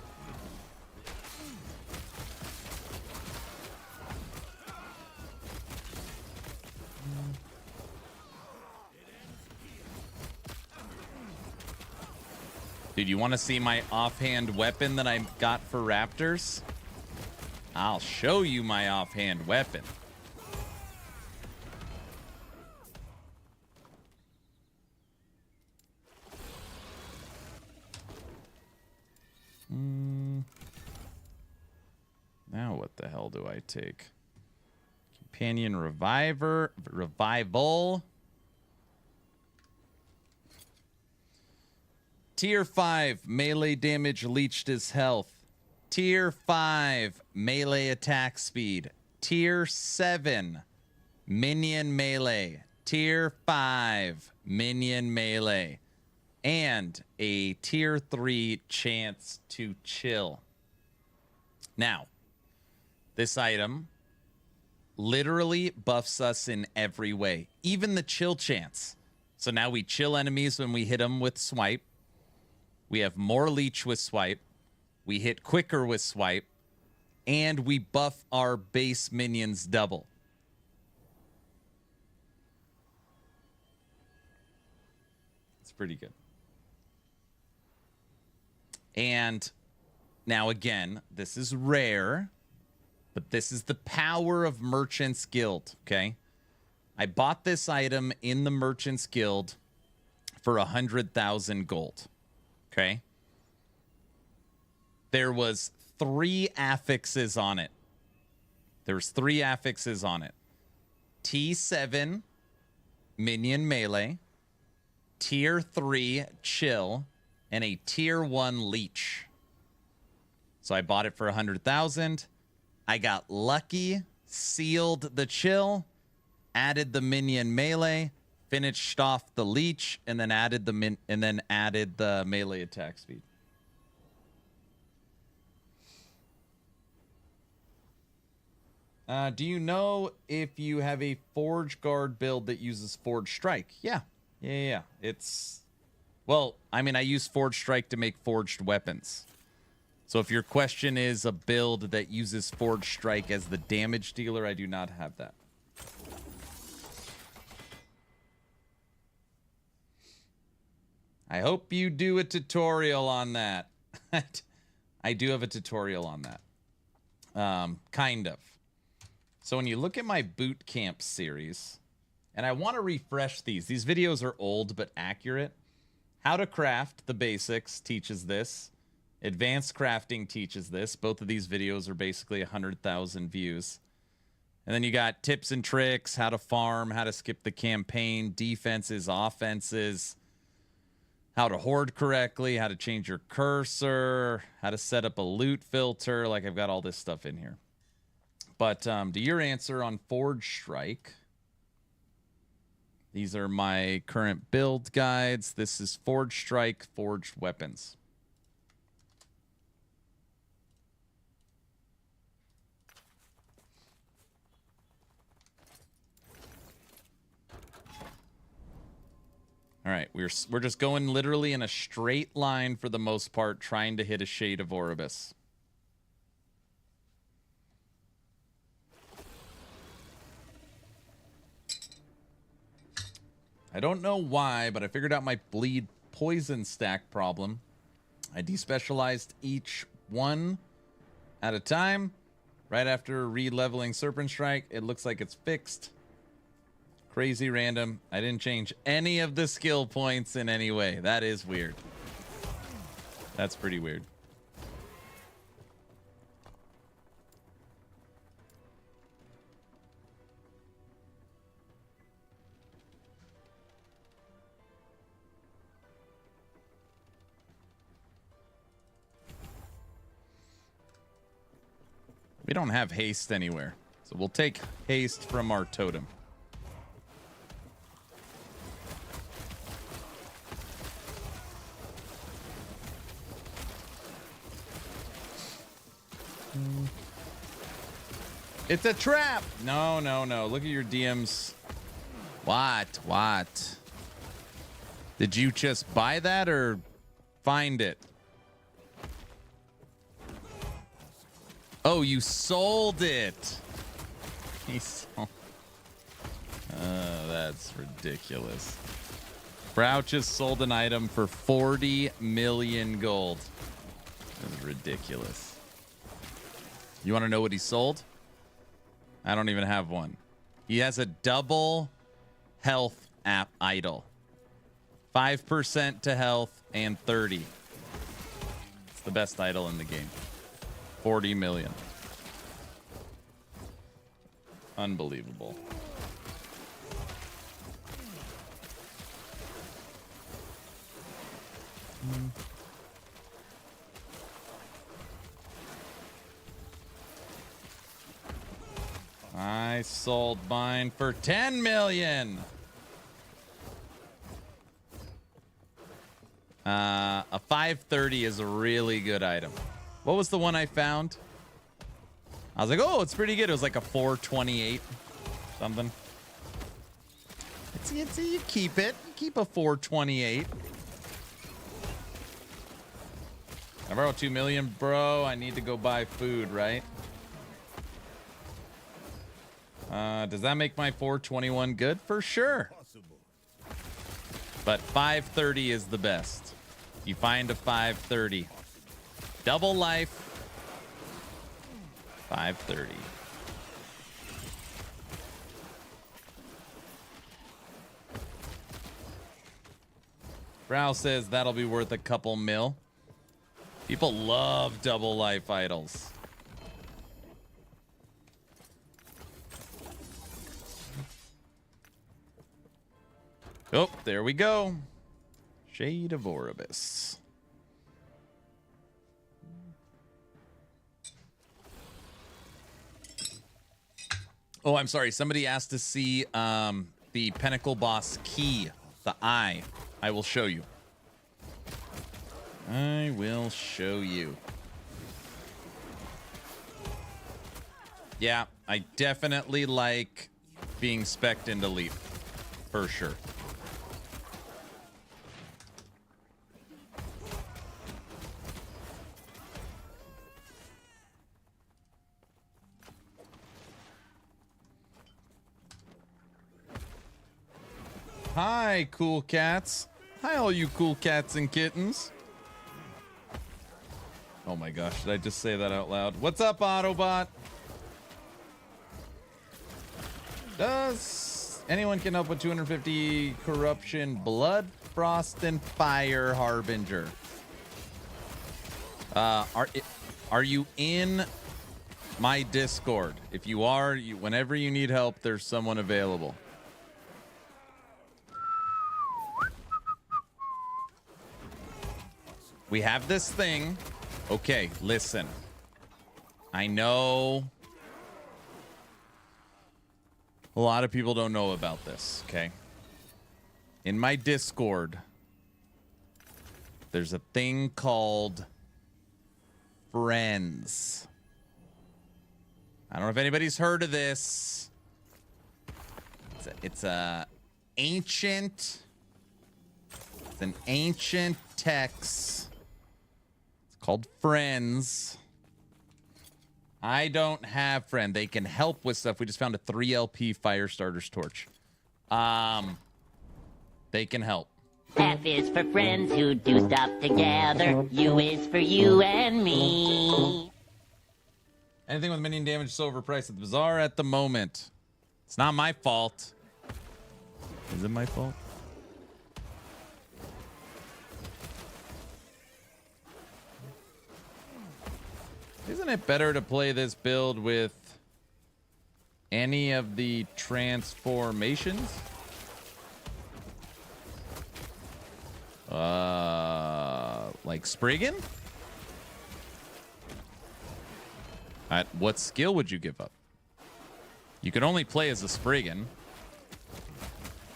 Dude, you want to see my offhand weapon that I got for raptors? I'll show you my offhand weapon. Now what the hell do I take? Companion Revival. Tier 5, melee damage leached his health. Tier 5 melee attack speed. Tier 7 minion melee. Tier 5 minion melee. And a tier 3 chance to chill. Now, this item literally buffs us in every way, even the chill chance. So now we chill enemies when we hit them with swipe. We have more leech with swipe. We hit quicker with swipe. And we buff our base minions double. It's pretty good. And now again, this is rare, but this is the power of Merchant's Guild, okay? I bought this item in the Merchant's Guild for 100,000 gold, okay? There was 3 affixes on it. There's 3 affixes on it. T7 minion melee, tier 3 chill, and a tier 1 leech. So I bought it for 100,000. I got lucky, sealed the chill, added the minion melee, finished off the leech, and then added the melee attack speed. Do you know if you have a Forge Guard build that uses Forge Strike? Yeah. It's... Well, I mean, I use Forge Strike to make forged weapons. So if your question is a build that uses Forge Strike as the damage dealer, I do not have that. I hope you do a tutorial on that. I do have a tutorial on that. Kind of. So when you look at my boot camp series, and I want to refresh these. These videos are old but accurate. How to Craft, the basics, teaches this. Advanced Crafting teaches this. Both of these videos are basically 100,000 views. And then you got tips and tricks, how to farm, how to skip the campaign, defenses, offenses, how to hoard correctly, how to change your cursor, how to set up a loot filter. Like, I've got all this stuff in here. But to your answer on Forge Strike, these are my current build guides. This is Forge Strike, Forged Weapons. All right, we're just going literally in a straight line for the most part, trying to hit a Shade of Oribus. I don't know why, but I figured out my bleed poison stack problem. I despecialized each one at a time. Right after re-leveling Serpent Strike, it looks like it's fixed. Crazy random. I didn't change any of the skill points in any way. That is weird. That's pretty weird. We don't have haste anywhere, so we'll take haste from our totem. It's a trap! No. Look at your DMs. What? Did you just buy that or find it? Oh, you sold it. He sold. Oh, that's ridiculous. Brow just sold an item for 40 million gold. That's ridiculous. You want to know what he sold? I don't even have one. He has a double health app idol. 5% to health and 30. It's the best idol in the game. 40 million. Unbelievable. I sold mine for 10 million. A 530 is a really good item. What was the one I found? I was like, oh, it's pretty good. It was like a 428 something. It's you keep it. You keep a 428. I borrow 2 million, bro. I need to go buy food, right? Does that make my 421 good? For sure. But 530 is the best. You find a 530. Double life. 530. Brow says that'll be worth a couple mil. People love double life idols. Oh, there we go. Shade of Oribus. Oh, I'm sorry. Somebody asked to see the Pinnacle Boss key, the eye. I will show you. I will show you. Yeah, I definitely like being spec'd into Leap. For sure. Hi, cool cats. Hi, all you cool cats and kittens. Oh my gosh, did I just say that out loud? What's up, Autobot? Does anyone can help with 250 corruption, blood, frost, and fire harbinger? Are you in my Discord? If you are, whenever you need help, there's someone available. We have this thing. Okay, listen. I know a lot of people don't know about this, okay? In my Discord, there's a thing called Friends. I don't know if anybody's heard of this. It's an ancient text. Called Friends. I don't have friend. They can help with stuff. We just found a 3LP Firestarter's torch. They can help. F is for friends who do stuff together. U is for you and me. Anything with minion damage is so overpriced at the bazaar at the moment. It's not my fault. Is it my fault? Isn't it better to play this build with any of the transformations? Like Spriggan? What skill would you give up? You can only play as a Spriggan.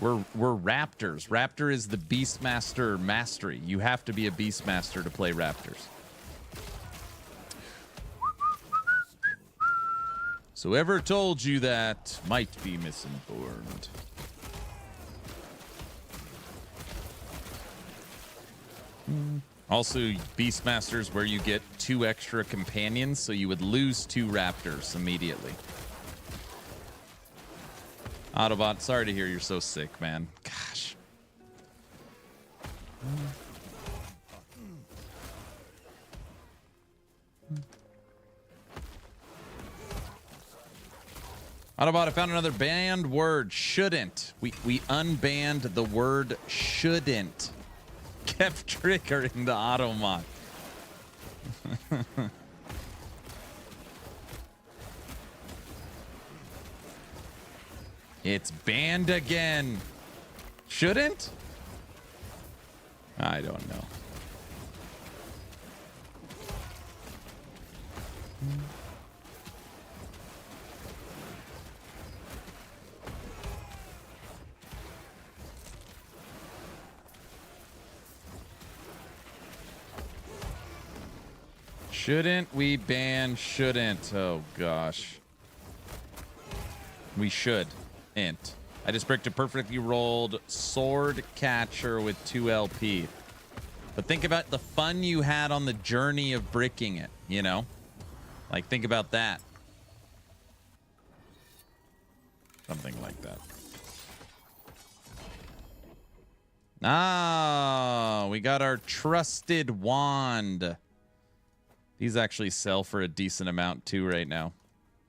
We're Raptors. Raptor is the Beastmaster mastery. You have to be a Beastmaster to play Raptors. So whoever told you that might be misinformed. Also, Beastmasters where you get 2 extra companions, so you would lose 2 Raptors immediately. Autobot, sorry to hear you're so sick, man. Gosh. Autobot, I found another banned word. Shouldn't. We unbanned the word shouldn't. Kept triggering the Automod. It's banned again. Shouldn't? I don't know. Shouldn't we ban shouldn't? Oh, gosh. We should. Int. I just bricked a perfectly rolled sword catcher with 2 LP. But think about the fun you had on the journey of bricking it, you know? Like, think about that. Something like that. Ah, we got our trusted wand. These actually sell for a decent amount too right now.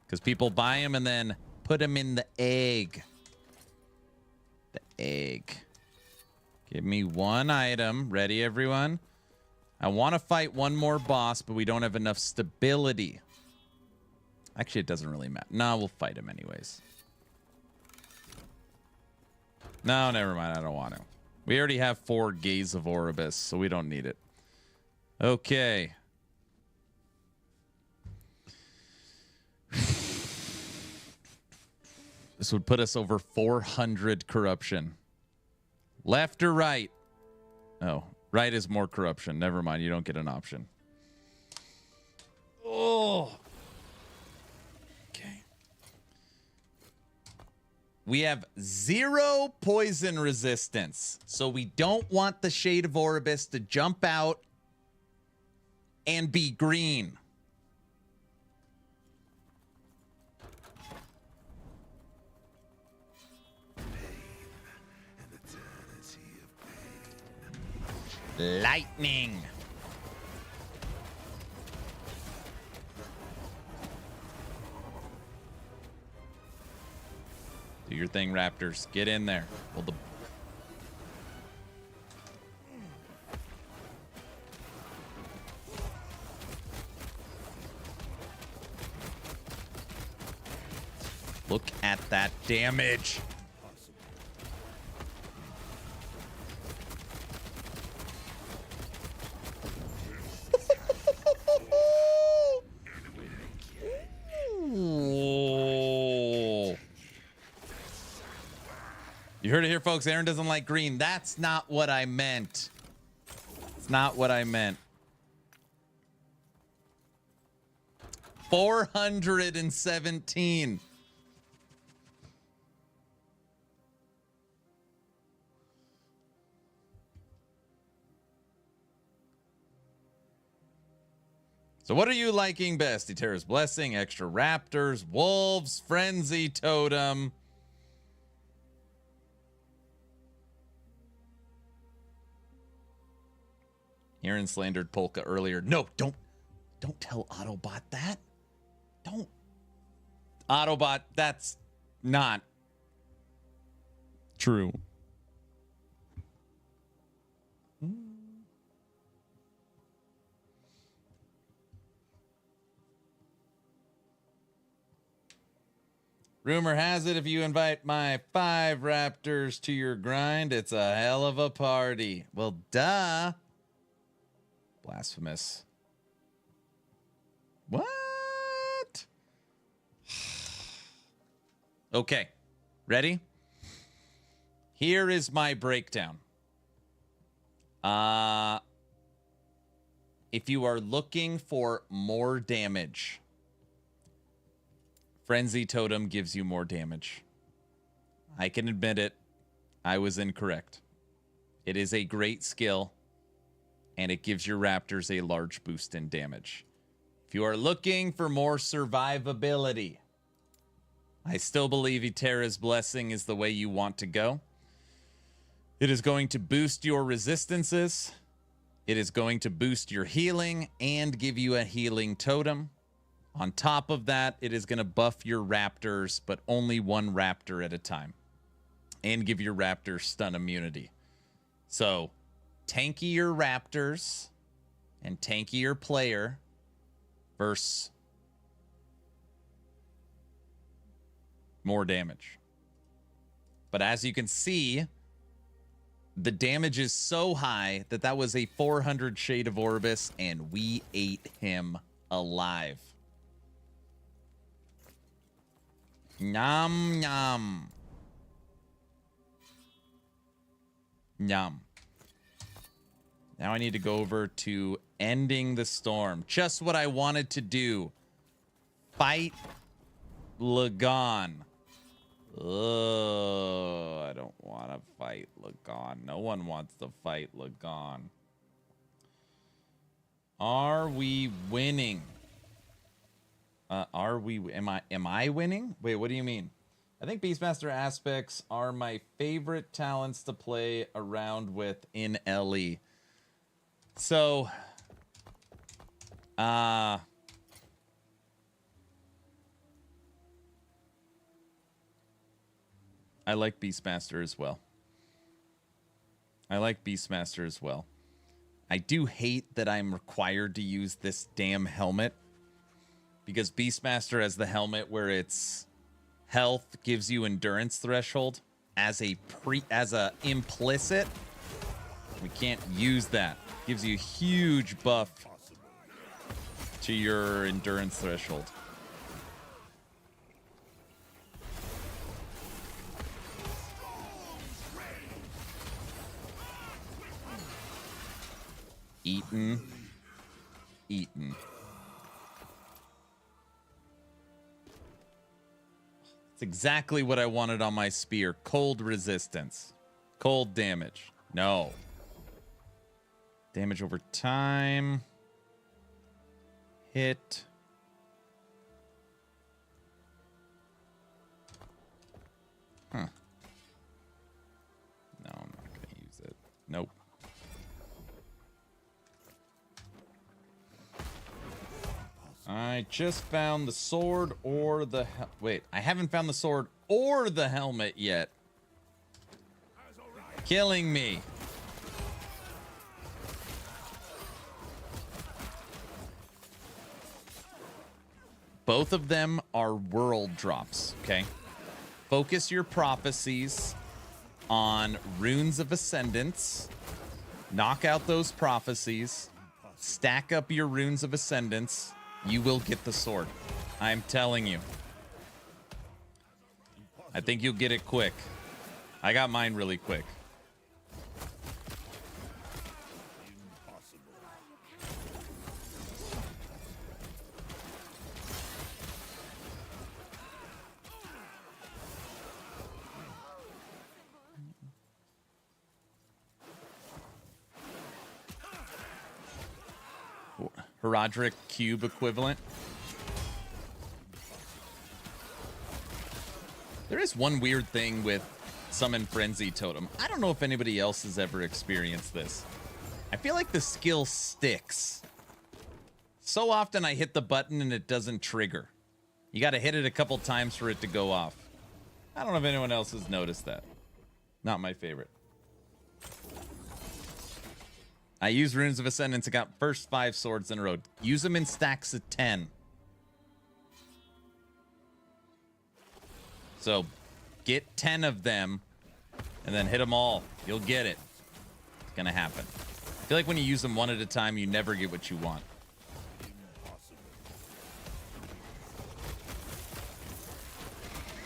Because people buy them and then put them in the egg. The egg. Give me one item. Ready, everyone? I want to fight one more boss, but we don't have enough stability. Actually, it doesn't really matter. No, we'll fight him anyways. No, never mind. I don't want to. We already have 4 Gaze of Oribus, so we don't need it. Okay. This would put us over 400 corruption. Left or right? Oh, right is more corruption. Never mind. You don't get an option. Oh. Okay. We have 0 poison resistance. So we don't want the Shade of Oribus to jump out and be green. Lightning. Do your thing, Raptors. Get in there. Hold the... Look at that damage. You heard it here, folks. Aaron doesn't like green. That's not what I meant. It's not what I meant. 417. So what are you liking best? Eterra's Blessing, Extra Raptors, Wolves, Frenzy Totem. Aaron slandered Polka earlier. No, don't tell Autobot that. Don't. Autobot, that's not true. Rumor has it, if you invite my 5 Raptors to your grind, it's a hell of a party. Well, duh. Blasphemous. What? Okay. Ready? Here is my breakdown. If you are looking for more damage, Frenzy Totem gives you more damage. I can admit it. I was incorrect. It is a great skill, and it gives your Raptors a large boost in damage. If you are looking for more survivability, I still believe Eterra's Blessing is the way you want to go. It is going to boost your resistances. It is going to boost your healing and give you a healing totem. On top of that, it is going to buff your Raptors, but only one Raptor at a time. And give your Raptors stun immunity. So, tankier Raptors and tankier player versus more damage. But as you can see, the damage is so high that that was a 400 Shade of Oribus, and we ate him alive. Nom, nom. Nom. Now I need to go over to ending the storm. Just what I wanted to do. Fight Lagon. Oh, I don't want to fight Lagon. No one wants to fight Lagon. Are we winning? Am I winning? Wait, what do you mean? I think Beastmaster aspects are my favorite talents to play around with in LE. So, I like Beastmaster as well. I do hate that I'm required to use this damn helmet, because Beastmaster has the helmet where its health gives you endurance threshold as a implicit. We can't use that. Gives you a huge buff to your endurance threshold. Eaten. It's exactly what I wanted on my spear. Cold resistance. Cold damage. No. Damage over time. Hit. Huh. No, I'm not going to use it. Nope. I just found the sword or the... Wait, I haven't found the sword or the helmet yet. Killing me. Both of them are world drops, okay? Focus your prophecies on runes of ascendance. Knock out those prophecies. Stack up your runes of ascendance. You will get the sword. I'm telling you. I think you'll get it quick. I got mine really quick. Herodric cube equivalent. There is one weird thing with Summon Frenzy Totem. I don't know if anybody else has ever experienced this. I feel like the skill sticks. So often I hit the button and it doesn't trigger. You got to hit it a couple times for it to go off. I don't know if anyone else has noticed that. Not my favorite. I use Runes of Ascendance. I got first 5 swords in a row. Use them in stacks of 10. So get 10 of them and then hit them all. You'll get it. It's going to happen. I feel like when you use them one at a time, you never get what you want.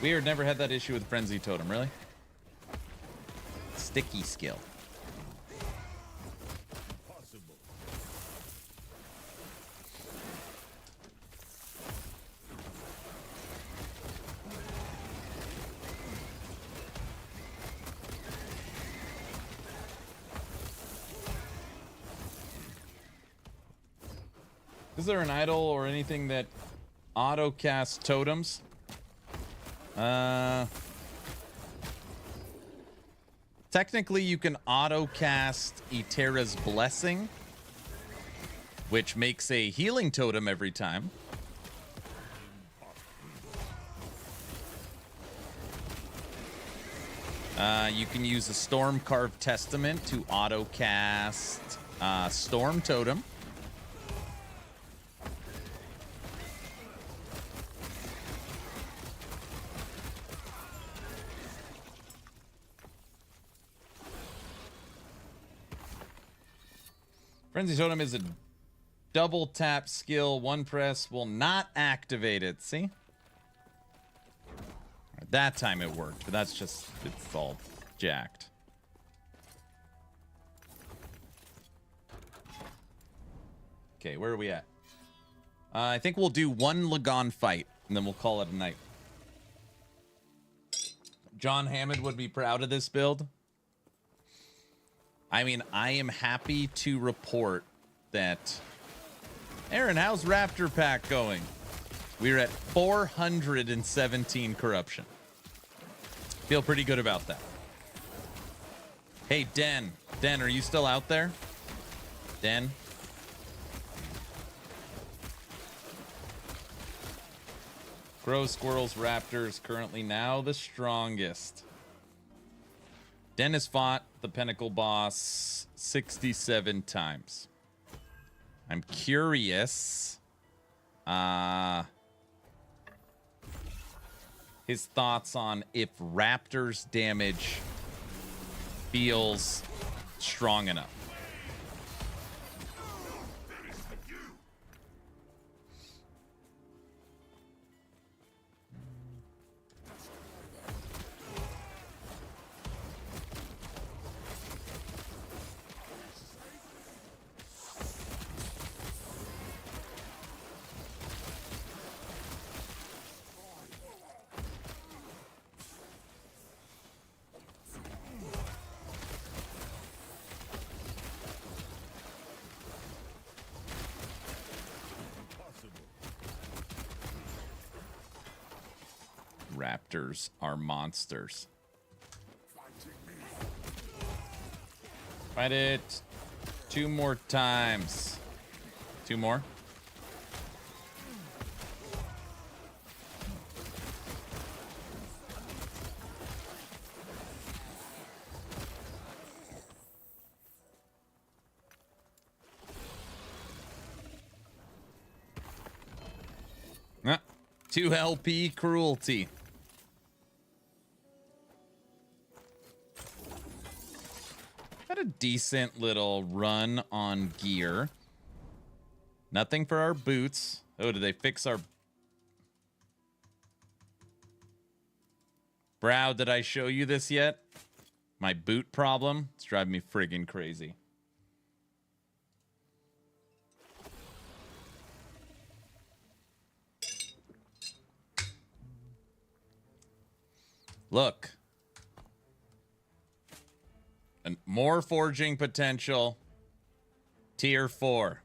Weird, never had that issue with Frenzy Totem, really? Sticky skill. Is there an idol or anything that auto-casts totems? Technically, you can auto-cast Eterra's Blessing, which makes a healing totem every time. You can use a Storm-Carved Testament to auto-cast Storm Totem. Frenzy Totem is a double tap skill. One press will not activate it. See? That time it worked, but that's just, it's all jacked. Okay, where are we at? I think we'll do one Lagon fight, and then we'll call it a night. John Hammond would be proud of this build. I mean, I am happy to report that... Aaron, how's Raptor Pack going? We're at 417 corruption. Feel pretty good about that. Hey, Den. Den, are you still out there? Den? Crows, squirrels, raptors, currently now the strongest. Den has fought the Pinnacle boss 67 times. I'm curious. His thoughts on if Raptor's damage feels strong enough. Raptors are monsters. Fight it 2 more times. 2 more? Ah, 2 LP cruelty. Had a decent little run on gear. Nothing for our boots. Oh, did they fix our... Brow, did I show you this yet? My boot problem? It's driving me friggin' crazy. Look. And more forging potential. Tier 4.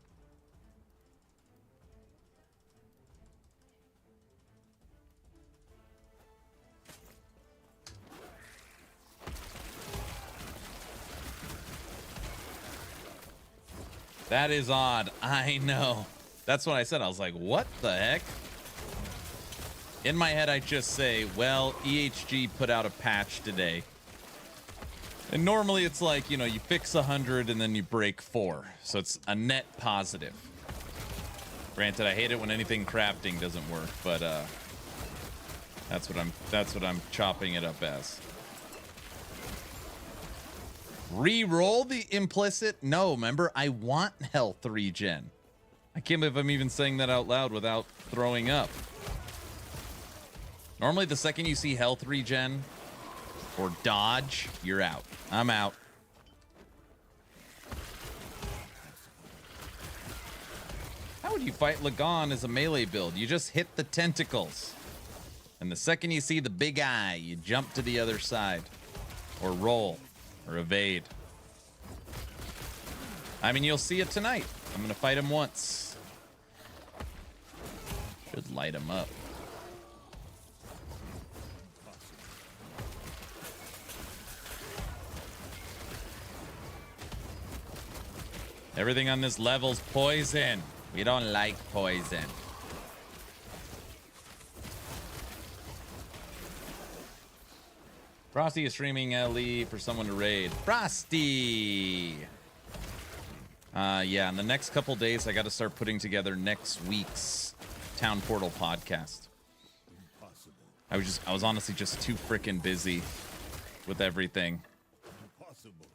That is odd. I know. That's what I said. I was like, what the heck? In my head, I just say, well, EHG put out a patch today. And normally it's like, you know, you fix 100 and then you break 4. So it's a net positive. Granted, I hate it when anything crafting doesn't work, but that's what I'm chopping it up as. Re-roll the implicit? No, remember, I want health regen. I can't believe I'm even saying that out loud without throwing up. Normally, the second you see health regen or dodge, you're out. I'm out. How would you fight Lagon as a melee build? You just hit the tentacles. And the second you see the big eye, you jump to the other side. Or roll. Or evade. I mean, you'll see it tonight. I'm going to fight him once. Should light him up. Everything on this level's poison. We don't like poison. Frosty is streaming LE for someone to raid. Frosty! Yeah, in the next couple days, I got to start putting together next week's Town Portal podcast. I was honestly just too freaking busy with everything.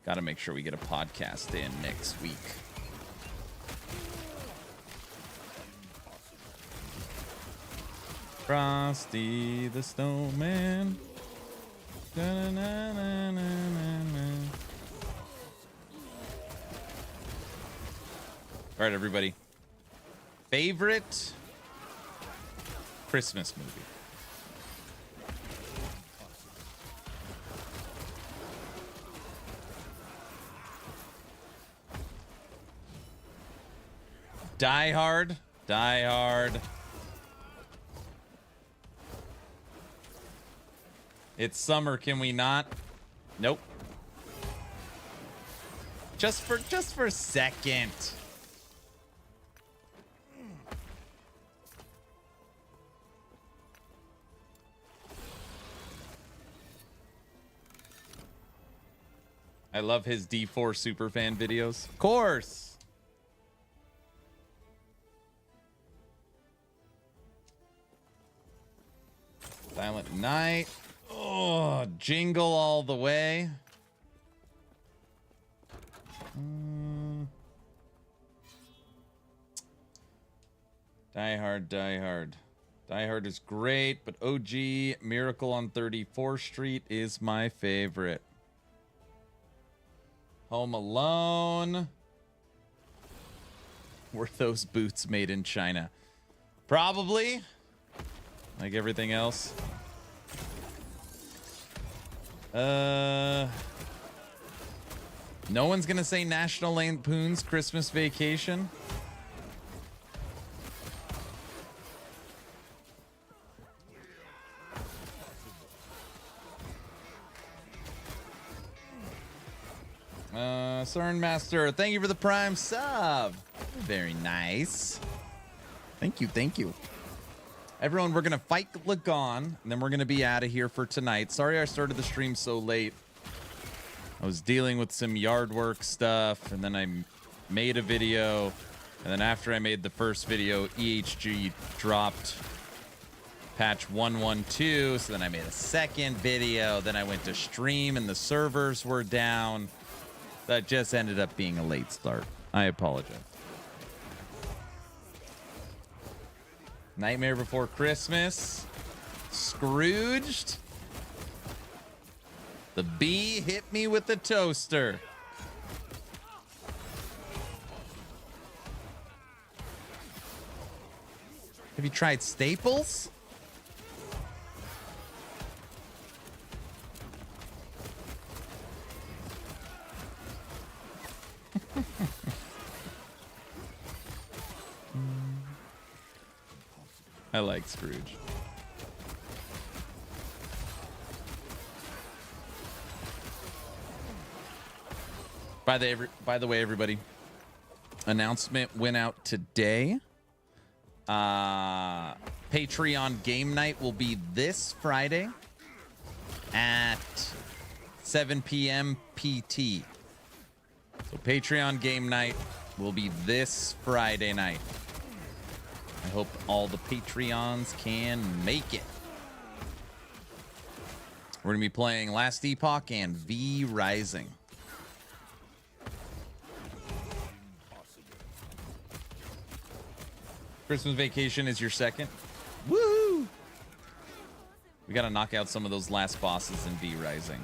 Got to make sure we get a podcast in next week. Frosty the Snowman. All right, everybody. Favorite Christmas movie? Die Hard. Die Hard. It's summer, can we not? Nope. Just for a second. I love his D4 superfan videos. Of course. Silent Night. Oh, Jingle all the way. Die Hard, Die Hard. Die Hard is great, but OG Miracle on 34th Street is my favorite. Home Alone. Were those boots made in China? Probably. Like everything else. No one's gonna say National Lampoon's Christmas Vacation. Cernmaster, thank you for the Prime sub. Very nice. Thank you, thank you. Everyone, we're gonna fight Lagon, and then we're gonna be out of here for tonight. Sorry I started the stream so late. I was dealing with some yard work stuff, and then I made a video, and then after I made the first video, EHG dropped patch 112, so then I made a second video, then I went to stream and the servers were down. That just ended up being a late start. I apologize. Nightmare Before Christmas. Scrooged. The bee hit me with the toaster. Have you tried Staples? I like Scrooge. By the way, everybody, announcement went out today. Patreon game night will be this Friday at 7 p.m. PT. So Patreon game night will be this Friday night. I hope all the Patreons can make it. We're going to be playing Last Epoch and V Rising. Christmas Vacation is your second. Woo! We got to knock out some of those last bosses in V Rising.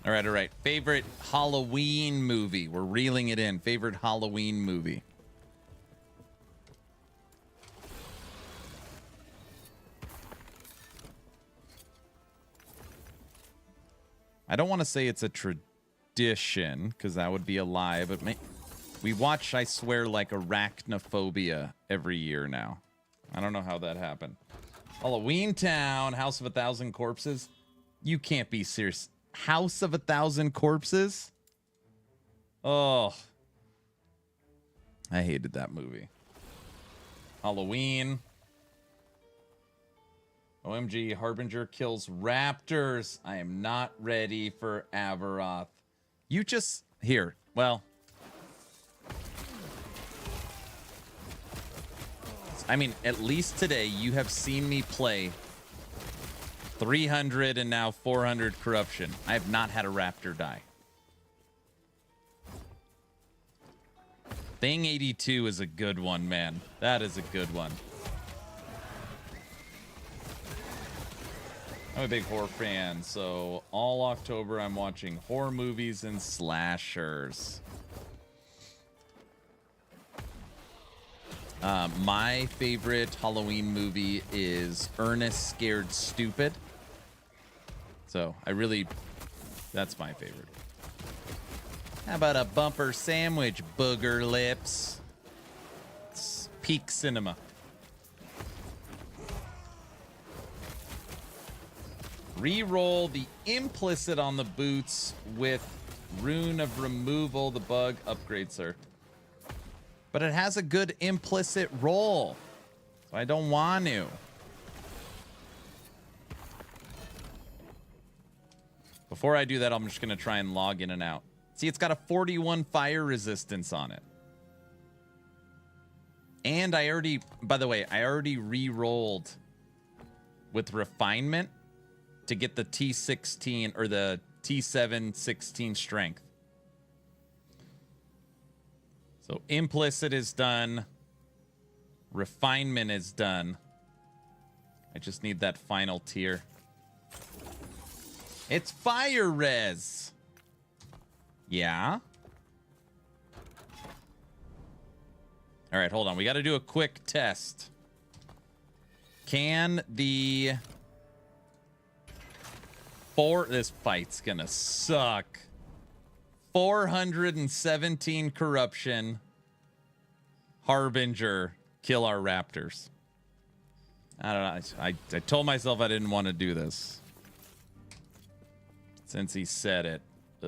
All right, all right. Favorite Halloween movie. We're reeling it in. Favorite Halloween movie. I don't want to say it's a tradition, because that would be a lie, but we watch, I swear, like Arachnophobia every year now. I don't know how that happened. Halloween Town, House of a Thousand Corpses. You can't be serious. House of a Thousand Corpses? Oh. I hated that movie. Halloween. OMG, Harbinger kills raptors. I am not ready for Avaroth. You just... Here. Well... I mean, at least today, you have seen me play 300 and now 400 corruption. I have not had a raptor die. Thing 82 is a good one, man. That is a good one. I'm a big horror fan, so all October I'm watching horror movies and slashers. My favorite Halloween movie is Ernest Scared Stupid. So that's my favorite. How about a bumper sandwich, booger lips? It's peak cinema. Reroll the implicit on the boots with Rune of Removal, the bug upgrade, sir. But it has a good implicit roll, so I don't want to. Before I do that, I'm just going to try and log in and out. See, it's got a 41 fire resistance on it. And by the way, I already re-rolled with refinement to get the T16 or the T7 16 strength. So implicit is done. Refinement is done. I just need that final tier. It's fire res. Yeah. All right, hold on. We got to do a quick test. Can the this fight's gonna suck. 417 corruption. Harbinger kill our raptors. I don't know. I told myself I didn't want to do this. Since he said it. This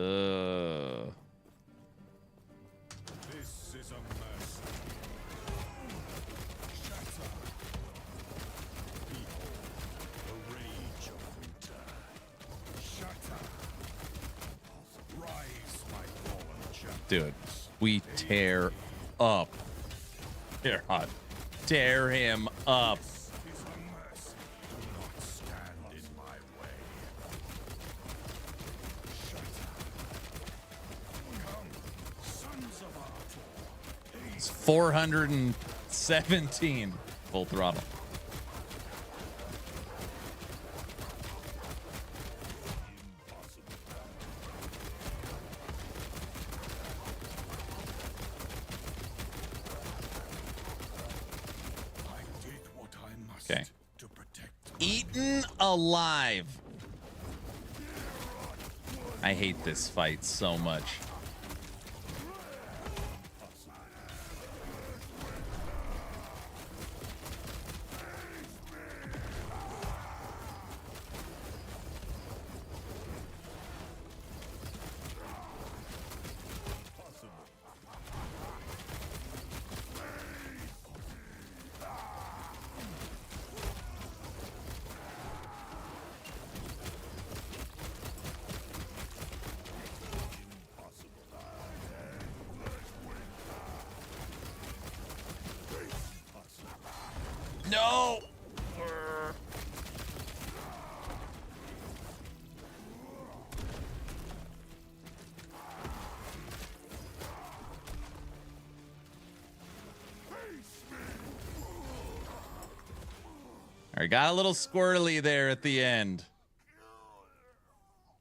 is a mess. Shatter. Behold the rage of winter. Shatter. Rise, my fallen champions. Dude, we tear up. Here, hot. Tear him up. This is a mess. Do not stand in my way. Shatter. Come, sons of Raptor. It's 417 full throttle. Okay. Eaten alive. I hate this fight so much. No! All right, got a little squirrely there at the end.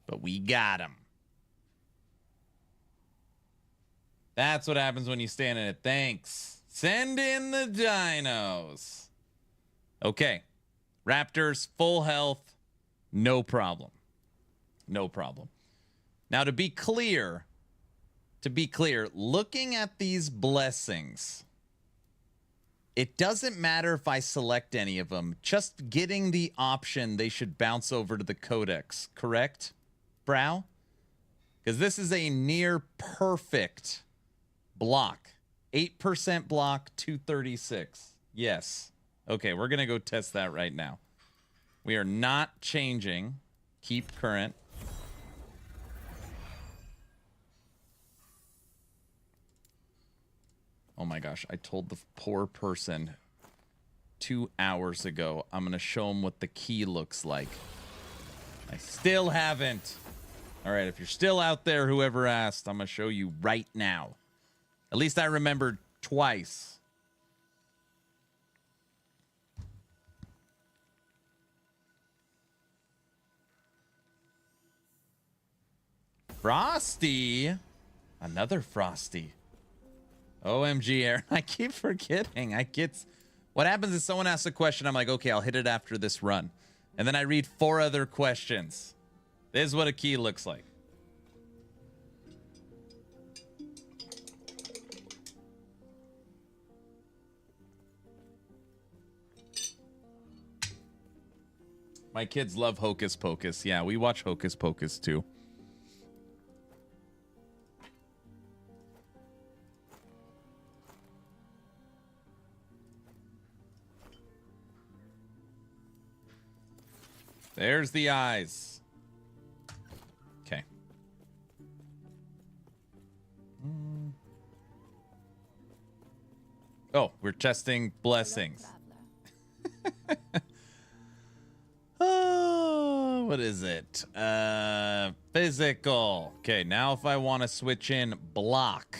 But we got him. That's what happens when you stand in it. Thanks. Send in the dinos. Okay. Raptors, full health. No problem. No problem. Now, to be clear, looking at these blessings, it doesn't matter if I select any of them. Just getting the option, they should bounce over to the codex. Correct, Brow? Because this is a near perfect block. 8% block, 236. Yes. Okay, we're going to go test that right now. We are not changing. Keep current. Oh my gosh, I told the poor person 2 hours ago I'm going to show them what the key looks like. I still haven't. All right, if you're still out there, whoever asked, I'm going to show you right now. At least I remembered twice. Frosty. Another Frosty. OMG, Aaron. I keep forgetting. What happens is someone asks a question. I'm like, okay, I'll hit it after this run. And then I read 4 other questions. This is what a key looks like. My kids love Hocus Pocus. Yeah, we watch Hocus Pocus too. There's the eyes. Okay. Oh, we're testing blessings. Oh, what is it? Physical. Okay, now if I want to switch in block.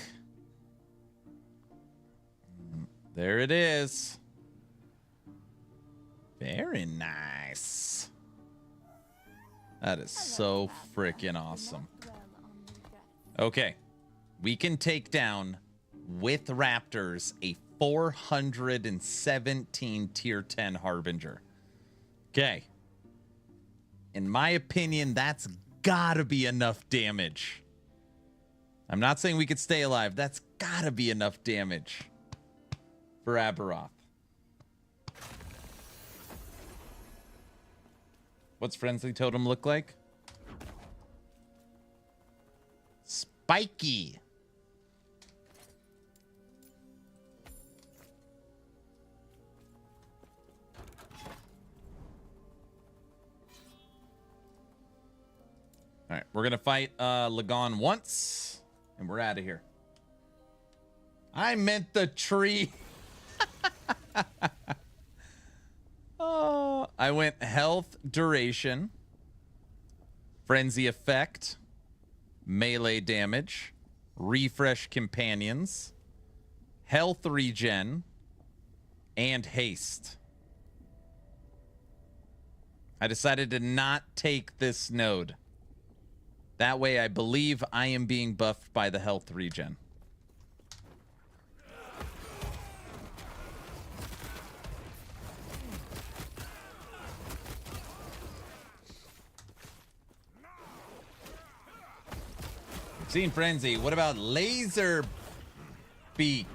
There it is. Very nice. That is so freaking awesome. Okay. We can take down, with Raptors, a 417 tier 10 Harbinger. Okay. In my opinion, that's gotta be enough damage. I'm not saying we could stay alive. That's gotta be enough damage for Aberoth. What's Frenzy Totem look like? Spiky. All right, we're going to fight Lagon once, and we're out of here. I meant the tree. Oh, I went health, duration, frenzy effect, melee damage, refresh companions, health regen, and haste. I decided to not take this node. That way I believe I am being buffed by the health regen. Seen Frenzy. What about Laser Beak?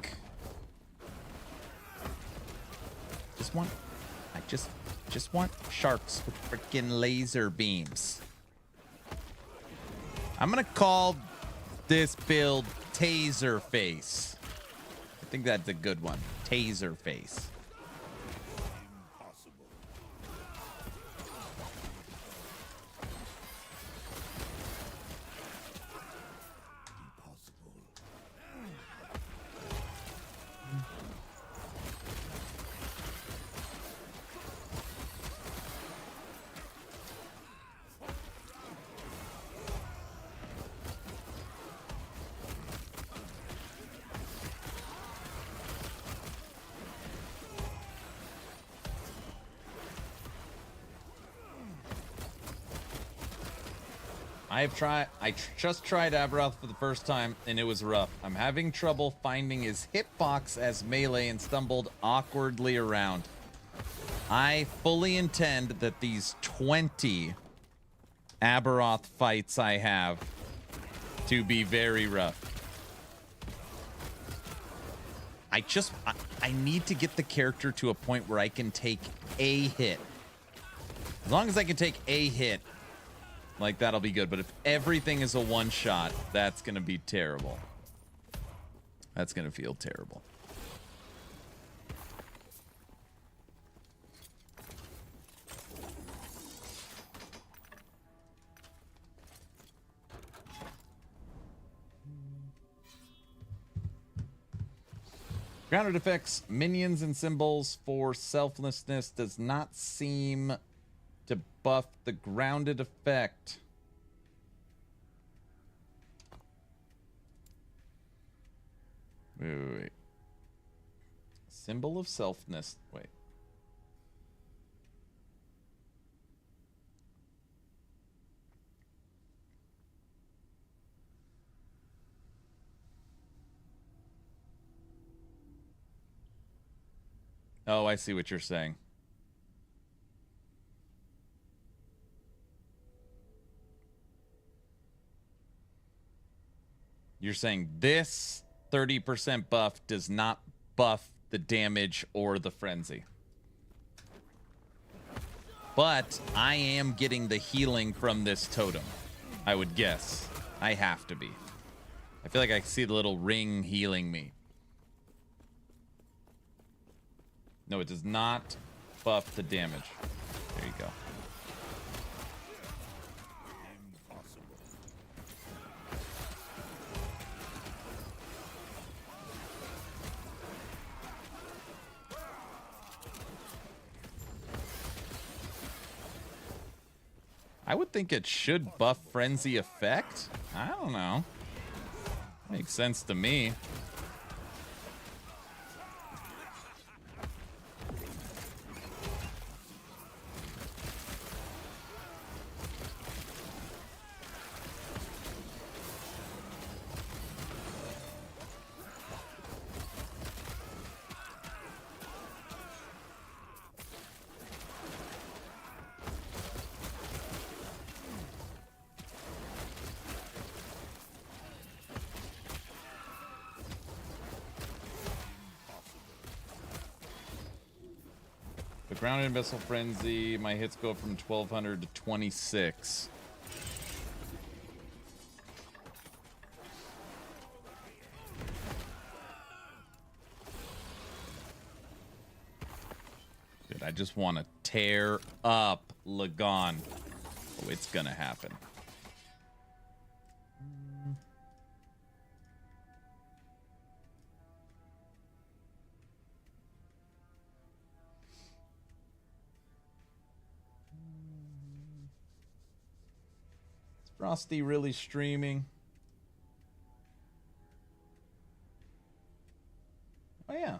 I just want sharks with freaking laser beams. I'm gonna call this build Taser Face. I think that's a good one. Taser Face. I just tried Aberoth for the first time, and it was rough. I'm having trouble finding his hitbox as melee and stumbled awkwardly around. I fully intend that these 20 Aberoth fights I have to be very rough. I need to get the character to a point where I can take a hit. As long as I can take a hit, like, that'll be good. But if everything is a one-shot, that's going to be terrible. That's going to feel terrible. Grounded effects, minions and symbols for selflessness does not seem to buff the grounded effect. Wait. Symbol of selfness. Wait. Oh, I see what you're saying. You're saying this 30% buff does not buff the damage or the frenzy. But I am getting the healing from this totem, I would guess. I have to be. I feel like I see the little ring healing me. No, it does not buff the damage. There you go. I would think it should buff frenzy effect. I don't know. Makes sense to me. Grounded Missile Frenzy, my hits go from 1200 to 26. Dude, I just want to tear up Lagon. Oh, it's gonna happen. Frosty really streaming? Oh, yeah.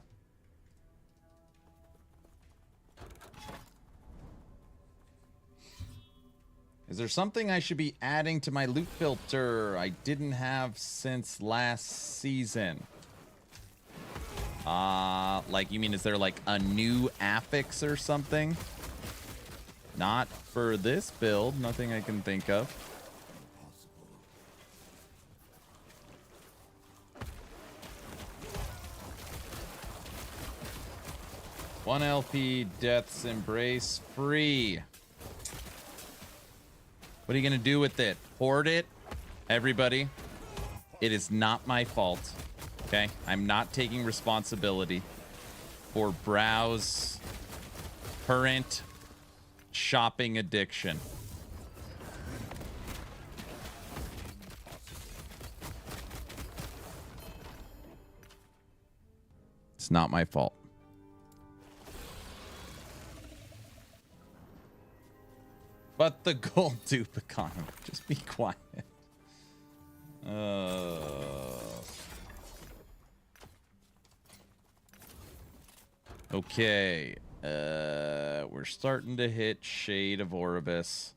Is there something I should be adding to my loot filter I didn't have since last season? Like, you mean, is there like a new affix or something? Not for this build, nothing I can think of. One LP, Death's Embrace, free. What are you going to do with it? Hoard it? Everybody, it is not my fault, okay? I'm not taking responsibility for Brow's current shopping addiction. It's not my fault. But the gold dupe economy. Just be quiet. Okay. We're starting to hit Shade of Oribus.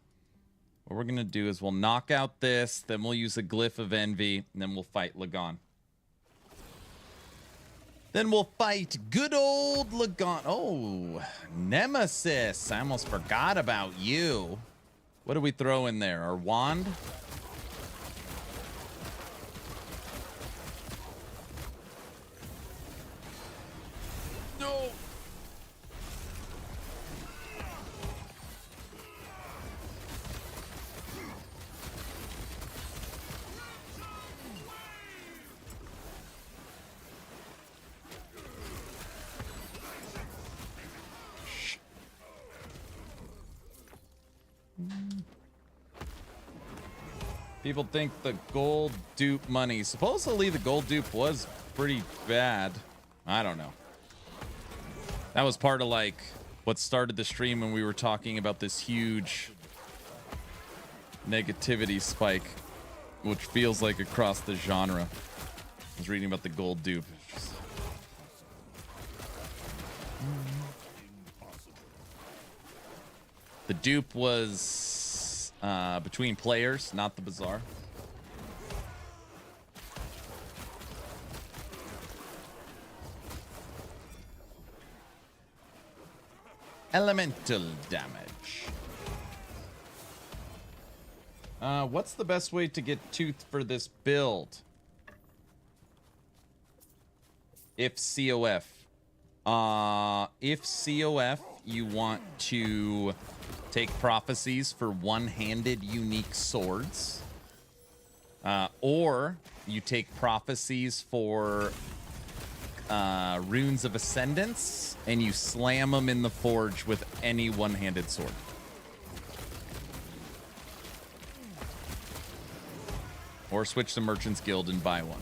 What we're going to do is we'll knock out this, then we'll use a Glyph of Envy, and then we'll fight Lagon. Then we'll fight good old Lagon. Oh, Nemesis. I almost forgot about you. What do we throw in there? Our wand? No. People think the gold dupe money. Supposedly the gold dupe was pretty bad. I don't know. That was part of like what started the stream when we were talking about this huge negativity spike, which feels like across the genre. I was reading about the gold dupe. The dupe was between players, not the bazaar. elemental damage. What's the best way to get tooth for this build? If COF. If COF, you want to take prophecies for one-handed unique swords. Or you take prophecies for runes of ascendance, and you slam them in the forge with any one-handed sword. Or switch to Merchant's Guild and buy one.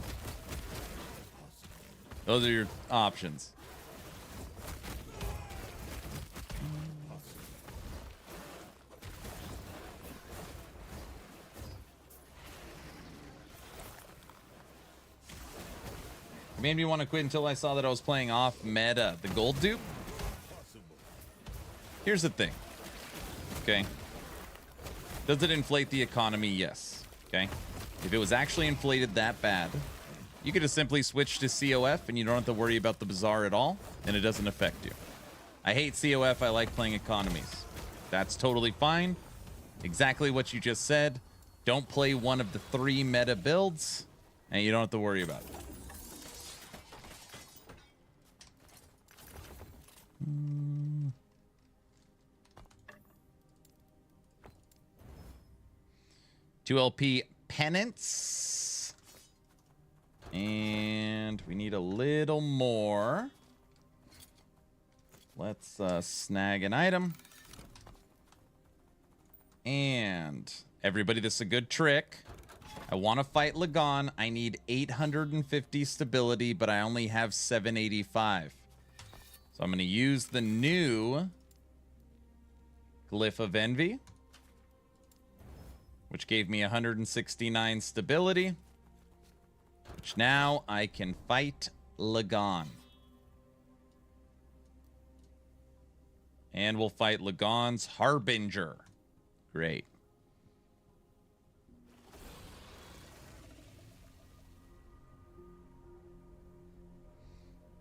Those are your options. It made me want to quit until I saw that I was playing off meta. The gold dupe? Here's the thing. Okay. Does it inflate the economy? Yes. Okay. If it was actually inflated that bad, you could just simply switch to COF and you don't have to worry about the bazaar at all, and it doesn't affect you. I hate COF. I like playing economies. That's totally fine. Exactly what you just said. Don't play one of the 3 meta builds, and you don't have to worry about it. 2 LP penance. And we need a little more. Let's snag an item. And everybody, this is a good trick. I want to fight Lagon. I need 850 stability, but I only have 785. So I'm going to use the new Glyph of Envy, which gave me 169 stability, which now I can fight Lagon. And we'll fight Lagon's Harbinger. Great.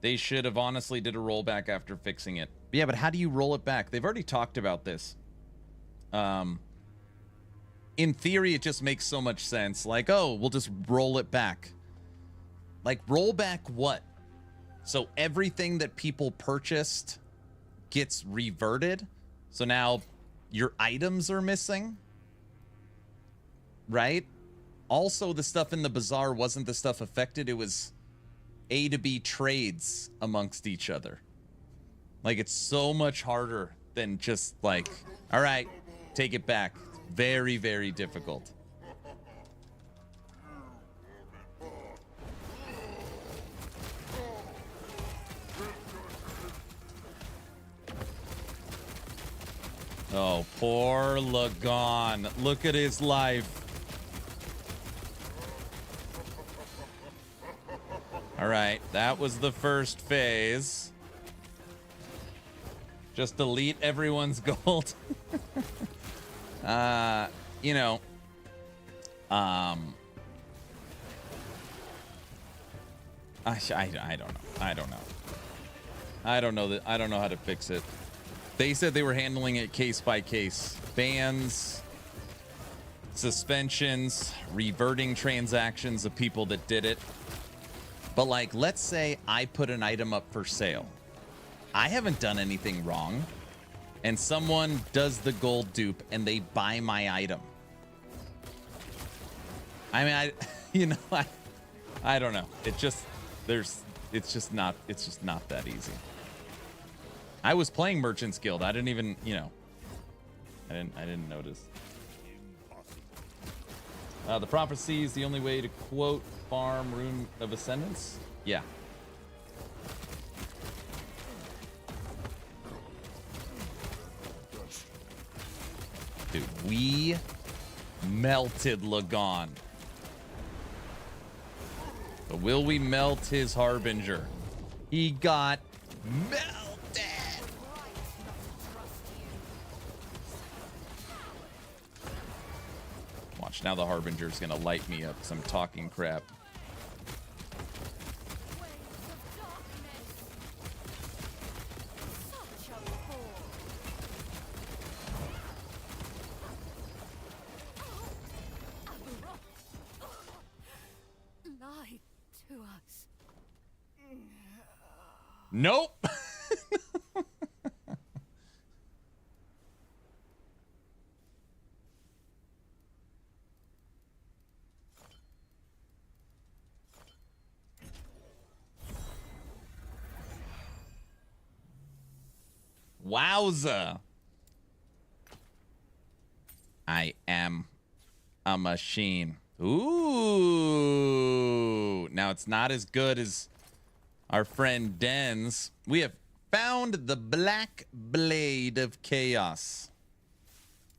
They should have honestly did a rollback after fixing it. But yeah, but how do you roll it back? They've already talked about this. In theory, it just makes so much sense. Like, oh, we'll just roll it back. Like, roll back what? So everything that people purchased gets reverted? So now your items are missing? Right? Also, the stuff in the bazaar wasn't the stuff affected. It was A to B trades amongst each other. Like, it's so much harder than just like, all right, take it back. Very, very difficult. Oh, poor Lagon. Look at his life. All right, that was the first phase. Just delete everyone's gold. You know, I don't know. I don't know. I don't know that. I don't know how to fix it. They said they were handling it case by case. Bans, suspensions, reverting transactions of people that did it. But like, let's say I put an item up for sale. I haven't done anything wrong. And someone does the gold dupe and they buy my item. I mean, I don't know. It just, it's just not that easy. I was playing Merchant's Guild. I didn't even, I didn't notice. The prophecy is the only way to quote farm Rune of Ascendance. Yeah. Dude, we melted Lagon. But will we melt his Harbinger? He got melted. Watch, now the Harbinger's gonna light me up some talking crap. to us. Nope. Wowza. I am a machine. Ooh. Now it's not as good as our friend Den's. We have found the Black Blade of Chaos.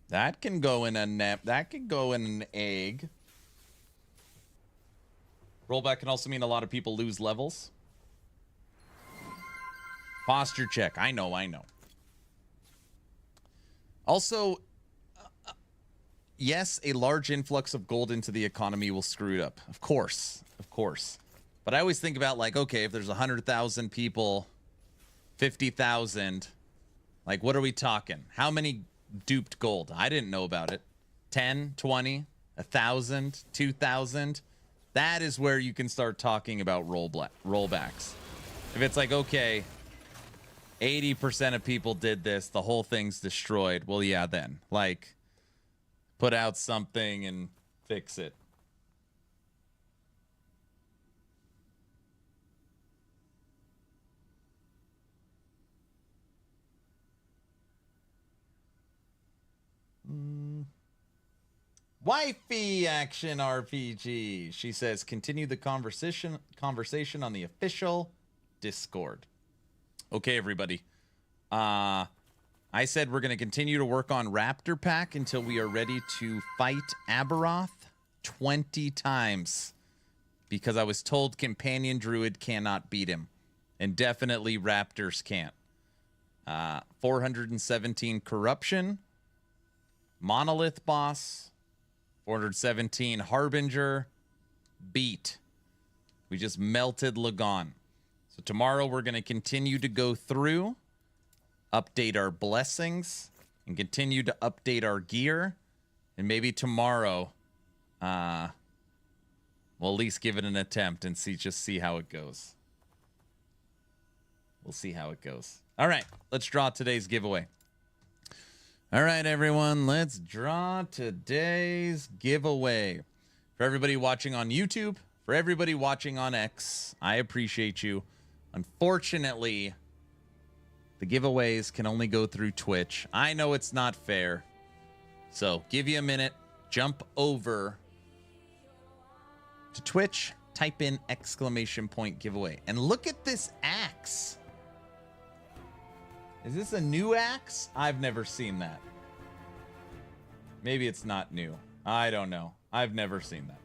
That can go in a that can go in an egg. Rollback can also mean a lot of people lose levels. Posture check. I know. Also, yes, a large influx of gold into the economy will screw it up. Of course. But I always think about, like, okay, if there's 100,000 people, 50,000, like, what are we talking? How many duped gold? I didn't know about it. 10, 20, 1,000, 2,000. That is where you can start talking about rollbacks. If it's like, okay, 80% of people did this, the whole thing's destroyed. Well, yeah, then. Like, put out something and fix it. Wifey Action RPG. She says, continue the conversation on the official Discord. Okay, everybody. I said we're going to continue to work on Raptor Pack until we are ready to fight Aberoth 20 times. Because I was told Companion Druid cannot beat him. And definitely Raptors can't. 417 Corruption. Monolith Boss. 417 Harbinger. Beat. We just melted Lagon. So tomorrow we're going to continue to go through, update our blessings, and continue to update our gear. And maybe tomorrow, we'll at least give it an attempt and see how it goes. We'll see how it goes. All right, let's draw today's giveaway. All right, everyone, let's draw today's giveaway. For everybody watching on YouTube, for everybody watching on X, I appreciate you. Unfortunately, the giveaways can only go through Twitch. I know it's not fair. So give you a minute, jump over to Twitch, type in !giveaway, and look at this axe. Is this a new axe? I've never seen that. Maybe it's not new. I don't know. I've never seen that.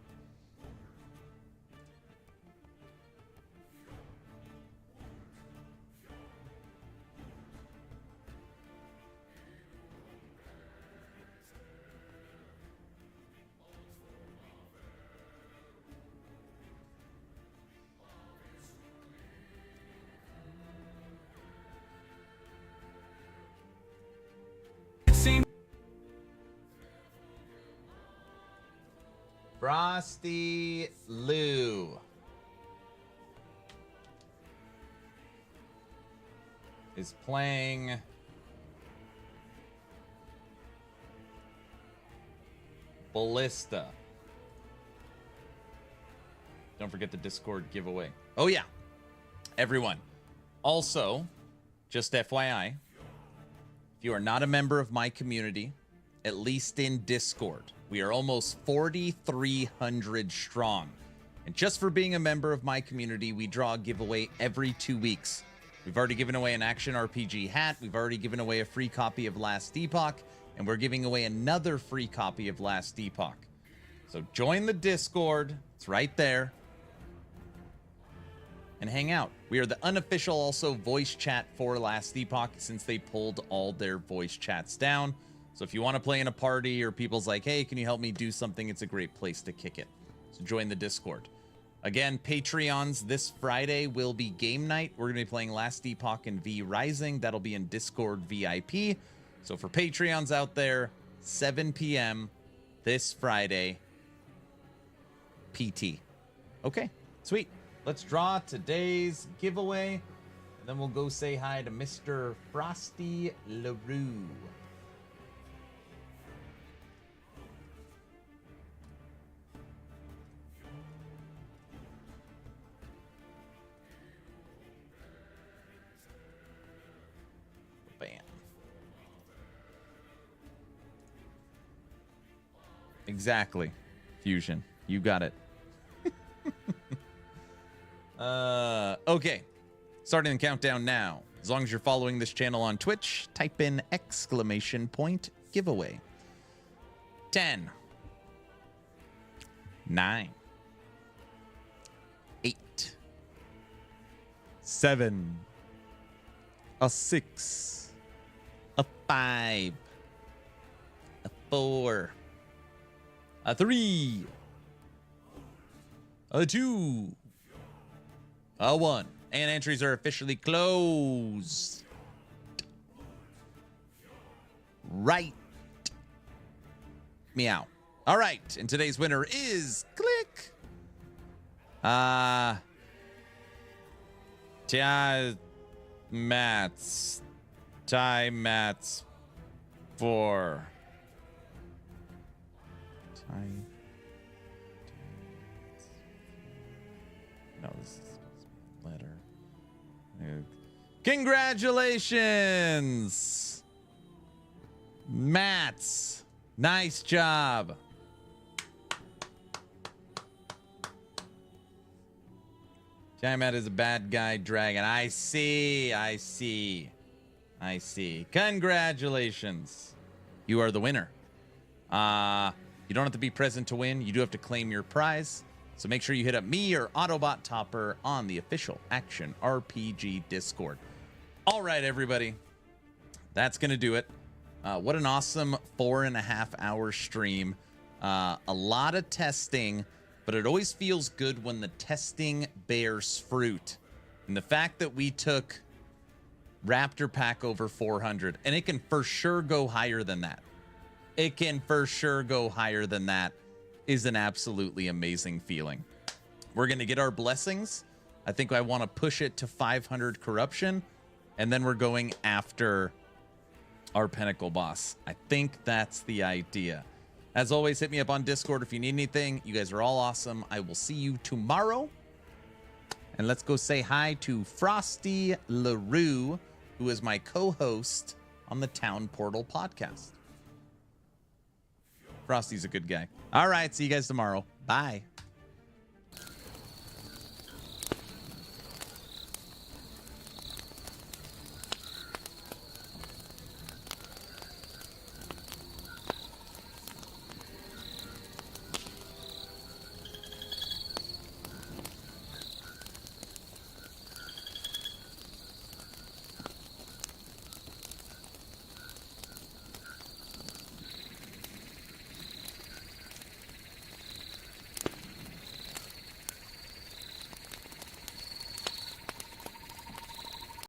Frosty Lou is playing Ballista. Don't forget the Discord giveaway. Oh yeah, everyone. Also, just FYI, if you are not a member of my community, at least in Discord, we are almost 4,300 strong. And just for being a member of my community, we draw a giveaway every 2 weeks. We've already given away an Action RPG hat. We've already given away a free copy of Last Epoch. And we're giving away another free copy of Last Epoch. So join the Discord. It's right there. And hang out. We are the unofficial also voice chat for Last Epoch since they pulled all their voice chats down. So if you want to play in a party or people's like, hey, can you help me do something? It's a great place to kick it. So join the Discord. Again, Patreons this Friday will be game night. We're going to be playing Last Epoch and V Rising. That'll be in Discord VIP. So for Patreons out there, 7 p.m. this Friday, PT. Okay, sweet. let's draw today's giveaway, and then we'll go say hi to Mr. Frosty LaRue. Bam. Exactly. Fusion. You got it. Okay. Starting the countdown now. As long as you're following this channel on Twitch, type in ! giveaway. 10, 9, 8, 7, a 6, a 5, a 4, a 3, a 2, a 1. And entries are officially closed. Right. Meow. All right. And today's winner is click. Ty Mats 4. No, this is letter. Congratulations, Mats. Nice job. Tiamat is a bad guy dragon. I see. Congratulations. You are the winner. You don't have to be present to win. You do have to claim your prize. So make sure you hit up me or Autobot Topper on the official Action RPG Discord. All right, everybody. That's going to do it. What an awesome 4.5-hour stream. A lot of testing, but it always feels good when the testing bears fruit. And the fact that we took Raptor pack over 400, and it can for sure go higher than that. Is an absolutely amazing feeling. We're going to get our blessings. I think I want to push it to 500 corruption, and then we're going after our pinnacle boss. I think that's the idea. As always, hit me up on Discord if you need anything. You guys are all awesome. I will see you tomorrow. And let's go say hi to Frosty LaRue, who is my co-host on the Town Portal podcast. Frosty's a good guy. All right, see you guys tomorrow. Bye.